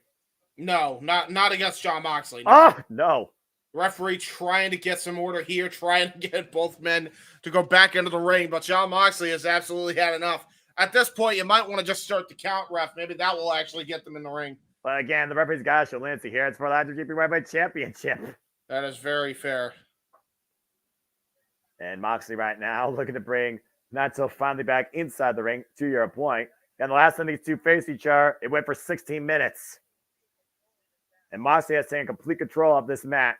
No, not against John Moxley. No. Oh, no. Referee trying to get some order here, trying to get both men to go back into the ring, but John Moxley has absolutely had enough. At this point, you might want to just start the count, ref. Maybe that will actually get them in the ring. But again, the referee's got to show leniency here. It's for the IWGP Heavyweight Championship. That is very fair. And Moxley right now looking to bring Naito finally back inside the ring, to your point. And the last time these two faced each other, it went for 16 minutes. And Moxley has taken complete control of this match.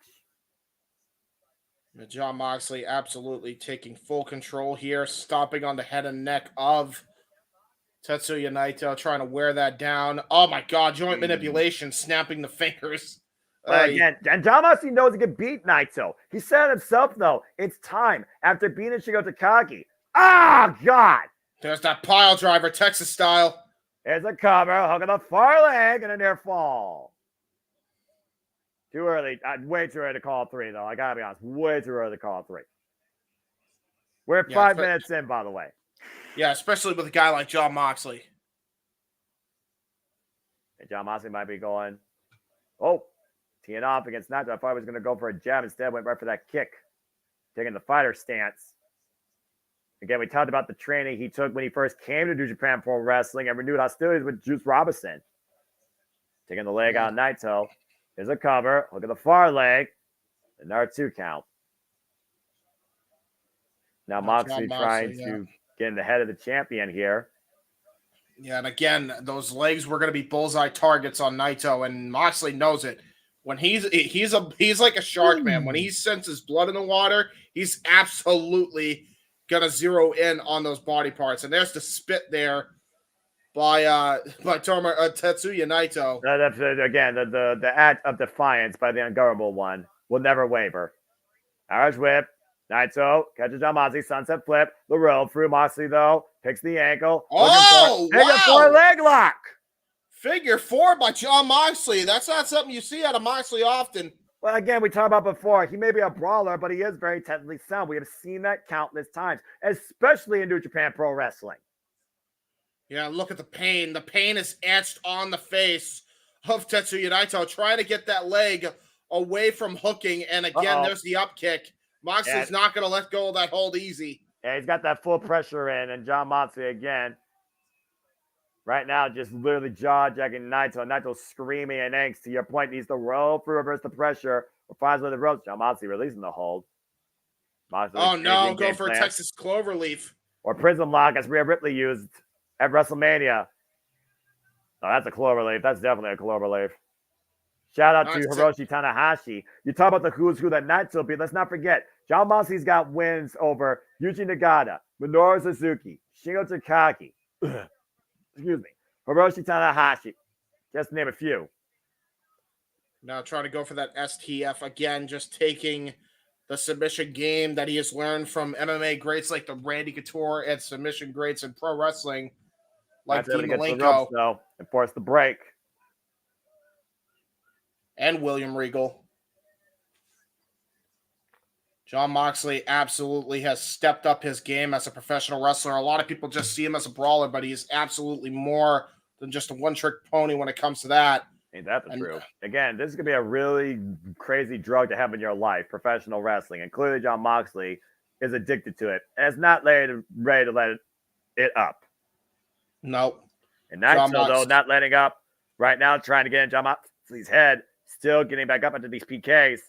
John Moxley absolutely taking full control here, stomping on the head and neck of Tetsuya Naito, trying to wear that down. Oh my God, joint manipulation, snapping the fingers. Again, and John Moxley knows he can beat Naito. He said it himself, though. It's time after beating Shingo Takagi. Ah, God. There's that pile driver, Texas style. There's a cover, hook on the far leg, and a near fall. Too early. Way too early to call 3, though. I gotta be honest. Way too early to call 3. We're at 5 minutes in, by the way. Yeah, especially with a guy like John Moxley. And John Moxley might be going, teeing off against Naito. I thought he was going to go for a jab. Instead, went right for that kick. Taking the fighter stance. Again, we talked about the training he took when he first came to New Japan Pro Wrestling and renewed hostilities with Juice Robinson. Taking the leg out of Naito. Here's a cover. Look at the far leg. Another 2 count. Now Moxley trying to get in the head of the champion here. Yeah, and again, those legs were going to be bullseye targets on Naito, and Moxley knows it. When he's like a shark, man. When he senses blood in the water, he's absolutely gonna zero in on those body parts. And there's the spit there by Tetsuya Naito. Again, the act of defiance by the unguardable one will never waver. Irish whip. Naito catches John Moxley, sunset flip, the rope through Moxley though, picks the ankle. Figure 4 leg lock. Figure 4 by John Moxley. That's not something you see out of Moxley often. Well, again, we talked about before. He may be a brawler, but he is very technically sound. We have seen that countless times, especially in New Japan Pro Wrestling. Yeah, look at the pain. The pain is etched on the face of Tetsuya Naito, trying to get that leg away from hooking. And again, there's the up kick. Moxley's not going to let go of that hold easy. Yeah, he's got that full pressure in, and John Moxley again. Right now, just literally jaw-jacking Naito. Naito screaming in angst. To your point, needs to roll through, reverse the pressure, or finds with the ropes. John Moxley releasing the hold. Moxley go for a Texas Cloverleaf. Or Prism Lock, as Rhea Ripley used at WrestleMania. Oh, that's a Cloverleaf. That's definitely a Cloverleaf. Shout out to Hiroshi Tanahashi. You talk about the who's who that Naito beat. Let's not forget, John Moxley's got wins over Yuji Nagata, Minoru Suzuki, Shingo Takagi, Hiroshi Tanahashi, just to name a few. Now trying to go for that STF again, just taking the submission game that he has learned from MMA greats like the Randy Couture and submission greats in pro wrestling, like Dean Malenko. And force the break. And William Regal. Jon Moxley absolutely has stepped up his game as a professional wrestler. A lot of people just see him as a brawler, but he's absolutely more than just a one-trick pony when it comes to that. Ain't that the truth? Again, this is going to be a really crazy drug to have in your life, professional wrestling. And clearly Jon Moxley is addicted to it and is not ready to let it up. Nope. And Naito, though, not letting up right now, trying to get in Jon Moxley's head, still getting back up into these PKs.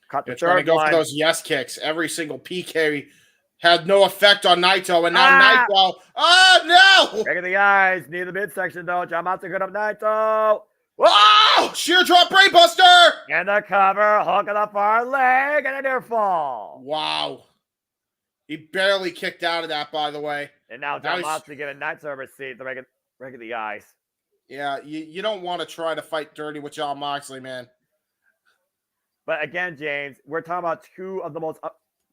Caught the trying to go for those yes kicks. Every single PK had no effect on Naito, and now Naito. Oh no! Back in the eyes, near the midsection though. Jon Moxley good up Naito. Whoa! Sheer drop brainbuster! And the cover, hook of the far leg, and a near fall. Wow. He barely kicked out of that, by the way. And now Jon Moxley giving Naito a receipt to break the eyes. Yeah, you don't want to try to fight dirty with Jon Moxley, man. But again, James, we're talking about two of the most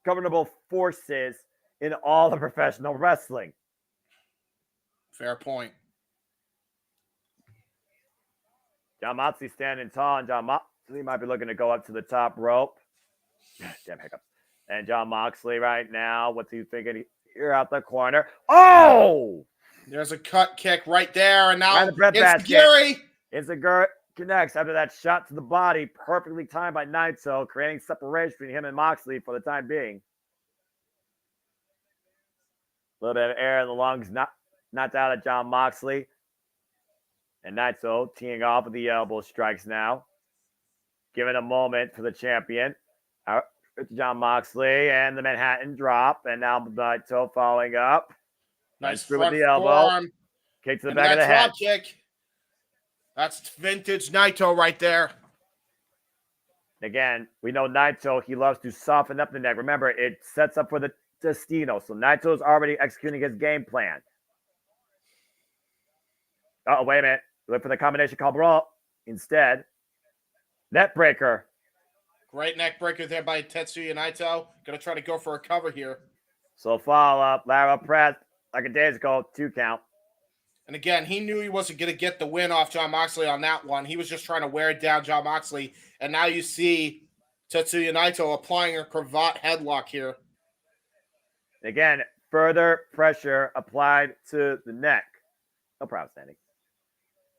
governable forces in all of professional wrestling. Fair point. Jon Moxley standing tall, and Jon Moxley might be looking to go up to the top rope. Damn hiccup. And Jon Moxley right now, what's he thinking? Here out the corner. Oh! There's a cut kick right there, and now it's Gary. It's connects after that shot to the body, perfectly timed by Naito, creating separation between him and Moxley for the time being. A little bit of air in the lungs, knocked out of Jon Moxley. And Naito teeing off with the elbow strikes now. Giving a moment for the champion. Out to Jon Moxley and the Manhattan drop. And now Naito following up. Nice through front with the elbow. forearm. Kick to the back of the head. Kick. That's vintage Naito right there. Again, we know Naito, he loves to soften up the neck. Remember, it sets up for the Destino. So Naito's already executing his game plan. Oh, wait a minute. Look for the combination called brawl. Instead, net breaker. Great neck breaker there by Tetsuya Naito. Gonna try to go for a cover here. So follow up, lateral press, like a days ago, 2 count. And again, he knew he wasn't going to get the win off Jon Moxley on that one. He was just trying to wear down Jon Moxley. And now you see Tetsuya Naito applying a cravat headlock here. Again, further pressure applied to the neck. No problem, Sandy.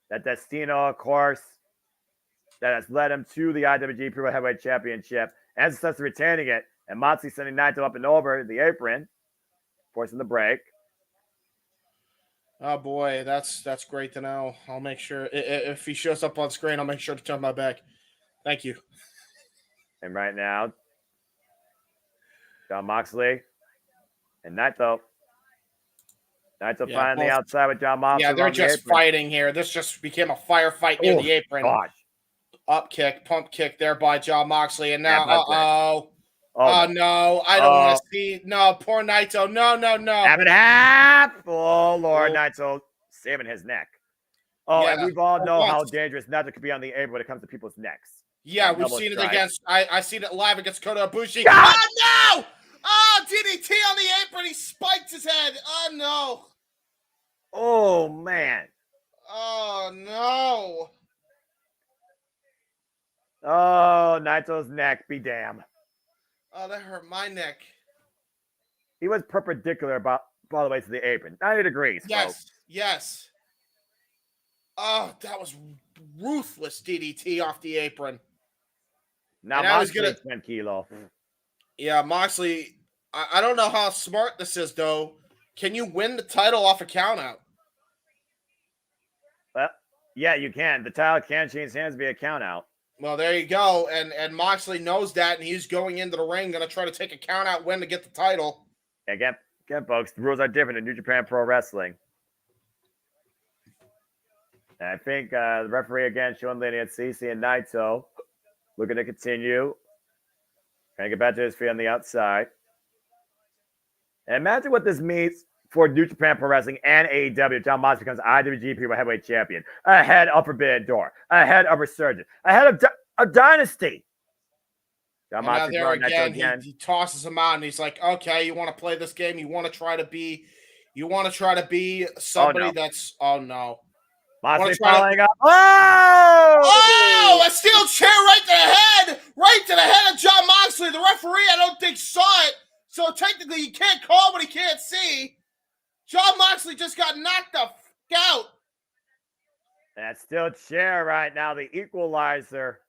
That Destino, of course, that has led him to the IWGP Pro Heavyweight Championship and successfully retaining it. And Moxley sending Naito up and over the apron, forcing the break. Oh boy, that's great to know. I'll make sure if he shows up on screen, I'll make sure to turn my back. Thank you. And right now, Jon Moxley and Naito. Naito finding the outside with Jon Moxley. Yeah, they're just fighting here. This just became a firefight near the apron. Gosh. Up kick, pump kick there by Jon Moxley, and now no, I don't want to see. No, poor Naito. No. Half. Oh, Lord, Naito saving his neck. Oh, Yeah, and we've all know how dangerous Naito could be on the apron when it comes to people's necks. Yeah, we've seen it against. I seen it live against Kota Ibushi. Oh no! Oh, DDT on the apron. He spiked his head. Oh no! Oh man! Oh no! Oh, Naito's neck be damned. Oh, that hurt my neck. He was perpendicular, by the way, to the apron. 90 degrees. Yes. Oh, that was ruthless DDT off the apron. Now Moxley 10 kilo. Yeah, Moxley. I don't know how smart this is, though. Can you win the title off a countout? Well, yeah, you can. The title can change hands via countout. Well, there you go. And Moxley knows that, and he's going into the ring, going to try to take a countout win to get the title. Again, folks, the rules are different in New Japan Pro Wrestling. And I think the referee again showing Lenny at CC and Naito looking to continue. Trying to get back to his feet on the outside. And imagine what this means for New Japan Pro Wrestling and AEW. Jon Moxley becomes IWGP World Heavyweight Champion. Ahead of Forbidden Door. Ahead of Resurgence. Ahead of a Dynasty. Jon Moxley there again, he tosses him out, and he's like, "Okay, you want to play this game? You want to try to be somebody that's oh no." Moxley following up. Oh! A steel chair right to the head of Jon Moxley. The referee, I don't think So technically, he can't call what he can't see. Jon Moxley just got knocked the f out. That's still Chair right now, the equalizer.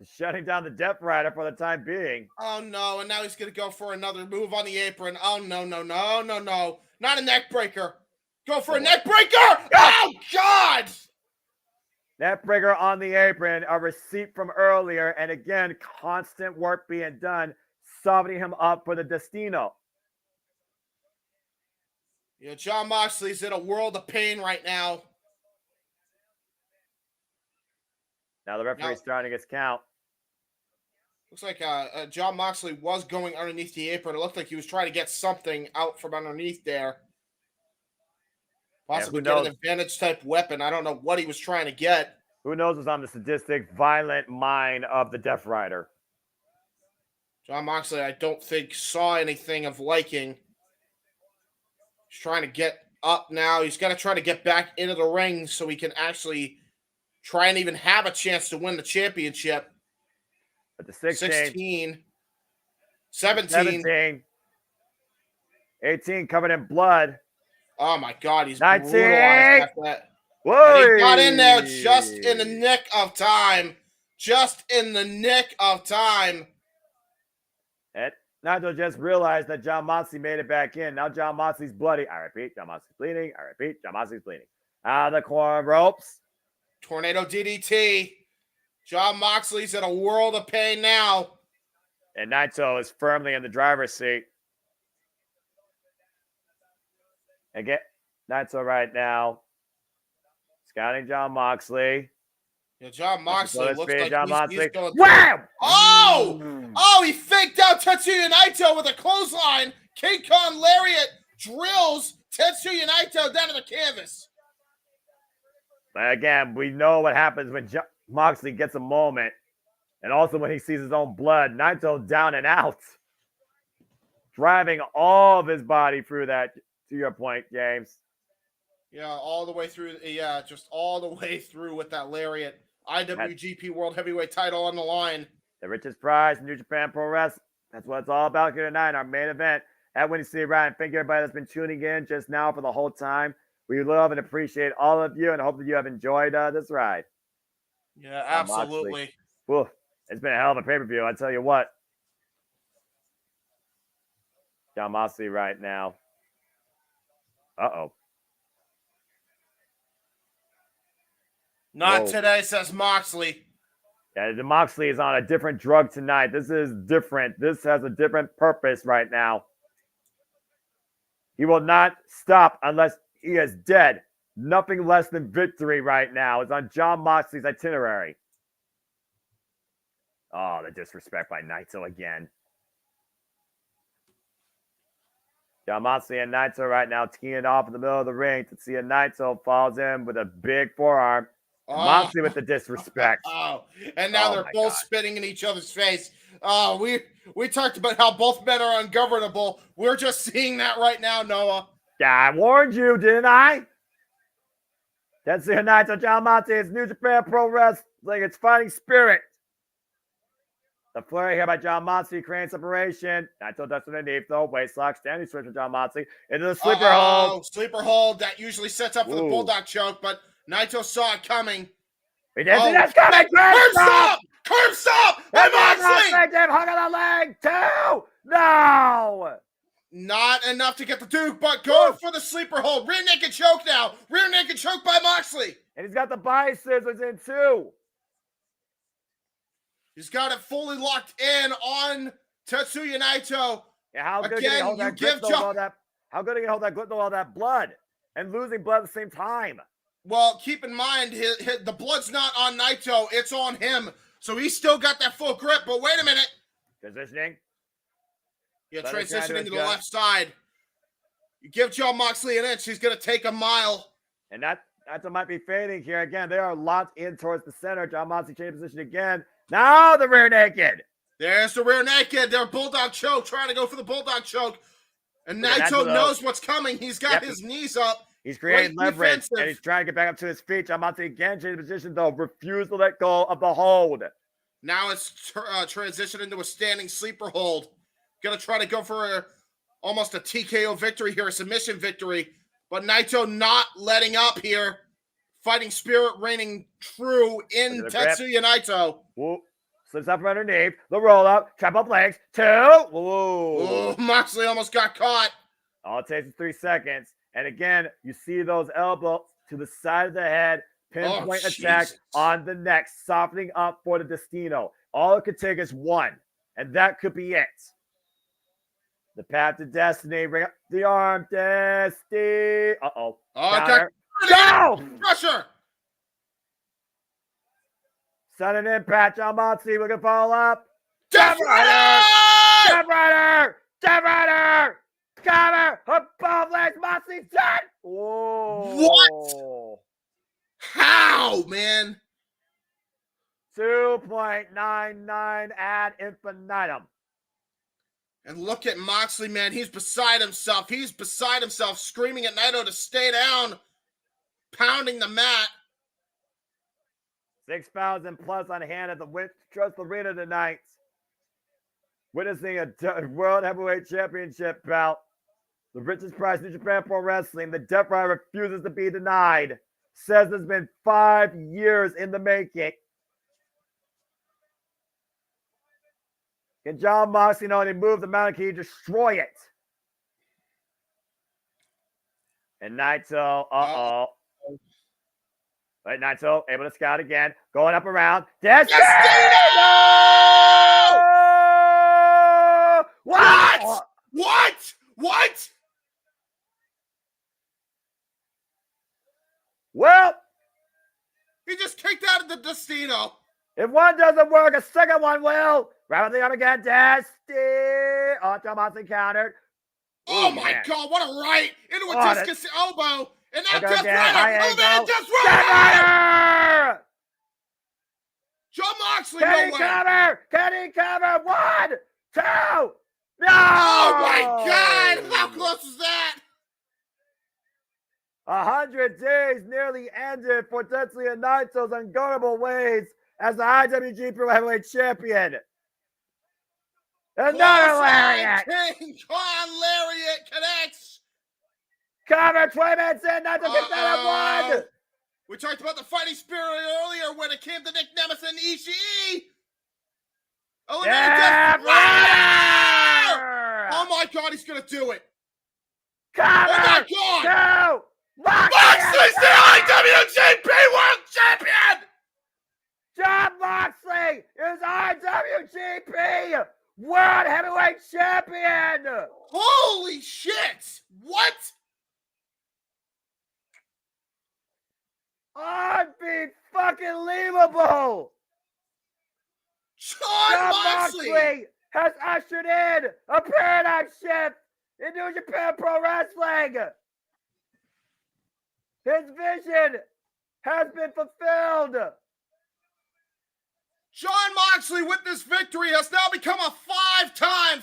Shutting down the Death Rider for the time being. Oh, no. And now he's going to go for another move on the apron. Oh, no. Not a neck breaker. Go for a neck breaker. Oh, God. Neck breaker on the apron, a receipt from earlier. And again, constant work being done, softening him up for the Destino. Yeah, Jon Moxley's in a world of pain right now. Now the referee's starting his count. Looks like Jon Moxley was going underneath the apron. It looked like he was trying to get something out from underneath there. Possibly get an advantage type weapon. I don't know what he was trying to get. Who knows what's on the sadistic, violent mind of the Death Rider. Jon Moxley, I don't think, saw anything of liking. He's trying to get up now. He's got to try to get back into the ring so he can actually try and even have a chance to win the championship. At the 16, 17, 18 covered in blood. Oh my God, he's 19. brutalized after that. Whoa! And he got in there just in the nick of time. Just in the nick of time. And Naito just realized that Jon Moxley made it back in. Now Jon Moxley's bloody. I repeat, Jon Moxley's bleeding. I repeat, Jon Moxley's bleeding. Out of the corner ropes. Tornado DDT. Jon Moxley's in a world of pain now. And Naito is firmly in the driver's seat. Again, Naito right now. Scouting Jon Moxley. Yeah, Jon Moxley looks like he's going Wham! Oh, he faked out Tetsuya Naito with a clothesline. King Kong Lariat drills Tetsuya Naito down to the canvas. But again, we know what happens when Moxley gets a moment. And also when he sees his own blood. Naito down and out. Driving all of his body through that, to your point, James. Yeah, all the way through. Yeah, just all the way through with that lariat. IWGP World Heavyweight title on the line. The richest prize in New Japan Pro Wrestling. That's what it's all about here tonight, our main event at Windy City Riot. Thank you, everybody that's been tuning in just now for the whole time. We love and appreciate all of you, and hope that you have enjoyed this ride. Yeah, absolutely. Whew, it's been a hell of a pay-per-view, I tell you what. Jon Moxley right now. Uh-oh. Not today, says Moxley. Yeah, the Moxley is on a different drug tonight. This is different. This has a different purpose right now. He will not stop unless he is dead. Nothing less than victory right now is on Jon Moxley's itinerary. Oh, the disrespect by Naito again. Jon Moxley and Naito right now teeing off in the middle of the ring. Tetsuya Naito falls in with a big forearm. Moxley with the disrespect. And now they're both spitting in each other's face. We talked about how both men are ungovernable. We're just seeing that right now, Noah. Yeah, I warned you, didn't I? Tetsuya Naito, Jon Moxley, it's New Japan Pro Wrestling. It's fighting spirit. The flurry here by Jon Moxley creating separation. Naito ducks underneath though. Waist lock, standing switch from Jon Moxley into the sleeper hold. Sleeper hold that usually sets up for the bulldog choke, but Naito saw it coming. He didn't see that's coming. Curb stop! Curb stop! And Moxley! Hug on the leg, too! No! Not enough to get the Duke, but going for the sleeper hold. Rear naked choke now. Rear naked choke by Moxley. And he's got the biceps in, too. He's got it fully locked in on Tetsuya Naito. Yeah, how good can he hold that grip with all that? How good can he hold that grip with all that blood and losing blood at the same time? Well, keep in mind, the blood's not on Naito; it's on him. So he's still got that full grip. But wait a minute. Positioning. Yeah, transitioning to the left side. You give Jon Moxley an inch, he's going to take a mile. And Naito might be fading here again. They are locked in towards the center. Jon Moxley changed position again. Now the rear naked. There's the rear naked. They're bulldog choke, trying to go for the bulldog choke. And Naito knows what's coming. He's got his knees up. He's creating leverage, and he's trying to get back up to his feet. Jon Moxley again changed position, though. Refused to let go of the hold. Now it's transitioned into a standing sleeper hold. Going to try to go for almost a TKO victory here, a submission victory. But Naito not letting up here. Fighting spirit reigning true in Tetsuya Naito. Whoa. Slips up from underneath. The roll up. Trap up legs. 2. Whoa. Oh, Moxley almost got caught. All it takes is 3 seconds. And again, you see those elbows to the side of the head. Pinpoint attack on the neck. Softening up for the Destino. All it could take is 1. And that could be it. The path to destiny. Bring up the arm. Destiny. Uh-oh. Okay. Go! Pressure. Sudden impact. John Moxley looking to follow up. Death Rider! Death Rider! Death Rider! Cover! Above legs. Moxley's done! Whoa. What? How, man? 2.99 ad infinitum. And look at Moxley, man. He's beside himself. He's beside himself, screaming at Naito to stay down, pounding the mat. 6,000 plus on hand at the Trust Arena tonight. Witnessing a World Heavyweight Championship bout. The richest prize in New Japan Pro Wrestling. The Death Rider refuses to be denied. Says it's been 5 years in the making. Can John Moxley not only move the mountain, can he destroy it? And Naito, Right, Naito, able to scout again. Going up around. Destino! What? What? What? Well, he just kicked out of the Destino. If one doesn't work, a second one will. Right with the arm again. Destiny. Oh, John Moxley countered. Oh, my God. What a right. Into a discus elbow. And now Death Rider. Oh, man. Death Rider. John Moxley. Can he cover? Can he cover? 1, 2. No. Oh, my God. How close was that? 100 days nearly ended for Tetsuya Naito's unguardable ways as the IWGP Pro Heavyweight Champion. Another lariat. King Kong lariat connects. Cover 20 minutes in. Naito gets that at 1. We talked about the fighting spirit earlier when it came to Nick Nemeth and Ishii. Death Rider! Oh my God, he's gonna do it. Cover! Oh my God! 2. Moxley's the IWGP World Champion! John Moxley is IWGP World Heavyweight Champion! Holy shit! What? Unbelievable! John Moxley has ushered in a paradigm shift in New Japan Pro Wrestling. His vision has been fulfilled. John Moxley with this victory has now become a five-time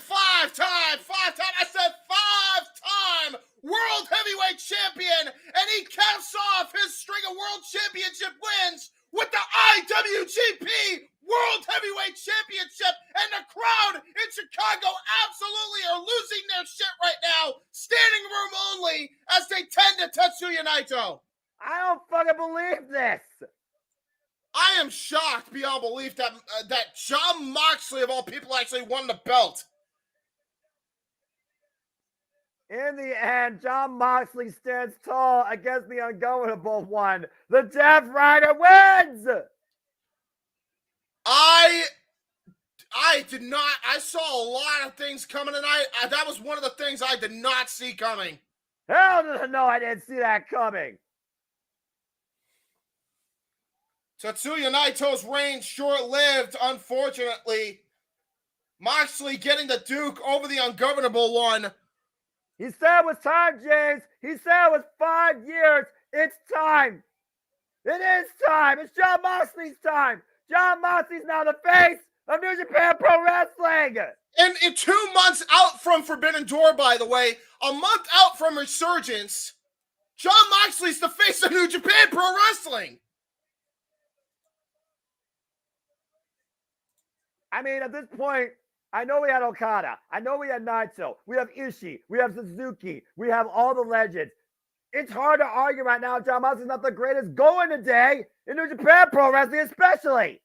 World Heavyweight Champion, and he caps off his string of World Championship wins with the IWGP World Heavyweight Championship, and the crowd in Chicago absolutely are losing their shit right now. Standing room only as they tend to Tetsuya Naito. I don't fucking believe this. I am shocked beyond belief that that John Moxley, of all people, actually won the belt. In the end, John Moxley stands tall against the ungovernable one. The Death Rider wins! I did not. I saw a lot of things coming tonight. That was one of the things I did not see coming. Hell no, I didn't see that coming. Tetsuya Naito's reign short-lived, unfortunately. Moxley getting the Duke over the ungovernable one. He said it was time, James. He said it was 5 years. It's time. It is time. It's John Moxley's time. John Moxley's now the face of New Japan Pro Wrestling. And in 2 months out from Forbidden Door, by the way, a month out from Resurgence, John Moxley's the face of New Japan Pro Wrestling. I mean, at this point, I know we had Okada. I know we had Naito. We have Ishii. We have Suzuki. We have all the legends. It's hard to argue right now. Jon Moxley's not the greatest going today in New Japan Pro Wrestling, especially.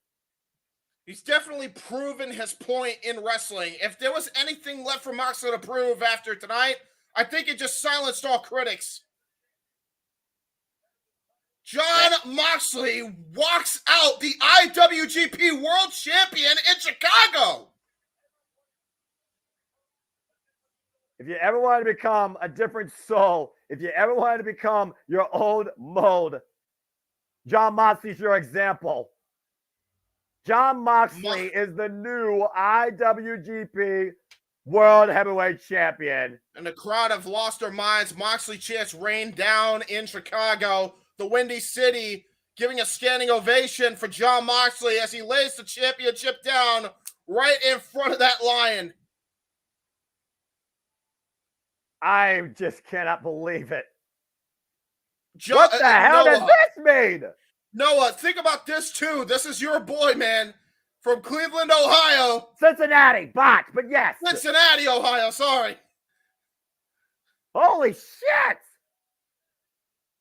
He's definitely proven his point in wrestling. If there was anything left for Moxley to prove after tonight, I think it just silenced all critics. Jon Moxley walks out the IWGP World Champion in Chicago. If you ever want to become a different soul, if you ever wanted to become your old mode, Jon Moxley's your example. Jon Moxley is the new IWGP World Heavyweight Champion. And the crowd have lost their minds. Moxley chants rain down in Chicago, the Windy City, giving a standing ovation for Jon Moxley as he lays the championship down right in front of that lion. I just cannot believe it. What the hell does this mean? Noah, think about this too. This is your boy, man, from Cleveland, Ohio. Cincinnati, botch, but yes. Cincinnati, Ohio, sorry. Holy shit.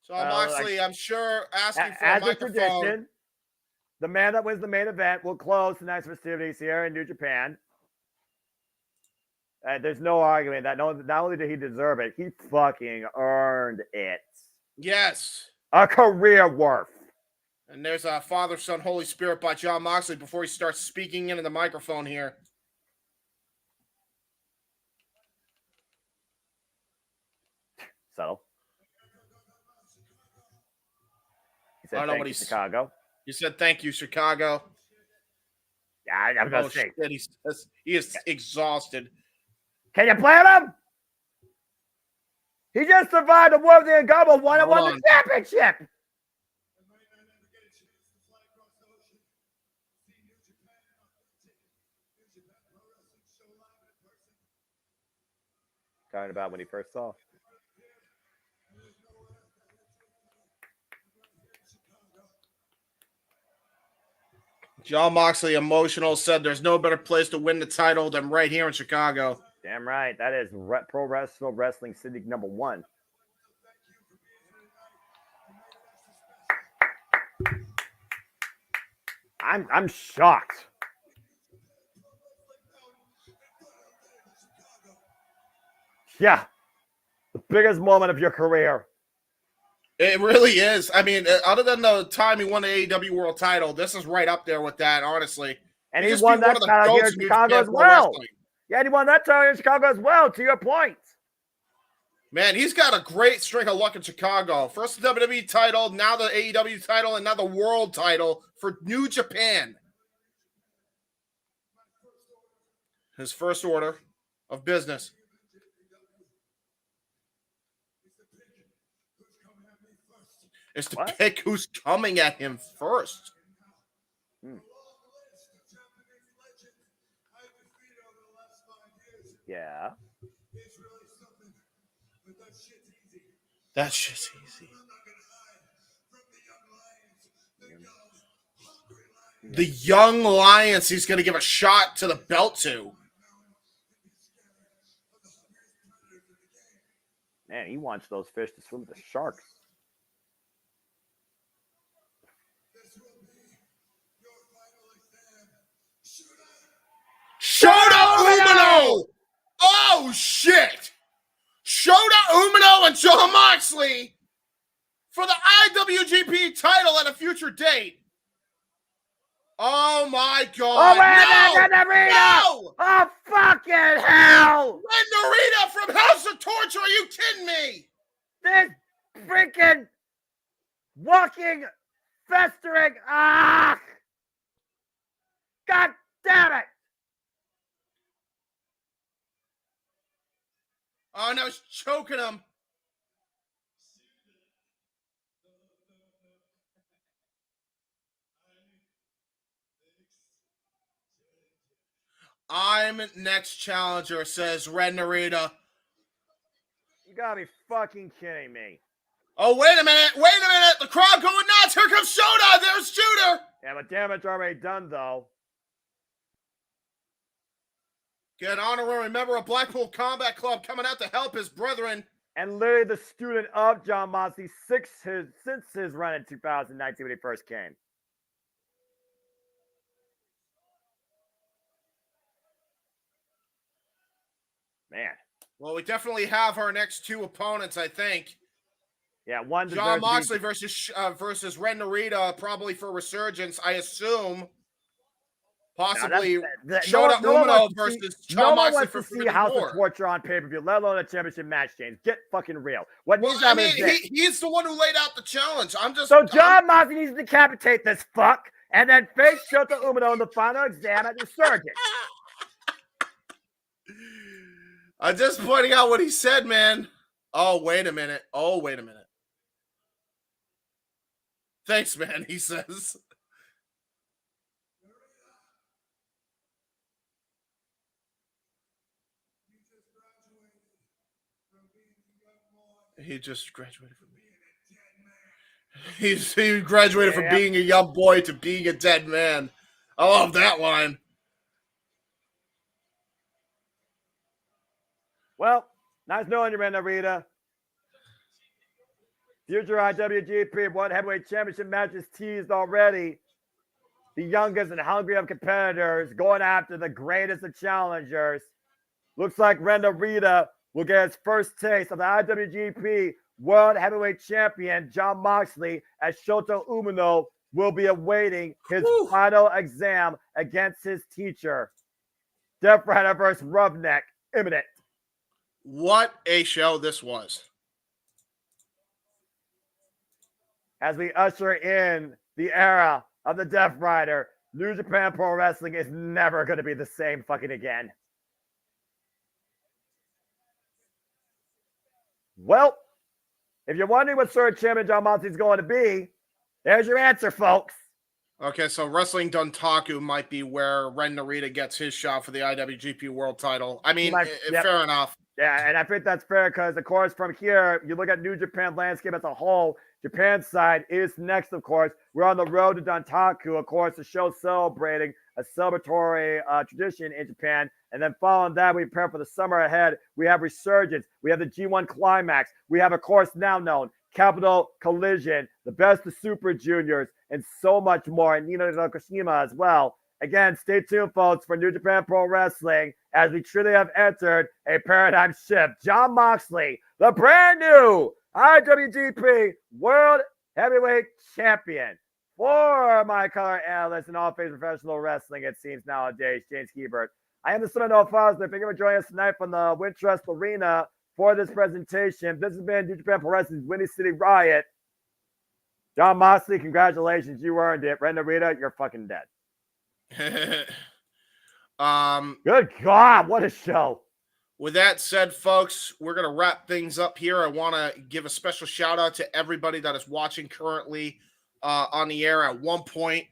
Jon Moxley, I'm sure, asking for a microphone. Tradition, the man that wins the main event will close tonight's festivities here in New Japan. There's no argument that not only did he deserve it, he fucking earned it. Yes. A career worth. And there's a Father, Son, Holy Spirit by Jon Moxley before he starts speaking into the microphone here. So. He said, I don't know what he's Chicago. You said thank you, Chicago. Yeah, I'm gonna say. He is exhausted. Can you blame him? He just survived a War of the Ungovernable one and won the championship. Talking about when he first saw. Jon Moxley, emotional, said there's no better place to win the title than right here in Chicago. Damn right. That is Pro Wrestling City #1. I'm shocked. Yeah. The biggest moment of your career. It really is. I mean, other than the time he won the AEW World title, this is right up there with that, honestly. And he won that title here in Chicago as well. Yeah, and he won that title in Chicago as well, to your point. Man, he's got a great string of luck in Chicago. First the WWE title, now the AEW title, and now the World title for New Japan. His first order of business. Is to pick who's coming at him first. Yeah. That shit's easy. The young Lions he's going to give a shot to the belt to. Man, he wants those fish to swim with the sharks. Shota Umino! Oh, shit! Shota Umino and Jon Moxley for the IWGP title at a future date. Oh, my God. Oh, no! Oh, fucking hell! Red Narita from House of Torture, are you kidding me? This freaking walking, festering, God damn it! Oh, no, he's choking him. I'm next challenger, says Red Narita. You gotta be fucking kidding me. Oh, wait a minute. The crowd going nuts. Here comes Shota. There's Shooter. Yeah, but damn, it's already done, though. Get an honorary member of Blackpool Combat Club coming out to help his brethren. And literally the student of John Moxley since his run in 2019 when he first came. Man. Well, we definitely have our next two opponents, I think. Yeah, one John Moxley versus Ren Narita, probably for Resurgence, I assume. Possibly Shota Umino versus John Moxley for see House of Torture on pay-per-view, let alone a championship match, James. Get fucking real. What needs to happen is he's the one who laid out the challenge. So John Moxley needs to decapitate this fuck and then face Shota Umino in the final exam at Resurgence. I'm just pointing out what he said, man. Oh, wait a minute. Thanks, man, he says. He just graduated from he graduated from being a young boy to being a dead man. I love that line. Well, nice knowing you, Ren Narita. Future IWGP World Heavyweight Championship matches teased already. The youngest and hungry of competitors going after the greatest of challengers. Looks like Ren Narita will get his first taste of the IWGP World Heavyweight Champion John Moxley, as Shota Umino will be awaiting his final exam against his teacher. Death Rider versus Roughneck, imminent. What a show this was. As we usher in the era of the Death Rider, New Japan Pro Wrestling is never going to be the same fucking again. Well, if you're wondering what sort of champion John Moxley is going to be, there's your answer, folks. Okay, so Wrestling Dontaku might be where Ren Narita gets his shot for the IWGP World Title. I mean, fair enough. Yeah, and I think that's fair because, of course, from here, you look at New Japan landscape as a whole. Japan's side is next, of course. We're on the road to Dontaku, of course, the show celebrating a celebratory tradition in Japan. And then following that, we prepare for the summer ahead. We have Resurgence. We have the G1 Climax. We have, of course, now known Capital Collision, the Best of Super Juniors, and so much more. And Nino Nakamura as well. Again, stay tuned, folks, for New Japan Pro Wrestling as we truly have entered a paradigm shift. John Moxley, the brand new IWGP World Heavyweight Champion. For my color analyst and all things professional wrestling, it seems nowadays, James Hebert. I am the son of Noah Fosler. Thank you for joining us tonight from the Wintrust Arena for this presentation. This has been New Japan Pro Wrestling's Windy City Riot. John Moxley, congratulations. You earned it. Ren Narita, you're fucking dead. Good God, what a show. With that said, folks, we're going to wrap things up here. I want to give a special shout out to everybody that is watching currently on the air. At one point,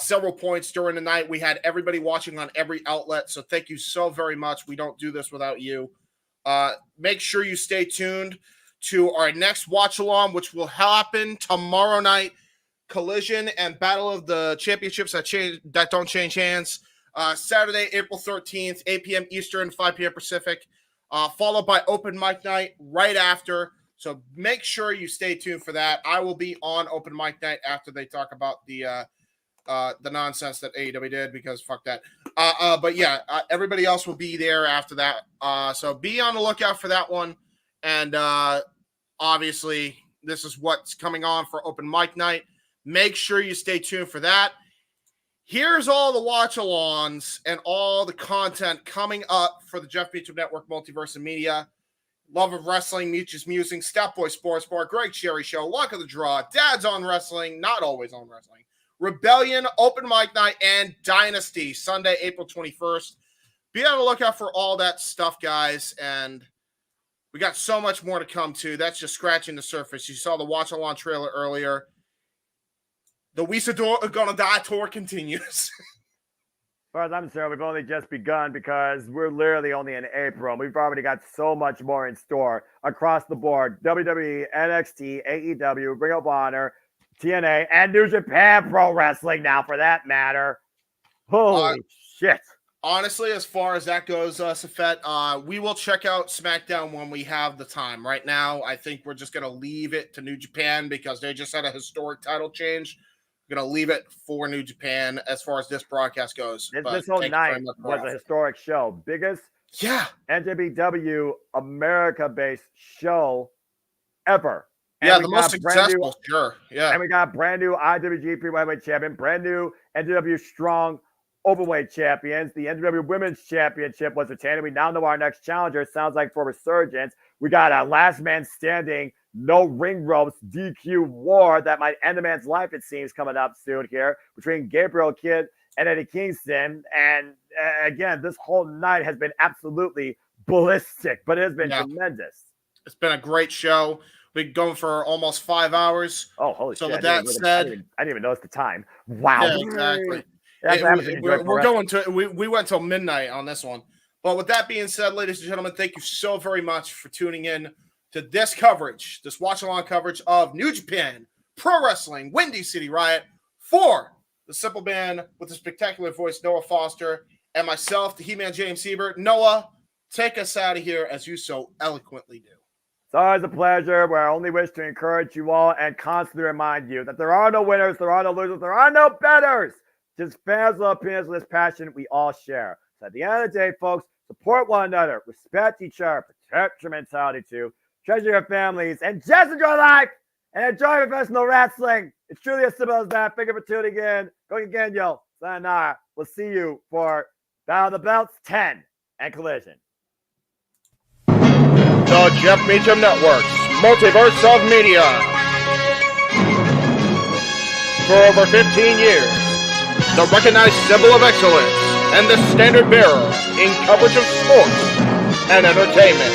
several points during the night, we had everybody watching on every outlet. So thank you so very much. We don't do this without you. Make sure you stay tuned to our next watch along, which will happen tomorrow night. Collision and Battle of the Championships that don't change hands. Saturday, April 13th, 8 p.m. Eastern, 5 p.m. Pacific, followed by open mic night right after. So make sure you stay tuned for that. I will be on open mic night after they talk about the nonsense that AEW did, because fuck that. But yeah, everybody else will be there after that. So be on the lookout for that one. And obviously, this is what's coming on for open mic night. Make sure you stay tuned for that. Here's all the watch-alongs and all the content coming up for the Jeff Beacham Network Multiverse of Media. Love of Wrestling, Mutu's Musing, Statboy Sports Bar, Greg Cherry Show, Luck of the Draw, Dad's on Wrestling, Not Always on Wrestling, Rebellion, Open Mic Night, and Dynasty, Sunday, April 21st. Be on the lookout for all that stuff, guys, and we got so much more to come, too. That's just scratching the surface. You saw the watch-along trailer earlier. The We Are Gonna Die tour continues. As far as I'm concerned, we've only just begun because we're literally only in April. We've already got so much more in store across the board. WWE, NXT, AEW, Ring of Honor, TNA, and New Japan Pro Wrestling now, for that matter. Holy shit. Honestly, as far as that goes, Safet, we will check out SmackDown when we have the time. Right now, I think we're just going to leave it to New Japan because they just had a historic title change. We're going to leave it for New Japan as far as this broadcast goes. This whole night was a historic show. Biggest NJPW America-based show ever. And the most successful, And we got brand new IWGP Heavyweight Champion, brand new NJPW Strong Overweight Champions. The NJPW Women's Championship was retained. We now know our next challenger. It sounds like for Resurgence. We got a last man standing, no ring ropes, DQ war that might end a man's life, it seems, coming up soon here between Gabriel Kidd and Eddie Kingston. And again, this whole night has been absolutely ballistic, but it has been tremendous. It's been a great show. We've been going for almost 5 hours. Oh, holy shit. So with that said, I didn't even notice the time. Wow. Yeah, exactly. We're going to, we went till midnight on this one. But with that being said, ladies and gentlemen, thank you so very much for tuning in to this coverage, this watch-along coverage of New Japan Pro Wrestling, Windy City Riot, for the simple man with the spectacular voice, Noah Foster, and myself, the He-Man James Hebert. Noah, take us out of here as you so eloquently do. It's always a pleasure, where I only wish to encourage you all and constantly remind you that there are no winners, there are no losers, there are no betters. Just fans of opinions with this passion we all share. So at the end of the day, folks, support one another, respect each other, protect your mentality too, treasure your families, and just enjoy life and enjoy professional wrestling. It's truly as simple as that. Thank you for tuning in. Going again, yo. Sayonara. We'll see you for Battle of the Belts 10 and Collision. The Jeff Meacham Network's Multiverse of Media. For over 15 years, the recognized symbol of excellence and the standard bearer in coverage of sports and entertainment.